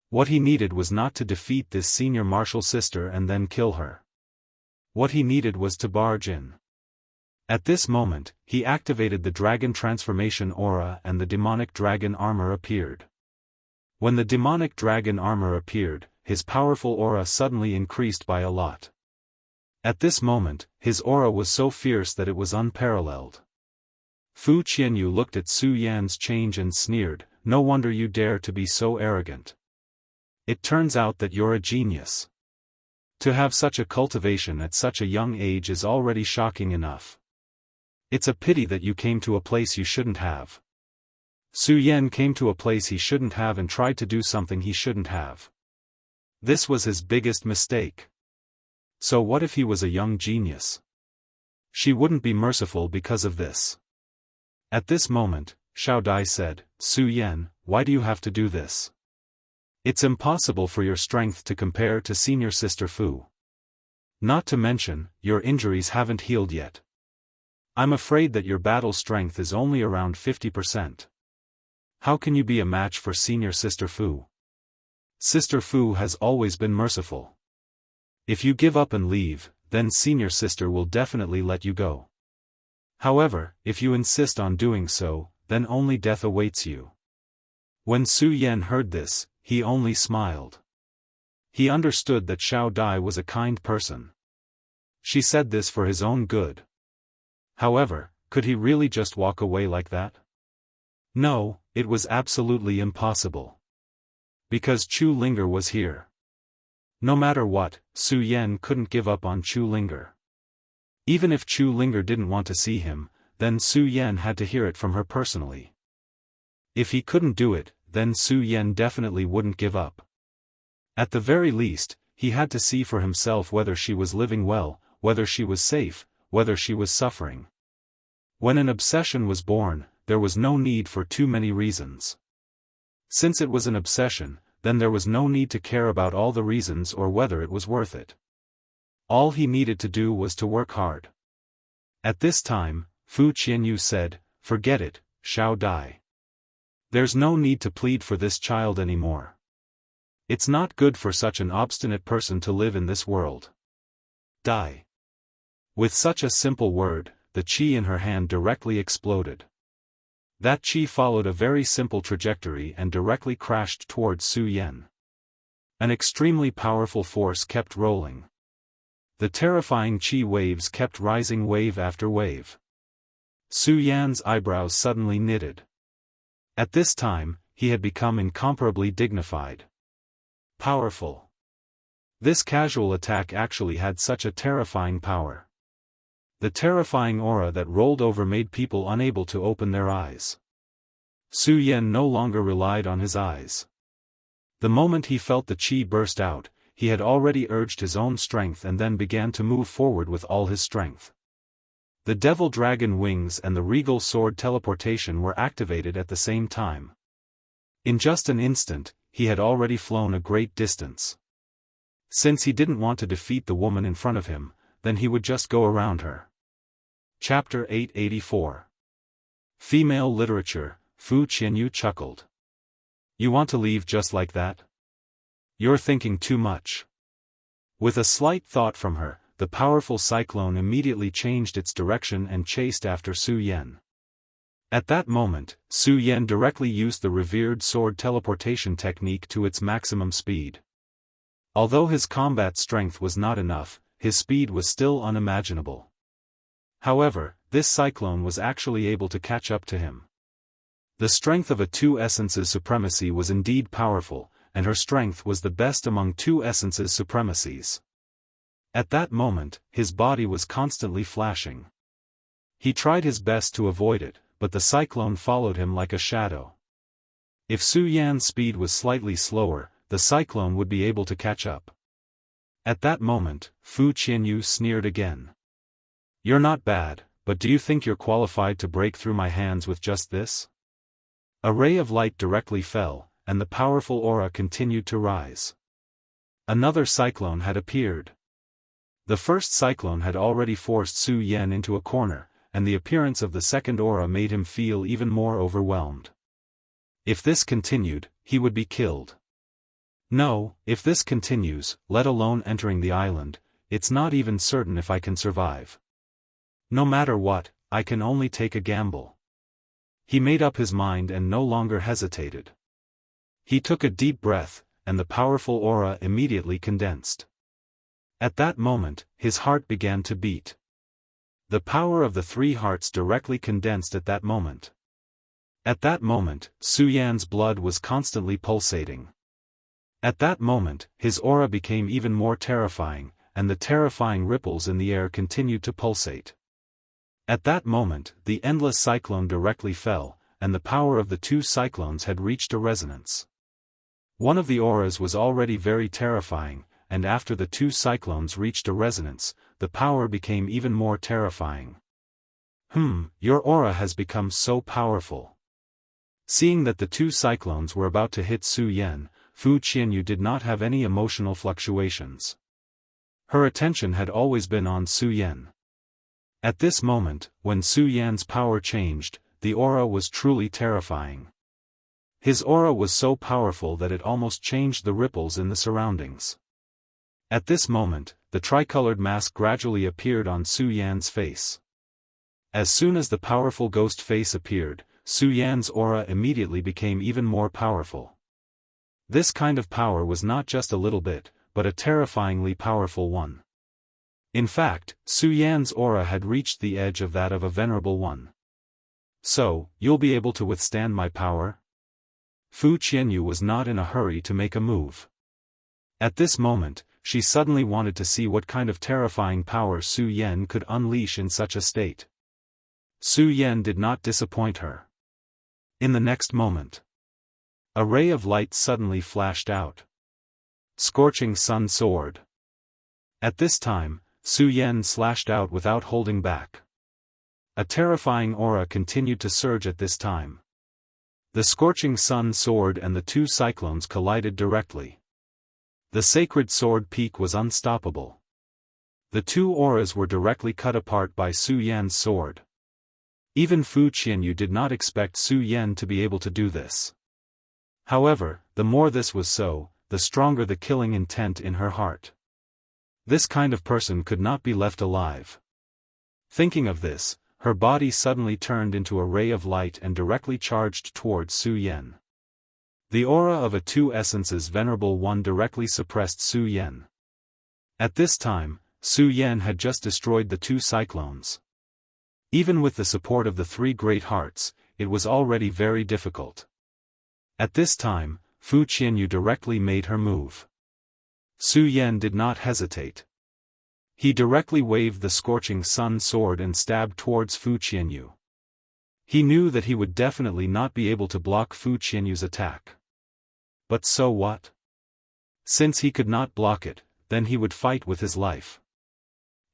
What he needed was not to defeat this senior martial sister and then kill her. What he needed was to barge in. At this moment, he activated the dragon transformation aura and the demonic dragon armor appeared. When the demonic dragon armor appeared, his powerful aura suddenly increased by a lot. At this moment, his aura was so fierce that it was unparalleled. Fu Qianyu looked at Su Yan's change and sneered, "No wonder you dare to be so arrogant. It turns out that you're a genius. To have such a cultivation at such a young age is already shocking enough. It's a pity that you came to a place you shouldn't have." Su Yan came to a place he shouldn't have and tried to do something he shouldn't have. This was his biggest mistake. So what if he was a young genius? She wouldn't be merciful because of this. At this moment, Xiao Dai said, "Su Yan, why do you have to do this? It's impossible for your strength to compare to senior sister Fu. Not to mention, your injuries haven't healed yet. I'm afraid that your battle strength is only around 50%. How can you be a match for senior sister Fu? Sister Fu has always been merciful. If you give up and leave, then senior sister will definitely let you go. However, if you insist on doing so, then only death awaits you." When Su Yan heard this, he only smiled. He understood that Xiao Dai was a kind person. She said this for his own good. However, could he really just walk away like that? No, it was absolutely impossible. Because Chu Linger was here. No matter what, Su Yan couldn't give up on Chu Linger. Even if Chu Linger didn't want to see him, then Su Yan had to hear it from her personally. If he couldn't do it, then Su Yan definitely wouldn't give up. At the very least, he had to see for himself whether she was living well, whether she was safe, whether she was suffering. When an obsession was born, there was no need for too many reasons. Since it was an obsession, then there was no need to care about all the reasons or whether it was worth it. All he needed to do was to work hard. At this time, Fu Qianyu said, "Forget it, Xiao Dai. There's no need to plead for this child anymore. It's not good for such an obstinate person to live in this world. Die." With such a simple word, the qi in her hand directly exploded. That qi followed a very simple trajectory and directly crashed towards Su Yan. An extremely powerful force kept rolling. The terrifying qi waves kept rising wave after wave. Su Yan's eyebrows suddenly knitted. At this time, he had become incomparably dignified. Powerful. This casual attack actually had such a terrifying power. The terrifying aura that rolled over made people unable to open their eyes. Su Yan no longer relied on his eyes. The moment he felt the qi burst out, he had already urged his own strength and then began to move forward with all his strength. The devil dragon wings and the regal sword teleportation were activated at the same time. In just an instant, he had already flown a great distance. Since he didn't want to defeat the woman in front of him, then he would just go around her. Chapter 884. Female Literature. Fu Qianyu chuckled. "You want to leave just like that? You're thinking too much." With a slight thought from her, the powerful cyclone immediately changed its direction and chased after Su Yan. At that moment, Su Yan directly used the revered sword teleportation technique to its maximum speed. Although his combat strength was not enough, his speed was still unimaginable. However, this cyclone was actually able to catch up to him. The strength of a two essences supremacy was indeed powerful, and her strength was the best among two essences supremacies. At that moment, his body was constantly flashing. He tried his best to avoid it, but the cyclone followed him like a shadow. If Su Yan's speed was slightly slower, the cyclone would be able to catch up. At that moment, Fu Qianyu sneered again. "You're not bad, but do you think you're qualified to break through my hands with just this?" A ray of light directly fell, and the powerful aura continued to rise. Another cyclone had appeared. The first cyclone had already forced Su Yan into a corner, and the appearance of the second aura made him feel even more overwhelmed. If this continued, he would be killed. "No, if this continues, let alone entering the island, it's not even certain if I can survive. No matter what, I can only take a gamble." He made up his mind and no longer hesitated. He took a deep breath, and the powerful aura immediately condensed. At that moment, his heart began to beat. The power of the three hearts directly condensed at that moment. At that moment, Su Yan's blood was constantly pulsating. At that moment, his aura became even more terrifying, and the terrifying ripples in the air continued to pulsate. At that moment, the endless cyclone directly fell, and the power of the two cyclones had reached a resonance. One of the auras was already very terrifying, and after the two cyclones reached a resonance, the power became even more terrifying. Your aura has become so powerful." Seeing that the two cyclones were about to hit Su Yan, Fu Qianyu did not have any emotional fluctuations. Her attention had always been on Su Yan. At this moment, when Su Yan's power changed, the aura was truly terrifying. His aura was so powerful that it almost changed the ripples in the surroundings. At this moment, the tricolored mask gradually appeared on Su Yan's face. As soon as the powerful ghost face appeared, Su Yan's aura immediately became even more powerful. This kind of power was not just a little bit, but a terrifyingly powerful one. In fact, Su Yan's aura had reached the edge of that of a venerable one. "So, you'll be able to withstand my power?" Fu Qianyu was not in a hurry to make a move. At this moment, she suddenly wanted to see what kind of terrifying power Su Yan could unleash in such a state. Su Yan did not disappoint her. In the next moment, a ray of light suddenly flashed out. Scorching Sun Sword. At this time, Su Yan slashed out without holding back. A terrifying aura continued to surge at this time. The scorching sun sword and the two cyclones collided directly. The sacred sword peak was unstoppable. The two auras were directly cut apart by Su Yan's sword. Even Fu Qianyu did not expect Su Yan to be able to do this. However, the more this was so, the stronger the killing intent in her heart. This kind of person could not be left alive. Thinking of this, her body suddenly turned into a ray of light and directly charged towards Su Yan. The aura of a two essences Venerable One directly suppressed Su Yan. At this time, Su Yan had just destroyed the two cyclones. Even with the support of the three great hearts, it was already very difficult. At this time, Fu Qianyu directly made her move. Su Yan did not hesitate. He directly waved the scorching sun sword and stabbed towards Fu Qianyu. He knew that he would definitely not be able to block Fu Qianyu's attack. But so what? Since he could not block it, then he would fight with his life.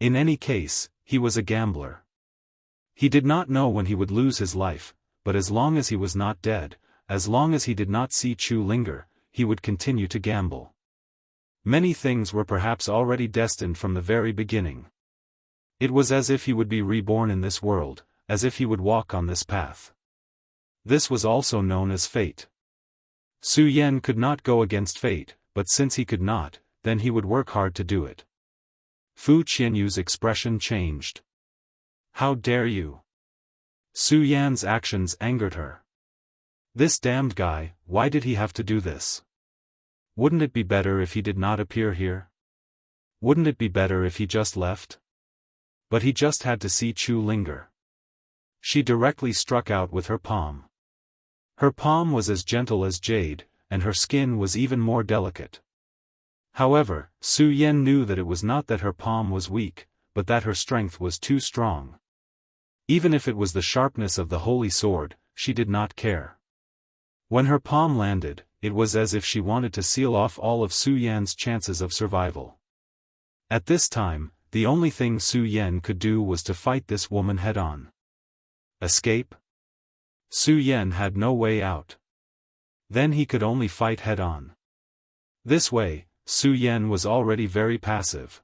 In any case, he was a gambler. He did not know when he would lose his life, but as long as he was not dead, as long as he did not see Chu linger, he would continue to gamble. Many things were perhaps already destined from the very beginning. It was as if he would be reborn in this world, as if he would walk on this path. This was also known as fate. Su Yan could not go against fate, but since he could not, then he would work hard to do it. Fu Qianyu's expression changed. How dare you? Su Yan's actions angered her. This damned guy, why did he have to do this? Wouldn't it be better if he did not appear here? Wouldn't it be better if he just left? But he just had to see Chu linger. She directly struck out with her palm. Her palm was as gentle as jade, and her skin was even more delicate. However, Su Yan knew that it was not that her palm was weak, but that her strength was too strong. Even if it was the sharpness of the holy sword, she did not care. When her palm landed, it was as if she wanted to seal off all of Su Yan's chances of survival. At this time, the only thing Su Yan could do was to fight this woman head-on. Escape? Su Yan had no way out. Then he could only fight head-on. This way, Su Yan was already very passive.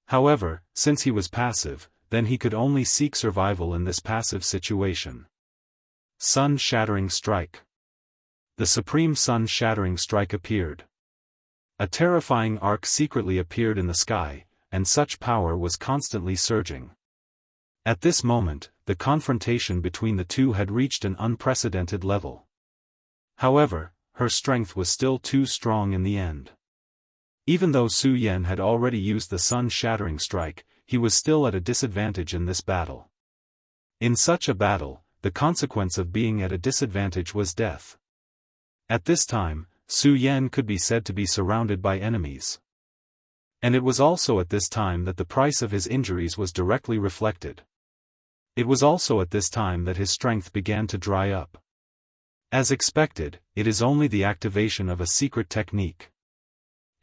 However, since he was passive, then he could only seek survival in this passive situation. Sun-shattering strike. The supreme sun-shattering strike appeared. A terrifying arc secretly appeared in the sky, and such power was constantly surging. At this moment, the confrontation between the two had reached an unprecedented level. However, her strength was still too strong in the end. Even though Su Yan had already used the sun-shattering strike, he was still at a disadvantage in this battle. In such a battle, the consequence of being at a disadvantage was death. At this time, Su Yan could be said to be surrounded by enemies. And it was also at this time that the price of his injuries was directly reflected. It was also at this time that his strength began to dry up. As expected, it is only the activation of a secret technique.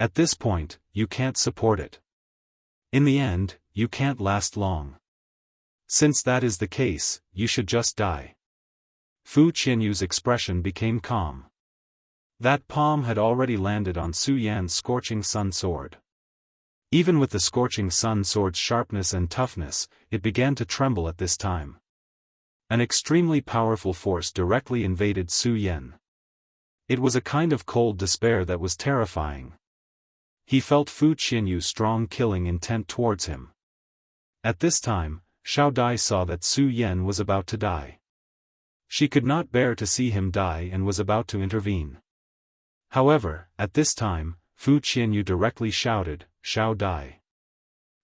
At this point, you can't support it. In the end, you can't last long. Since that is the case, you should just die. Fu Qianyu's expression became calm. That palm had already landed on Su Yan's scorching sun sword. Even with the scorching sun sword's sharpness and toughness, it began to tremble at this time. An extremely powerful force directly invaded Su Yan. It was a kind of cold despair that was terrifying. He felt Fu Qianyu's strong killing intent towards him. At this time, Xiao Dai saw that Su Yan was about to die. She could not bear to see him die and was about to intervene. However, at this time, Fu Qianyu directly shouted, "Xiao Dai.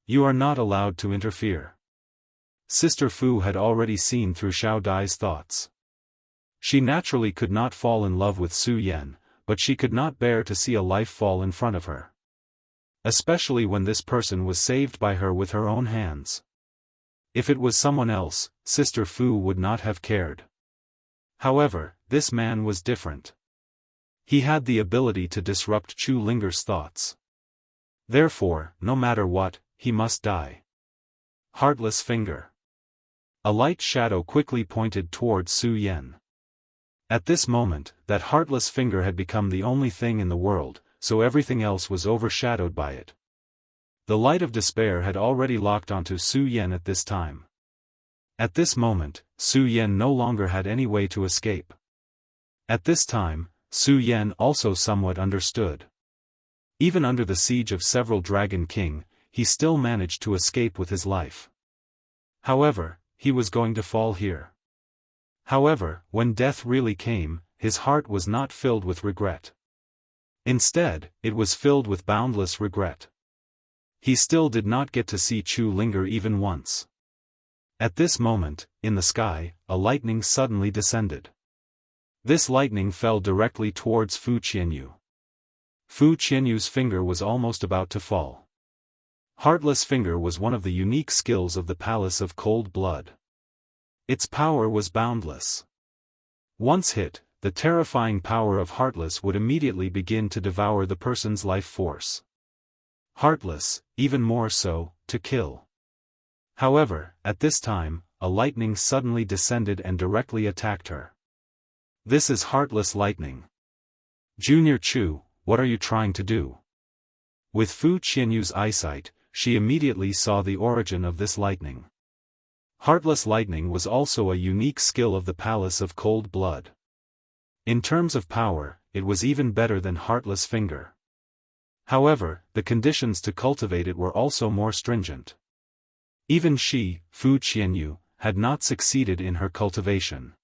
You are not allowed to interfere." Sister Fu had already seen through Xiao Dai's thoughts. She naturally could not fall in love with Su Yan, but she could not bear to see a life fall in front of her. Especially when this person was saved by her with her own hands. If it was someone else, Sister Fu would not have cared. However, this man was different. He had the ability to disrupt Chu Linger's thoughts. Therefore, no matter what, he must die. Heartless finger. A light shadow quickly pointed towards Su Yan. At this moment, that heartless finger had become the only thing in the world, so everything else was overshadowed by it. The light of despair had already locked onto Su Yan at this time. At this moment, Su Yan no longer had any way to escape. At this time, Su Yan also somewhat understood. Even under the siege of several Dragon King, he still managed to escape with his life. However, he was going to fall here. However, when death really came, his heart was not filled with regret. Instead, it was filled with boundless regret. He still did not get to see Chu Linger even once. At this moment, in the sky, a lightning suddenly descended. This lightning fell directly towards Fu Qianyu. Fu Qianyu's finger was almost about to fall. Heartless Finger was one of the unique skills of the Palace of Cold Blood. Its power was boundless. Once hit, the terrifying power of Heartless would immediately begin to devour the person's life force. Heartless, even more so, to kill. However, at this time, a lightning suddenly descended and directly attacked her. This is Heartless Lightning. Junior Chu, what are you trying to do? With Fu Qianyu's eyesight, she immediately saw the origin of this lightning. Heartless Lightning was also a unique skill of the Palace of Cold Blood. In terms of power, it was even better than Heartless Finger. However, the conditions to cultivate it were also more stringent. Even she, Fu Qianyu, had not succeeded in her cultivation.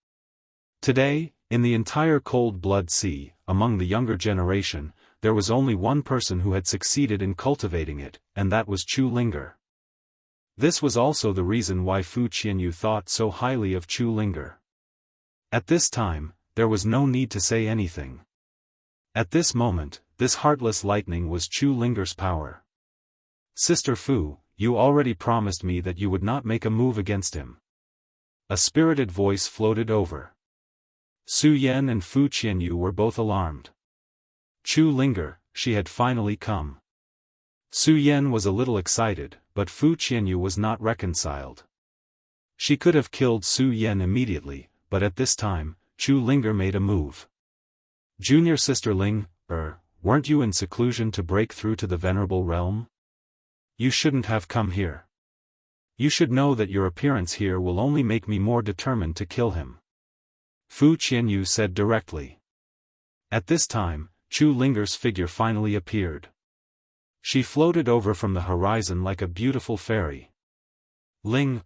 Today, in the entire Cold Blood Sea, among the younger generation, there was only one person who had succeeded in cultivating it, and that was Chu Linger. This was also the reason why Fu Qianyu thought so highly of Chu Linger. At this time, there was no need to say anything. At this moment, this heartless lightning was Chu Linger's power. Sister Fu, you already promised me that you would not make a move against him. A spirited voice floated over. Su Yan and Fu Qianyu were both alarmed. Chu Linger, she had finally come. Su Yan was a little excited, but Fu Qianyu was not reconciled. She could have killed Su Yan immediately, but at this time, Chu Linger made a move. Junior Sister Ling, weren't you in seclusion to break through to the Venerable Realm? You shouldn't have come here. You should know that your appearance here will only make me more determined to kill him. Fu Qianyu said directly. At this time, Chu Linger's figure finally appeared. She floated over from the horizon like a beautiful fairy. Ling,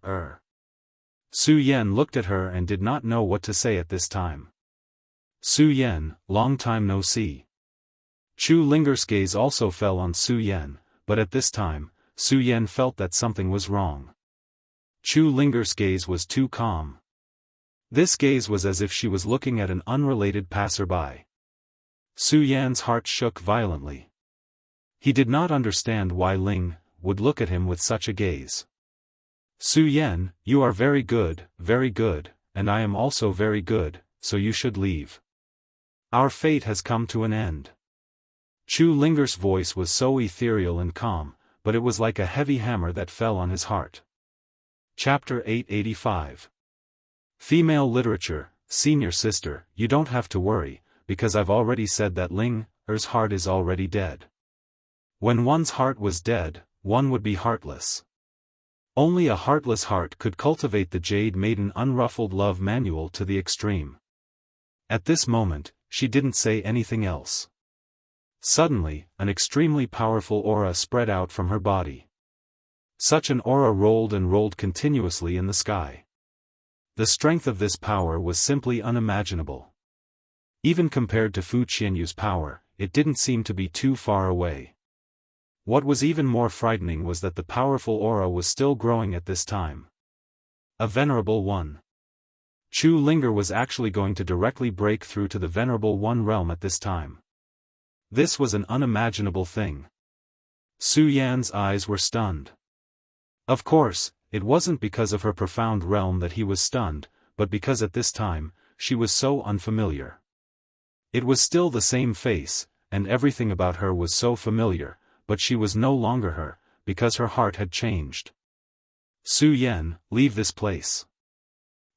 Su Yan looked at her and did not know what to say at this time. Su Yan, long time no see. Chu Linger's gaze also fell on Su Yan, but at this time, Su Yan felt that something was wrong. Chu Linger's gaze was too calm. This gaze was as if she was looking at an unrelated passerby. Su Yan's heart shook violently. He did not understand why Ling would look at him with such a gaze. Su Yan, you are very good, and I am also very good, so you should leave. Our fate has come to an end. Chu Linger's voice was so ethereal and calm, but it was like a heavy hammer that fell on his heart. Chapter 885. Female Literature. Senior Sister, you don't have to worry, because I've already said that Linger's heart is already dead. When one's heart was dead, one would be heartless. Only a heartless heart could cultivate the Jade Maiden Unruffled Love Manual to the extreme. At this moment, she didn't say anything else. Suddenly, an extremely powerful aura spread out from her body. Such an aura rolled and rolled continuously in the sky. The strength of this power was simply unimaginable. Even compared to Fu Qianyu's power, it didn't seem to be too far away. What was even more frightening was that the powerful aura was still growing at this time. A Venerable One. Chu Linger was actually going to directly break through to the Venerable One realm at this time. This was an unimaginable thing. Su Yan's eyes were stunned. Of course, it wasn't because of her profound realm that he was stunned, but because at this time, she was so unfamiliar. It was still the same face, and everything about her was so familiar, but she was no longer her, because her heart had changed. Su Yan, leave this place.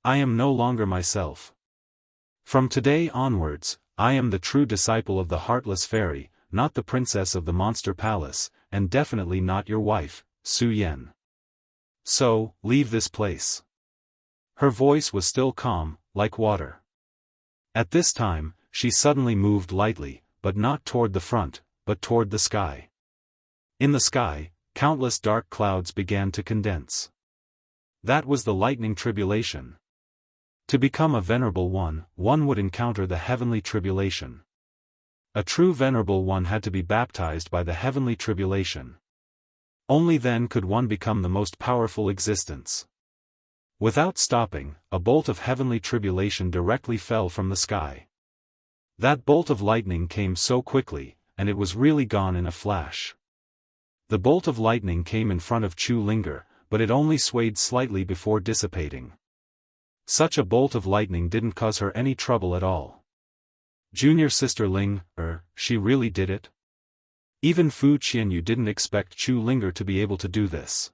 I am no longer myself. From today onwards, I am the true disciple of the Heartless Fairy, not the princess of the Monster Palace, and definitely not your wife, Su Yan. So, leave this place." Her voice was still calm, like water. At this time, she suddenly moved lightly, but not toward the front, but toward the sky. In the sky, countless dark clouds began to condense. That was the lightning tribulation. To become a venerable one would encounter the heavenly tribulation. A true venerable one had to be baptized by the heavenly tribulation. Only then could one become the most powerful existence. Without stopping, a bolt of heavenly tribulation directly fell from the sky. That bolt of lightning came so quickly, and it was really gone in a flash. The bolt of lightning came in front of Chu Linger, but it only swayed slightly before dissipating. Such a bolt of lightning didn't cause her any trouble at all. Junior sister Ling, she really did it? Even Fu Qianyu didn't expect Chu Linger to be able to do this.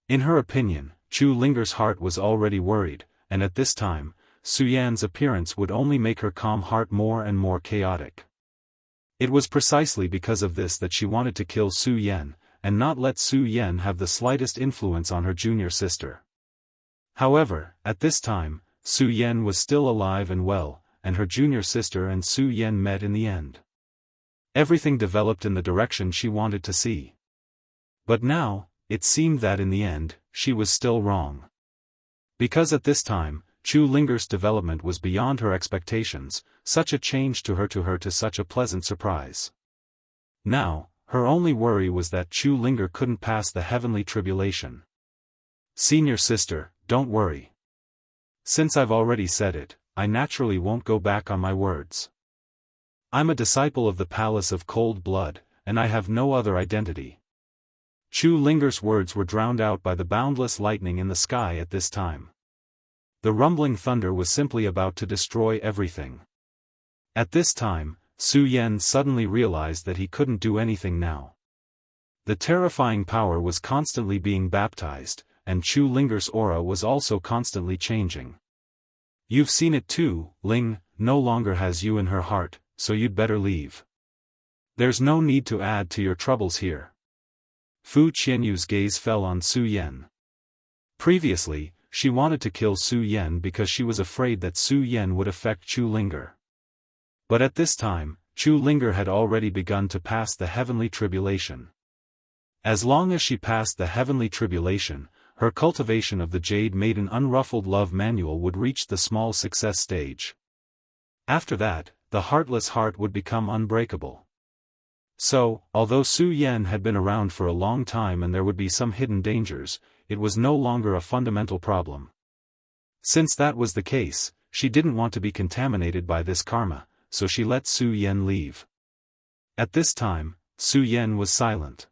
In her opinion, Chu Linger's heart was already worried, and at this time, Su Yan's appearance would only make her calm heart more and more chaotic. It was precisely because of this that she wanted to kill Su Yan, and not let Su Yan have the slightest influence on her junior sister. However, at this time, Su Yan was still alive and well, and her junior sister and Su Yan met in the end. Everything developed in the direction she wanted to see. But now, it seemed that in the end, she was still wrong. Because at this time, Chu Linger's development was beyond her expectations, such a change to her to such a pleasant surprise. Now, her only worry was that Chu Linger couldn't pass the heavenly tribulation. "Senior sister, don't worry. Since I've already said it, I naturally won't go back on my words. I'm a disciple of the Palace of Cold Blood, and I have no other identity." Chu Linger's words were drowned out by the boundless lightning in the sky at this time. The rumbling thunder was simply about to destroy everything. At this time, Su Yan suddenly realized that he couldn't do anything now. The terrifying power was constantly being baptized, and Chu Linger's aura was also constantly changing. "You've seen it too, Ling no longer has you in her heart, so you'd better leave. There's no need to add to your troubles here." Fu Qianyu's gaze fell on Su Yan. Previously, she wanted to kill Su Yan because she was afraid that Su Yan would affect Chu Linger. But at this time, Chu Linger had already begun to pass the heavenly tribulation. As long as she passed the heavenly tribulation, her cultivation of the Jade Maiden Unruffled Love Manual would reach the small success stage. After that, the heartless heart would become unbreakable. So, although Su Yan had been around for a long time and there would be some hidden dangers, it was no longer a fundamental problem. Since that was the case, she didn't want to be contaminated by this karma, so she let Su Yan leave. At this time, Su Yan was silent.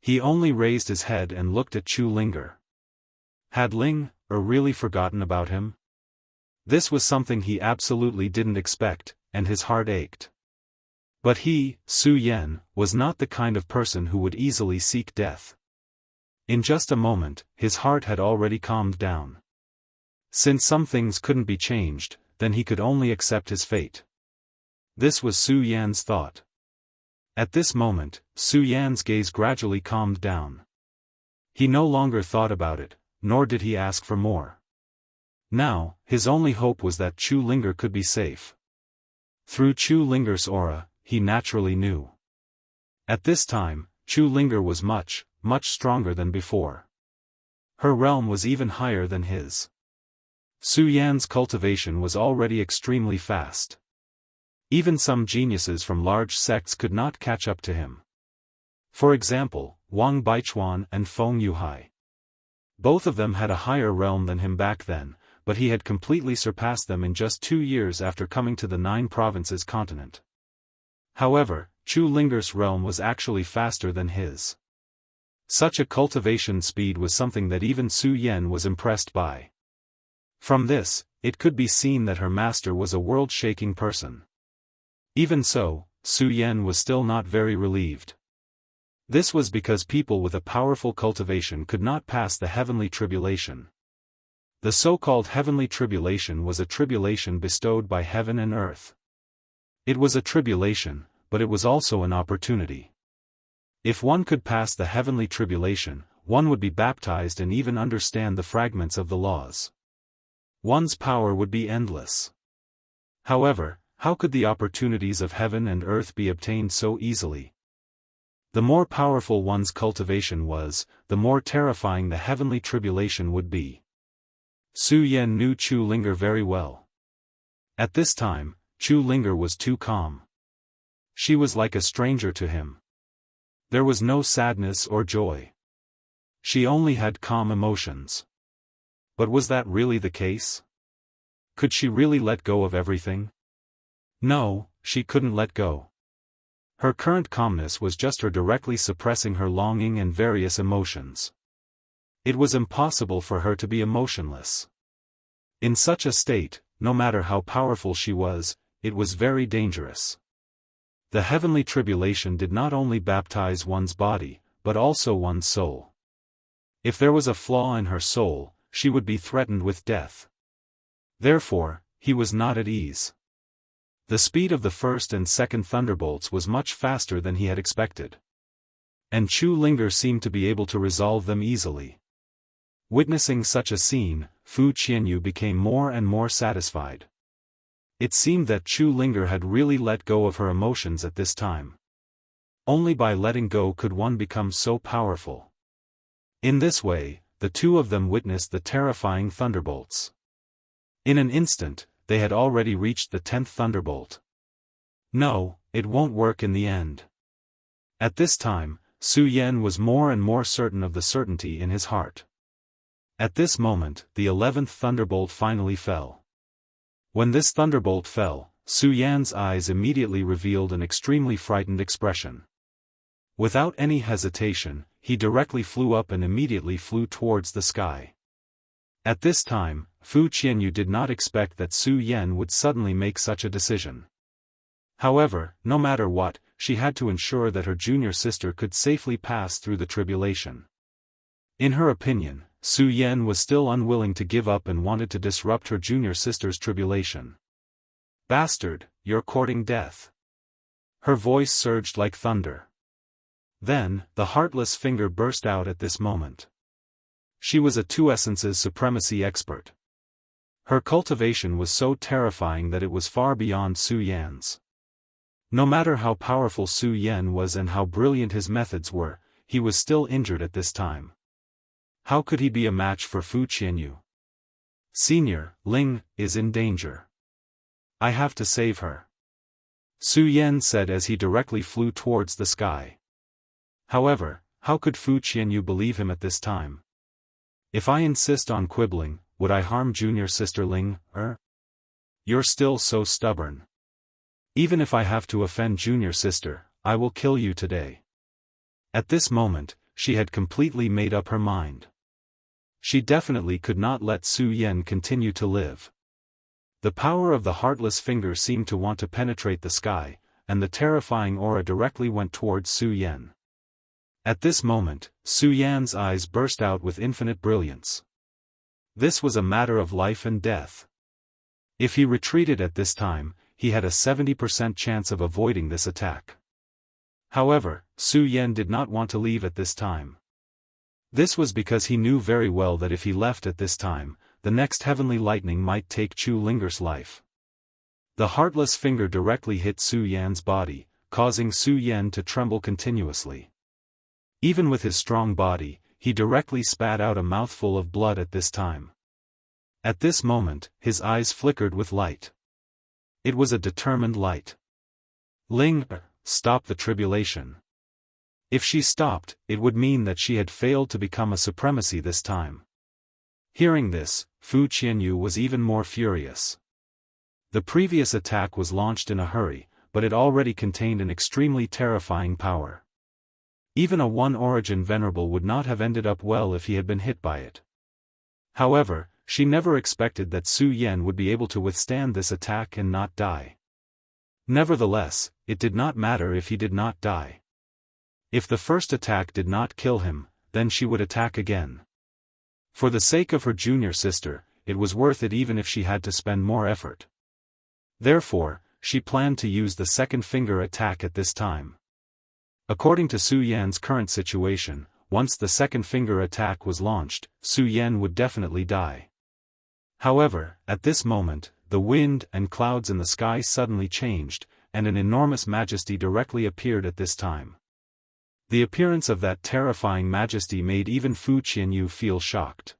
He only raised his head and looked at Chu Linger. Had Ling really forgotten about him? This was something he absolutely didn't expect, and his heart ached. But he, Su Yan, was not the kind of person who would easily seek death. In just a moment, his heart had already calmed down. Since some things couldn't be changed, then he could only accept his fate. This was Su Yan's thought. At this moment, Su Yan's gaze gradually calmed down. He no longer thought about it, nor did he ask for more. Now, his only hope was that Chu Linger could be safe. Through Chu Linger's aura, he naturally knew. At this time, Chu Linger was much stronger than before. Her realm was even higher than his. Su Yan's cultivation was already extremely fast. Even some geniuses from large sects could not catch up to him. For example, Wang Baichuan and Feng Yuhai. Both of them had a higher realm than him back then, but he had completely surpassed them in just 2 years after coming to the 9 provinces continent. However, Chu Linger's realm was actually faster than his. Such a cultivation speed was something that even Su Yan was impressed by. From this, it could be seen that her master was a world-shaking person. Even so, Su Yan was still not very relieved. This was because people with a powerful cultivation could not pass the heavenly tribulation. The so-called heavenly tribulation was a tribulation bestowed by heaven and earth. It was a tribulation, but it was also an opportunity. If one could pass the heavenly tribulation, one would be baptized and even understand the fragments of the laws. One's power would be endless. However, how could the opportunities of heaven and earth be obtained so easily? The more powerful one's cultivation was, the more terrifying the heavenly tribulation would be. Su Yan knew Chu Linger very well. At this time, Chu Linger was too calm. She was like a stranger to him. There was no sadness or joy. She only had calm emotions. But was that really the case? Could she really let go of everything? No, she couldn't let go. Her current calmness was just her directly suppressing her longing and various emotions. It was impossible for her to be emotionless. In such a state, no matter how powerful she was, it was very dangerous. The heavenly tribulation did not only baptize one's body, but also one's soul. If there was a flaw in her soul, she would be threatened with death. Therefore, he was not at ease. The speed of the first and second thunderbolts was much faster than he had expected. And Chu Linger seemed to be able to resolve them easily. Witnessing such a scene, Fu Qianyu became more and more satisfied. It seemed that Chu Linger had really let go of her emotions at this time. Only by letting go could one become so powerful. In this way, the two of them witnessed the terrifying thunderbolts. In an instant, they had already reached the 10th thunderbolt. No, it won't work in the end. At this time, Su Yan was more and more certain of the certainty in his heart. At this moment, the 11th thunderbolt finally fell. When this thunderbolt fell, Su Yan's eyes immediately revealed an extremely frightened expression. Without any hesitation, he directly flew up and immediately flew towards the sky. At this time, Fu Qianyu did not expect that Su Yan would suddenly make such a decision. However, no matter what, she had to ensure that her junior sister could safely pass through the tribulation. In her opinion, Su Yan was still unwilling to give up and wanted to disrupt her junior sister's tribulation. "Bastard, you're courting death." Her voice surged like thunder. Then, the heartless finger burst out at this moment. She was a two essences supremacy expert. Her cultivation was so terrifying that it was far beyond Su Yan's. No matter how powerful Su Yan was and how brilliant his methods were, he was still injured at this time. How could he be a match for Fu Qianyu? "Senior, Ling is in danger. I have to save her," Su Yan said as he directly flew towards the sky. However, how could Fu Qianyu believe him at this time? "If I insist on quibbling, would I harm junior sister Ling, You're still so stubborn. Even if I have to offend junior sister, I will kill you today." At this moment, she had completely made up her mind. She definitely could not let Su Yan continue to live. The power of the heartless finger seemed to want to penetrate the sky, and the terrifying aura directly went towards Su Yan. At this moment, Su Yan's eyes burst out with infinite brilliance. This was a matter of life and death. If he retreated at this time, he had a 70% chance of avoiding this attack. However, Su Yan did not want to leave at this time. This was because he knew very well that if he left at this time, the next heavenly lightning might take Chu Linger's life. The heartless finger directly hit Su Yan's body, causing Su Yan to tremble continuously. Even with his strong body, he directly spat out a mouthful of blood at this time. At this moment, his eyes flickered with light. It was a determined light. "Ling, stop the tribulation." If she stopped, it would mean that she had failed to become a supremacy this time. Hearing this, Fu Qianyu was even more furious. The previous attack was launched in a hurry, but it already contained an extremely terrifying power. Even a one-origin venerable would not have ended up well if he had been hit by it. However, she never expected that Su Yan would be able to withstand this attack and not die. Nevertheless, it did not matter if he did not die. If the first attack did not kill him, then she would attack again. For the sake of her junior sister, it was worth it even if she had to spend more effort. Therefore, she planned to use the second finger attack at this time. According to Su Yan's current situation, once the second finger attack was launched, Su Yan would definitely die. However, at this moment, the wind and clouds in the sky suddenly changed, and an enormous majesty directly appeared at this time. The appearance of that terrifying majesty made even Fu Qianyu feel shocked.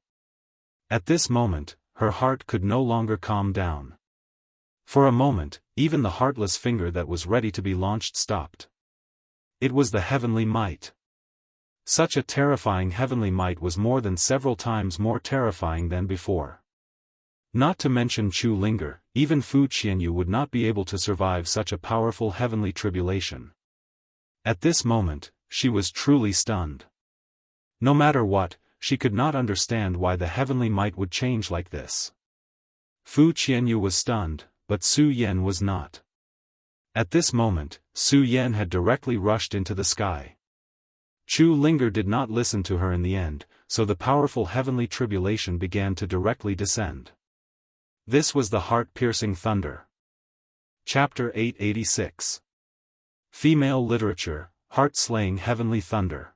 At this moment, her heart could no longer calm down. For a moment, even the heartless finger that was ready to be launched stopped. It was the heavenly might. Such a terrifying heavenly might was more than several times more terrifying than before. Not to mention Chu Linger, even Fu Qianyu would not be able to survive such a powerful heavenly tribulation. At this moment, she was truly stunned. No matter what, she could not understand why the heavenly might would change like this. Fu Qianyu was stunned, but Su Yan was not. At this moment, Su Yan had directly rushed into the sky. Chu Linger did not listen to her in the end, so the powerful heavenly tribulation began to directly descend. This was the heart-piercing thunder. Chapter 886. Female Literature, Heart-Slaying Heavenly Thunder.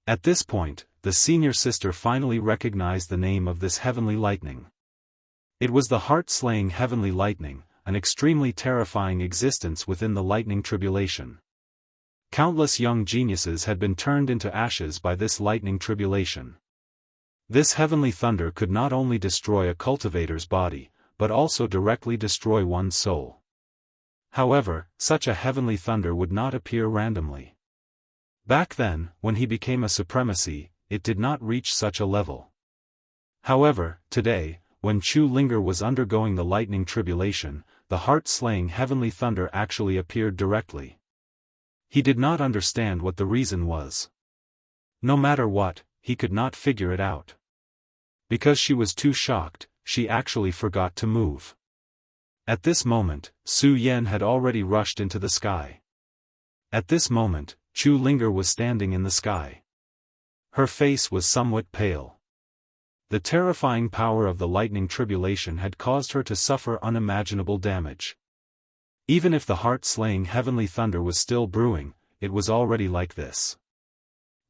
At this point, the senior sister finally recognized the name of this heavenly lightning. It was the heart-slaying heavenly lightning, an extremely terrifying existence within the lightning tribulation. Countless young geniuses had been turned into ashes by this lightning tribulation. This heavenly thunder could not only destroy a cultivator's body, but also directly destroy one's soul. However, such a heavenly thunder would not appear randomly. Back then, when he became a supremacy, it did not reach such a level. However, today, when Chu Linger was undergoing the lightning tribulation, the heart-slaying heavenly thunder actually appeared directly. He did not understand what the reason was. No matter what, he could not figure it out. Because she was too shocked, she actually forgot to move. At this moment, Su Yan had already rushed into the sky. At this moment, Chu Linger was standing in the sky. Her face was somewhat pale. The terrifying power of the lightning tribulation had caused her to suffer unimaginable damage. Even if the heart-slaying heavenly thunder was still brewing, it was already like this.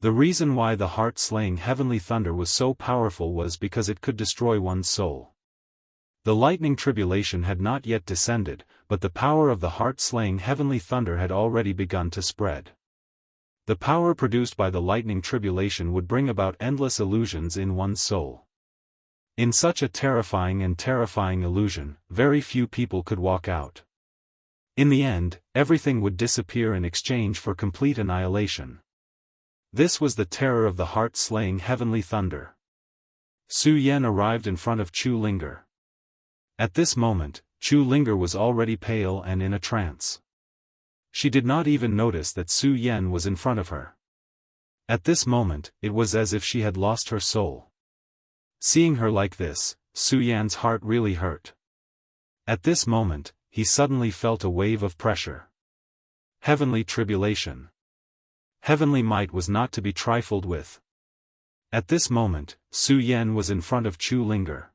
The reason why the heart-slaying heavenly thunder was so powerful was because it could destroy one's soul. The lightning tribulation had not yet descended, but the power of the heart-slaying heavenly thunder had already begun to spread. The power produced by the lightning tribulation would bring about endless illusions in one's soul. In such a terrifying illusion, very few people could walk out. In the end, everything would disappear in exchange for complete annihilation. This was the terror of the heart-slaying heavenly thunder. Su Yan arrived in front of Chu Linger. At this moment, Chu Linger was already pale and in a trance. She did not even notice that Su Yan was in front of her. At this moment, it was as if she had lost her soul. Seeing her like this, Su Yan's heart really hurt. At this moment, he suddenly felt a wave of pressure. Heavenly tribulation. Heavenly might was not to be trifled with. At this moment, Su Yan was in front of Chu Linger.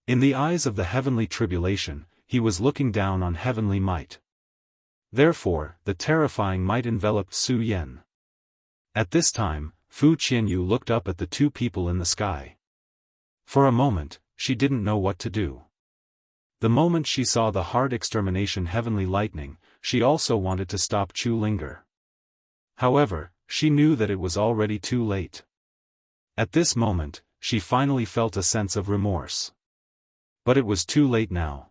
In the eyes of the heavenly tribulation, he was looking down on heavenly might. Therefore, the terrifying might enveloped Su Yan. At this time, Fu Qianyu looked up at the two people in the sky. For a moment, she didn't know what to do. The moment she saw the heart extermination heavenly lightning, she also wanted to stop Chu Linger. However, she knew that it was already too late. At this moment, she finally felt a sense of remorse. But it was too late now.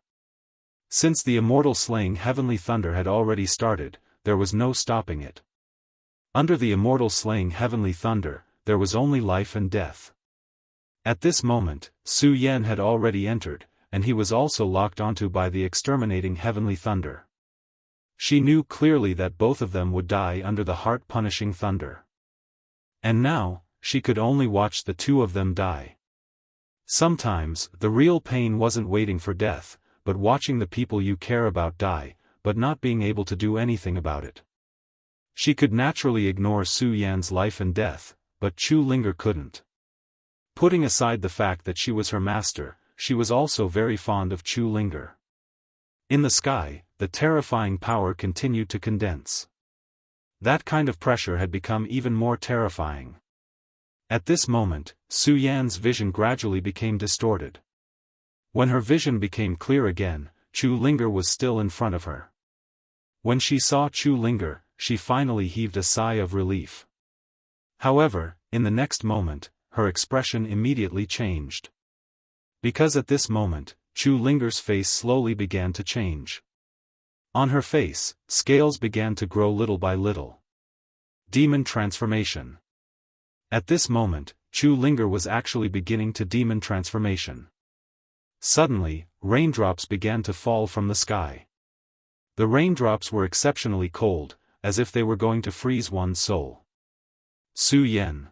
Since the immortal slaying heavenly thunder had already started, there was no stopping it. Under the immortal slaying heavenly thunder, there was only life and death. At this moment, Su Yan had already entered, and he was also locked onto by the exterminating heavenly thunder. She knew clearly that both of them would die under the heart-punishing thunder. And now, she could only watch the two of them die. Sometimes, the real pain wasn't waiting for death, but watching the people you care about die, but not being able to do anything about it. She could naturally ignore Su Yan's life and death, but Chu Linger couldn't. Putting aside the fact that she was her master, she was also very fond of Chu Linger. In the sky, the terrifying power continued to condense. That kind of pressure had become even more terrifying. At this moment, Su Yan's vision gradually became distorted. When her vision became clear again, Chu Linger was still in front of her. When she saw Chu Linger, she finally heaved a sigh of relief. However, in the next moment, her expression immediately changed. Because at this moment, Chu Linger's face slowly began to change. On her face, scales began to grow little by little. Demon transformation. At this moment, Chu Linger was actually beginning to demon transformation. Suddenly, raindrops began to fall from the sky. The raindrops were exceptionally cold, as if they were going to freeze one's soul. Su Yan.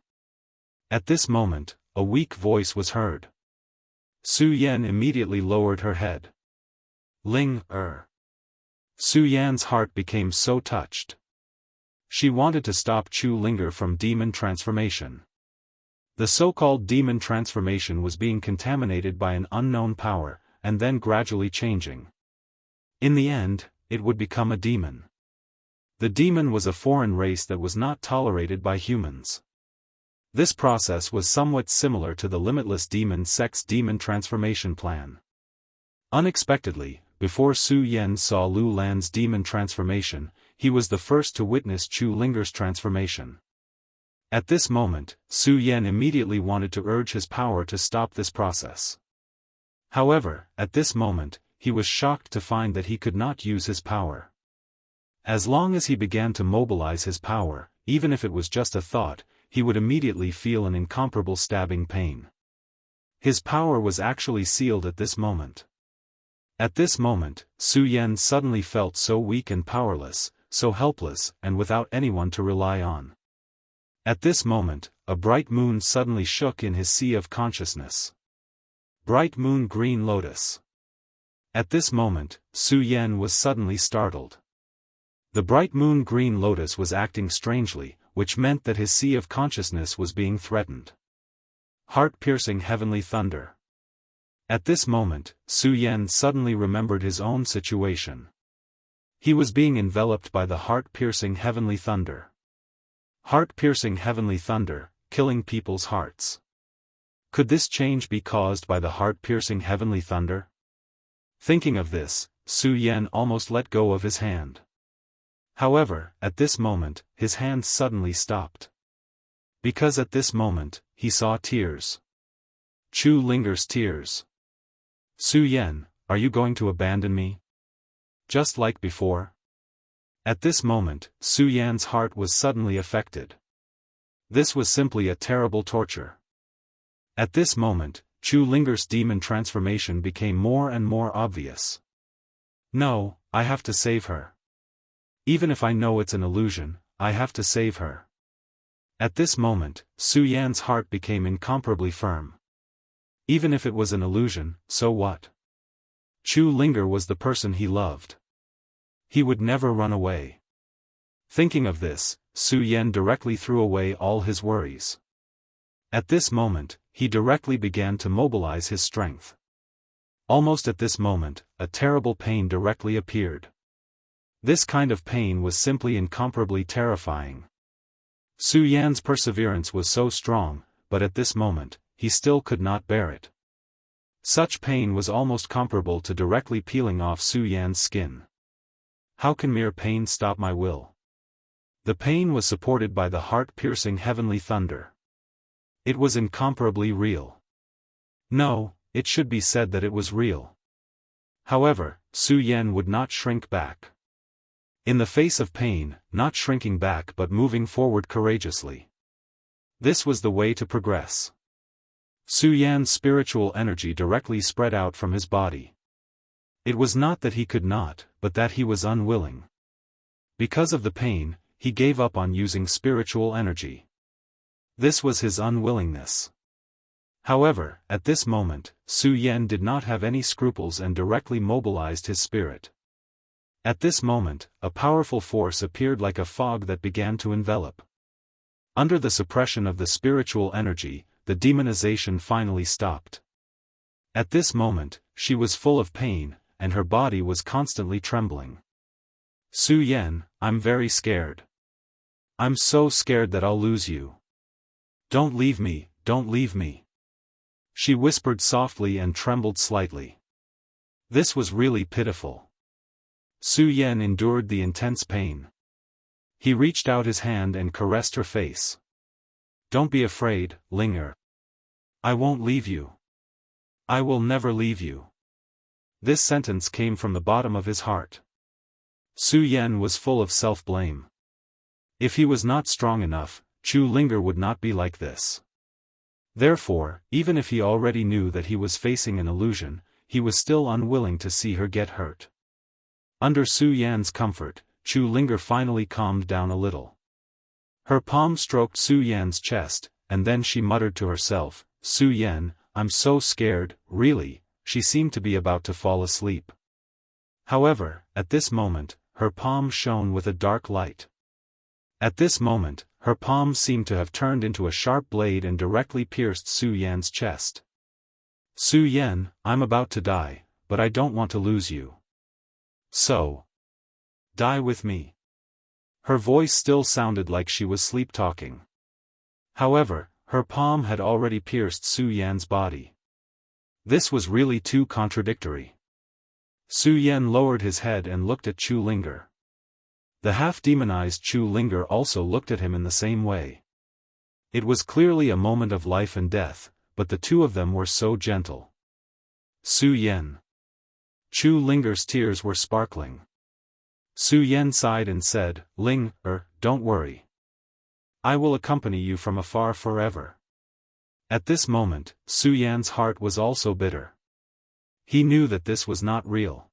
At this moment, a weak voice was heard. Su Yan immediately lowered her head. Ling Er. Su Yan's heart became so touched. She wanted to stop Chu Linger from demon transformation. The so-called demon transformation was being contaminated by an unknown power, and then gradually changing. In the end, it would become a demon. The demon was a foreign race that was not tolerated by humans. This process was somewhat similar to the limitless demon sect's demon transformation plan. Unexpectedly, before Su Yan saw Lu Lan's demon transformation, he was the first to witness Chu Linger's transformation. At this moment, Su Yan immediately wanted to urge his power to stop this process. However, at this moment, he was shocked to find that he could not use his power. As long as he began to mobilize his power, even if it was just a thought, he would immediately feel an incomparable stabbing pain. His power was actually sealed at this moment. At this moment, Su Yan suddenly felt so weak and powerless, so helpless and without anyone to rely on. At this moment, a bright moon suddenly shook in his sea of consciousness. Bright moon green lotus. At this moment, Su Yan was suddenly startled. The bright moon green lotus was acting strangely, which meant that his sea of consciousness was being threatened. Heart-piercing heavenly thunder. At this moment, Su Yan suddenly remembered his own situation. He was being enveloped by the heart-piercing heavenly thunder. Heart-piercing heavenly thunder, killing people's hearts. Could this change be caused by the heart-piercing heavenly thunder? Thinking of this, Su Yan almost let go of his hand. However, at this moment, his hand suddenly stopped. Because at this moment, he saw tears. Chu Linger's tears. Su Yan, are you going to abandon me? Just like before? At this moment, Su Yan's heart was suddenly affected. This was simply a terrible torture. At this moment, Chu Linger's demon transformation became more and more obvious. No, I have to save her. Even if I know it's an illusion, I have to save her. At this moment, Su Yan's heart became incomparably firm. Even if it was an illusion, so what? Chu Linger was the person he loved. He would never run away. Thinking of this, Su Yan directly threw away all his worries. At this moment, he directly began to mobilize his strength. Almost at this moment, a terrible pain directly appeared. This kind of pain was simply incomparably terrifying. Su Yan's perseverance was so strong, but at this moment, he still could not bear it. Such pain was almost comparable to directly peeling off Su Yan's skin. How can mere pain stop my will? The pain was supported by the heart-piercing heavenly thunder. It was incomparably real. No, it should be said that it was real. However, Su Yan would not shrink back. In the face of pain, not shrinking back but moving forward courageously. This was the way to progress. Su Yan's spiritual energy directly spread out from his body. It was not that he could not, but that he was unwilling. Because of the pain, he gave up on using spiritual energy. This was his unwillingness. However, at this moment, Su Yan did not have any scruples and directly mobilized his spirit. At this moment, a powerful force appeared like a fog that began to envelop. Under the suppression of the spiritual energy, the demonization finally stopped. At this moment, she was full of pain, and her body was constantly trembling. Su Yan, I'm very scared. I'm so scared that I'll lose you. Don't leave me, don't leave me. She whispered softly and trembled slightly. This was really pitiful. Su Yan endured the intense pain. He reached out his hand and caressed her face. Don't be afraid, Linger. I won't leave you. I will never leave you. This sentence came from the bottom of his heart. Su Yan was full of self-blame. If he was not strong enough, Chu Linger would not be like this. Therefore, even if he already knew that he was facing an illusion, he was still unwilling to see her get hurt. Under Su Yan's comfort, Chu Linger finally calmed down a little. Her palm stroked Su Yan's chest, and then she muttered to herself, Su Yan, I'm so scared, really. She seemed to be about to fall asleep. However, at this moment, her palm shone with a dark light. At this moment, her palm seemed to have turned into a sharp blade and directly pierced Su Yan's chest. Su Yan, I'm about to die, but I don't want to lose you. So, die with me. Her voice still sounded like she was sleep-talking. However, her palm had already pierced Su Yan's body. This was really too contradictory. Su Yan lowered his head and looked at Chu Linger. The half-demonized Chu Linger also looked at him in the same way. It was clearly a moment of life and death, but the two of them were so gentle. Su Yan. Chu Linger's tears were sparkling. Su Yan sighed and said, don't worry. I will accompany you from afar forever. At this moment, Su Yan's heart was also bitter. He knew that this was not real.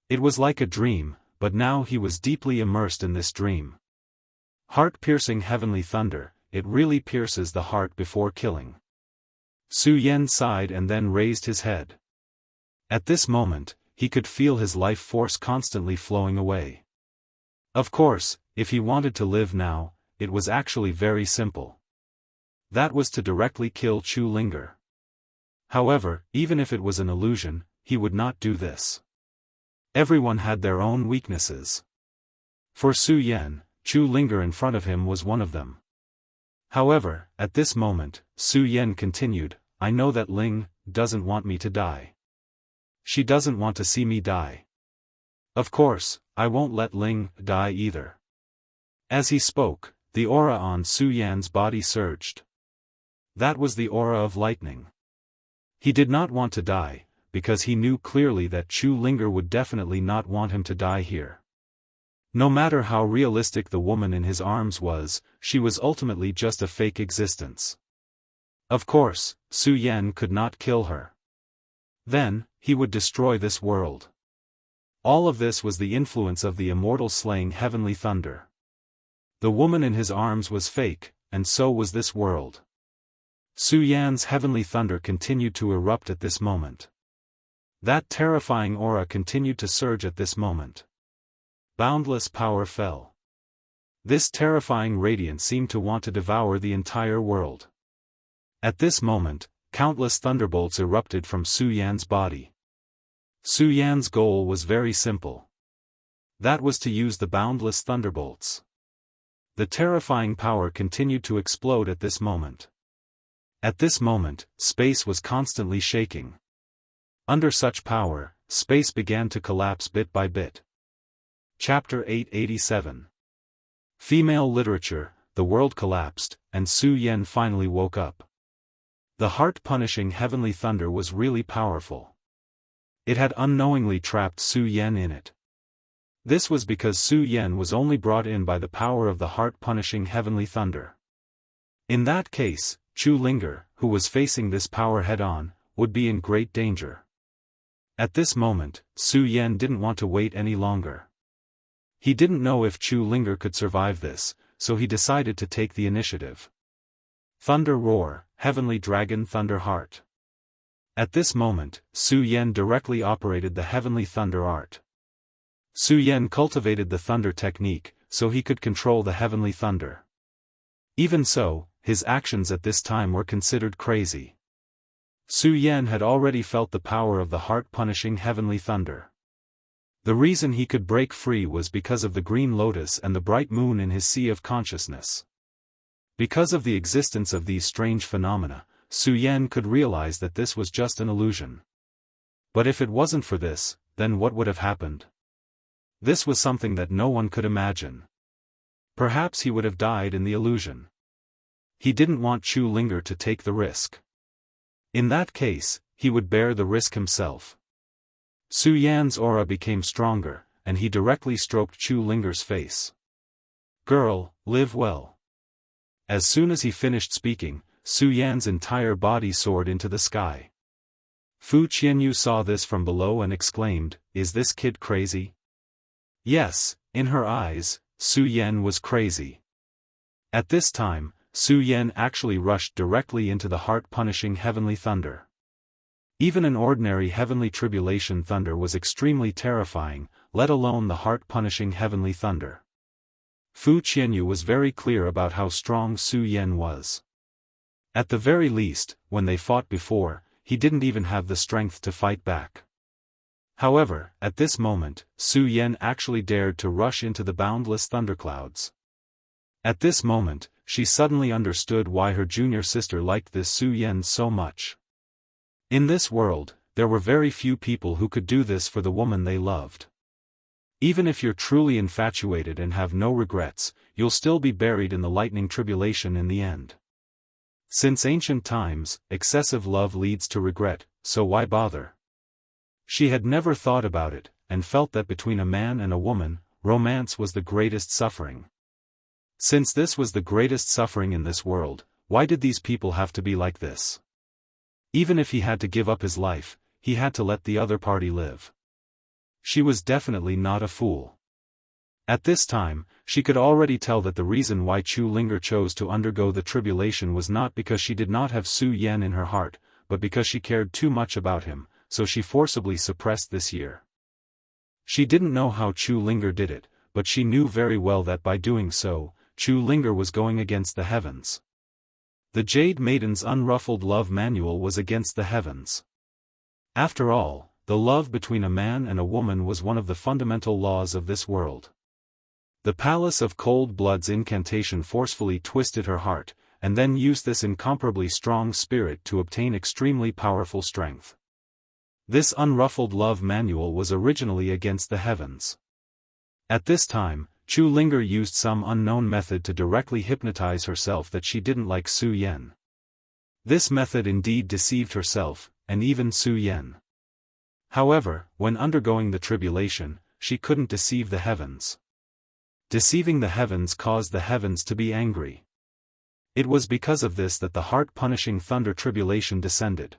It was like a dream, but now he was deeply immersed in this dream. Heart-piercing heavenly thunder, it really pierces the heart before killing. Su Yan sighed and then raised his head. At this moment, he could feel his life force constantly flowing away. Of course, if he wanted to live now, it was actually very simple. That was to directly kill Chu Linger. However, even if it was an illusion, he would not do this. Everyone had their own weaknesses. For Su Yan, Chu Linger in front of him was one of them. However, at this moment, Su Yan continued, I know that Ling doesn't want me to die. She doesn't want to see me die. Of course, I won't let Ling die either. As he spoke, the aura on Su Yan's body surged. That was the aura of lightning. He did not want to die, because he knew clearly that Chu Linger would definitely not want him to die here. No matter how realistic the woman in his arms was, she was ultimately just a fake existence. Of course, Su Yan could not kill her. Then, he would destroy this world. All of this was the influence of the immortal slaying heavenly thunder. The woman in his arms was fake, and so was this world. Su Yan's heavenly thunder continued to erupt at this moment. That terrifying aura continued to surge at this moment. Boundless power fell. This terrifying radiance seemed to want to devour the entire world. At this moment, countless thunderbolts erupted from Su Yan's body. Su Yan's goal was very simple. That was to use the boundless thunderbolts. The terrifying power continued to explode at this moment. At this moment, space was constantly shaking. Under such power, space began to collapse bit by bit. Chapter 887. Female literature, the world collapsed, and Su Yan finally woke up. The heart-punishing heavenly thunder was really powerful. It had unknowingly trapped Su Yan in it. This was because Su Yan was only brought in by the power of the heart-punishing heavenly thunder. In that case, Chu Linger, who was facing this power head-on, would be in great danger. At this moment, Su Yan didn't want to wait any longer. He didn't know if Chu Linger could survive this, so he decided to take the initiative. Thunder Roar, Heavenly Dragon Thunder Heart. At this moment, Su Yan directly operated the Heavenly Thunder art. Su Yan cultivated the thunder technique, so he could control the heavenly thunder. Even so, his actions at this time were considered crazy. Su Yan had already felt the power of the heart-punishing heavenly thunder. The reason he could break free was because of the green lotus and the bright moon in his sea of consciousness. Because of the existence of these strange phenomena, Su Yan could realize that this was just an illusion. But if it wasn't for this, then what would have happened? This was something that no one could imagine. Perhaps he would have died in the illusion. He didn't want Chu Linger to take the risk. In that case, he would bear the risk himself. Su Yan's aura became stronger, and he directly stroked Chu Linger's face. "Girl, live well." As soon as he finished speaking, Su Yan's entire body soared into the sky. Fu Qianyu saw this from below and exclaimed, "Is this kid crazy?" Yes, in her eyes, Su Yan was crazy. At this time, Su Yan actually rushed directly into the heart-punishing heavenly thunder. Even an ordinary heavenly tribulation thunder was extremely terrifying, let alone the heart-punishing heavenly thunder. Fu Qianyu was very clear about how strong Su Yan was. At the very least, when they fought before, he didn't even have the strength to fight back. However, at this moment, Su Yan actually dared to rush into the boundless thunderclouds. At this moment, she suddenly understood why her junior sister liked this Su Yan so much. In this world, there were very few people who could do this for the woman they loved. Even if you're truly infatuated and have no regrets, you'll still be buried in the lightning tribulation in the end. Since ancient times, excessive love leads to regret, so why bother? She had never thought about it, and felt that between a man and a woman, romance was the greatest suffering. Since this was the greatest suffering in this world, why did these people have to be like this? Even if he had to give up his life, he had to let the other party live. She was definitely not a fool. At this time, she could already tell that the reason why Chu Linger chose to undergo the tribulation was not because she did not have Su Yan in her heart, but because she cared too much about him, so she forcibly suppressed this year. She didn't know how Chu Linger did it, but she knew very well that by doing so, Chu Linger was going against the heavens. The Jade Maiden's unruffled love manual was against the heavens. After all, the love between a man and a woman was one of the fundamental laws of this world. The Palace of Cold Blood's incantation forcefully twisted her heart, and then used this incomparably strong spirit to obtain extremely powerful strength. This unruffled love manual was originally against the heavens. At this time, Chu Linger used some unknown method to directly hypnotize herself that she didn't like Su Yan. This method indeed deceived herself, and even Su Yan. However, when undergoing the tribulation, she couldn't deceive the heavens. Deceiving the heavens caused the heavens to be angry. It was because of this that the heart-punishing thunder tribulation descended.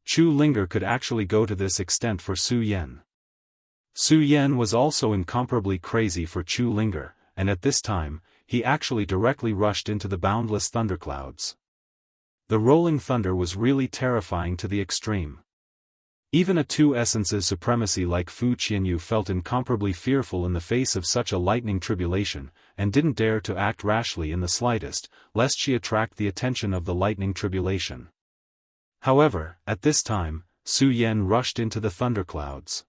Chu Linger could actually go to this extent for Su Yan. Su Yan was also incomparably crazy for Chu Linger, and at this time, he actually directly rushed into the boundless thunderclouds. The rolling thunder was really terrifying to the extreme. Even a two essences supremacy like Fu Qianyu felt incomparably fearful in the face of such a lightning tribulation, and didn't dare to act rashly in the slightest, lest she attract the attention of the lightning tribulation. However, at this time, Su Yan rushed into the thunderclouds.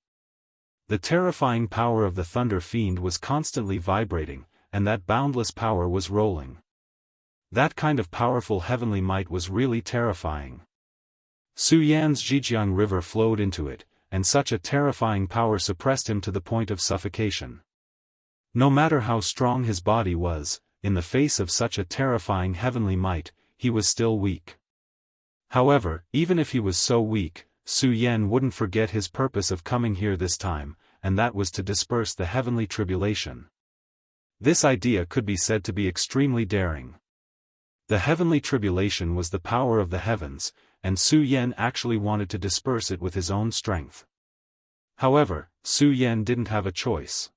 The terrifying power of the Thunder Fiend was constantly vibrating, and that boundless power was rolling. That kind of powerful heavenly might was really terrifying. Su Yan's Zhejiang River flowed into it, and such a terrifying power suppressed him to the point of suffocation. No matter how strong his body was, in the face of such a terrifying heavenly might, he was still weak. However, even if he was so weak, Su Yan wouldn't forget his purpose of coming here this time, and that was to disperse the heavenly tribulation. This idea could be said to be extremely daring. The heavenly tribulation was the power of the heavens, and Su Yan actually wanted to disperse it with his own strength. However, Su Yan didn't have a choice.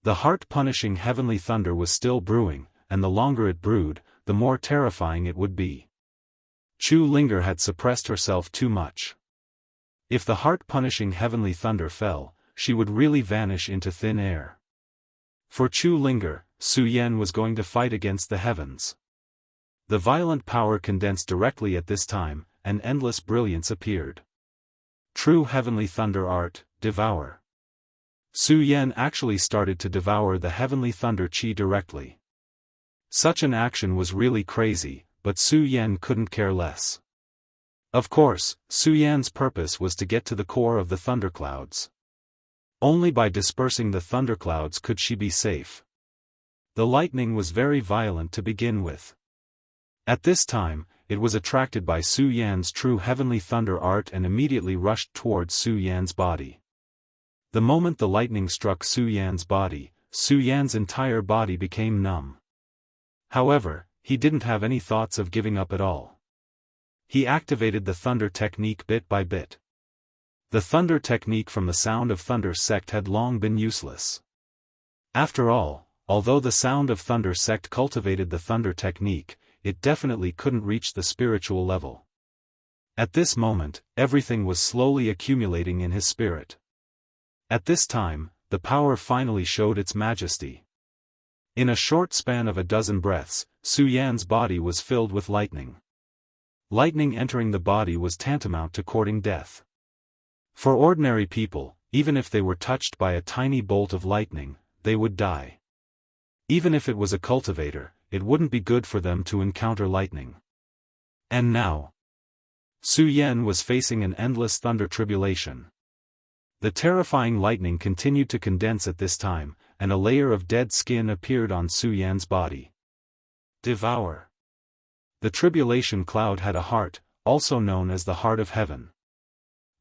The heart-punishing heavenly thunder was still brewing, and the longer it brewed, the more terrifying it would be. Chu Linger had suppressed herself too much. If the heart-punishing heavenly thunder fell, she would really vanish into thin air. For Chu Linger, Su Yan was going to fight against the heavens. The violent power condensed directly at this time, and endless brilliance appeared. True heavenly thunder art, devour. Su Yan actually started to devour the heavenly thunder chi directly. Such an action was really crazy, but Su Yan couldn't care less. Of course, Su Yan's purpose was to get to the core of the thunderclouds. Only by dispersing the thunderclouds could she be safe. The lightning was very violent to begin with. At this time, it was attracted by Su Yan's true heavenly thunder art and immediately rushed towards Su Yan's body. The moment the lightning struck Su Yan's body, Su Yan's entire body became numb. However, he didn't have any thoughts of giving up at all. He activated the thunder technique bit by bit. The thunder technique from the Sound of Thunder sect had long been useless. After all, although the Sound of Thunder sect cultivated the thunder technique, it definitely couldn't reach the spiritual level. At this moment, everything was slowly accumulating in his spirit. At this time, the power finally showed its majesty. In a short span of a dozen breaths, Su Yan's body was filled with lightning. Lightning entering the body was tantamount to courting death. For ordinary people, even if they were touched by a tiny bolt of lightning, they would die. Even if it was a cultivator, it wouldn't be good for them to encounter lightning. And now, Su Yan was facing an endless thunder tribulation. The terrifying lightning continued to condense at this time, and a layer of dead skin appeared on Su Yan's body. Devour. The tribulation cloud had a heart, also known as the Heart of Heaven.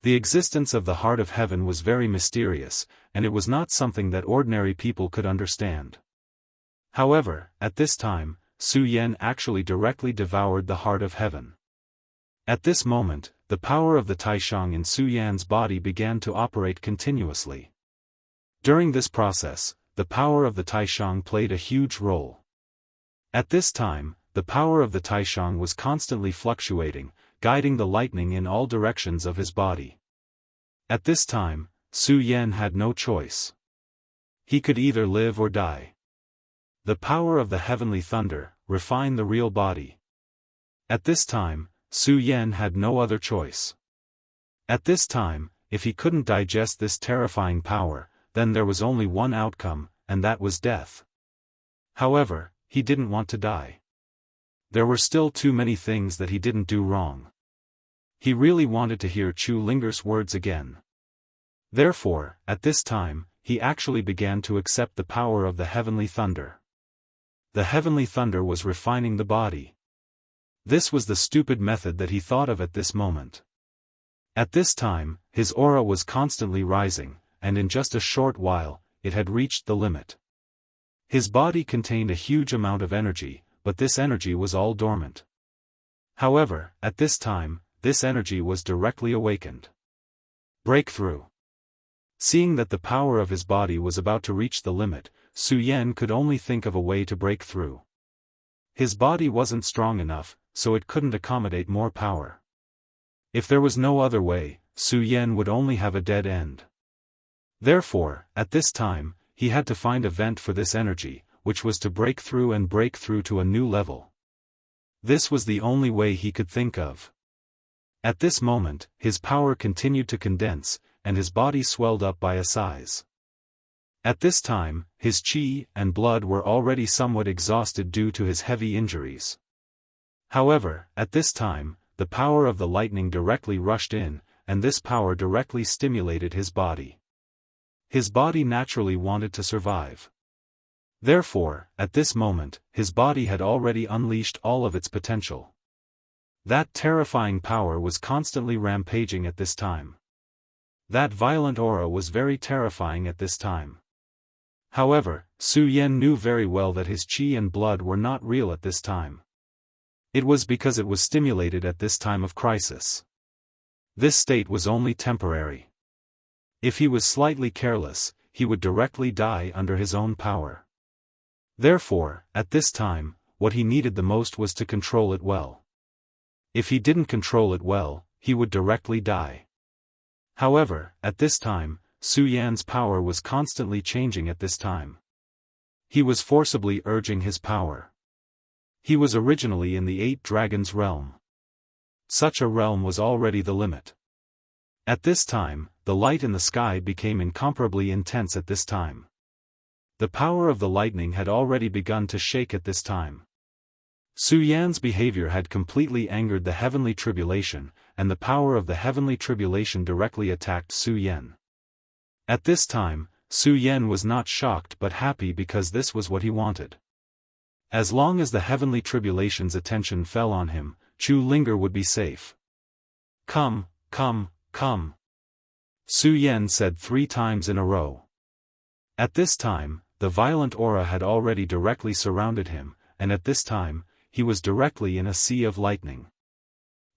The existence of the Heart of Heaven was very mysterious, and it was not something that ordinary people could understand. However, at this time, Su Yan actually directly devoured the Heart of Heaven. At this moment, the power of the Taishang in Su Yan's body began to operate continuously. During this process, the power of the Taishang played a huge role. At this time, the power of the Taishang was constantly fluctuating, guiding the lightning in all directions of his body. At this time, Su Yan had no choice. He could either live or die. The power of the heavenly thunder refined the real body. At this time, Su Yan had no other choice. At this time, if he couldn't digest this terrifying power, then there was only one outcome, and that was death. However, he didn't want to die. There were still too many things that he didn't do wrong. He really wanted to hear Chu Linger's words again. Therefore, at this time, he actually began to accept the power of the heavenly thunder. The heavenly thunder was refining the body. This was the stupid method that he thought of at this moment. At this time, his aura was constantly rising, and in just a short while, it had reached the limit. His body contained a huge amount of energy, but this energy was all dormant. However, at this time, this energy was directly awakened. Breakthrough. Seeing that the power of his body was about to reach the limit, Su Yan could only think of a way to break through. His body wasn't strong enough, so it couldn't accommodate more power. If there was no other way, Su Yan would only have a dead end. Therefore, at this time, he had to find a vent for this energy, which was to break through to a new level. This was the only way he could think of. At this moment, his power continued to condense, and his body swelled up by a size. At this time, his qi and blood were already somewhat exhausted due to his heavy injuries. However, at this time, the power of the lightning directly rushed in, and this power directly stimulated his body. His body naturally wanted to survive. Therefore, at this moment, his body had already unleashed all of its potential. That terrifying power was constantly rampaging at this time. That violent aura was very terrifying at this time. However, Su Yan knew very well that his qi and blood were not real at this time. It was because it was stimulated at this time of crisis. This state was only temporary. If he was slightly careless, he would directly die under his own power. Therefore, at this time, what he needed the most was to control it well. If he didn't control it well, he would directly die. However, at this time, Su Yan's power was constantly changing at this time. He was forcibly urging his power. He was originally in the 8 dragons realm. such a realm was already the limit. At this time, the light in the sky became incomparably intense at this time. The power of the lightning had already begun to shake at this time. Su Yan's behavior had completely angered the heavenly tribulation, and the power of the heavenly tribulation directly attacked Su Yan. At this time, Su Yan was not shocked but happy because this was what he wanted. As long as the heavenly tribulation's attention fell on him, Chu Linger would be safe. Come, come, come. Su Yan said 3 times in a row. At this time, the violent aura had already directly surrounded him, and at this time, he was directly in a sea of lightning.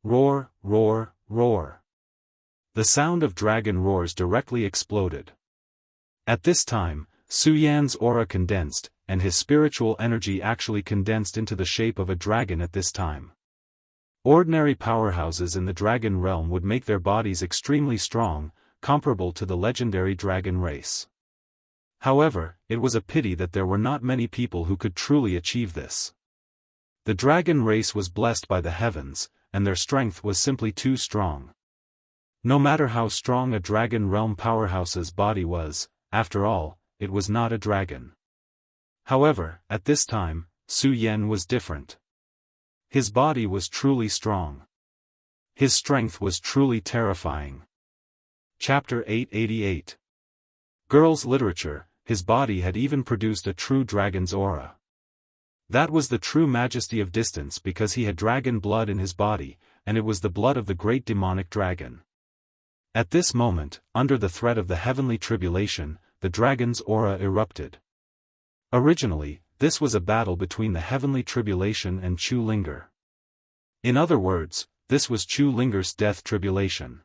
Roar, roar, roar. The sound of dragon roars directly exploded. At this time, Su Yan's aura condensed, and his spiritual energy actually condensed into the shape of a dragon at this time. Ordinary powerhouses in the dragon realm would make their bodies extremely strong, comparable to the legendary dragon race. However, it was a pity that there were not many people who could truly achieve this. The dragon race was blessed by the heavens, and their strength was simply too strong. No matter how strong a dragon realm powerhouse's body was, after all, it was not a dragon. However, at this time, Su Yan was different. His body was truly strong. His strength was truly terrifying. Chapter 888. Girls' Literature. His body had even produced a true dragon's aura. That was the true majesty of distance because he had dragon blood in his body, and it was the blood of the great demonic dragon. At this moment, under the threat of the heavenly tribulation, the dragon's aura erupted. Originally, this was a battle between the heavenly tribulation and Chu Linger. In other words, this was Chu Linger's death tribulation.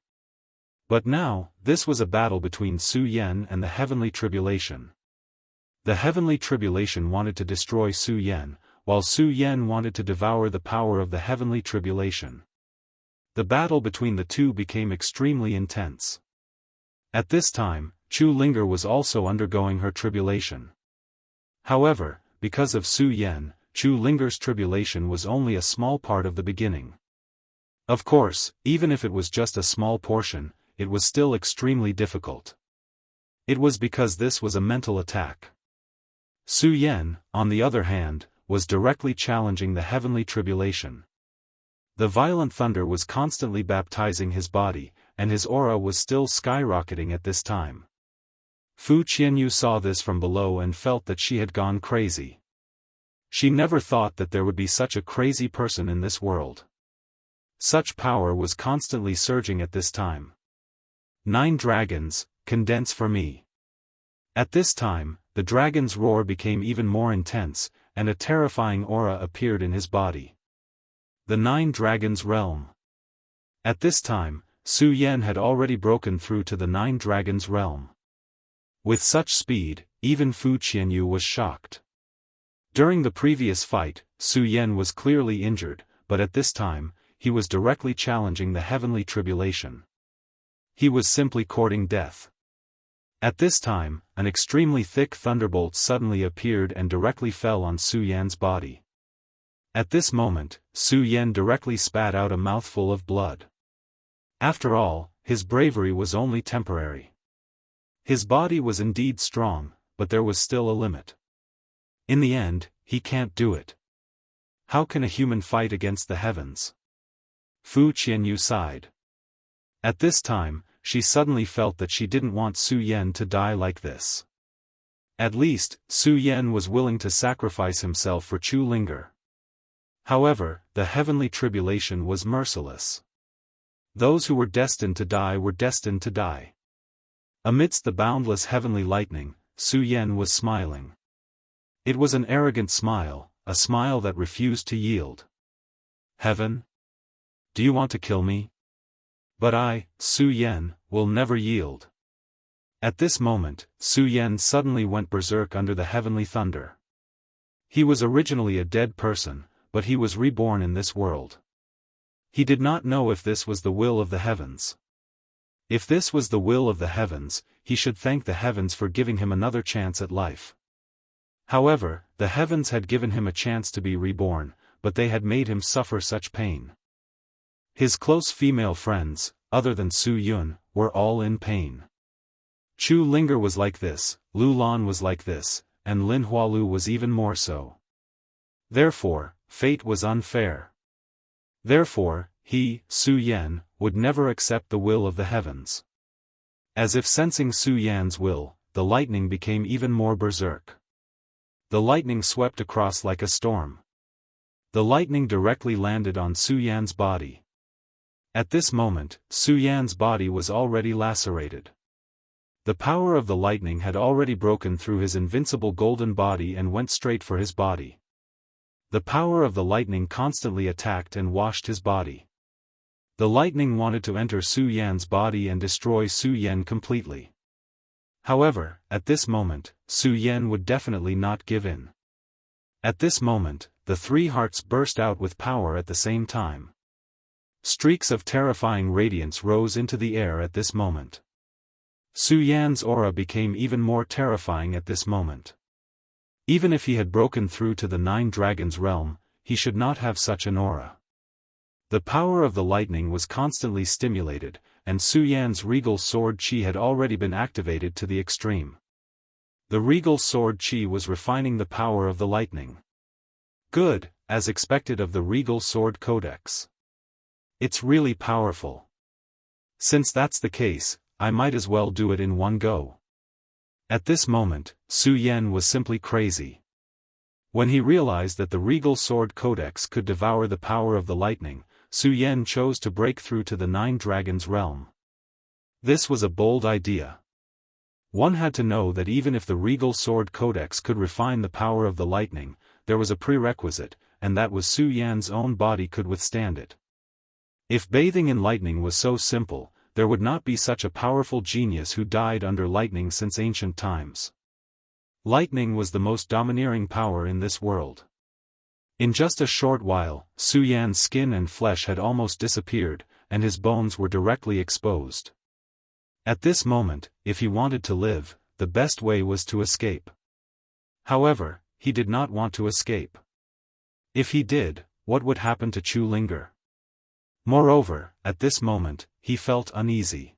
But now, this was a battle between Su Yan and the heavenly tribulation. The heavenly tribulation wanted to destroy Su Yan, while Su Yan wanted to devour the power of the heavenly tribulation. The battle between the two became extremely intense. At this time, Chu Linger was also undergoing her tribulation. However, because of Su Yan, Chu Linger's tribulation was only a small part of the beginning. Of course, even if it was just a small portion, it was still extremely difficult. It was because this was a mental attack. Su Yan, on the other hand, was directly challenging the heavenly tribulation. The violent thunder was constantly baptizing his body, and his aura was still skyrocketing at this time. Fu Qianyu saw this from below and felt that she had gone crazy. She never thought that there would be such a crazy person in this world. Such power was constantly surging at this time. 9 dragons, condense for me. At this time, the dragon's roar became even more intense, and a terrifying aura appeared in his body. The 9 dragons realm. At this time, Su Yan had already broken through to the 9 dragons realm. With such speed, even Fu Qianyu was shocked. During the previous fight, Su Yan was clearly injured, but at this time, he was directly challenging the heavenly tribulation. He was simply courting death. At this time, an extremely thick thunderbolt suddenly appeared and directly fell on Su Yan's body. At this moment, Su Yan directly spat out a mouthful of blood. After all, his bravery was only temporary. His body was indeed strong, but there was still a limit. In the end, he can't do it. How can a human fight against the heavens? Fu Qianyu sighed. At this time, she suddenly felt that she didn't want Su Yan to die like this. At least, Su Yan was willing to sacrifice himself for Chu Linger. However, the heavenly tribulation was merciless. Those who were destined to die were destined to die. Amidst the boundless heavenly lightning, Su Yan was smiling. It was an arrogant smile, a smile that refused to yield. Heaven? Do you want to kill me? But I, Su Yan, will never yield. At this moment, Su Yan suddenly went berserk under the heavenly thunder. He was originally a dead person, but he was reborn in this world. He did not know if this was the will of the heavens. If this was the will of the heavens, he should thank the heavens for giving him another chance at life. However, the heavens had given him a chance to be reborn, but they had made him suffer such pain. His close female friends, other than Su Yun, were all in pain. Chu Linger was like this, Lu Lan was like this, and Lin Hualu was even more so. Therefore, fate was unfair. Therefore, he, Su Yan, would never accept the will of the heavens. As if sensing Su Yan's will, the lightning became even more berserk. The lightning swept across like a storm. The lightning directly landed on Su Yan's body. At this moment, Su Yan's body was already lacerated. The power of the lightning had already broken through his invincible golden body and went straight for his body. The power of the lightning constantly attacked and washed his body. The lightning wanted to enter Su Yan's body and destroy Su Yan completely. However, at this moment, Su Yan would definitely not give in. At this moment, the three hearts burst out with power at the same time. Streaks of terrifying radiance rose into the air at this moment. Su Yan's aura became even more terrifying at this moment. Even if he had broken through to the Nine Dragons realm, he should not have such an aura. The power of the lightning was constantly stimulated, and Su Yan's regal sword qi had already been activated to the extreme. The regal sword qi was refining the power of the lightning. Good, as expected of the regal sword codex. It's really powerful. Since that's the case, I might as well do it in one go. At this moment, Su Yan was simply crazy. When he realized that the regal sword codex could devour the power of the lightning, Su Yan chose to break through to the Nine Dragons realm. This was a bold idea. One had to know that even if the regal sword codex could refine the power of the lightning, there was a prerequisite, and that was Su Yan's own body could withstand it. If bathing in lightning was so simple, there would not be such a powerful genius who died under lightning since ancient times. Lightning was the most domineering power in this world. In just a short while, Su Yan's skin and flesh had almost disappeared, and his bones were directly exposed. At this moment, if he wanted to live, the best way was to escape. However, he did not want to escape. If he did, what would happen to Chu Linger? Moreover, at this moment, he felt uneasy.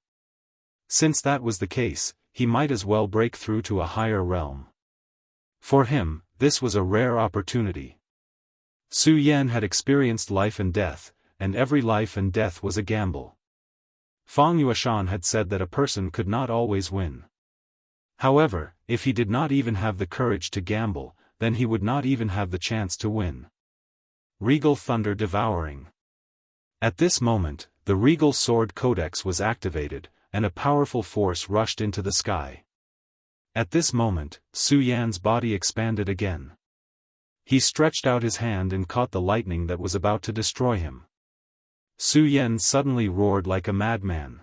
Since that was the case, he might as well break through to a higher realm. For him, this was a rare opportunity. Su Yan had experienced life and death, and every life and death was a gamble. Fang Yueshan had said that a person could not always win. However, if he did not even have the courage to gamble, then he would not even have the chance to win. Regal Thunder Devouring. At this moment, the Regal Sword Codex was activated, and a powerful force rushed into the sky. At this moment, Su Yan's body expanded again. He stretched out his hand and caught the lightning that was about to destroy him. Su Yan suddenly roared like a madman.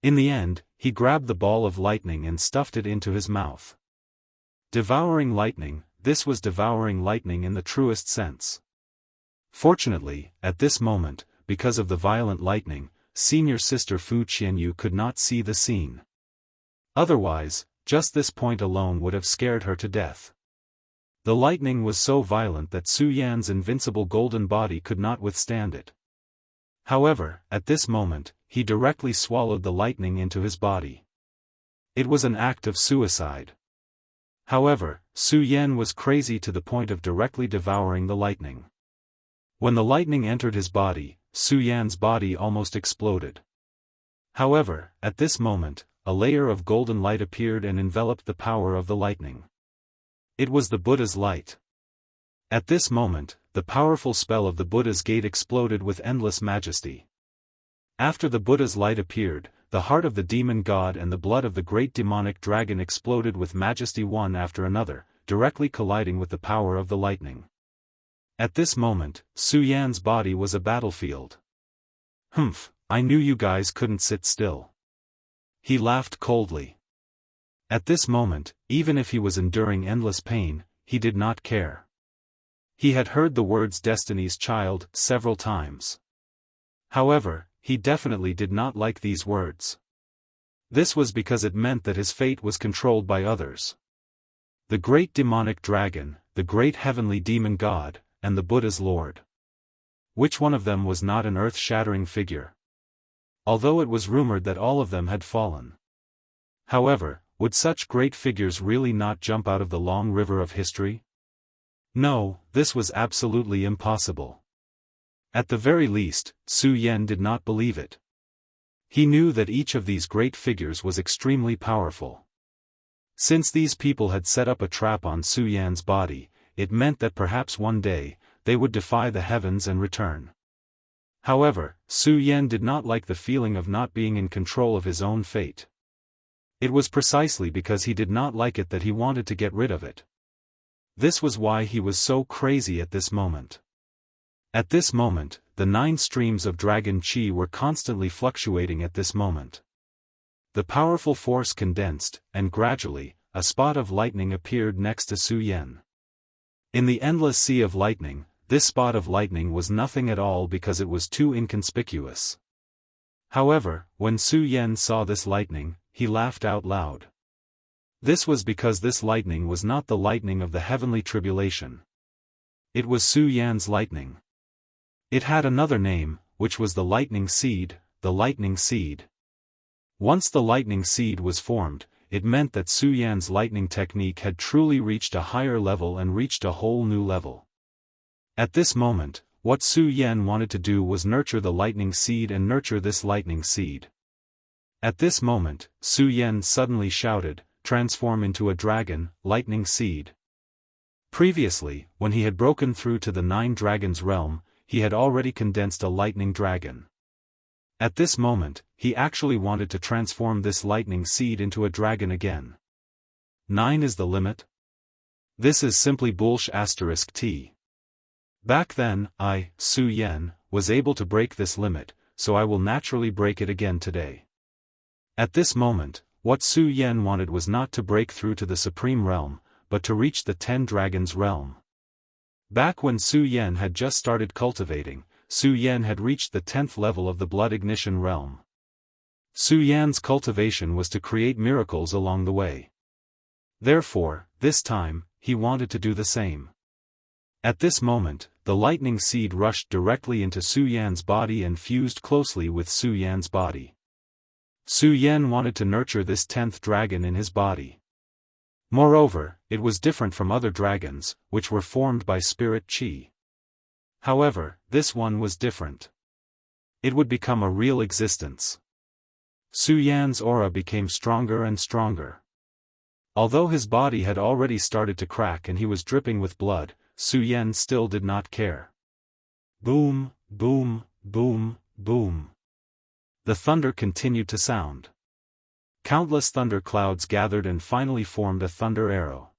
In the end, he grabbed the ball of lightning and stuffed it into his mouth. Devouring lightning, this was devouring lightning in the truest sense. Fortunately, at this moment, because of the violent lightning, senior sister Fu Qianyu could not see the scene. Otherwise, just this point alone would have scared her to death. The lightning was so violent that Su Yan's invincible golden body could not withstand it. However, at this moment, he directly swallowed the lightning into his body. It was an act of suicide. However, Su Yan was crazy to the point of directly devouring the lightning. When the lightning entered his body, Su Yan's body almost exploded. However, at this moment, a layer of golden light appeared and enveloped the power of the lightning. It was the Buddha's light. At this moment, the powerful spell of the Buddha's gate exploded with endless majesty. After the Buddha's light appeared, the heart of the demon god and the blood of the great demonic dragon exploded with majesty one after another, directly colliding with the power of the lightning. At this moment, Su Yan's body was a battlefield. Humph, I knew you guys couldn't sit still. He laughed coldly. At this moment, even if he was enduring endless pain, he did not care. He had heard the words Destiny's Child several times. However, he definitely did not like these words. This was because it meant that his fate was controlled by others. The great demonic dragon, the great heavenly demon god, and the Buddha's lord. Which one of them was not an earth-shattering figure? Although it was rumored that all of them had fallen. However, would such great figures really not jump out of the long river of history? No, this was absolutely impossible. At the very least, Su Yan did not believe it. He knew that each of these great figures was extremely powerful. Since these people had set up a trap on Su Yan's body, it meant that perhaps one day, they would defy the heavens and return. However, Su Yan did not like the feeling of not being in control of his own fate. It was precisely because he did not like it that he wanted to get rid of it. This was why he was so crazy at this moment. At this moment, the 9 streams of dragon chi were constantly fluctuating at this moment. The powerful force condensed, and gradually, a spot of lightning appeared next to Su Yan. In the endless sea of lightning, this spot of lightning was nothing at all because it was too inconspicuous. However, when Su Yan saw this lightning, he laughed out loud. This was because this lightning was not the lightning of the heavenly tribulation. It was Su Yan's lightning. It had another name, which was the lightning seed, the lightning seed. Once the lightning seed was formed, it meant that Su Yan's lightning technique had truly reached a higher level and reached a whole new level. At this moment, what Su Yan wanted to do was nurture the lightning seed and nurture this lightning seed. At this moment, Su Yan suddenly shouted, "Transform into a dragon, lightning seed." Previously, when he had broken through to the 9 dragons realm, he had already condensed a lightning dragon. At this moment, he actually wanted to transform this lightning seed into a dragon again. 9 is the limit? This is simply bullsh*t. Back then, I, Su Yan, was able to break this limit, so I will naturally break it again today. At this moment, what Su Yan wanted was not to break through to the supreme realm, but to reach the 10 dragons realm. Back when Su Yan had just started cultivating, Su Yan had reached the 10th level of the blood ignition realm. Su Yan's cultivation was to create miracles along the way. Therefore, this time, he wanted to do the same. At this moment, the lightning seed rushed directly into Su Yan's body and fused closely with Su Yan's body. Su Yan wanted to nurture this 10th dragon in his body. Moreover, it was different from other dragons, which were formed by spirit chi. However, this one was different. It would become a real existence. Su Yan's aura became stronger and stronger. Although his body had already started to crack and he was dripping with blood, Su Yan still did not care. Boom, boom, boom, boom. The thunder continued to sound. Countless thunder clouds gathered and finally formed a thunder arrow.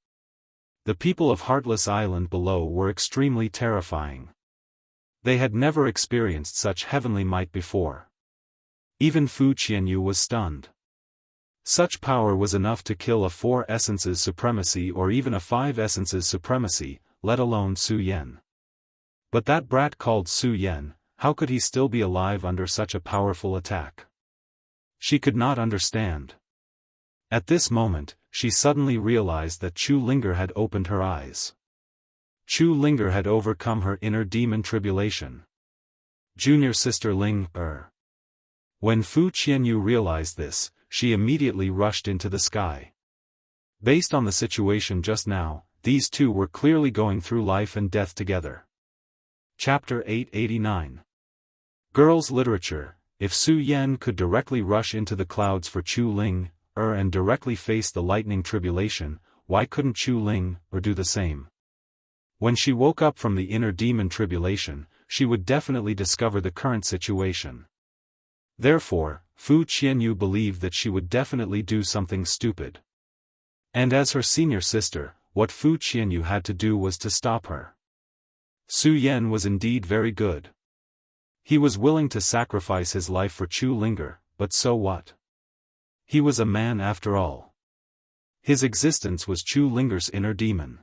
The people of Heartless Island below were extremely terrifying. They had never experienced such heavenly might before. Even Fu Qianyu was stunned. Such power was enough to kill a 4 essences supremacy or even a 5 essences supremacy, let alone Su Yan. But that brat called Su Yan, how could he still be alive under such a powerful attack? She could not understand. At this moment, she suddenly realized that Chu Linger had opened her eyes. Chu Linger had overcome her inner demon tribulation. Junior sister Ling, When Fu Qianyu realized this, she immediately rushed into the sky. Based on the situation just now, these two were clearly going through life and death together. Chapter 889. Girls' Literature. If Su Yan could directly rush into the clouds for Chu Ling, and directly face the lightning tribulation, why couldn't Chu Ling, do the same? When she woke up from the inner demon tribulation, she would definitely discover the current situation. Therefore, Fu Qianyu believed that she would definitely do something stupid. And as her senior sister, what Fu Qianyu had to do was to stop her. Su Yan was indeed very good. He was willing to sacrifice his life for Chu Linger, but so what? He was a man after all. His existence was Chu Linger's inner demon.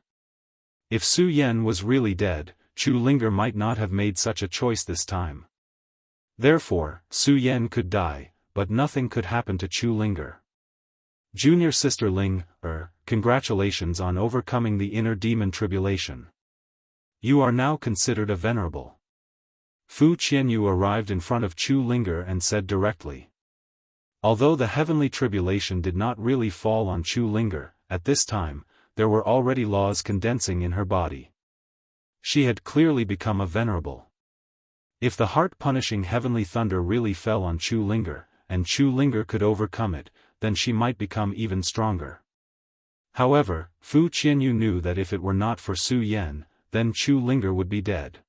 If Su Yan was really dead, Chu Linger might not have made such a choice this time. Therefore, Su Yan could die, but nothing could happen to Chu Linger. Junior sister Ling, congratulations on overcoming the inner demon tribulation. You are now considered a venerable. Fu Qianyu arrived in front of Chu Linger and said directly. Although the heavenly tribulation did not really fall on Chu Linger, at this time, there were already laws condensing in her body. She had clearly become a venerable. If the heart-punishing heavenly thunder really fell on Chu Linger, and Chu Linger could overcome it, then she might become even stronger. However, Fu Qianyu knew that if it were not for Su Yan, then Chu Linger would be dead.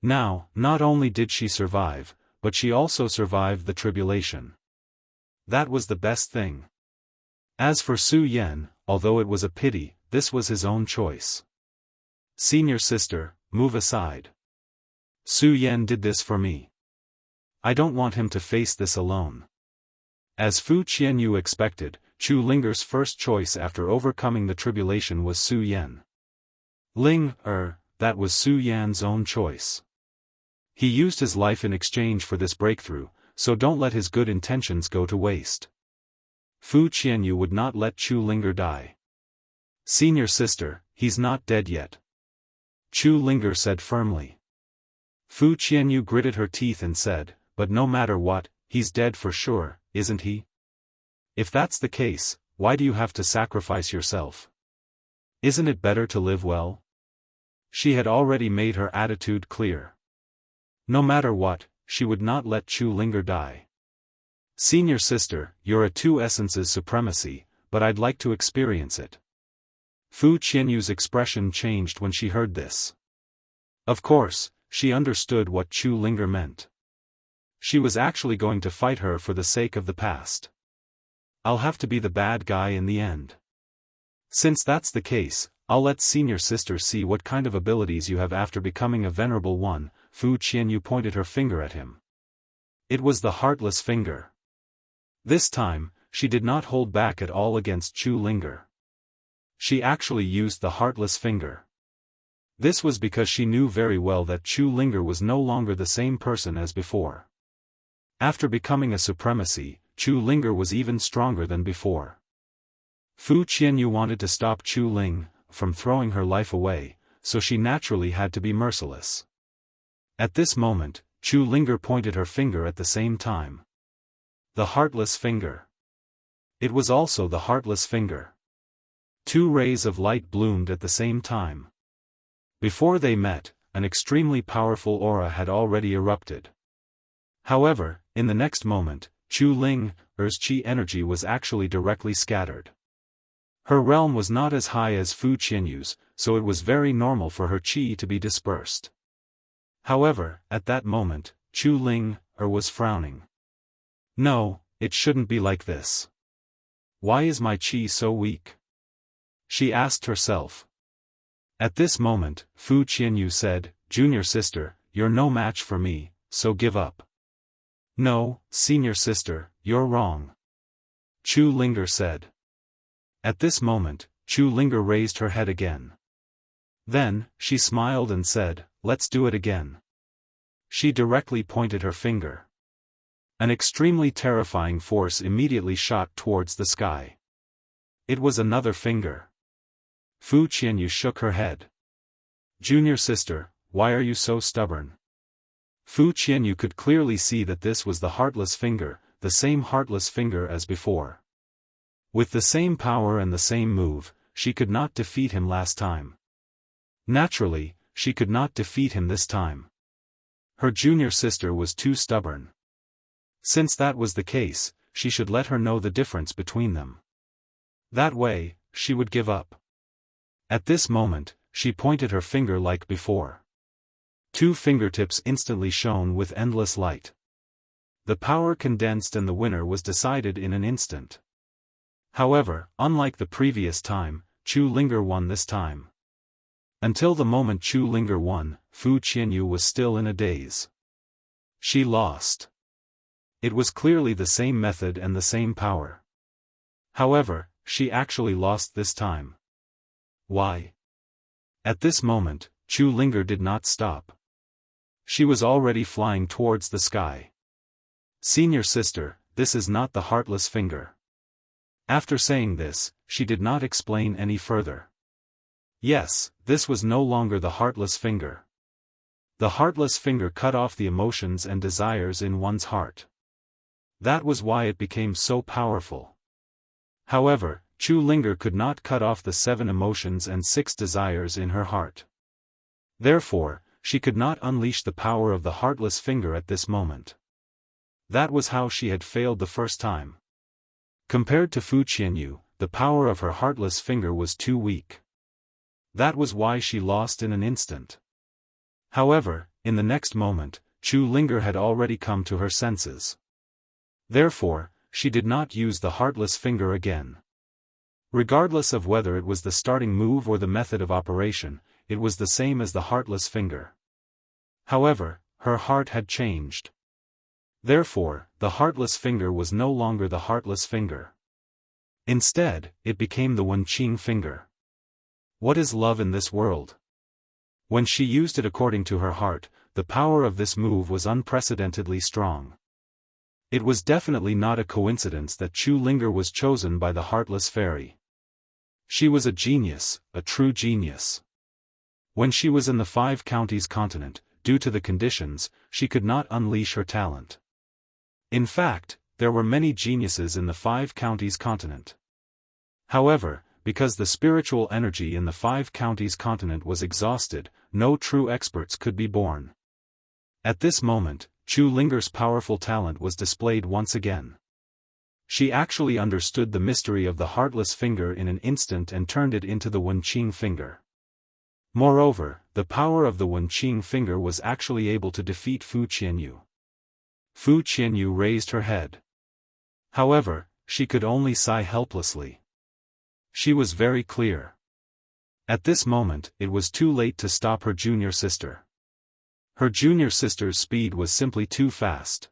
Now, not only did she survive, but she also survived the tribulation. That was the best thing. As for Su Yan, although it was a pity, this was his own choice. Senior sister, move aside. Su Yan did this for me. I don't want him to face this alone. As Fu Qianyu expected, Chu Linger's first choice after overcoming the tribulation was Su Yan. That was Su Yan's own choice. He used his life in exchange for this breakthrough, so don't let his good intentions go to waste. Fu Qianyu would not let Chu Linger die. Senior sister, he's not dead yet. Chu Linger said firmly. Fu Qianyu gritted her teeth and said, but no matter what, he's dead for sure, isn't he? If that's the case, why do you have to sacrifice yourself? Isn't it better to live well? She had already made her attitude clear. No matter what, she would not let Chu Linger die. Senior sister, you're a two essences supremacy, but I'd like to experience it. Fu Qianyu's expression changed when she heard this. Of course, she understood what Chu Linger meant. She was actually going to fight her for the sake of the past. I'll have to be the bad guy in the end. Since that's the case, I'll let senior sister see what kind of abilities you have after becoming a venerable one. Fu Qianyu pointed her finger at him. It was the heartless finger. This time, she did not hold back at all against Chu Linger. She actually used the heartless finger. This was because she knew very well that Chu Linger was no longer the same person as before. After becoming a supremacy, Chu Linger was even stronger than before. Fu Qianyu wanted to stop Chu Ling from throwing her life away, so she naturally had to be merciless. At this moment, Chu Linger pointed her finger at the same time. The heartless finger. It was also the heartless finger. Two rays of light bloomed at the same time. Before they met, an extremely powerful aura had already erupted. However, in the next moment, Chu Linger's chi energy was actually directly scattered. Her realm was not as high as Fu Qianyu's, so it was very normal for her chi to be dispersed. However, at that moment, Chu Linger was frowning. No, it shouldn't be like this. Why is my chi so weak? She asked herself. At this moment, Fu Qianyu said, Junior sister, you're no match for me, so give up. No, senior sister, you're wrong. Chu Linger said. At this moment, Chu Linger raised her head again. Then, she smiled and said, let's do it again. She directly pointed her finger. An extremely terrifying force immediately shot towards the sky. It was another finger. Fu Qianyu shook her head. Junior sister, why are you so stubborn? Fu Qianyu could clearly see that this was the heartless finger, the same heartless finger as before. With the same power and the same move, she could not defeat him last time. Naturally, she could not defeat him this time. Her junior sister was too stubborn. Since that was the case, she should let her know the difference between them. That way, she would give up. At this moment, she pointed her finger like before. Two fingertips instantly shone with endless light. The power condensed and the winner was decided in an instant. However, unlike the previous time, Chu Linger won this time. Until the moment Chu Linger won, Fu Qianyu was still in a daze. She lost. It was clearly the same method and the same power. However, she actually lost this time. Why? At this moment, Chu Linger did not stop. She was already flying towards the sky. Senior sister, this is not the heartless finger. After saying this, she did not explain any further. Yes, this was no longer the heartless finger. The heartless finger cut off the emotions and desires in one's heart. That was why it became so powerful. However, Chu Linger could not cut off the 7 emotions and 6 desires in her heart. Therefore, she could not unleash the power of the heartless finger at this moment. That was how she had failed the first time. Compared to Fu Qianyu, the power of her heartless finger was too weak. That was why she lost in an instant. However, in the next moment, Chu Linger had already come to her senses. Therefore, she did not use the heartless finger again. Regardless of whether it was the starting move or the method of operation, it was the same as the heartless finger. However, her heart had changed. Therefore, the heartless finger was no longer the heartless finger. Instead, it became the Wenqing finger. What is love in this world? When she used it according to her heart, the power of this move was unprecedentedly strong. It was definitely not a coincidence that Chu Linger was chosen by the heartless fairy. She was a genius, a true genius. When she was in the 5 counties continent, due to the conditions, she could not unleash her talent. In fact, there were many geniuses in the 5 counties continent. However, because the spiritual energy in the 5 counties continent was exhausted, no true experts could be born. At this moment, Chu Linger's powerful talent was displayed once again. She actually understood the mystery of the heartless finger in an instant and turned it into the Wenqing finger. Moreover, the power of the Wenqing finger was actually able to defeat Fu Qianyu. Fu Qianyu raised her head. However, she could only sigh helplessly. She was very clear. At this moment, it was too late to stop her junior sister. Her junior sister's speed was simply too fast.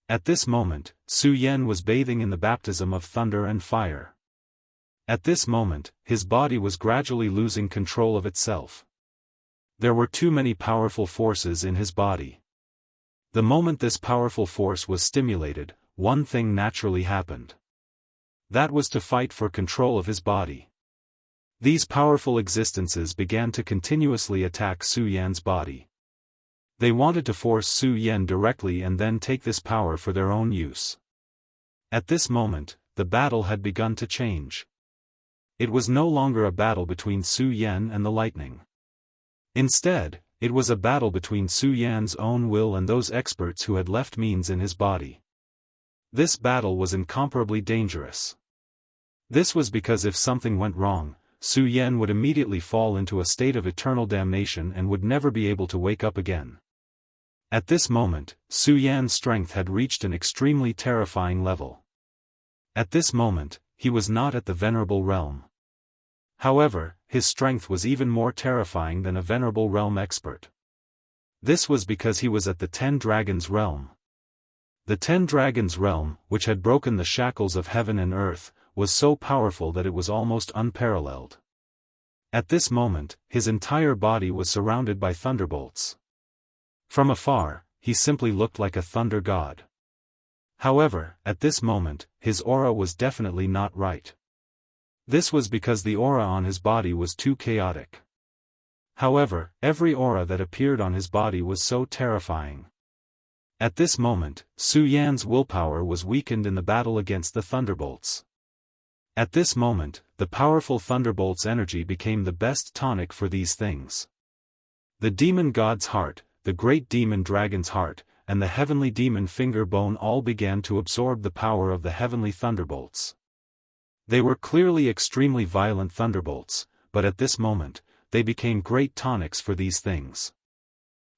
At this moment, Su Yan was bathing in the baptism of thunder and fire. At this moment, his body was gradually losing control of itself. There were too many powerful forces in his body. The moment this powerful force was stimulated, one thing naturally happened. That was to fight for control of his body. These powerful existences began to continuously attack Su Yan's body. They wanted to force Su Yan directly and then take this power for their own use. At this moment, the battle had begun to change. It was no longer a battle between Su Yan and the lightning. Instead, it was a battle between Su Yan's own will and those experts who had left means in his body. This battle was incomparably dangerous. This was because if something went wrong, Su Yan would immediately fall into a state of eternal damnation and would never be able to wake up again. At this moment, Su Yan's strength had reached an extremely terrifying level. At this moment, he was not at the venerable realm. However, his strength was even more terrifying than a venerable realm expert. This was because he was at the 10 Dragons realm. The 10 Dragons realm, which had broken the shackles of heaven and earth, was so powerful that it was almost unparalleled. At this moment, his entire body was surrounded by thunderbolts. From afar, he simply looked like a thunder god. However, at this moment, his aura was definitely not right. This was because the aura on his body was too chaotic. However, every aura that appeared on his body was so terrifying. At this moment, Su Yan's willpower was weakened in the battle against the thunderbolts. At this moment, the powerful thunderbolt's energy became the best tonic for these things. The demon god's heart, the great demon dragon's heart, and the heavenly demon finger bone all began to absorb the power of the heavenly thunderbolts. They were clearly extremely violent thunderbolts, but at this moment, they became great tonics for these things.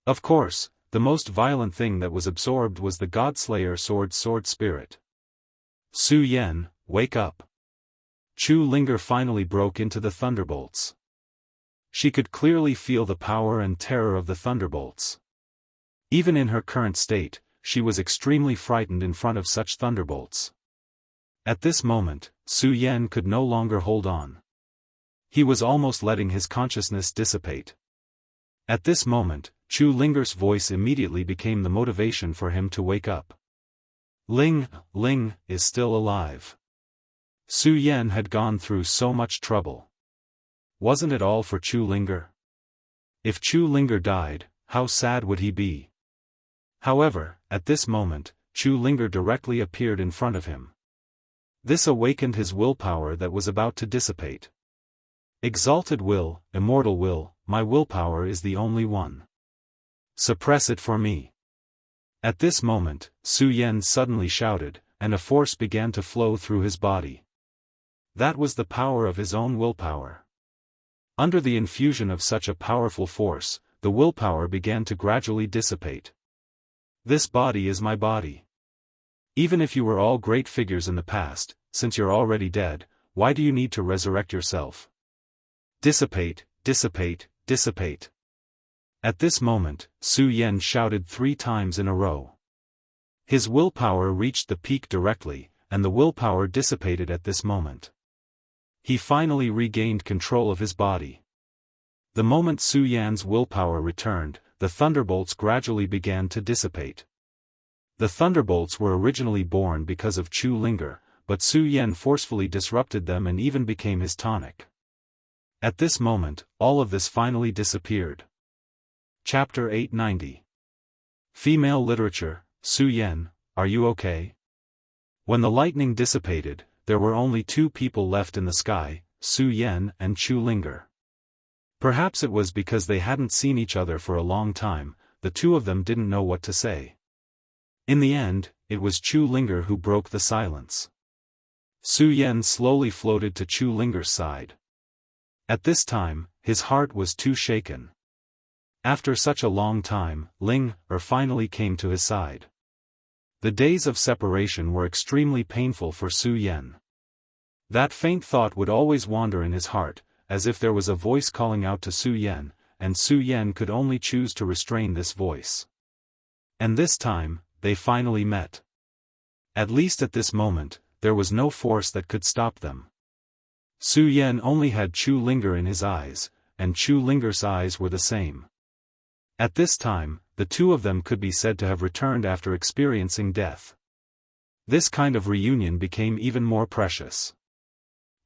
Of course, the most violent thing that was absorbed was the Godslayer sword spirit. Su Yan, wake up. Chu Linger finally broke into the thunderbolts. She could clearly feel the power and terror of the thunderbolts. Even in her current state, she was extremely frightened in front of such thunderbolts. At this moment, Su Yan could no longer hold on. He was almost letting his consciousness dissipate. At this moment, Chu Linger's voice immediately became the motivation for him to wake up. Ling is still alive. Su Yan had gone through so much trouble. Wasn't it all for Chu Linger? If Chu Linger died, how sad would he be? However, at this moment, Chu Linger directly appeared in front of him. This awakened his willpower that was about to dissipate. Exalted will, immortal will, my willpower is the only one. Suppress it for me. At this moment, Su Yan suddenly shouted, and a force began to flow through his body. That was the power of his own willpower. Under the infusion of such a powerful force, the willpower began to gradually dissipate. This body is my body. Even if you were all great figures in the past, since you're already dead, why do you need to resurrect yourself? Dissipate, dissipate, dissipate. At this moment, Su Yan shouted 3 times in a row. His willpower reached the peak directly, and the willpower dissipated at this moment. He finally regained control of his body. The moment Su Yan's willpower returned, the thunderbolts gradually began to dissipate. The thunderbolts were originally born because of Chu Linger, but Su Yan forcefully disrupted them and even became his tonic. At this moment, all of this finally disappeared. Chapter 890. Female Literature. Su Yan, are you okay? When the lightning dissipated, there were only 2 people left in the sky, Su Yan and Chu Linger. Perhaps it was because they hadn't seen each other for a long time, the 2 of them didn't know what to say. In the end, it was Chu Linger who broke the silence. Su Yan slowly floated to Chu Linger's side. At this time, his heart was too shaken. After such a long time, Ling-er finally came to his side. The days of separation were extremely painful for Su Yan. That faint thought would always wander in his heart, as if there was a voice calling out to Su Yan, and Su Yan could only choose to restrain this voice. And this time, they finally met. At least at this moment, there was no force that could stop them. Su Yan only had Chu Linger in his eyes, and Chu Linger's eyes were the same. At this time, the 2 of them could be said to have returned after experiencing death. This kind of reunion became even more precious.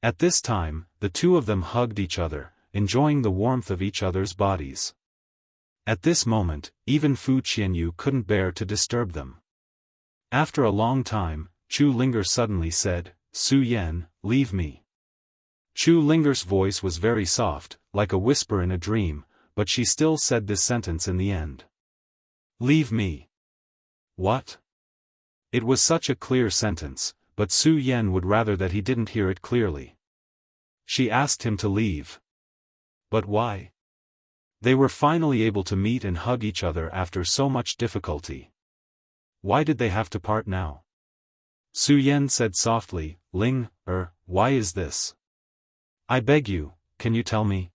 At this time, the 2 of them hugged each other, enjoying the warmth of each other's bodies. At this moment, even Fu Qianyu couldn't bear to disturb them. After a long time, Chu Linger suddenly said, Su Yan, leave me. Chu Linger's voice was very soft, like a whisper in a dream, but she still said this sentence in the end. Leave me. What? It was such a clear sentence, but Su Yan would rather that he didn't hear it clearly. She asked him to leave. But why? They were finally able to meet and hug each other after so much difficulty. Why did they have to part now? Su Yan said softly, Ling-er, why is this? I beg you, can you tell me?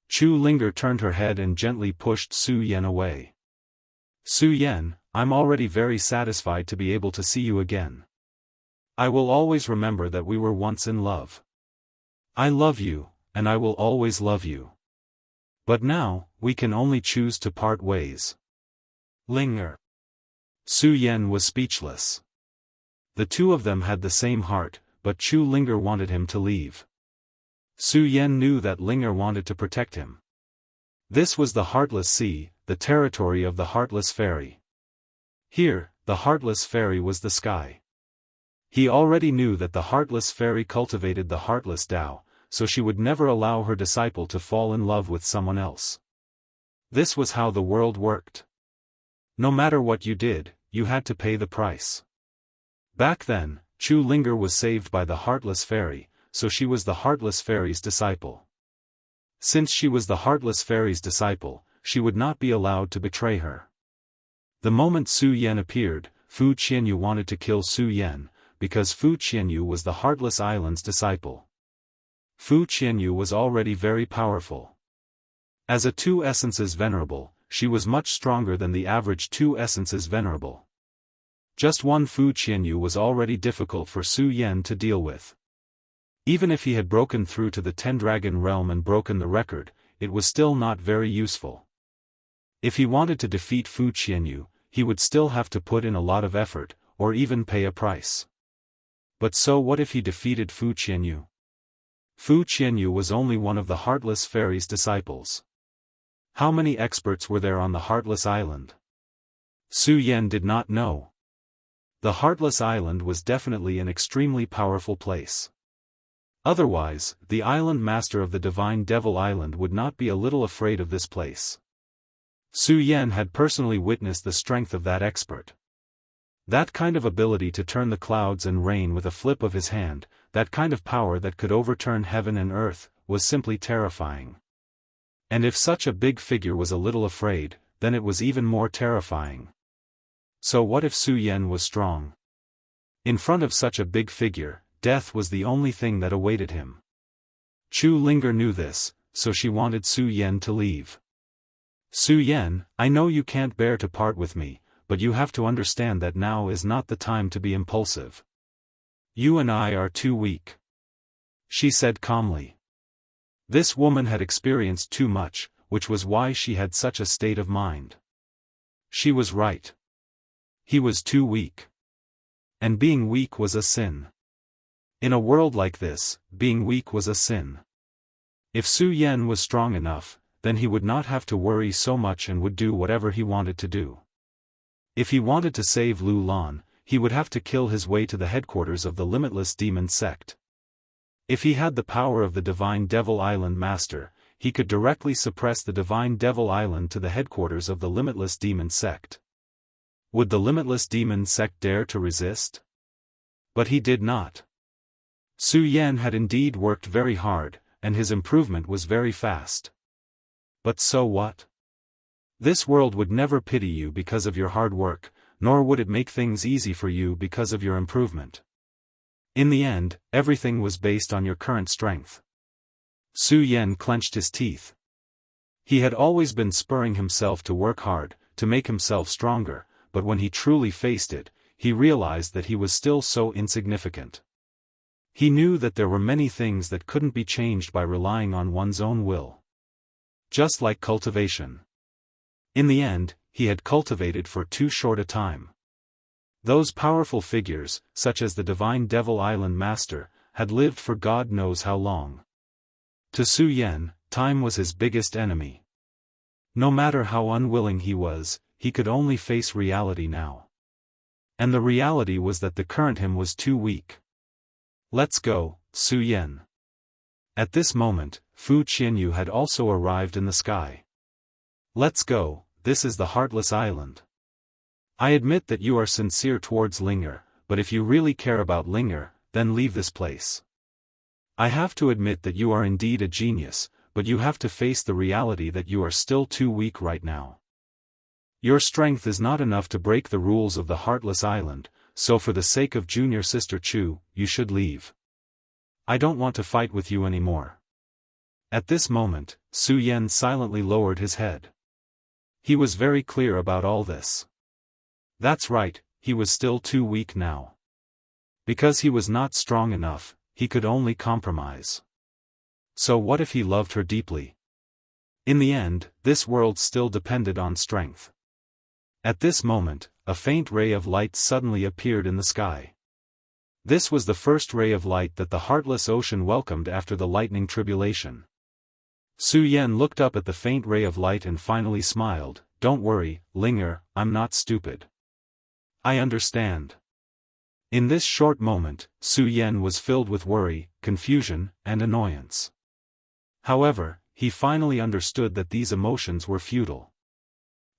Chu Linger turned her head and gently pushed Su Yan away. Su Yan, I'm already very satisfied to be able to see you again. I will always remember that we were once in love. I love you, and I will always love you. But now, we can only choose to part ways. Ling-er. Su Yan was speechless. The 2 of them had the same heart, but Chu Linger wanted him to leave. Su Yan knew that Ling-er wanted to protect him. This was the Heartless Sea, the territory of the Heartless Fairy. Here, the Heartless Fairy was the sky. He already knew that the Heartless Fairy cultivated the Heartless Tao, so she would never allow her disciple to fall in love with someone else. This was how the world worked. No matter what you did, you had to pay the price. Back then, Chu Linger was saved by the Heartless Fairy, so she was the Heartless Fairy's disciple. Since she was the Heartless Fairy's disciple, she would not be allowed to betray her. The moment Su Yan appeared, Fu Qianyu wanted to kill Su Yan, because Fu Qianyu was the Heartless Island's disciple. Fu Qianyu was already very powerful. As a 2 essences venerable, she was much stronger than the average 2 essences venerable. Just one Fu Qianyu was already difficult for Su Yan to deal with. Even if he had broken through to the 10-dragon realm and broken the record, it was still not very useful. If he wanted to defeat Fu Qianyu, he would still have to put in a lot of effort, or even pay a price. But so what if he defeated Fu Qianyu? Fu Qianyu was only one of the Heartless Fairy's disciples. How many experts were there on the Heartless Island? Su Yan did not know. The Heartless Island was definitely an extremely powerful place. Otherwise, the island master of the Divine Devil Island would not be a little afraid of this place. Su Yan had personally witnessed the strength of that expert. That kind of ability to turn the clouds and rain with a flip of his hand, that kind of power that could overturn heaven and earth, was simply terrifying. And if such a big figure was a little afraid, then it was even more terrifying. So what if Su Yan was strong? In front of such a big figure, death was the only thing that awaited him. Chu Linger knew this, so she wanted Su Yan to leave. Su Yan, I know you can't bear to part with me, but you have to understand that now is not the time to be impulsive. You and I are too weak. She said calmly. This woman had experienced too much, which was why she had such a state of mind. She was right. He was too weak. And being weak was a sin. In a world like this, being weak was a sin. If Su Yan was strong enough, then he would not have to worry so much and would do whatever he wanted to do. If he wanted to save Lu Lan, he would have to kill his way to the headquarters of the Limitless Demon Sect. If he had the power of the Divine Devil Island Master, he could directly suppress the Divine Devil Island to the headquarters of the Limitless Demon Sect. Would the Limitless Demon Sect dare to resist? But he did not. Su Yan had indeed worked very hard, and his improvement was very fast. But so what? This world would never pity you because of your hard work, nor would it make things easy for you because of your improvement. In the end, everything was based on your current strength. Su Yan clenched his teeth. He had always been spurring himself to work hard, to make himself stronger, but when he truly faced it, he realized that he was still so insignificant. He knew that there were many things that couldn't be changed by relying on one's own will. Just like cultivation. In the end, he had cultivated for too short a time. Those powerful figures, such as the Divine Devil Island Master, had lived for God knows how long. To Su Yan, time was his biggest enemy. No matter how unwilling he was, he could only face reality now. And the reality was that the current him was too weak. Let's go, Su Yan. At this moment, Fu Qianyu had also arrived in the sky. Let's go, this is the Heartless Island. I admit that you are sincere towards Linger, but if you really care about Linger, then leave this place. I have to admit that you are indeed a genius, but you have to face the reality that you are still too weak right now. Your strength is not enough to break the rules of the Heartless Island, so for the sake of junior sister Chu, you should leave. I don't want to fight with you anymore. At this moment, Su Yan silently lowered his head. He was very clear about all this. That's right, he was still too weak now. Because he was not strong enough, he could only compromise. So what if he loved her deeply? In the end, this world still depended on strength. At this moment, a faint ray of light suddenly appeared in the sky. This was the first ray of light that the Heartless Ocean welcomed after the lightning tribulation. Su Yan looked up at the faint ray of light and finally smiled. Don't worry, Linger, I'm not stupid. I understand. In this short moment, Su Yan was filled with worry, confusion, and annoyance. However, he finally understood that these emotions were futile.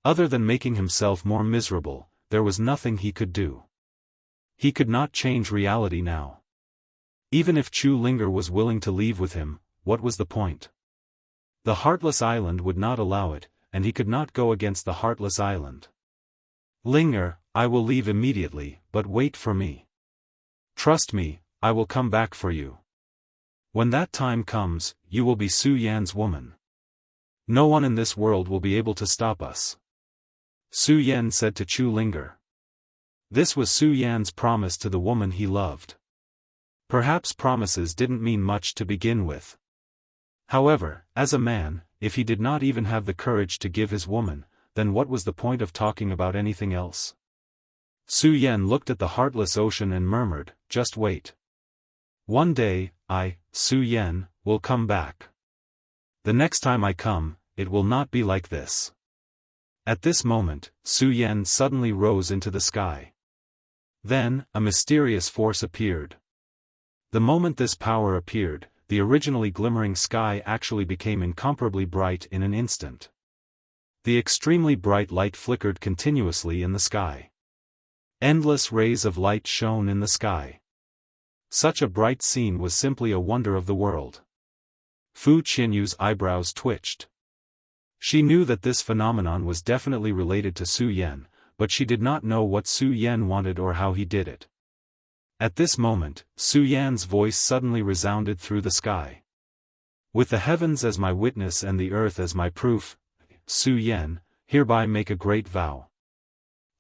Other than making himself more miserable, there was nothing he could do. He could not change reality now. Even if Chu Linger was willing to leave with him, what was the point? The Heartless Island would not allow it, and he could not go against the Heartless Island. Linger, I will leave immediately, but wait for me. Trust me, I will come back for you. When that time comes, you will be Su Yan's woman. No one in this world will be able to stop us. Su Yan said to Chu Linger. This was Su Yan's promise to the woman he loved. Perhaps promises didn't mean much to begin with. However, as a man, if he did not even have the courage to give his woman, then what was the point of talking about anything else? Su Yan looked at the Heartless Ocean and murmured, just wait. One day, I, Su Yan, will come back. The next time I come, it will not be like this. At this moment, Su Yan suddenly rose into the sky. Then, a mysterious force appeared. The moment this power appeared, the originally glimmering sky actually became incomparably bright in an instant. The extremely bright light flickered continuously in the sky. Endless rays of light shone in the sky. Such a bright scene was simply a wonder of the world. Fu Qianyu's eyebrows twitched. She knew that this phenomenon was definitely related to Su Yan, but she did not know what Su Yan wanted or how he did it. At this moment, Su Yan's voice suddenly resounded through the sky. With the heavens as my witness and the earth as my proof, Su Yan, hereby make a great vow.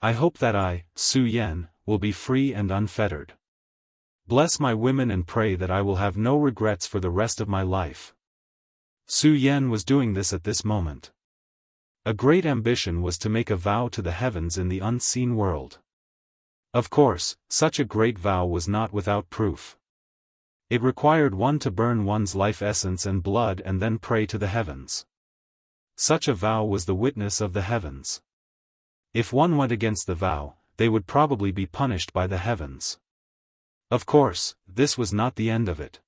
I hope that I, Su Yan, will be free and unfettered. Bless my women and pray that I will have no regrets for the rest of my life. Su Yan was doing this at this moment. A great ambition was to make a vow to the heavens in the unseen world. Of course, such a great vow was not without proof. It required one to burn one's life essence and blood and then pray to the heavens. Such a vow was the witness of the heavens. If one went against the vow, they would probably be punished by the heavens. Of course, this was not the end of it.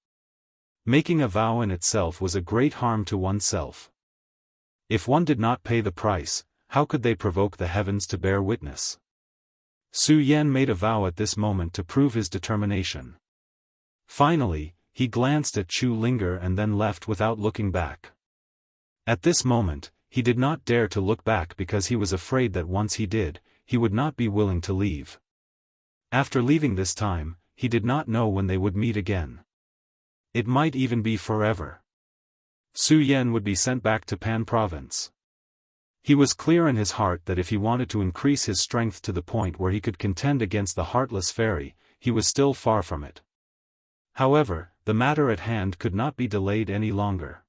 Making a vow in itself was a great harm to oneself. If one did not pay the price, how could they provoke the heavens to bear witness? Su Yan made a vow at this moment to prove his determination. Finally, he glanced at Chu Linger and then left without looking back. At this moment, he did not dare to look back because he was afraid that once he did, he would not be willing to leave. After leaving this time, he did not know when they would meet again. It might even be forever. Su Yan would be sent back to Pan Province. He was clear in his heart that if he wanted to increase his strength to the point where he could contend against the heartless fairy, he was still far from it. However, the matter at hand could not be delayed any longer.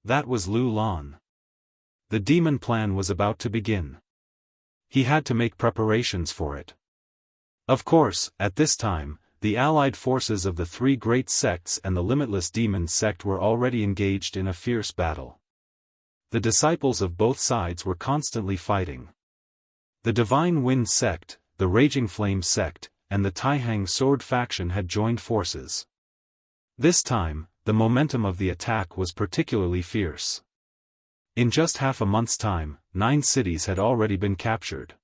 That was Lu Lan. The demon plan was about to begin. He had to make preparations for it. Of course, at this time, the allied forces of the three great sects and the limitless demon sect were already engaged in a fierce battle. The disciples of both sides were constantly fighting. The Divine Wind sect, the Raging Flame sect, and the Taihang Sword faction had joined forces. This time, the momentum of the attack was particularly fierce. In just half a month's time, 9 cities had already been captured.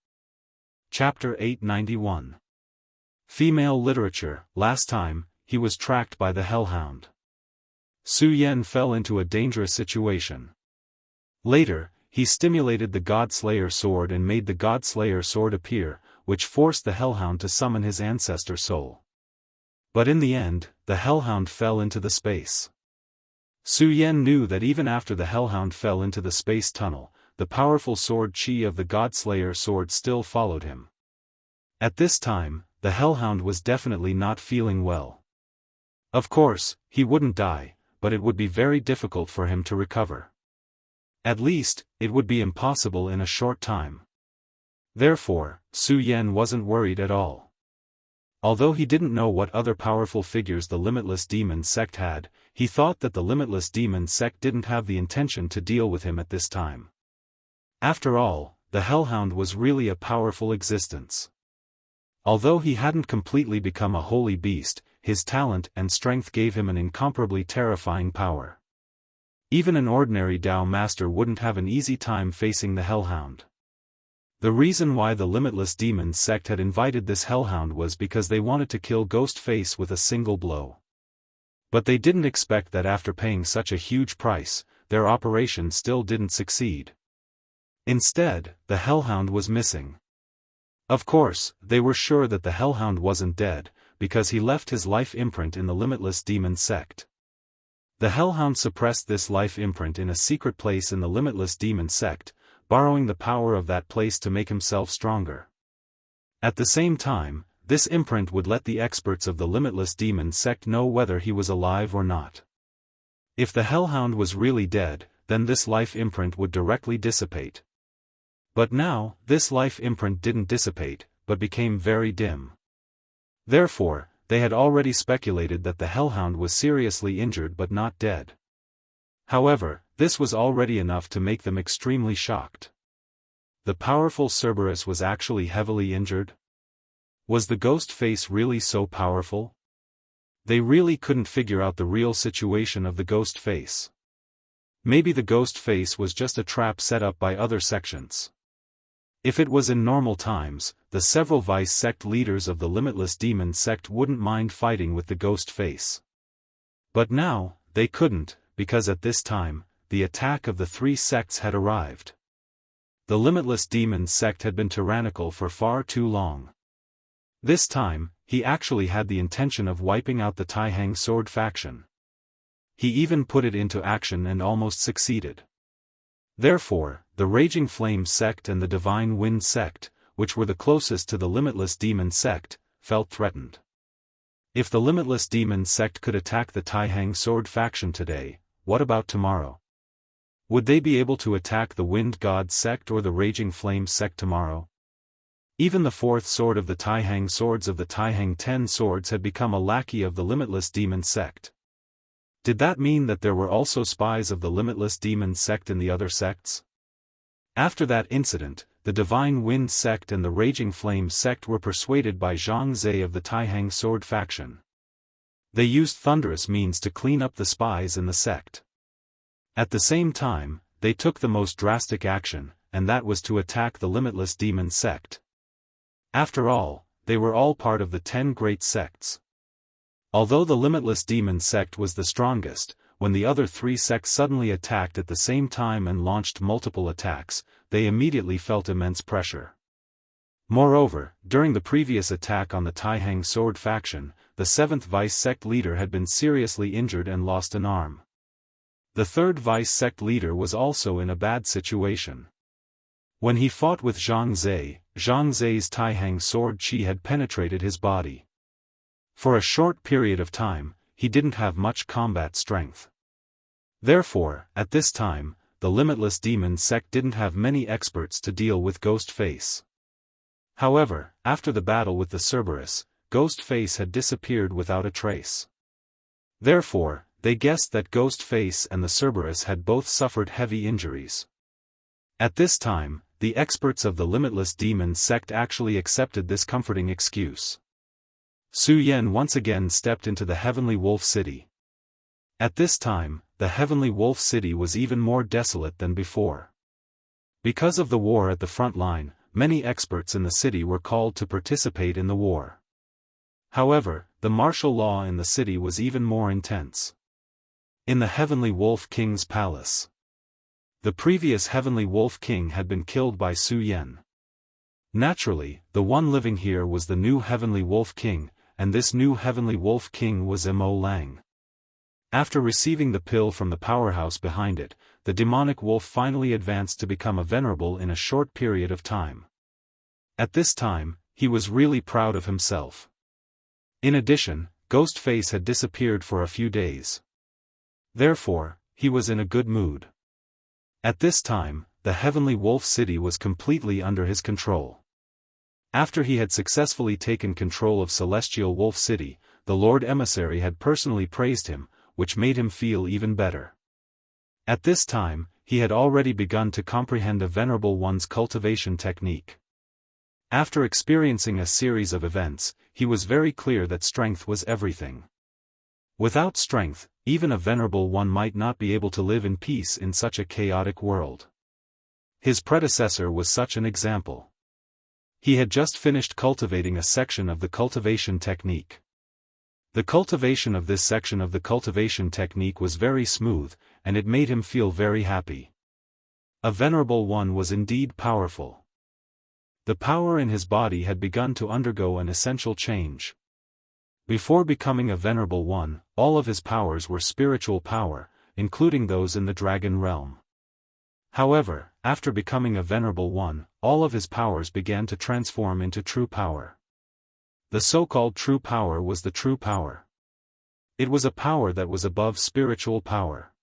Chapter 891. Female Literature. Last time, he was tracked by the Hellhound. Su Yan fell into a dangerous situation. Later, he stimulated the Godslayer sword and made the Godslayer sword appear, which forced the Hellhound to summon his ancestor soul. But in the end, the Hellhound fell into the space. Su Yan knew that even after the Hellhound fell into the space tunnel, the powerful sword chi of the Godslayer sword still followed him. At this time, the Hellhound was definitely not feeling well. Of course, he wouldn't die, but it would be very difficult for him to recover. At least, it would be impossible in a short time. Therefore, Su Yan wasn't worried at all. Although he didn't know what other powerful figures the Limitless Demon sect had, he thought that the Limitless Demon sect didn't have the intention to deal with him at this time. After all, the Hellhound was really a powerful existence. Although he hadn't completely become a holy beast, his talent and strength gave him an incomparably terrifying power. Even an ordinary Dao master wouldn't have an easy time facing the Hellhound. The reason why the Limitless Demon sect had invited this Hellhound was because they wanted to kill Ghostface with a single blow. But they didn't expect that after paying such a huge price, their operation still didn't succeed. Instead, the Hellhound was missing. Of course, they were sure that the Hellhound wasn't dead, because he left his life imprint in the Limitless Demon sect. The Hellhound suppressed this life imprint in a secret place in the Limitless Demon sect, borrowing the power of that place to make himself stronger. At the same time, this imprint would let the experts of the Limitless Demon sect know whether he was alive or not. If the Hellhound was really dead, then this life imprint would directly dissipate. But now, this life imprint didn't dissipate, but became very dim. Therefore, they had already speculated that the Hellhound was seriously injured but not dead. However, This was already enough to make them extremely shocked. The powerful Cerberus was actually heavily injured? Was the ghost face really so powerful? They really couldn't figure out the real situation of the ghost face. Maybe the ghost face was just a trap set up by other sections. If it was in normal times, the several vice sect leaders of the Limitless Demon sect wouldn't mind fighting with the ghost face. But now, they couldn't, because at this time, the attack of the three sects had arrived. The Limitless Demon sect had been tyrannical for far too long. This time, he actually had the intention of wiping out the Taihang Sword faction. He even put it into action and almost succeeded. Therefore, the Raging Flame sect and the Divine Wind sect, which were the closest to the Limitless Demon sect, felt threatened. If the Limitless Demon sect could attack the Taihang Sword faction today, what about tomorrow? Would they be able to attack the Wind God sect or the Raging Flame sect tomorrow? Even the fourth sword of the Taihang swords of the Taihang 10 swords had become a lackey of the Limitless Demon sect. Did that mean that there were also spies of the Limitless Demon sect in the other sects? After that incident, the Divine Wind sect and the Raging Flame sect were persuaded by Zhang Zhe of the Taihang sword faction. They used thunderous means to clean up the spies in the sect. At the same time, they took the most drastic action, and that was to attack the Limitless Demon sect. After all, they were all part of the 10 great sects. Although the Limitless Demon sect was the strongest, when the other three sects suddenly attacked at the same time and launched multiple attacks, they immediately felt immense pressure. Moreover, during the previous attack on the Taihang sword faction, the 7th vice sect leader had been seriously injured and lost an arm. The 3rd vice sect leader was also in a bad situation. When he fought with Zhang Ze's Taihang sword chi had penetrated his body. For a short period of time, he didn't have much combat strength. Therefore, at this time, the Limitless Demon sect didn't have many experts to deal with Ghost Face. However, after the battle with the Cerberus, Ghost Face had disappeared without a trace. Therefore, they guessed that Ghost Face and the Cerberus had both suffered heavy injuries. At this time, the experts of the Limitless Demon sect actually accepted this comforting excuse. Su Yan once again stepped into the Heavenly Wolf City. At this time, the Heavenly Wolf City was even more desolate than before. Because of the war at the front line, many experts in the city were called to participate in the war. However, the martial law in the city was even more intense. In the Heavenly Wolf King's palace. The previous Heavenly Wolf King had been killed by Su Yan. Naturally, the one living here was the new Heavenly Wolf King, and this new Heavenly Wolf King was Mo Lang. After receiving the pill from the powerhouse behind it, the demonic wolf finally advanced to become a venerable in a short period of time. At this time, he was really proud of himself. In addition, Ghost Face had disappeared for a few days. Therefore, he was in a good mood. At this time, the Heavenly Wolf City was completely under his control. After he had successfully taken control of Celestial Wolf City, the Lord Emissary had personally praised him, which made him feel even better. At this time, he had already begun to comprehend a Venerable One's cultivation technique. After experiencing a series of events, he was very clear that strength was everything. Without strength, even a Venerable One might not be able to live in peace in such a chaotic world. His predecessor was such an example. He had just finished cultivating a section of the cultivation technique. The cultivation of this section of the cultivation technique was very smooth, and it made him feel very happy. A Venerable One was indeed powerful. The power in his body had begun to undergo an essential change. Before becoming a Venerable One, all of his powers were spiritual power, including those in the Dragon Realm. However, after becoming a Venerable One, all of his powers began to transform into true power. The so-called true power was the true power. It was a power that was above spiritual power.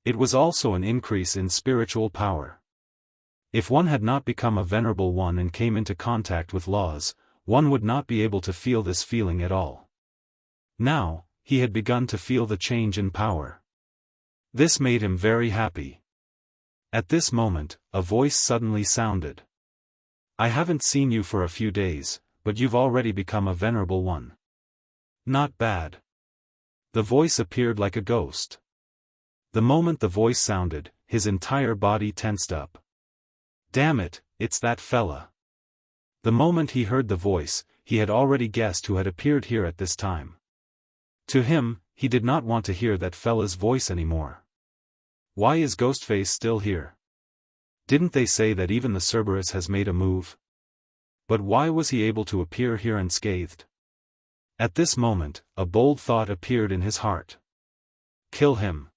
It was also an increase in spiritual power. If one had not become a Venerable One and came into contact with laws, one would not be able to feel this feeling at all. Now, he had begun to feel the change in power. This made him very happy. At this moment, a voice suddenly sounded. I haven't seen you for a few days, but you've already become a venerable one. Not bad. The voice appeared like a ghost. The moment the voice sounded, his entire body tensed up. Damn it, it's that fella. The moment he heard the voice, he had already guessed who had appeared here at this time. To him, he did not want to hear that fella's voice anymore. Why is Ghostface still here? Didn't they say that even the Cerberus has made a move? But why was he able to appear here unscathed? At this moment, a bold thought appeared in his heart. Kill him.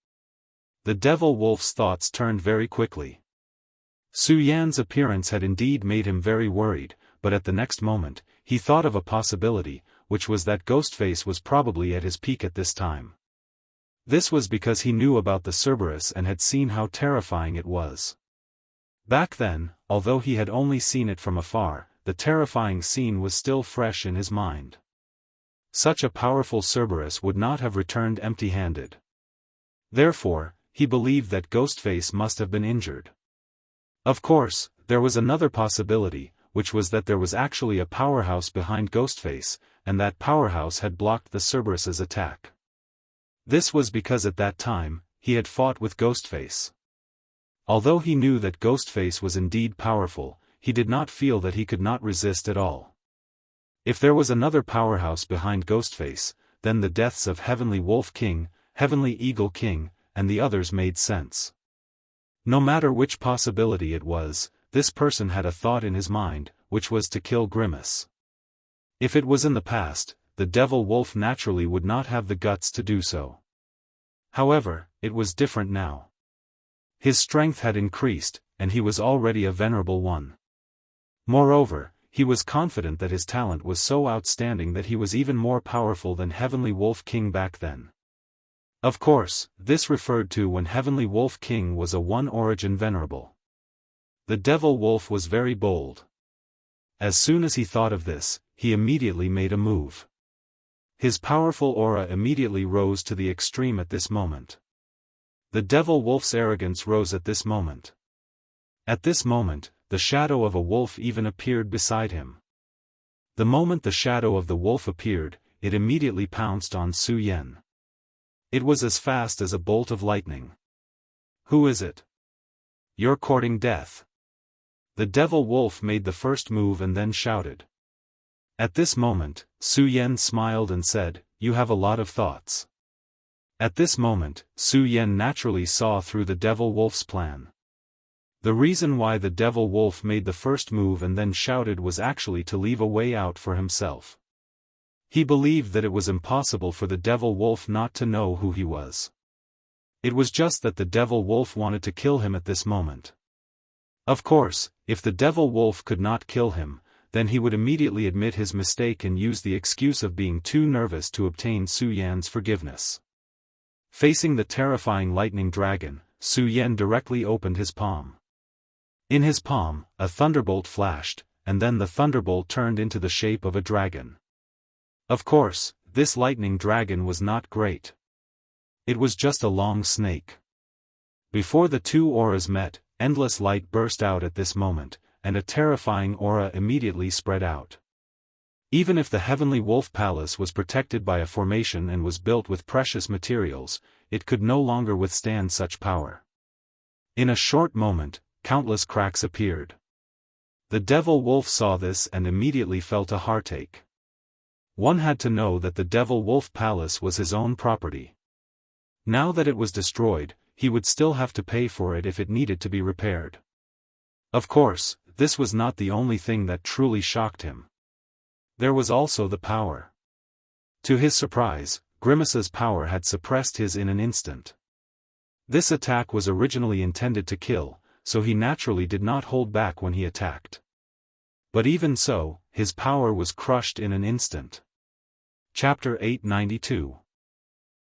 The devil wolf's thoughts turned very quickly. Su Yan's appearance had indeed made him very worried, but at the next moment, he thought of a possibility, which was that Ghostface was probably at his peak at this time. This was because he knew about the Cerberus and had seen how terrifying it was. Back then, although he had only seen it from afar, the terrifying scene was still fresh in his mind. Such a powerful Cerberus would not have returned empty-handed. Therefore, he believed that Ghostface must have been injured. Of course, there was another possibility, which was that there was actually a powerhouse behind Ghostface, and that powerhouse had blocked the Cerberus's attack. This was because at that time, he had fought with Ghostface. Although he knew that Ghostface was indeed powerful, he did not feel that he could not resist at all. If there was another powerhouse behind Ghostface, then the deaths of Heavenly Wolf King, Heavenly Eagle King, and the others made sense. No matter which possibility it was, this person had a thought in his mind, which was to kill Grimace. If it was in the past, the devil wolf naturally would not have the guts to do so. However, it was different now. His strength had increased, and he was already a venerable one. Moreover, he was confident that his talent was so outstanding that he was even more powerful than Heavenly Wolf King back then. Of course, this referred to when Heavenly Wolf King was a one-origin venerable. The devil wolf was very bold. As soon as he thought of this, he immediately made a move. His powerful aura immediately rose to the extreme at this moment. The devil wolf's arrogance rose at this moment. At this moment, the shadow of a wolf even appeared beside him. The moment the shadow of the wolf appeared, it immediately pounced on Su Yan. It was as fast as a bolt of lightning. Who is it? You're courting death. The devil wolf made the first move and then shouted. At this moment, Su Yan smiled and said, You have a lot of thoughts. At this moment, Su Yan naturally saw through the devil wolf's plan. The reason why the devil wolf made the first move and then shouted was actually to leave a way out for himself. He believed that it was impossible for the devil wolf not to know who he was. It was just that the devil wolf wanted to kill him at this moment. Of course, if the devil wolf could not kill him, then he would immediately admit his mistake and use the excuse of being too nervous to obtain Su Yan's forgiveness. Facing the terrifying lightning dragon, Su Yan directly opened his palm. In his palm, a thunderbolt flashed, and then the thunderbolt turned into the shape of a dragon. Of course, this lightning dragon was not great. It was just a long snake. Before the two auras met, endless light burst out at this moment, and a terrifying aura immediately spread out. Even if the Heavenly Wolf Palace was protected by a formation and was built with precious materials, it could no longer withstand such power. In a short moment, countless cracks appeared. The devil wolf saw this and immediately felt a heartache. One had to know that the devil wolf palace was his own property. Now that it was destroyed, he would still have to pay for it if it needed to be repaired. Of course, this was not the only thing that truly shocked him. There was also the power. To his surprise, Grimace's power had suppressed his in an instant. This attack was originally intended to kill, so he naturally did not hold back when he attacked. But even so, his power was crushed in an instant. Chapter 892.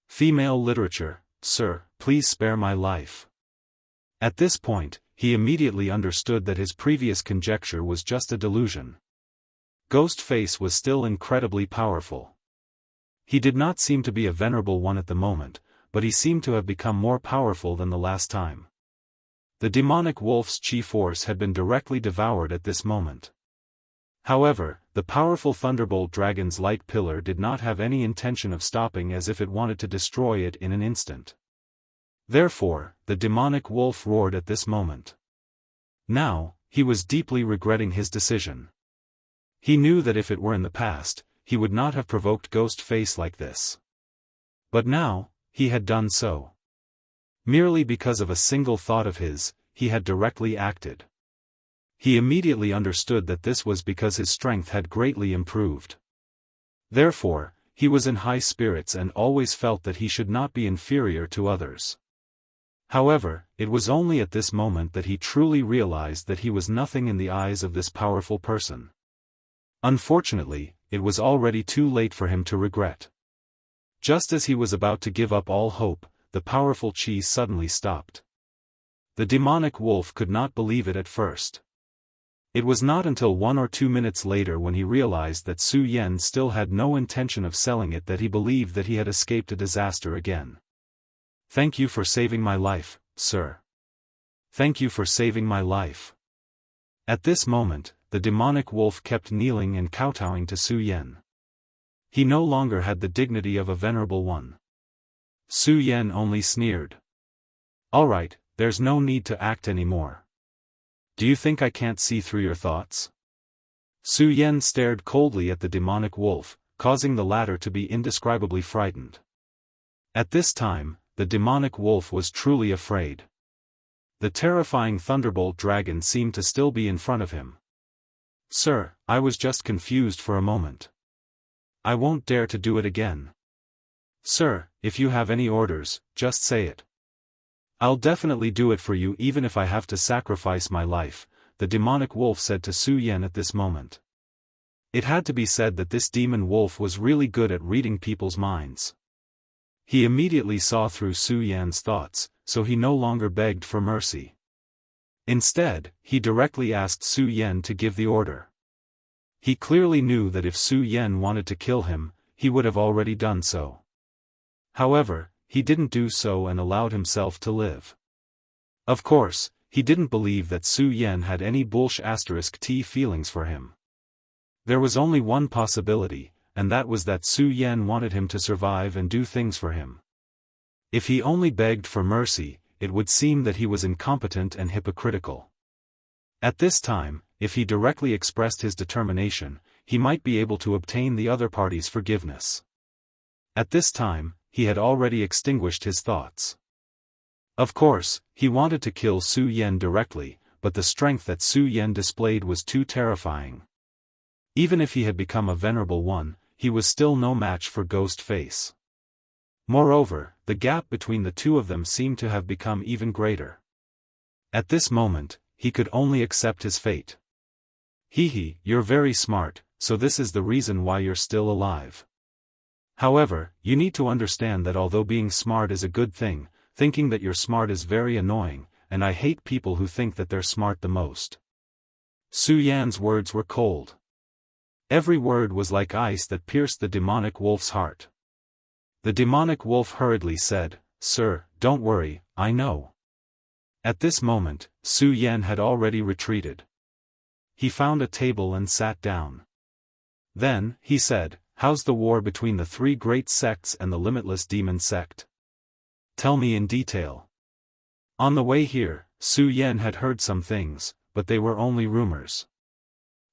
Female Literature. Sir, please spare my life. At this point, he immediately understood that his previous conjecture was just a delusion. Ghostface was still incredibly powerful. He did not seem to be a venerable one at the moment, but he seemed to have become more powerful than the last time. The demonic wolf's chi force had been directly devoured at this moment. However, the powerful thunderbolt dragon's light pillar did not have any intention of stopping, as if it wanted to destroy it in an instant. Therefore, the demonic wolf roared at this moment. Now, he was deeply regretting his decision. He knew that if it were in the past, he would not have provoked Ghostface like this. But now, he had done so. Merely because of a single thought of his, he had directly acted. He immediately understood that this was because his strength had greatly improved. Therefore, he was in high spirits and always felt that he should not be inferior to others. However, it was only at this moment that he truly realized that he was nothing in the eyes of this powerful person. Unfortunately, it was already too late for him to regret. Just as he was about to give up all hope, the powerful chi suddenly stopped. The demonic wolf could not believe it at first. It was not until 1 or 2 minutes later, when he realized that Su Yan still had no intention of selling it, that he believed that he had escaped a disaster again. "Thank you for saving my life, sir. Thank you for saving my life." At this moment, the demonic wolf kept kneeling and kowtowing to Su Yan. He no longer had the dignity of a venerable one. Su Yan only sneered. "All right, there's no need to act anymore. Do you think I can't see through your thoughts?" Su Yan stared coldly at the demonic wolf, causing the latter to be indescribably frightened. At this time, the demonic wolf was truly afraid. The terrifying thunderbolt dragon seemed to still be in front of him. "Sir, I was just confused for a moment. I won't dare to do it again. Sir, if you have any orders, just say it. I'll definitely do it for you, even if I have to sacrifice my life," the demonic wolf said to Su Yan at this moment. It had to be said that this demon wolf was really good at reading people's minds. He immediately saw through Su Yan's thoughts, so he no longer begged for mercy. Instead, he directly asked Su Yan to give the order. He clearly knew that if Su Yan wanted to kill him, he would have already done so. However, he didn't do so and allowed himself to live. Of course, he didn't believe that Su Yan had any *T feelings for him. There was only one possibility, and that was that Su Yan wanted him to survive and do things for him. If he only begged for mercy, it would seem that he was incompetent and hypocritical. At this time, if he directly expressed his determination, he might be able to obtain the other party's forgiveness. At this time, he had already extinguished his thoughts. Of course, he wanted to kill Su Yan directly, but the strength that Su Yan displayed was too terrifying. Even if he had become a venerable one, he was still no match for Ghostface. Moreover, the gap between the two of them seemed to have become even greater. At this moment, he could only accept his fate. "Hee, you're very smart, so this is the reason why you're still alive. However, you need to understand that although being smart is a good thing, thinking that you're smart is very annoying, and I hate people who think that they're smart the most." Su Yan's words were cold. Every word was like ice that pierced the demonic wolf's heart. The demonic wolf hurriedly said, "Sir, don't worry, I know." At this moment, Su Yan had already retreated. He found a table and sat down. Then, he said, "How's the war between the 3 great sects and the limitless demon sect? Tell me in detail." On the way here, Su Yan had heard some things, but they were only rumors.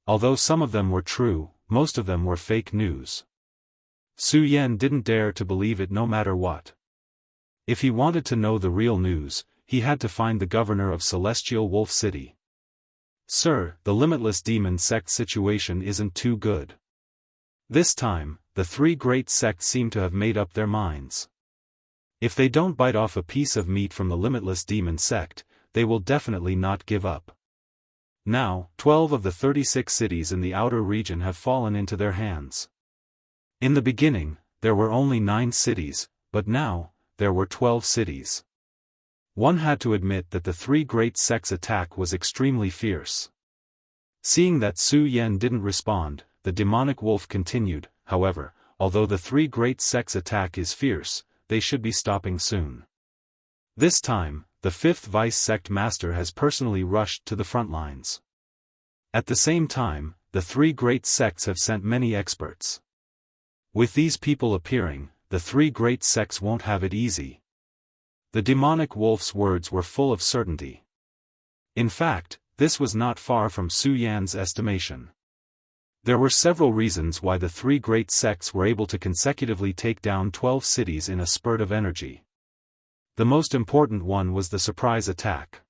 Although some of them were true, most of them were fake news. Su Yan didn't dare to believe it no matter what. If he wanted to know the real news, he had to find the governor of Celestial Wolf City. "Sir, the limitless demon sect situation isn't too good." This time, the 3 great sects seem to have made up their minds. If they don't bite off a piece of meat from the limitless demon sect, they will definitely not give up. Now, 12 of the 36 cities in the outer region have fallen into their hands. In the beginning, there were only 9 cities, but now, there were 12 cities. One had to admit that the 3 great sects' attack was extremely fierce. Seeing that Su Yan didn't respond, the demonic wolf continued, "However, although the 3 great sects' attack is fierce, they should be stopping soon. This time, the fifth vice sect master has personally rushed to the front lines. At the same time, the three great sects have sent many experts. With these people appearing, the three great sects won't have it easy. The demonic wolf's words were full of certainty. In fact, this was not far from Su Yan's estimation. There were several reasons why the three great sects were able to consecutively take down 12 cities in a spurt of energy. The most important one was the surprise attack.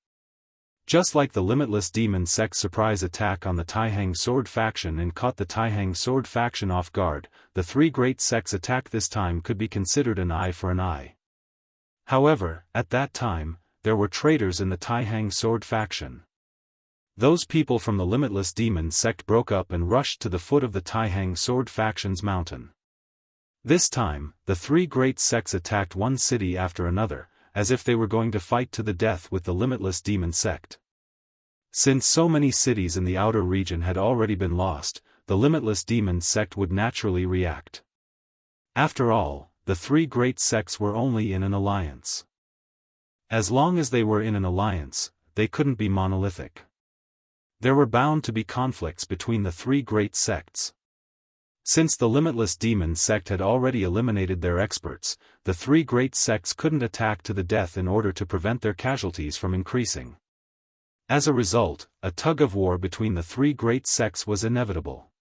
Just like the Limitless Demon Sect's surprise attack on the Taihang Sword faction and caught the Taihang Sword faction off guard, the three great sects' attack this time could be considered an eye for an eye. However, at that time, there were traitors in the Taihang Sword faction. Those people from the Limitless Demon Sect broke up and rushed to the foot of the Taihang Sword faction's mountain. This time, the three great sects attacked one city after another, as if they were going to fight to the death with the Limitless Demon Sect. Since so many cities in the outer region had already been lost, the Limitless Demon Sect would naturally react. After all, the three great sects were only in an alliance. As long as they were in an alliance, they couldn't be monolithic. There were bound to be conflicts between the three great sects. Since the Limitless Demon Sect had already eliminated their experts, the three great sects couldn't attack to the death in order to prevent their casualties from increasing. As a result, a tug-of-war between the three great sects was inevitable.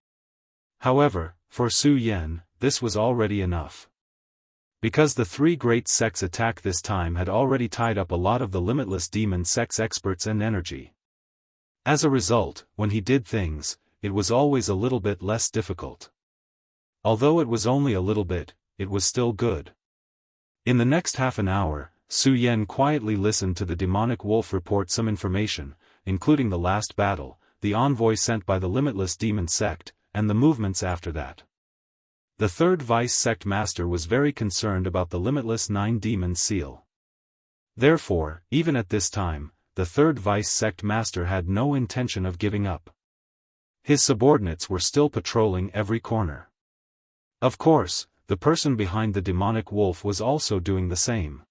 However, for Su Yan, this was already enough. Because the three great sects' attack this time had already tied up a lot of the Limitless Demon Sect's experts and energy. As a result, when he did things, it was always a little bit less difficult. Although it was only a little bit, it was still good. In the next half an hour, Su Yan quietly listened to the demonic wolf report some information, including the last battle, the envoy sent by the Limitless Demon Sect, and the movements after that. The third vice sect master was very concerned about the Limitless Nine Demon Seal. Therefore, even at this time, the third vice sect master had no intention of giving up. His subordinates were still patrolling every corner. Of course, the person behind the demonic wolf was also doing the same.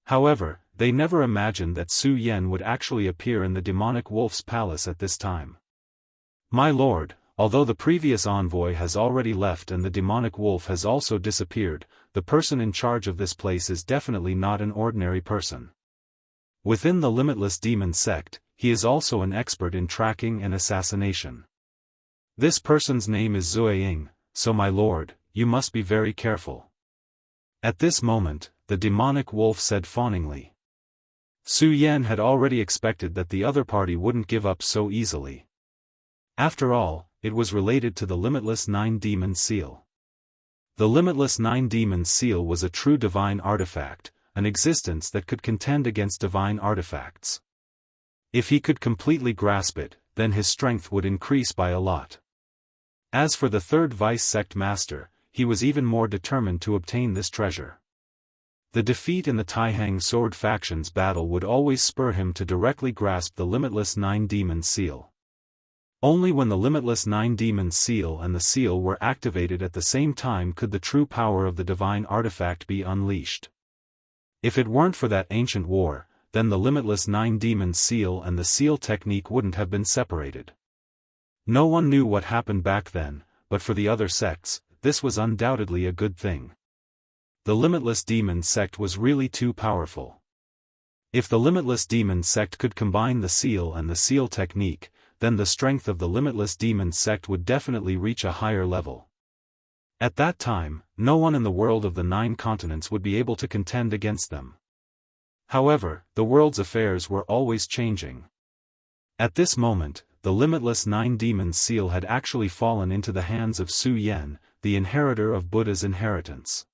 However, they never imagined that Su Yan would actually appear in the demonic wolf's palace at this time. My lord, although the previous envoy has already left and the demonic wolf has also disappeared, the person in charge of this place is definitely not an ordinary person. Within the Limitless Demon Sect, he is also an expert in tracking and assassination. This person's name is Zueying, so my lord, you must be very careful. At this moment, the demonic wolf said fawningly. Su Yan had already expected that the other party wouldn't give up so easily. After all, it was related to the Limitless Nine Demon Seal. The Limitless Nine Demon Seal was a true divine artifact, an existence that could contend against divine artifacts. If he could completely grasp it, then his strength would increase by a lot. As for the third vice sect master, he was even more determined to obtain this treasure. The defeat in the Taihang Sword faction's battle would always spur him to directly grasp the Limitless Nine Demon Seal. Only when the Limitless Nine Demon Seal and the seal were activated at the same time could the true power of the divine artifact be unleashed. If it weren't for that ancient war, then the Limitless Nine Demon Seal and the seal technique wouldn't have been separated. No one knew what happened back then, but for the other sects, this was undoubtedly a good thing. The Limitless Demon Sect was really too powerful. If the Limitless Demon Sect could combine the seal and the seal technique, then the strength of the Limitless Demon Sect would definitely reach a higher level. At that time, no one in the world of the 9 continents would be able to contend against them. However, the world's affairs were always changing. At this moment, the Limitless Nine Demon Seal had actually fallen into the hands of Su Yan, the inheritor of Buddha's inheritance.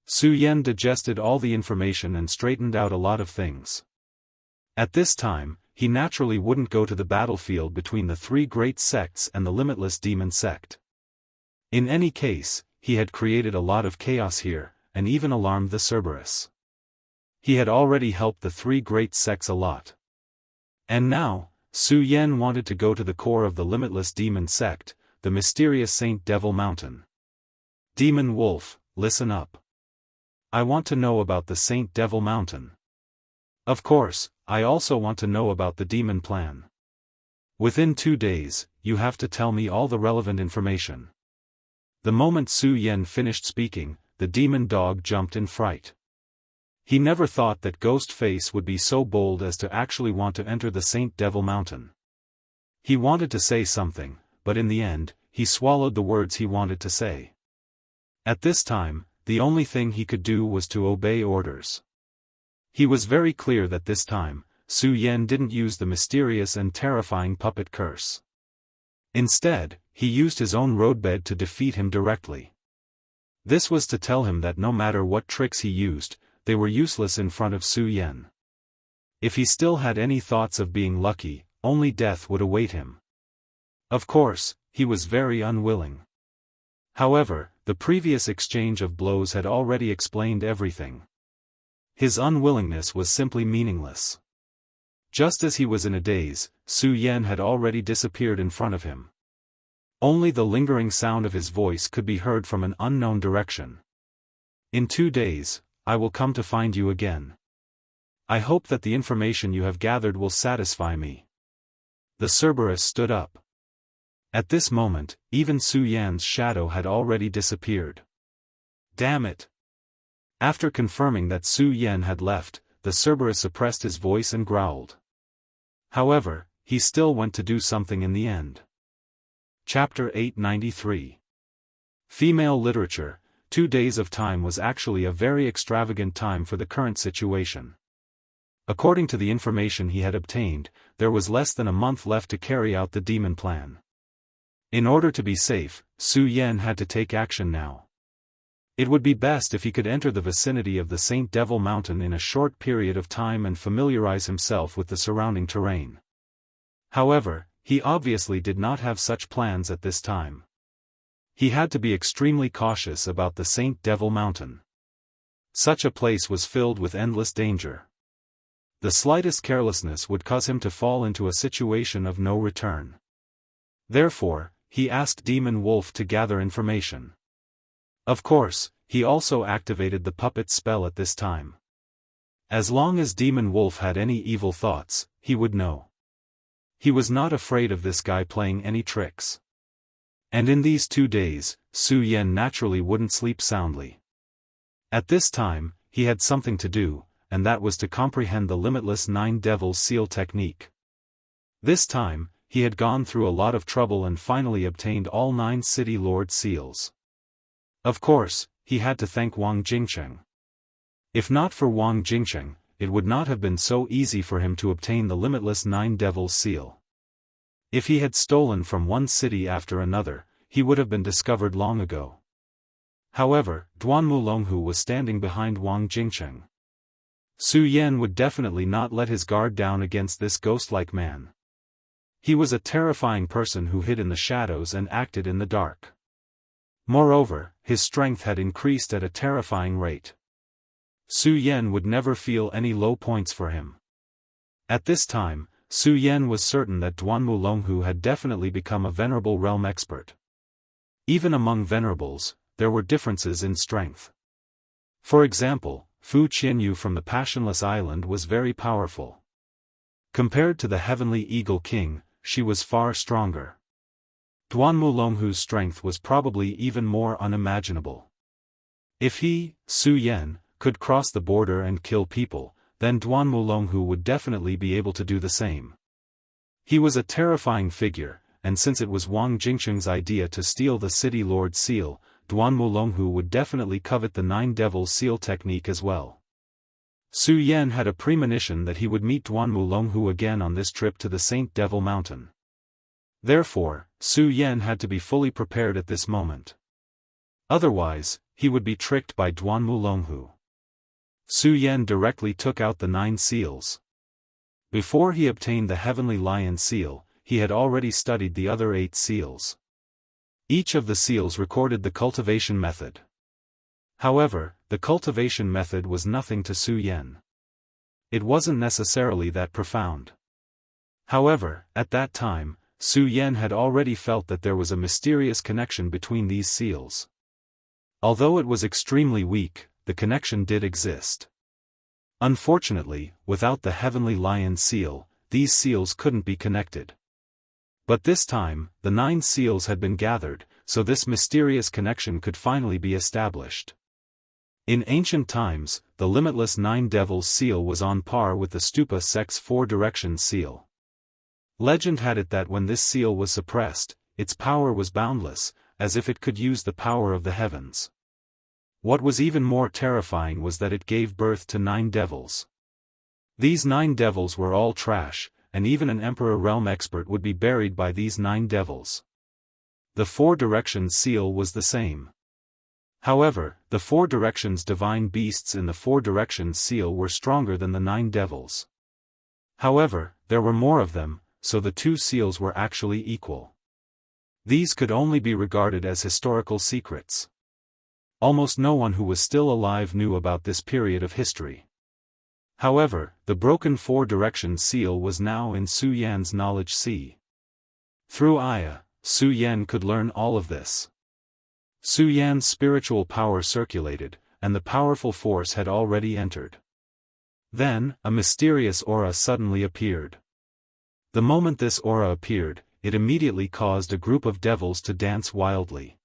Su Yan digested all the information and straightened out a lot of things. At this time, he naturally wouldn't go to the battlefield between the 3 great sects and the Limitless Demon Sect. In any case, he had created a lot of chaos here, and even alarmed the Cerberus. He had already helped the 3 great sects a lot. And now, Su Yan wanted to go to the core of the Limitless Demon Sect, the mysterious Saint Devil Mountain. Demon Wolf, listen up. I want to know about the Saint Devil Mountain. Of course, I also want to know about the demon plan. Within 2 days, you have to tell me all the relevant information. The moment Su Yan finished speaking, the demon dog jumped in fright. He never thought that Ghost Face would be so bold as to actually want to enter the Saint Devil Mountain. He wanted to say something, but in the end, he swallowed the words he wanted to say. At this time, the only thing he could do was to obey orders. He was very clear that this time, Su Yan didn't use the mysterious and terrifying puppet curse. Instead, he used his own roadbed to defeat him directly. This was to tell him that no matter what tricks he used, they were useless in front of Su Yan. If he still had any thoughts of being lucky, only death would await him. Of course, he was very unwilling. However, the previous exchange of blows had already explained everything. His unwillingness was simply meaningless. Just as he was in a daze, Su Yan had already disappeared in front of him. Only the lingering sound of his voice could be heard from an unknown direction. In 2 days, I will come to find you again. I hope that the information you have gathered will satisfy me. The Cerberus stood up. At this moment, even Su Yan's shadow had already disappeared. Damn it! After confirming that Su Yan had left, the Cerberus suppressed his voice and growled. However, he still went to do something in the end. Chapter 893. Female Literature. 2 days of time was actually a very extravagant time for the current situation. According to the information he had obtained, there was less than a month left to carry out the demon plan. In order to be safe, Su Yan had to take action now. It would be best if he could enter the vicinity of the Saint Devil Mountain in a short period of time and familiarize himself with the surrounding terrain. However, he obviously did not have such plans at this time. He had to be extremely cautious about the Saint Devil Mountain. Such a place was filled with endless danger. The slightest carelessness would cause him to fall into a situation of no return. Therefore, he asked Demon Wolf to gather information. Of course, he also activated the puppet spell at this time. As long as Demon Wolf had any evil thoughts, he would know. He was not afraid of this guy playing any tricks. And in these 2 days, Su Yan naturally wouldn't sleep soundly. At this time, he had something to do, and that was to comprehend the limitless 9 Devil Seal technique. This time, he had gone through a lot of trouble and finally obtained all 9 City Lord seals. Of course, he had to thank Wang Jingcheng. If not for Wang Jingcheng, it would not have been so easy for him to obtain the limitless 9 Devils seal. If he had stolen from one city after another, he would have been discovered long ago. However, Duanmu Longhu was standing behind Wang Jingcheng. Su Yan would definitely not let his guard down against this ghost-like man. He was a terrifying person who hid in the shadows and acted in the dark. Moreover, his strength had increased at a terrifying rate. Su Yan would never feel any low points for him. At this time, Su Yan was certain that Duanmu Longhu had definitely become a venerable realm expert. Even among venerables, there were differences in strength. For example, Fu Qianyu from the Passionless Island was very powerful. Compared to the Heavenly Eagle King, she was far stronger. Duanmu Longhu's strength was probably even more unimaginable. If he, Su Yan, could cross the border and kill people, then Duanmu Longhu would definitely be able to do the same. He was a terrifying figure, and since it was Wang Jingcheng's idea to steal the City Lord seal, Duanmu Longhu would definitely covet the 9 Devil seal technique as well. Su Yan had a premonition that he would meet Duanmu Longhu again on this trip to the Saint Devil Mountain. Therefore, Su Yan had to be fully prepared at this moment. Otherwise, he would be tricked by Duanmu Longhu. Su Yan directly took out the 9 seals. Before he obtained the Heavenly Lion seal, he had already studied the other 8 seals. Each of the seals recorded the cultivation method. However, the cultivation method was nothing to Su Yan. It wasn't necessarily that profound. However, at that time, Su Yan had already felt that there was a mysterious connection between these seals. Although it was extremely weak, the connection did exist. Unfortunately, without the heavenly lion seal, these seals couldn't be connected. But this time, the 9 seals had been gathered, so this mysterious connection could finally be established. In ancient times, the limitless 9 devils seal was on par with the Stupa sect's 4 directions seal. Legend had it that when this seal was suppressed, its power was boundless, as if it could use the power of the heavens. What was even more terrifying was that it gave birth to 9 devils. These 9 devils were all trash, and even an Emperor Realm expert would be buried by these 9 devils. The 4 directions seal was the same. However, the 4 directions divine beasts in the 4 directions seal were stronger than the 9 devils. However, there were more of them, so the 2 seals were actually equal. These could only be regarded as historical secrets. Almost no one who was still alive knew about this period of history. However, the broken 4 directions seal was now in Su Yan's knowledge sea. Through Aya, Su Yan could learn all of this. Su Yan's spiritual power circulated, and the powerful force had already entered. Then, a mysterious aura suddenly appeared. The moment this aura appeared, it immediately caused a group of devils to dance wildly.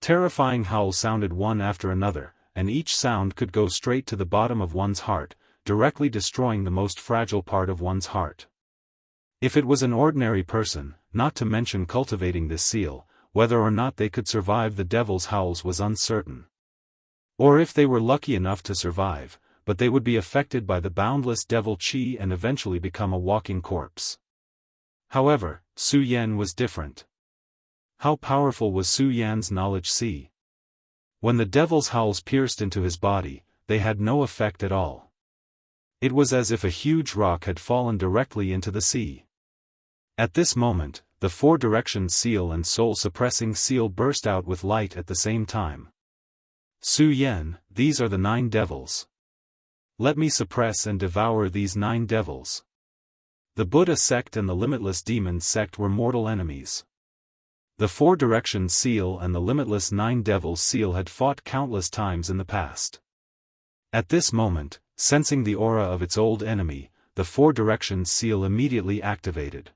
Terrifying howls sounded one after another, and each sound could go straight to the bottom of one's heart, directly destroying the most fragile part of one's heart. If it was an ordinary person, not to mention cultivating this seal, whether or not they could survive the devil's howls was uncertain. Or if they were lucky enough to survive, but they would be affected by the boundless devil chi and eventually become a walking corpse. However, Su Yan was different. How powerful was Su Yan's knowledge sea? When the devil's howls pierced into his body, they had no effect at all. It was as if a huge rock had fallen directly into the sea. At this moment, the 4 directions seal and soul-suppressing seal burst out with light at the same time. Su Yan, these are the 9 devils. Let me suppress and devour these 9 devils. The Buddha sect and the Limitless Demons sect were mortal enemies. The 4 directions seal and the Limitless 9 devils seal had fought countless times in the past. At this moment, sensing the aura of its old enemy, the 4 directions seal immediately activated.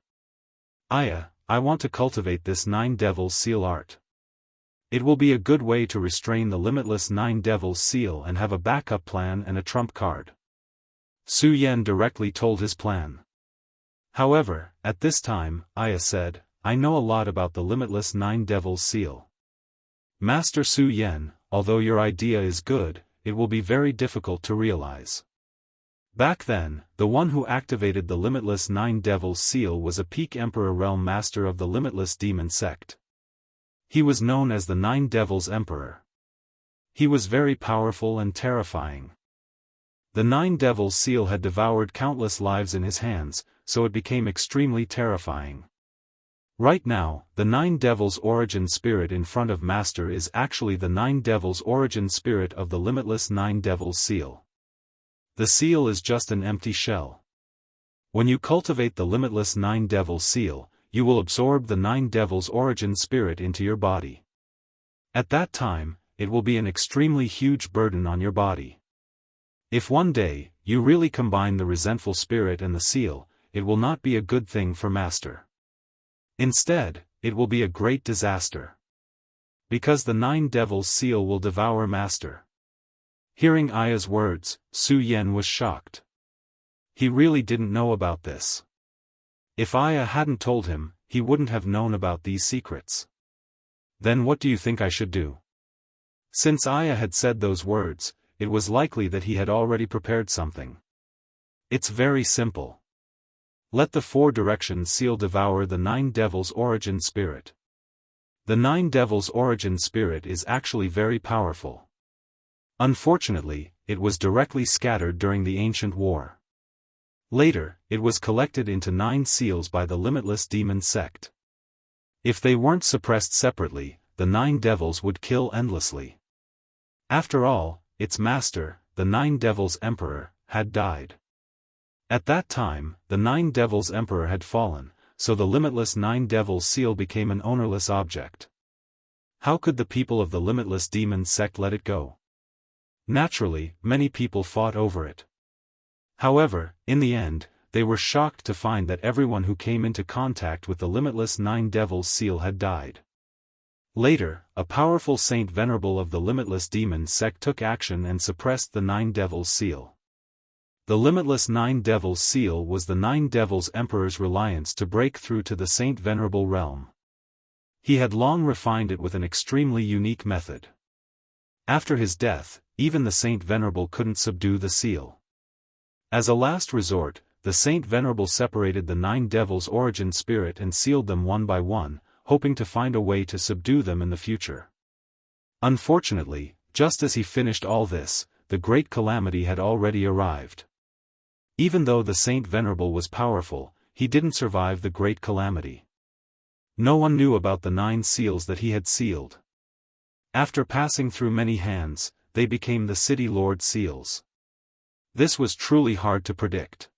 Aya, I want to cultivate this 9 devils seal art. It will be a good way to restrain the limitless 9 devils seal and have a backup plan and a trump card. Su Yan directly told his plan. However, at this time, Aya said, I know a lot about the limitless 9 devils seal. Master Su Yan, although your idea is good, it will be very difficult to realize. Back then, the one who activated the limitless 9 devils seal was a peak Emperor Realm Master of the Limitless Demon sect. He was known as the 9 Devils Emperor. He was very powerful and terrifying. The 9 Devils seal had devoured countless lives in his hands, so it became extremely terrifying. Right now, the 9 Devils origin spirit in front of Master is actually the 9 Devils origin spirit of the Limitless 9 Devils seal. The seal is just an empty shell. When you cultivate the Limitless 9 Devils seal, you will absorb the 9 Devils origin spirit into your body. At that time, it will be an extremely huge burden on your body. If one day, you really combine the resentful spirit and the seal, it will not be a good thing for Master. Instead, it will be a great disaster. Because the 9 Devils seal will devour Master. Hearing Aya's words, Su Yan was shocked. He really didn't know about this. If Aya hadn't told him, he wouldn't have known about these secrets. Then what do you think I should do? Since Aya had said those words, it was likely that he had already prepared something. It's very simple. Let the 4 directions seal devour the 9 Devils origin spirit. The 9 Devils origin spirit is actually very powerful. Unfortunately, it was directly scattered during the ancient war. Later, it was collected into 9 seals by the Limitless Demon sect. If they weren't suppressed separately, the 9 devils would kill endlessly. After all, its master, the 9 Devils Emperor, had died. At that time, the 9 Devils Emperor had fallen, so the Limitless 9 Devils seal became an ownerless object. How could the people of the Limitless Demon sect let it go? Naturally, many people fought over it. However, in the end, they were shocked to find that everyone who came into contact with the limitless Nine Devils seal had died. Later, a powerful saint venerable of the limitless demon sect took action and suppressed the Nine Devils seal. The limitless Nine Devils seal was the Nine Devils Emperor's reliance to break through to the Saint Venerable realm. He had long refined it with an extremely unique method. After his death, even the Saint Venerable couldn't subdue the seal. As a last resort, the Saint Venerable separated the Nine Devils' origin spirit and sealed them one by one, hoping to find a way to subdue them in the future. Unfortunately, just as he finished all this, the great calamity had already arrived. Even though the Saint Venerable was powerful, he didn't survive the great calamity. No one knew about the 9 seals that he had sealed. After passing through many hands, they became the City Lord seals. This was truly hard to predict.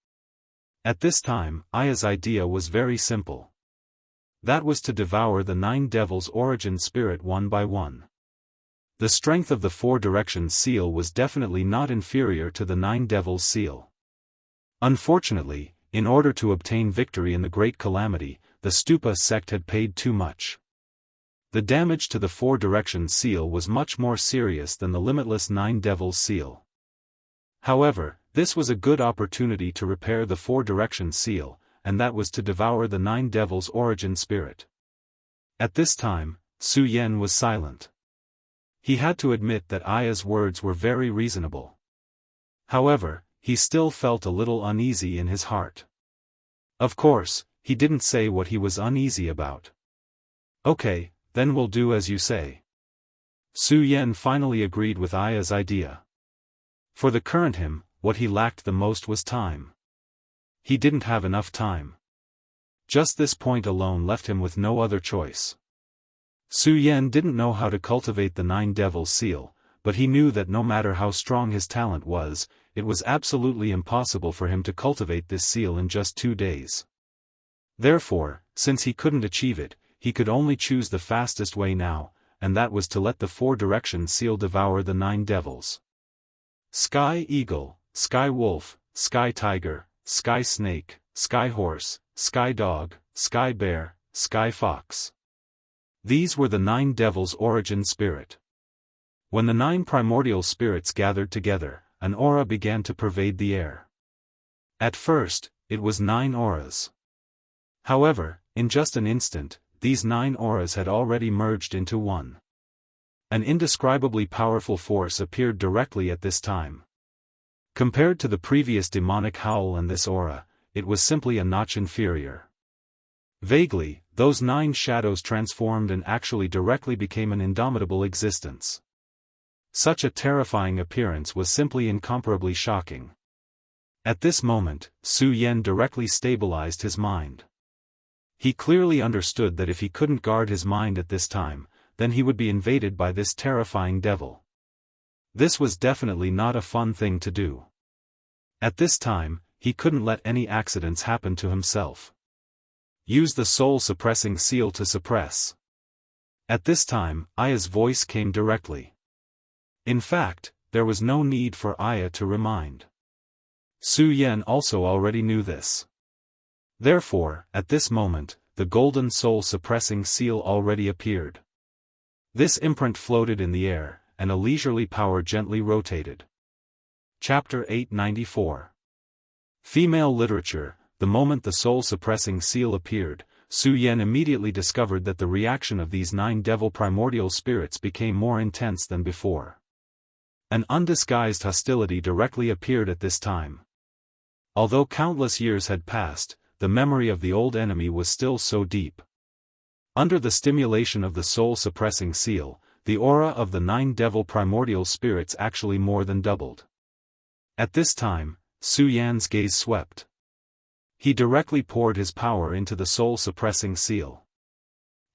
At this time, Aya's idea was very simple. That was to devour the 9 devils' origin spirit one by one. The strength of the 4 directions seal was definitely not inferior to the 9 devils' seal. Unfortunately, in order to obtain victory in the great calamity, the Stupa sect had paid too much. The damage to the 4 directions seal was much more serious than the limitless 9 devils seal. However, this was a good opportunity to repair the 4 directions seal, and that was to devour the 9 devils' origin spirit. At this time, Su Yan was silent. He had to admit that Aya's words were very reasonable. However, he still felt a little uneasy in his heart. Of course, he didn't say what he was uneasy about. Okay, then we'll do as you say. Su Yan finally agreed with Aya's idea. For the current him, what he lacked the most was time. He didn't have enough time. Just this point alone left him with no other choice. Su Yan didn't know how to cultivate the 9 devils seal, but he knew that no matter how strong his talent was, it was absolutely impossible for him to cultivate this seal in just 2 days. Therefore, since he couldn't achieve it, he could only choose the fastest way now, and that was to let the 4 directions seal devour the 9 devils. Sky Eagle, Sky Wolf, Sky Tiger, Sky Snake, Sky Horse, Sky Dog, Sky Bear, Sky Fox. These were the 9 devils' origin spirit. When the 9 primordial spirits gathered together, an aura began to pervade the air. At first, it was 9 auras. However, in just an instant, these 9 auras had already merged into one. An indescribably powerful force appeared directly at this time. Compared to the previous demonic howl and this aura, it was simply a notch inferior. Vaguely, those 9 shadows transformed and actually directly became an indomitable existence. Such a terrifying appearance was simply incomparably shocking. At this moment, Su Yan directly stabilized his mind. He clearly understood that if he couldn't guard his mind at this time, then he would be invaded by this terrifying devil. This was definitely not a fun thing to do. At this time, he couldn't let any accidents happen to himself. Use the soul-suppressing seal to suppress. At this time, Aya's voice came directly. In fact, there was no need for Aya to remind. Su Yan also already knew this. Therefore, at this moment, the golden soul-suppressing seal already appeared. This imprint floated in the air, and a leisurely power gently rotated. Chapter 894. Female Literature. The moment the soul-suppressing seal appeared, Su Yan immediately discovered that the reaction of these 9 devil primordial spirits became more intense than before. An undisguised hostility directly appeared at this time. Although countless years had passed, the memory of the old enemy was still so deep. Under the stimulation of the soul-suppressing seal, the aura of the 9 devil primordial spirits actually more than doubled. At this time, Su Yan's gaze swept. He directly poured his power into the soul-suppressing seal.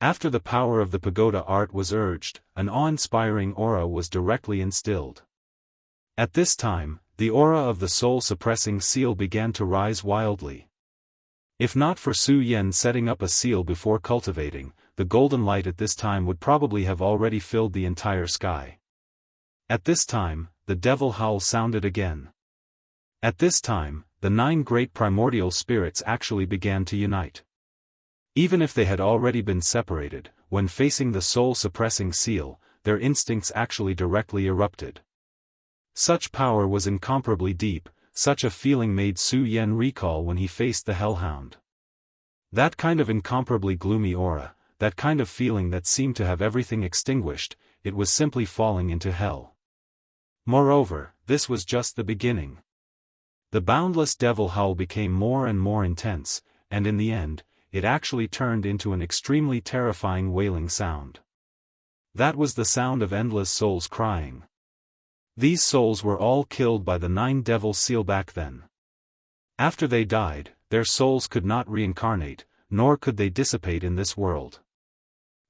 After the power of the pagoda art was urged, an awe-inspiring aura was directly instilled. At this time, the aura of the soul-suppressing seal began to rise wildly. If not for Su Yan setting up a seal before cultivating, the golden light at this time would probably have already filled the entire sky. At this time, the devil howl sounded again. At this time, the 9 great primordial spirits actually began to unite. Even if they had already been separated, when facing the soul-suppressing seal, their instincts actually directly erupted. Such power was incomparably deep, such a feeling made Su Yan recall when he faced the hellhound. That kind of incomparably gloomy aura, that kind of feeling that seemed to have everything extinguished, it was simply falling into hell. Moreover, this was just the beginning. The boundless devil howl became more and more intense, and in the end, it actually turned into an extremely terrifying wailing sound. That was the sound of endless souls crying. These souls were all killed by the 9 devil seal back then. After they died, their souls could not reincarnate, nor could they dissipate in this world.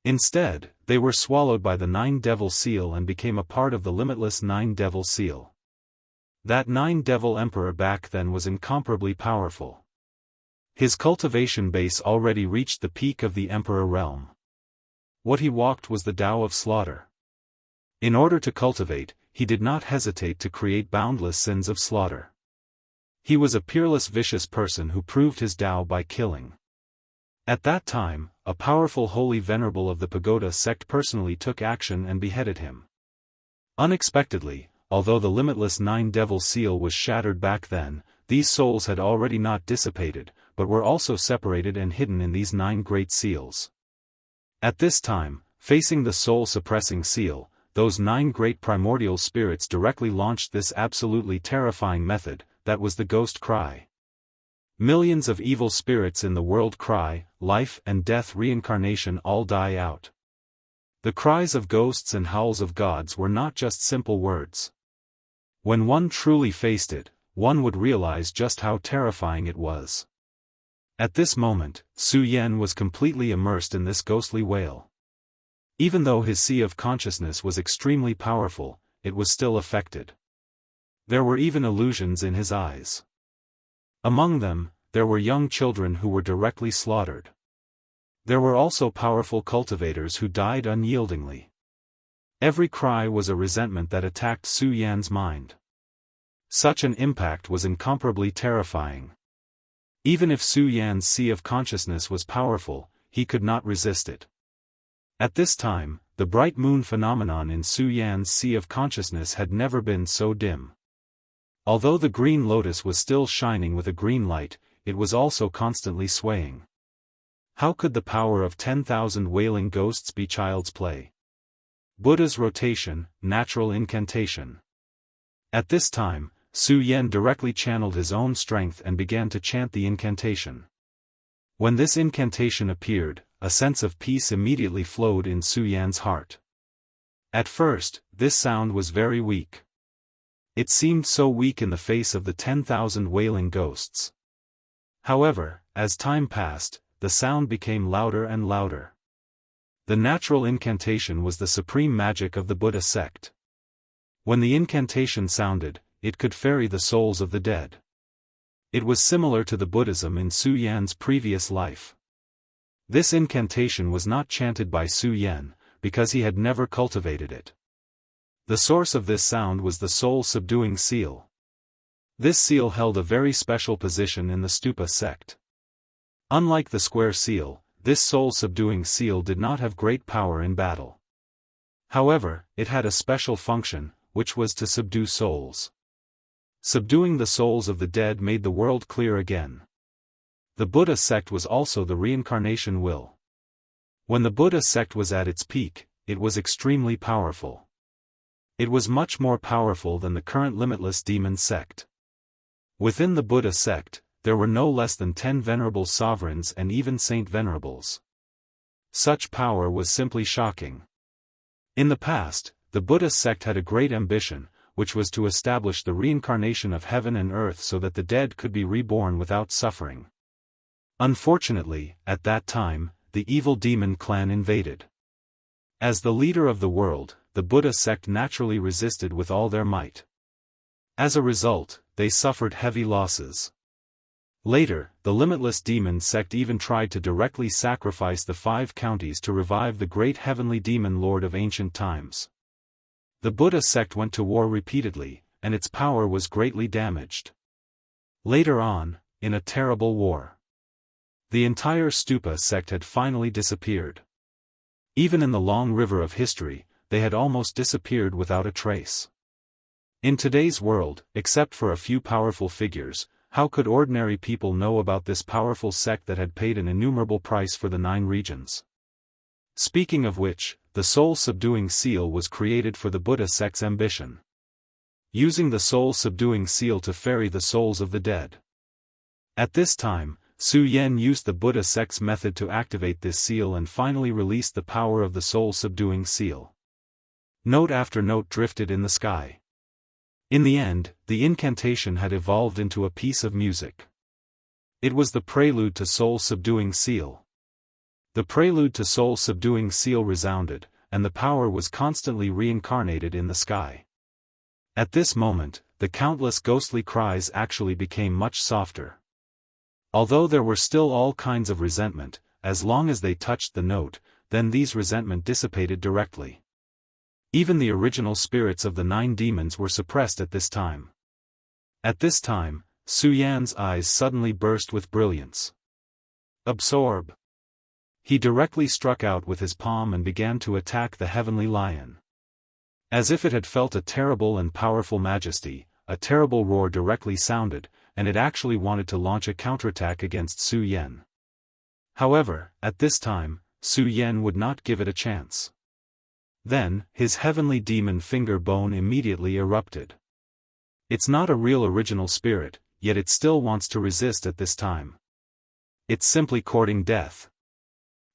Instead, they were swallowed by the 9 devil seal and became a part of the limitless 9 devil seal. That 9 devil emperor back then was incomparably powerful. His cultivation base already reached the peak of the emperor realm. What he walked was the Tao of slaughter. In order to cultivate, he did not hesitate to create boundless sins of slaughter. He was a peerless vicious person who proved his Tao by killing. At that time, a powerful holy venerable of the Pagoda sect personally took action and beheaded him. Unexpectedly, although the limitless 9 devil seal was shattered back then, these souls had already not dissipated, but were also separated and hidden in these 9 great seals. At this time, facing the soul-suppressing seal, those 9 great primordial spirits directly launched this absolutely terrifying method, that was the ghost cry. Millions of evil spirits in the world cry, life and death reincarnation all die out. The cries of ghosts and howls of gods were not just simple words. When one truly faced it, one would realize just how terrifying it was. At this moment, Su Yan was completely immersed in this ghostly wail. Even though his sea of consciousness was extremely powerful, it was still affected. There were even illusions in his eyes. Among them, there were young children who were directly slaughtered. There were also powerful cultivators who died unyieldingly. Every cry was a resentment that attacked Su Yan's mind. Such an impact was incomparably terrifying. Even if Su Yan's sea of consciousness was powerful, he could not resist it. At this time, the bright moon phenomenon in Su Yan's sea of consciousness had never been so dim. Although the green lotus was still shining with a green light, it was also constantly swaying. How could the power of 10,000 wailing ghosts be child's play? Buddha's rotation, natural incantation. At this time, Su Yan directly channeled his own strength and began to chant the incantation. When this incantation appeared, a sense of peace immediately flowed in Su Yan's heart. At first, this sound was very weak. It seemed so weak in the face of the 10,000 wailing ghosts. However, as time passed, the sound became louder and louder. The natural incantation was the supreme magic of the Buddha sect. When the incantation sounded, it could ferry the souls of the dead. It was similar to the Buddhism in Su Yan's previous life. This incantation was not chanted by Su Yan, because he had never cultivated it. The source of this sound was the soul-subduing seal. This seal held a very special position in the Stupa sect. Unlike the square seal, this soul-subduing seal did not have great power in battle. However, it had a special function, which was to subdue souls. Subduing the souls of the dead made the world clear again. The Buddha sect was also the reincarnation will. When the Buddha sect was at its peak, it was extremely powerful. It was much more powerful than the current limitless demon sect. Within the Buddha sect, there were no less than 10 venerable sovereigns and even saint venerables. Such power was simply shocking. In the past, the Buddha sect had a great ambition, which was to establish the reincarnation of heaven and earth so that the dead could be reborn without suffering. Unfortunately, at that time, the evil demon clan invaded. As the leader of the world, the Buddha sect naturally resisted with all their might. As a result, they suffered heavy losses. Later, the limitless demon sect even tried to directly sacrifice the 5 counties to revive the great heavenly demon lord of ancient times. The Buddha sect went to war repeatedly, and its power was greatly damaged. Later on, in a terrible war, the entire Stupa sect had finally disappeared. Even in the long river of history, they had almost disappeared without a trace. In today's world, except for a few powerful figures, how could ordinary people know about this powerful sect that had paid an innumerable price for the 9 regions? Speaking of which, the soul-subduing seal was created for the Buddha sect's ambition, using the soul-subduing seal to ferry the souls of the dead. At this time, Su Yen used the Buddha sect's method to activate this seal and finally released the power of the soul-subduing seal. Note after note drifted in the sky. In the end, the incantation had evolved into a piece of music. It was the prelude to soul-subduing seal. The prelude to soul-subduing seal resounded, and the power was constantly reincarnated in the sky. At this moment, the countless ghostly cries actually became much softer. Although there were still all kinds of resentment, as long as they touched the note, then these resentment dissipated directly. Even the original spirits of the 9 demons were suppressed at this time. At this time, Su Yan's eyes suddenly burst with brilliance. Absorb! He directly struck out with his palm and began to attack the heavenly lion. As if it had felt a terrible and powerful majesty, a terrible roar directly sounded, and it actually wanted to launch a counterattack against Su Yen. However, at this time, Su Yen would not give it a chance. Then, his heavenly demon finger bone immediately erupted. It's not a real original spirit, yet it still wants to resist at this time. It's simply courting death.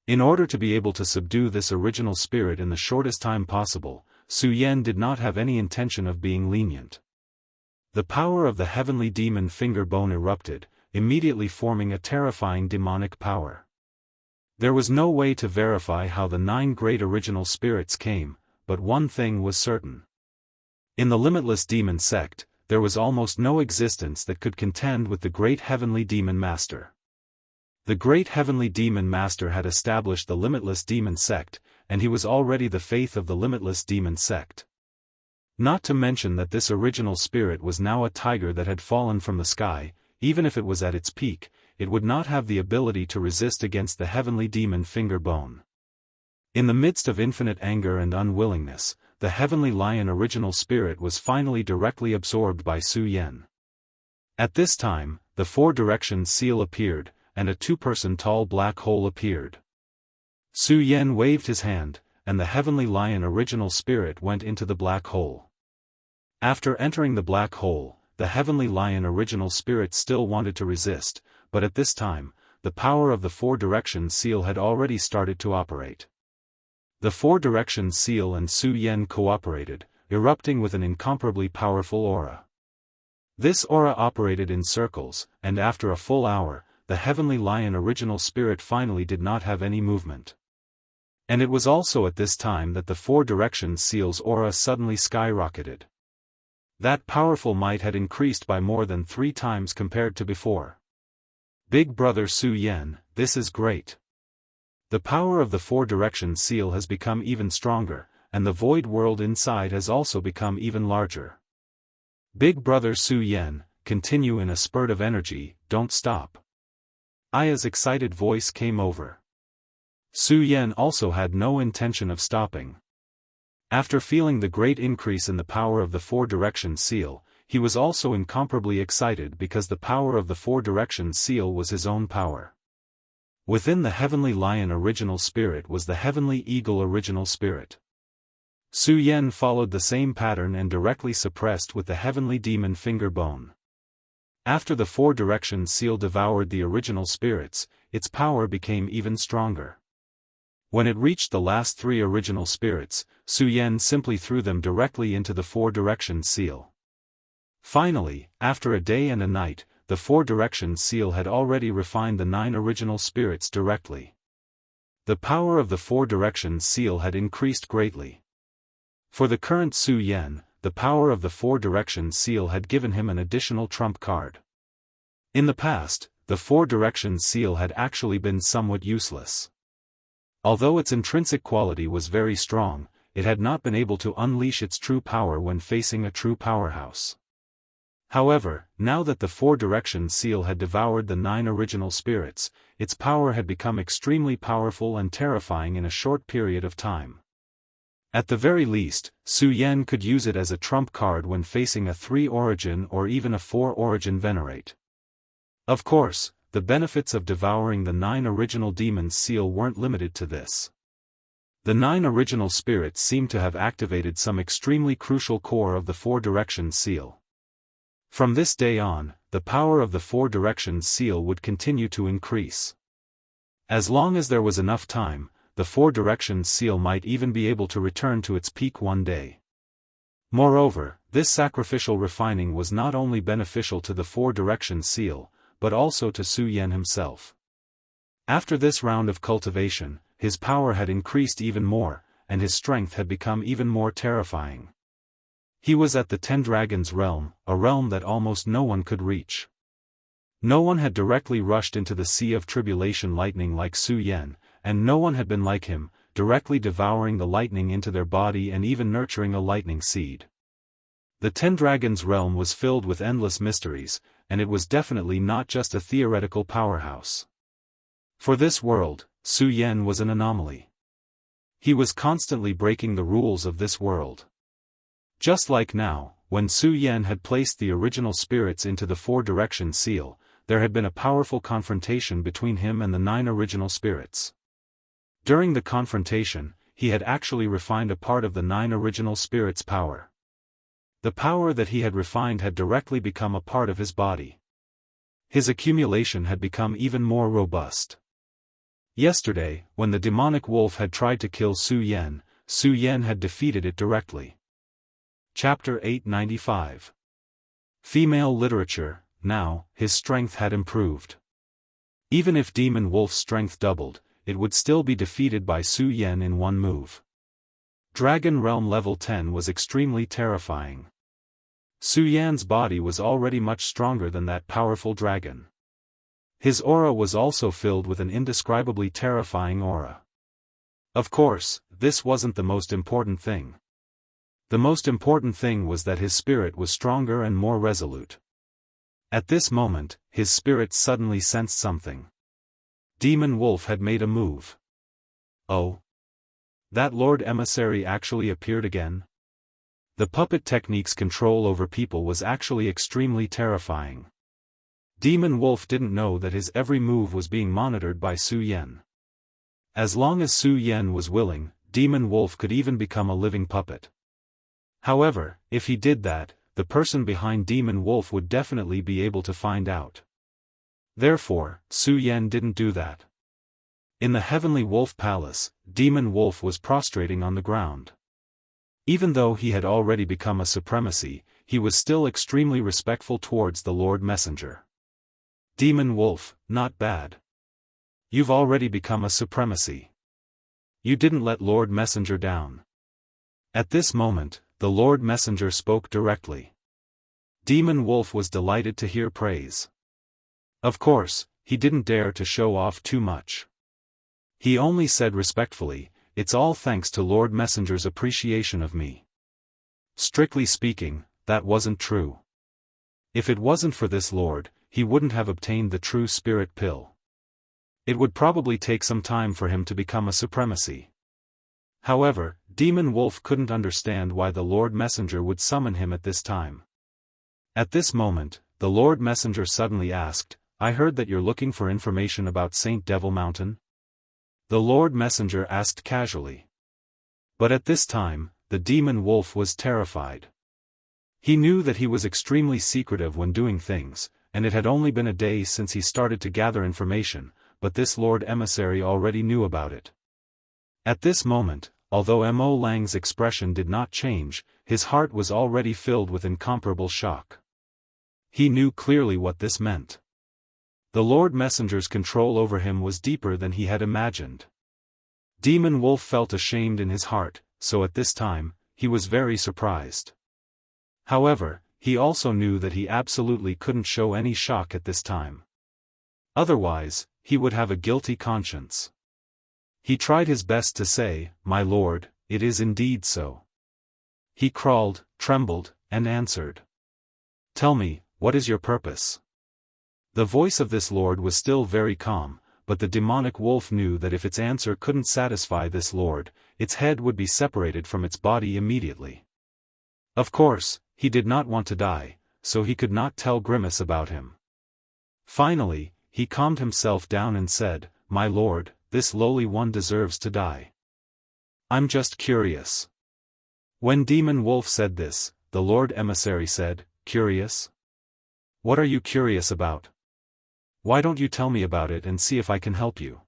In order to be able to subdue this original spirit in the shortest time possible, Su Yen did not have any intention of being lenient. The power of the heavenly demon finger bone erupted, immediately forming a terrifying demonic power. There was no way to verify how the 9 great original spirits came, but one thing was certain. In the limitless demon sect, there was almost no existence that could contend with the great heavenly demon master. The great heavenly demon master had established the limitless demon sect, and he was already the faith of the limitless demon sect. Not to mention that this original spirit was now a tiger that had fallen from the sky. Even if it was at its peak, it would not have the ability to resist against the heavenly demon finger bone. In the midst of infinite anger and unwillingness, the heavenly lion original spirit was finally directly absorbed by Su Yen. At this time, the 4 directions seal appeared, and a 2-person tall black hole appeared. Su Yen waved his hand, and the heavenly lion original spirit went into the black hole. After entering the black hole, the heavenly lion original spirit still wanted to resist, but at this time, the power of the 4 directions seal had already started to operate. The 4 directions seal and Su Yen cooperated, erupting with an incomparably powerful aura. This aura operated in circles, and after a full hour, the heavenly lion original spirit finally did not have any movement. And it was also at this time that the 4 directions seal's aura suddenly skyrocketed. That powerful might had increased by more than 3 times compared to before. Big brother Su Yen, this is great. The power of the 4 directions seal has become even stronger, and the void world inside has also become even larger. Big brother Su Yen, continue in a spurt of energy, don't stop. Aya's excited voice came over. Su Yen also had no intention of stopping. After feeling the great increase in the power of the 4 directions seal, he was also incomparably excited because the power of the 4 directions seal was his own power. Within the heavenly lion original spirit was the heavenly eagle original spirit. Su Yen followed the same pattern and directly suppressed with the heavenly demon finger bone. After the 4 directions seal devoured the original spirits, its power became even stronger. When it reached the last 3 original spirits, Su Yen simply threw them directly into the 4 directions seal. Finally, after a day and a night, the 4 directions seal had already refined the 9 original spirits directly. The power of the 4 directions seal had increased greatly. For the current Su Yen, the power of the 4 directions seal had given him an additional trump card. In the past, the 4 directions seal had actually been somewhat useless. Although its intrinsic quality was very strong, it had not been able to unleash its true power when facing a true powerhouse. However, now that the four-direction seal had devoured the 9 original spirits, its power had become extremely powerful and terrifying in a short period of time. At the very least, Su Yan could use it as a trump card when facing a 3-origin or even a 4-origin venerate. Of course, the benefits of devouring the 9 original demons' seal weren't limited to this. The 9 original spirits seemed to have activated some extremely crucial core of the 4-direction seal. From this day on, the power of the 4-direction seal would continue to increase. As long as there was enough time, the 4-direction seal might even be able to return to its peak one day. Moreover, this sacrificial refining was not only beneficial to the 4-direction seal, but also to Su Yan himself. After this round of cultivation, his power had increased even more, and his strength had become even more terrifying. He was at the 10 Dragons realm, a realm that almost no one could reach. No one had directly rushed into the Sea of Tribulation lightning like Su Yan, and no one had been like him, directly devouring the lightning into their body and even nurturing a lightning seed. The 10 Dragons realm was filled with endless mysteries, and it was definitely not just a theoretical powerhouse. For this world, Su Yan was an anomaly. He was constantly breaking the rules of this world. Just like now, when Su Yan had placed the original spirits into the 4-direction seal, there had been a powerful confrontation between him and the 9 original spirits. During the confrontation, he had actually refined a part of the 9 original spirits' power. The power that he had refined had directly become a part of his body. His accumulation had become even more robust. Yesterday, when the demonic wolf had tried to kill Su Yan had defeated it directly. Chapter 895. Female Literature. Now, his strength had improved. Even if Demon Wolf's strength doubled, it would still be defeated by Su Yan in one move. Dragon Realm Level 10 was extremely terrifying. Su Yan's body was already much stronger than that powerful dragon. His aura was also filled with an indescribably terrifying aura. Of course, this wasn't the most important thing. The most important thing was that his spirit was stronger and more resolute. At this moment, his spirit suddenly sensed something. Demon Wolf had made a move. Oh! That Lord Emissary actually appeared again? The puppet technique's control over people was actually extremely terrifying. Demon Wolf didn't know that his every move was being monitored by Su Yan. As long as Su Yan was willing, Demon Wolf could even become a living puppet. However, if he did that, the person behind Demon Wolf would definitely be able to find out. Therefore, Su Yan didn't do that. In the Heavenly Wolf Palace, Demon Wolf was prostrating on the ground. Even though he had already become a supremacy, he was still extremely respectful towards the Lord Messenger. Demon Wolf, not bad. You've already become a supremacy. You didn't let Lord Messenger down. At this moment, the Lord Messenger spoke directly. Demon Wolf was delighted to hear praise. Of course, he didn't dare to show off too much. He only said respectfully, "It's all thanks to Lord Messenger's appreciation of me." Strictly speaking, that wasn't true. If it wasn't for this Lord, he wouldn't have obtained the true spirit pill. It would probably take some time for him to become a supremacy. However, Demon Wolf couldn't understand why the Lord Messenger would summon him at this time. At this moment, the Lord Messenger suddenly asked, "I heard that you're looking for information about Saint Devil Mountain?" The Lord Messenger asked casually. But at this time, the Demon Wolf was terrified. He knew that he was extremely secretive when doing things, and it had only been a day since he started to gather information, but this Lord Emissary already knew about it. At this moment, although Mo Lang's expression did not change, his heart was already filled with incomparable shock. He knew clearly what this meant. The Lord Messenger's control over him was deeper than he had imagined. Demon Wolf felt ashamed in his heart, so at this time, he was very surprised. However, he also knew that he absolutely couldn't show any shock at this time. Otherwise, he would have a guilty conscience. He tried his best to say, "My lord, it is indeed so. He crawled, trembled, and answered. Tell me, what is your purpose? The voice of this lord was still very calm, but the demonic wolf knew that if its answer couldn't satisfy this lord, its head would be separated from its body immediately. Of course, he did not want to die, so he could not tell Grimace about him. Finally, he calmed himself down and said, My lord, this lowly one deserves to die. I'm just curious. When Demon Wolf said this, the Lord Emissary said, Curious? What are you curious about? Why don't you tell me about it and see if I can help you?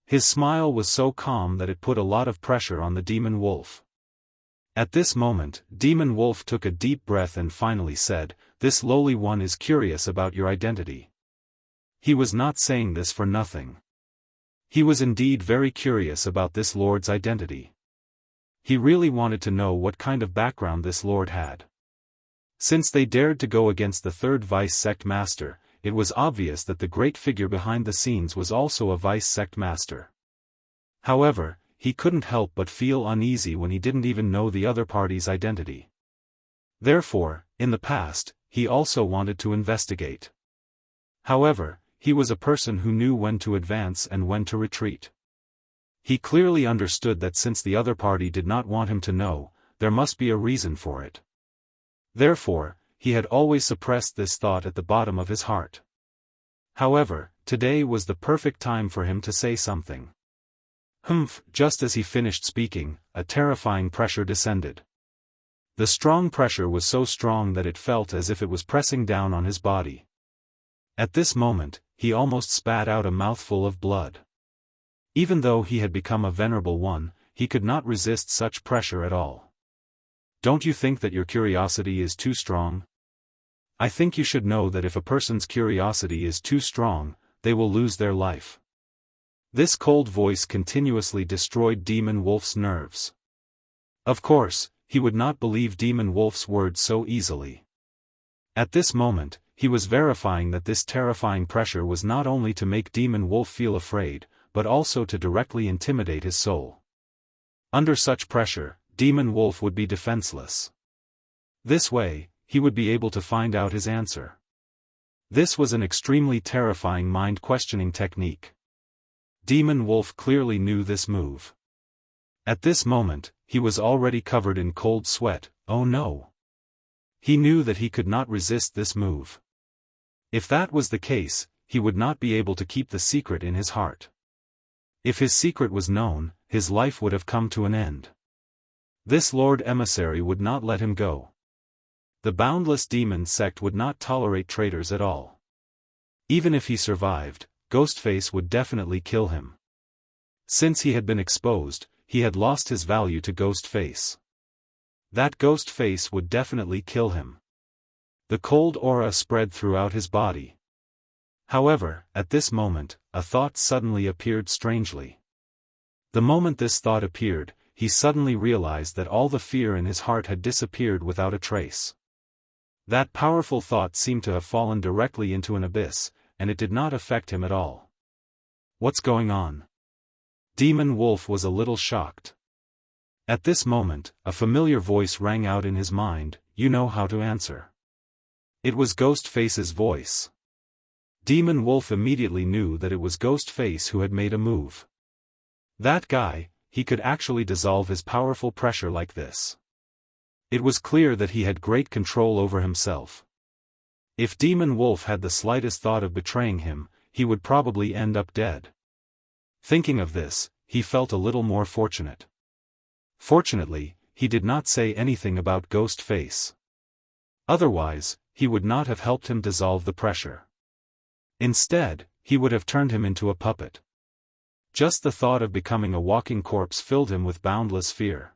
His smile was so calm that it put a lot of pressure on the Demon Wolf. At this moment, Demon Wolf took a deep breath and finally said, This lowly one is curious about your identity. He was not saying this for nothing. He was indeed very curious about this lord's identity. He really wanted to know what kind of background this lord had. Since they dared to go against the third vice sect master, it was obvious that the great figure behind the scenes was also a vice sect master. However, he couldn't help but feel uneasy when he didn't even know the other party's identity. Therefore, in the past, he also wanted to investigate. However, he was a person who knew when to advance and when to retreat. He clearly understood that since the other party did not want him to know, there must be a reason for it. Therefore, he had always suppressed this thought at the bottom of his heart. However, today was the perfect time for him to say something. Just as he finished speaking, a terrifying pressure descended. The strong pressure was so strong that it felt as if it was pressing down on his body. At this moment, he almost spat out a mouthful of blood. Even though he had become a venerable one, he could not resist such pressure at all. Don't you think that your curiosity is too strong? I think you should know that if a person's curiosity is too strong, they will lose their life. This cold voice continuously destroyed Demon Wolf's nerves. Of course, he would not believe Demon Wolf's words so easily. At this moment, he was verifying that this terrifying pressure was not only to make Demon Wolf feel afraid, but also to directly intimidate his soul. Under such pressure, Demon Wolf would be defenseless. This way, he would be able to find out his answer. This was an extremely terrifying mind-questioning technique. Demon Wolf clearly knew this move. At this moment, he was already covered in cold sweat. Oh no! He knew that he could not resist this move. If that was the case, he would not be able to keep the secret in his heart. If his secret was known, his life would have come to an end. This Lord Emissary would not let him go. The Boundless Demon sect would not tolerate traitors at all. Even if he survived, Ghostface would definitely kill him. Since he had been exposed, he had lost his value to Ghostface. That Ghostface would definitely kill him. The cold aura spread throughout his body. However, at this moment, a thought suddenly appeared strangely. The moment this thought appeared, he suddenly realized that all the fear in his heart had disappeared without a trace. That powerful thought seemed to have fallen directly into an abyss, and it did not affect him at all. What's going on? Demon Wolf was a little shocked. At this moment, a familiar voice rang out in his mind, You know how to answer. It was Ghostface's voice. Demon Wolf immediately knew that it was Ghostface who had made a move. That guy, he could actually dissolve his powerful pressure like this. It was clear that he had great control over himself. If Demon Wolf had the slightest thought of betraying him, he would probably end up dead. Thinking of this, he felt a little more fortunate. Fortunately, he did not say anything about Ghostface. Otherwise, he would not have helped him dissolve the pressure. Instead, he would have turned him into a puppet. Just the thought of becoming a walking corpse filled him with boundless fear.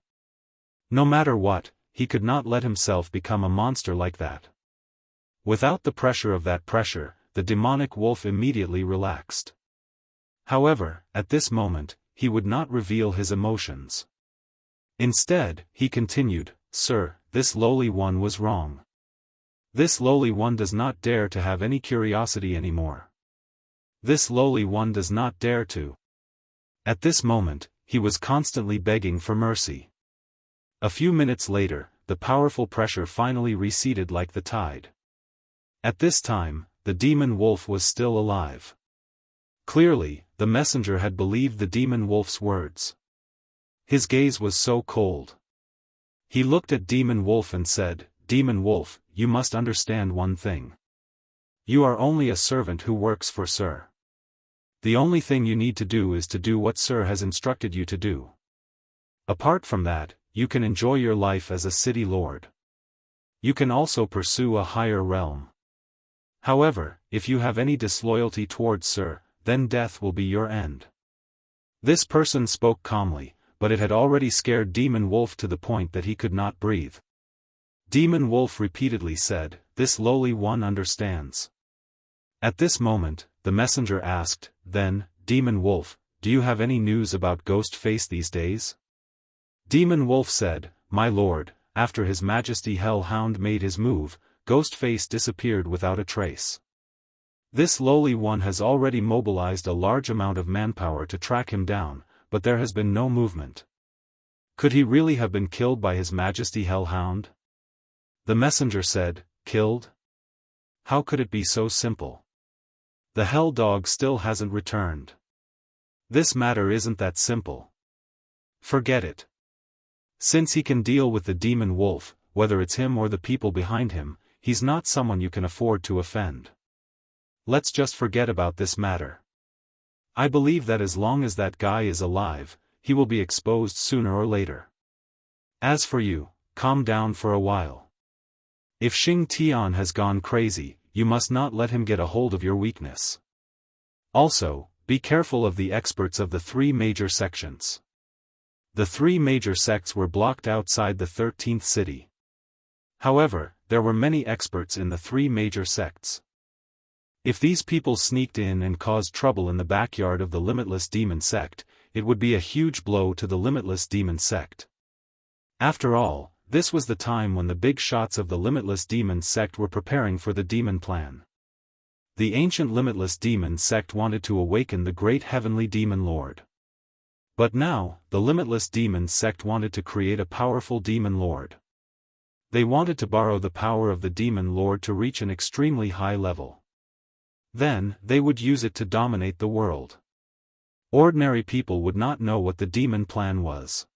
No matter what, he could not let himself become a monster like that. Without the pressure of that pressure, the demonic wolf immediately relaxed. However, at this moment, he would not reveal his emotions. Instead, he continued, Sir, this lowly one was wrong. This lowly one does not dare to have any curiosity anymore. This lowly one does not dare to. At this moment, he was constantly begging for mercy. A few minutes later, the powerful pressure finally receded like the tide. At this time, the demon wolf was still alive. Clearly, the messenger had believed the demon wolf's words. His gaze was so cold. He looked at Demon Wolf and said, "Demon Wolf, you must understand one thing. You are only a servant who works for Sir. The only thing you need to do is to do what Sir has instructed you to do. Apart from that, you can enjoy your life as a city lord. You can also pursue a higher realm. However, if you have any disloyalty towards Sir, then death will be your end." This person spoke calmly, but it had already scared Demon Wolf to the point that he could not breathe. Demon Wolf repeatedly said, "This lowly one understands." At this moment, the messenger asked, "Then, Demon Wolf, do you have any news about Ghostface these days?" Demon Wolf said, "My lord, after His Majesty Hellhound made his move, Ghostface disappeared without a trace. This lowly one has already mobilized a large amount of manpower to track him down, but there has been no movement. Could he really have been killed by His Majesty Hellhound?" The messenger said, "Killed? How could it be so simple? The Hell Dog still hasn't returned. This matter isn't that simple. Forget it. Since he can deal with the Demon Wolf, whether it's him or the people behind him, he's not someone you can afford to offend. Let's just forget about this matter. I believe that as long as that guy is alive, he will be exposed sooner or later. As for you, calm down for a while. If Xing Tian has gone crazy, you must not let him get a hold of your weakness. Also, be careful of the experts of the three major sections. The three major sects were blocked outside the 13th city. However, there were many experts in the three major sects. If these people sneaked in and caused trouble in the backyard of the Limitless Demon Sect, it would be a huge blow to the Limitless Demon Sect. After all, this was the time when the big shots of the Limitless Demon Sect were preparing for the Demon Plan. The ancient Limitless Demon Sect wanted to awaken the great heavenly Demon Lord. But now, the Limitless Demon Sect wanted to create a powerful Demon Lord. They wanted to borrow the power of the Demon Lord to reach an extremely high level. Then, they would use it to dominate the world. Ordinary people would not know what the Demon Plan was.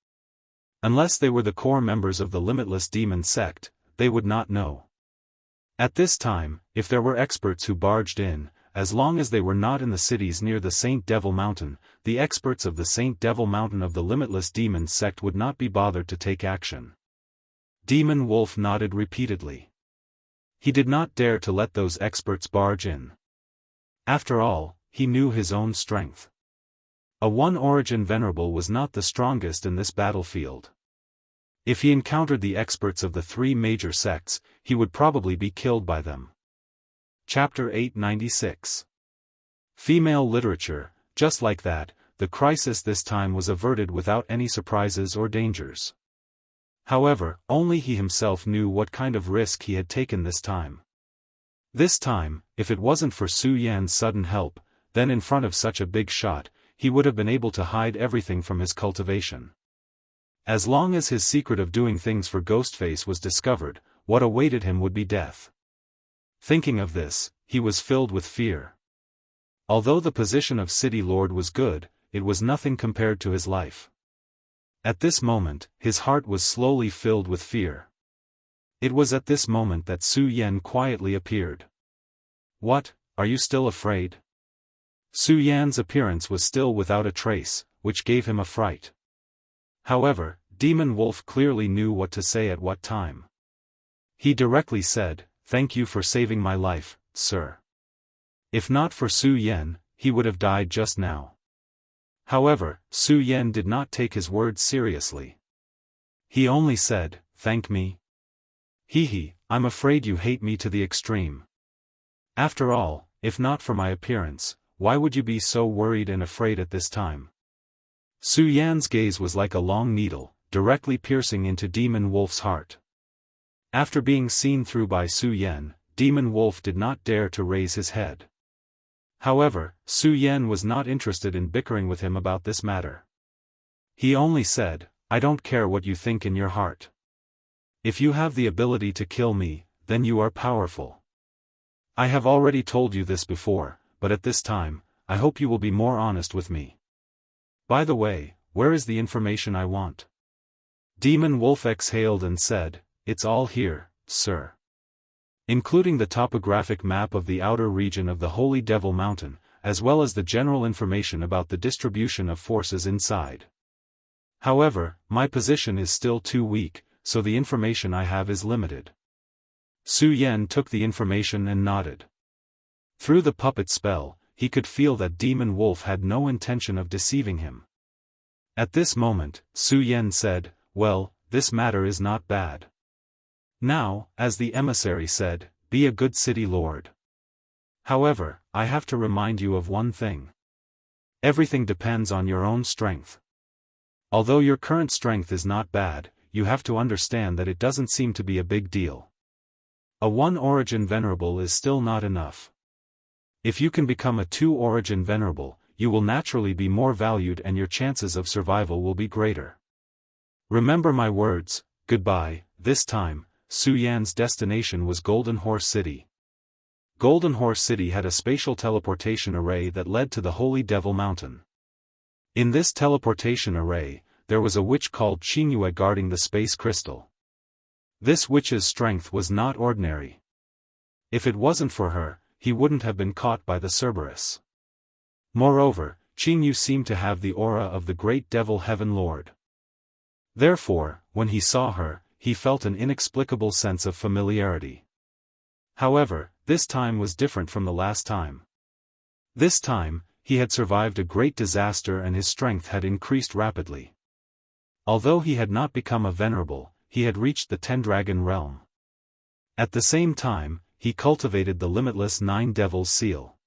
Unless they were the core members of the Limitless Demon Sect, they would not know. At this time, if there were experts who barged in, as long as they were not in the cities near the Saint Devil Mountain, the experts of the Saint Devil Mountain of the Limitless Demon Sect would not be bothered to take action. Demon Wolf nodded repeatedly. He did not dare to let those experts barge in. After all, he knew his own strength. A one-origin venerable was not the strongest in this battlefield. If he encountered the experts of the three major sects, he would probably be killed by them. Chapter 896. Female Literature. Just like that, the crisis this time was averted without any surprises or dangers. However, only he himself knew what kind of risk he had taken this time. This time, if it wasn't for Su Yan's sudden help, then in front of such a big shot, he would have been able to hide everything from his cultivation. As long as his secret of doing things for Ghostface was discovered, what awaited him would be death. Thinking of this, he was filled with fear. Although the position of City Lord was good, it was nothing compared to his life. At this moment, his heart was slowly filled with fear. It was at this moment that Su Yan quietly appeared. "What, are you still afraid?" Su Yan's appearance was still without a trace, which gave him a fright. However, Demon Wolf clearly knew what to say at what time. He directly said, "Thank you for saving my life, sir. If not for Su Yan, he would have died just now." However, Su Yan did not take his words seriously. He only said, "Thank me? Hee, I'm afraid you hate me to the extreme. After all, if not for my appearance, why would you be so worried and afraid at this time?" Su Yan's gaze was like a long needle, directly piercing into Demon Wolf's heart. After being seen through by Su Yan, Demon Wolf did not dare to raise his head. However, Su Yan was not interested in bickering with him about this matter. He only said, "I don't care what you think in your heart. If you have the ability to kill me, then you are powerful. I have already told you this before, but at this time, I hope you will be more honest with me. By the way, where is the information I want?" Demon Wolf exhaled and said, "It's all here, sir. Including the topographic map of the outer region of the Holy Devil Mountain, as well as the general information about the distribution of forces inside. However, my position is still too weak, so the information I have is limited." Su Yan took the information and nodded. Through the puppet spell, he could feel that Demon Wolf had no intention of deceiving him. At this moment, Su Yan said, "Well, this matter is not bad. Now, as the emissary said, be a good city lord. However, I have to remind you of one thing. Everything depends on your own strength. Although your current strength is not bad, you have to understand that it doesn't seem to be a big deal. A 1-origin venerable is still not enough. If you can become a 2-origin venerable, you will naturally be more valued and your chances of survival will be greater. Remember my words, goodbye." This time, Su Yan's destination was Golden Horse City. Golden Horse City had a spatial teleportation array that led to the Holy Devil Mountain. In this teleportation array, there was a witch called Qingyue guarding the space crystal. This witch's strength was not ordinary. If it wasn't for her, he wouldn't have been caught by the Cerberus. Moreover, Qingyue seemed to have the aura of the great devil Heaven Lord. Therefore, when he saw her, he felt an inexplicable sense of familiarity. However, this time was different from the last time. This time, he had survived a great disaster and his strength had increased rapidly. Although he had not become a venerable, he had reached the 10-dragon realm. At the same time, he cultivated the limitless 9 devils seal.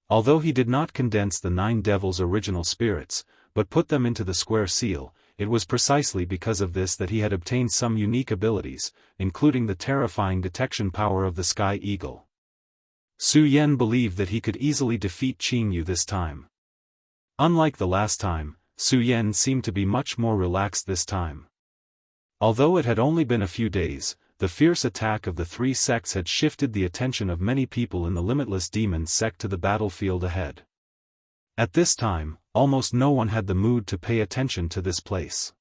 Although he did not condense the 9 devils' original spirits, but put them into the square seal, it was precisely because of this that he had obtained some unique abilities, including the terrifying detection power of the Sky Eagle. Su Yan believed that he could easily defeat Qingyue this time. Unlike the last time, Su Yan seemed to be much more relaxed this time. Although it had only been a few days, the fierce attack of the 3 sects had shifted the attention of many people in the Limitless Demon sect to the battlefield ahead. At this time, almost no one had the mood to pay attention to this place.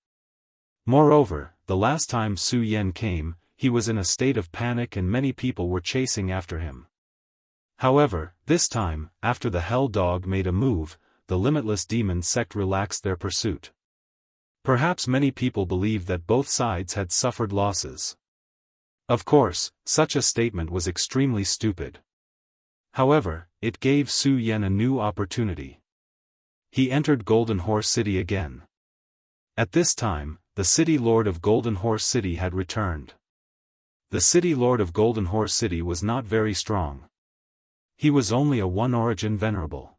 Moreover, the last time Su Yan came, he was in a state of panic and many people were chasing after him. However, this time, after the Hell Dog made a move, the Limitless Demon sect relaxed their pursuit. Perhaps many people believed that both sides had suffered losses. Of course, such a statement was extremely stupid. However, it gave Su Yan a new opportunity. He entered Golden Horse City again. At this time, the City Lord of Golden Horse City had returned. The City Lord of Golden Horse City was not very strong. He was only a 1-origin venerable.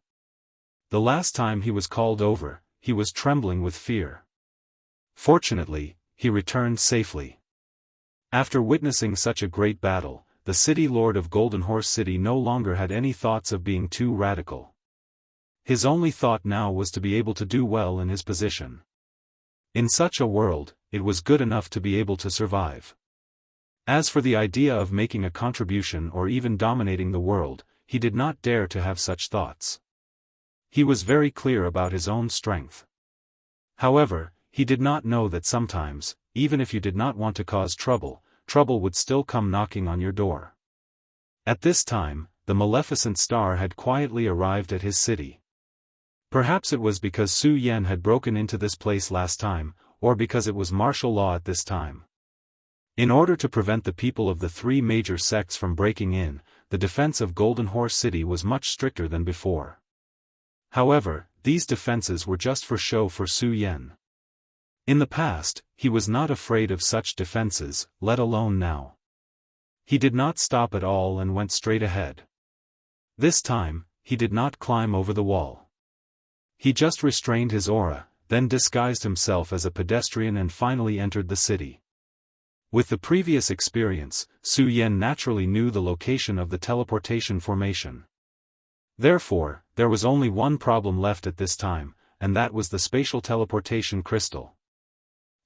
The last time he was called over, he was trembling with fear. Fortunately, he returned safely. After witnessing such a great battle, the City Lord of Golden Horse City no longer had any thoughts of being too radical. His only thought now was to be able to do well in his position. In such a world, it was good enough to be able to survive. As for the idea of making a contribution or even dominating the world, he did not dare to have such thoughts. He was very clear about his own strength. However, he did not know that sometimes, even if you did not want to cause trouble, trouble would still come knocking on your door. At this time, the Maleficent Star had quietly arrived at his city. Perhaps it was because Su Yan had broken into this place last time, or because it was martial law at this time. In order to prevent the people of the 3 major sects from breaking in, the defense of Golden Horse City was much stricter than before. However, these defenses were just for show for Su Yan. In the past, he was not afraid of such defenses, let alone now. He did not stop at all and went straight ahead. This time, he did not climb over the wall. He just restrained his aura, then disguised himself as a pedestrian and finally entered the city. With the previous experience, Su Yan naturally knew the location of the teleportation formation. Therefore, there was only one problem left at this time, and that was the spatial teleportation crystal.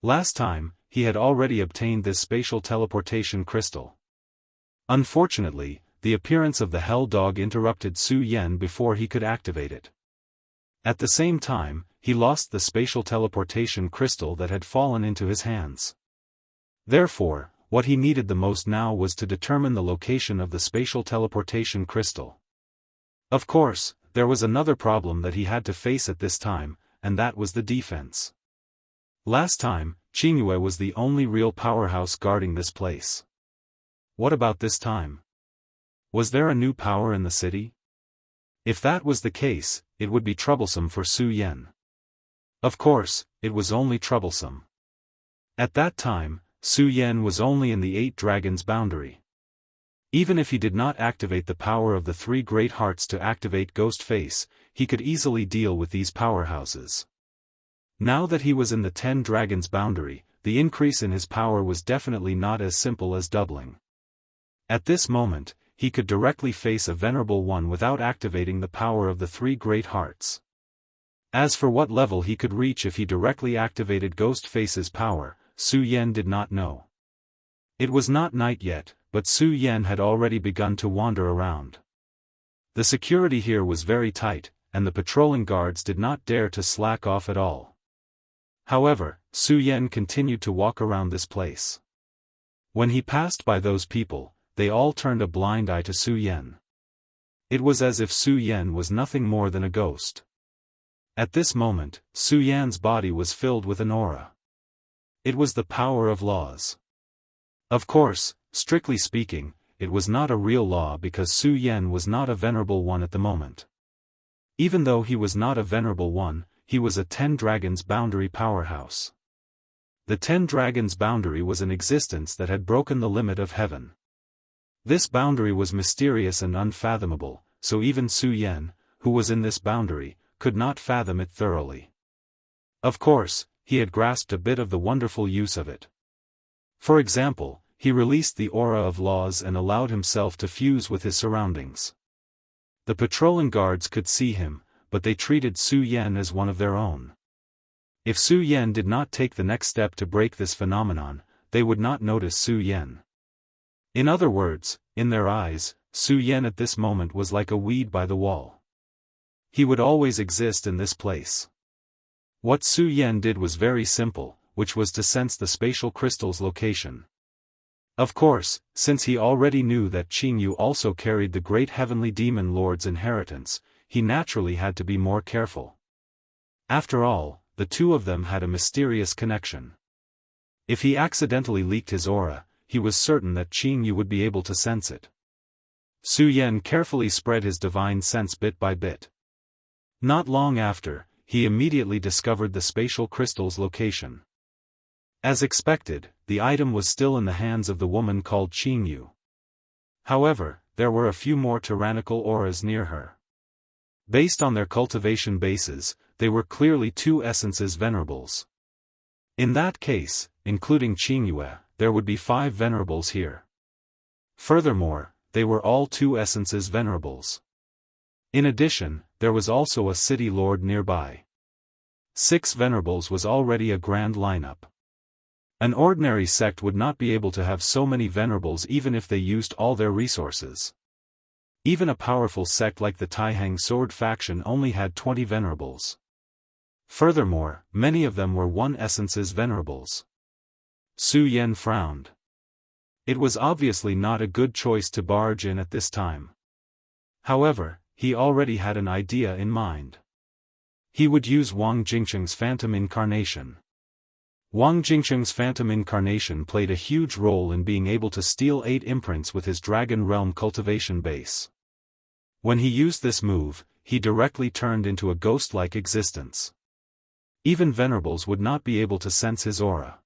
Last time, he had already obtained this spatial teleportation crystal. Unfortunately, the appearance of the Hell Dog interrupted Su Yan before he could activate it. At the same time, he lost the spatial teleportation crystal that had fallen into his hands. Therefore, what he needed the most now was to determine the location of the spatial teleportation crystal. Of course, there was another problem that he had to face at this time, and that was the defense. Last time, Qingyue was the only real powerhouse guarding this place. What about this time? Was there a new power in the city? If that was the case, it would be troublesome for Su Yan. Of course, it was only troublesome. At that time, Su Yan was only in the 8 Dragons boundary. Even if he did not activate the power of the 3 Great Hearts to activate Ghost Face, he could easily deal with these powerhouses. Now that he was in the 10 Dragons boundary, the increase in his power was definitely not as simple as doubling. At this moment, he could directly face a Venerable One without activating the power of the 3 Great Hearts. As for what level he could reach if he directly activated Ghost Face's power, Su Yan did not know. It was not night yet, but Su Yan had already begun to wander around. The security here was very tight, and the patrolling guards did not dare to slack off at all. However, Su Yan continued to walk around this place. When he passed by those people, they all turned a blind eye to Su Yan. It was as if Su Yan was nothing more than a ghost. At this moment, Su Yan's body was filled with an aura. It was the power of laws. Of course, strictly speaking, it was not a real law because Su Yan was not a Venerable One at the moment. Even though he was not a Venerable One, he was a 10 Dragons boundary powerhouse. The 10 Dragons boundary was an existence that had broken the limit of heaven. This boundary was mysterious and unfathomable, so even Su Yan, who was in this boundary, could not fathom it thoroughly. Of course, he had grasped a bit of the wonderful use of it. For example, he released the aura of laws and allowed himself to fuse with his surroundings. The patrolling guards could see him, but they treated Su Yan as one of their own. If Su Yan did not take the next step to break this phenomenon, they would not notice Su Yan. In other words, in their eyes, Su Yan at this moment was like a weed by the wall. He would always exist in this place. What Su Yan did was very simple, which was to sense the spatial crystal's location. Of course, since he already knew that Qingyu also carried the great heavenly demon lord's inheritance, he naturally had to be more careful. After all, the two of them had a mysterious connection. If he accidentally leaked his aura, he was certain that Qingyu would be able to sense it. Su Yan carefully spread his divine sense bit by bit. Not long after, he immediately discovered the spatial crystal's location. As expected, the item was still in the hands of the woman called Qingyu. However, there were a few more tyrannical auras near her. Based on their cultivation bases, they were clearly 2 essences venerables. In that case, including Qingyu, there would be 5 venerables here. Furthermore, they were all 2 essences venerables. In addition, there was also a city lord nearby. 6 venerables was already a grand lineup. An ordinary sect would not be able to have so many venerables even if they used all their resources. Even a powerful sect like the Taihang Sword faction only had 20 venerables. Furthermore, many of them were 1 essence's venerables. Su Yan frowned. It was obviously not a good choice to barge in at this time. However, he already had an idea in mind. He would use Wang Jingcheng's phantom incarnation. Wang Jingcheng's phantom incarnation played a huge role in being able to steal 8 imprints with his Dragon Realm cultivation base. When he used this move, he directly turned into a ghost-like existence. Even venerables would not be able to sense his aura.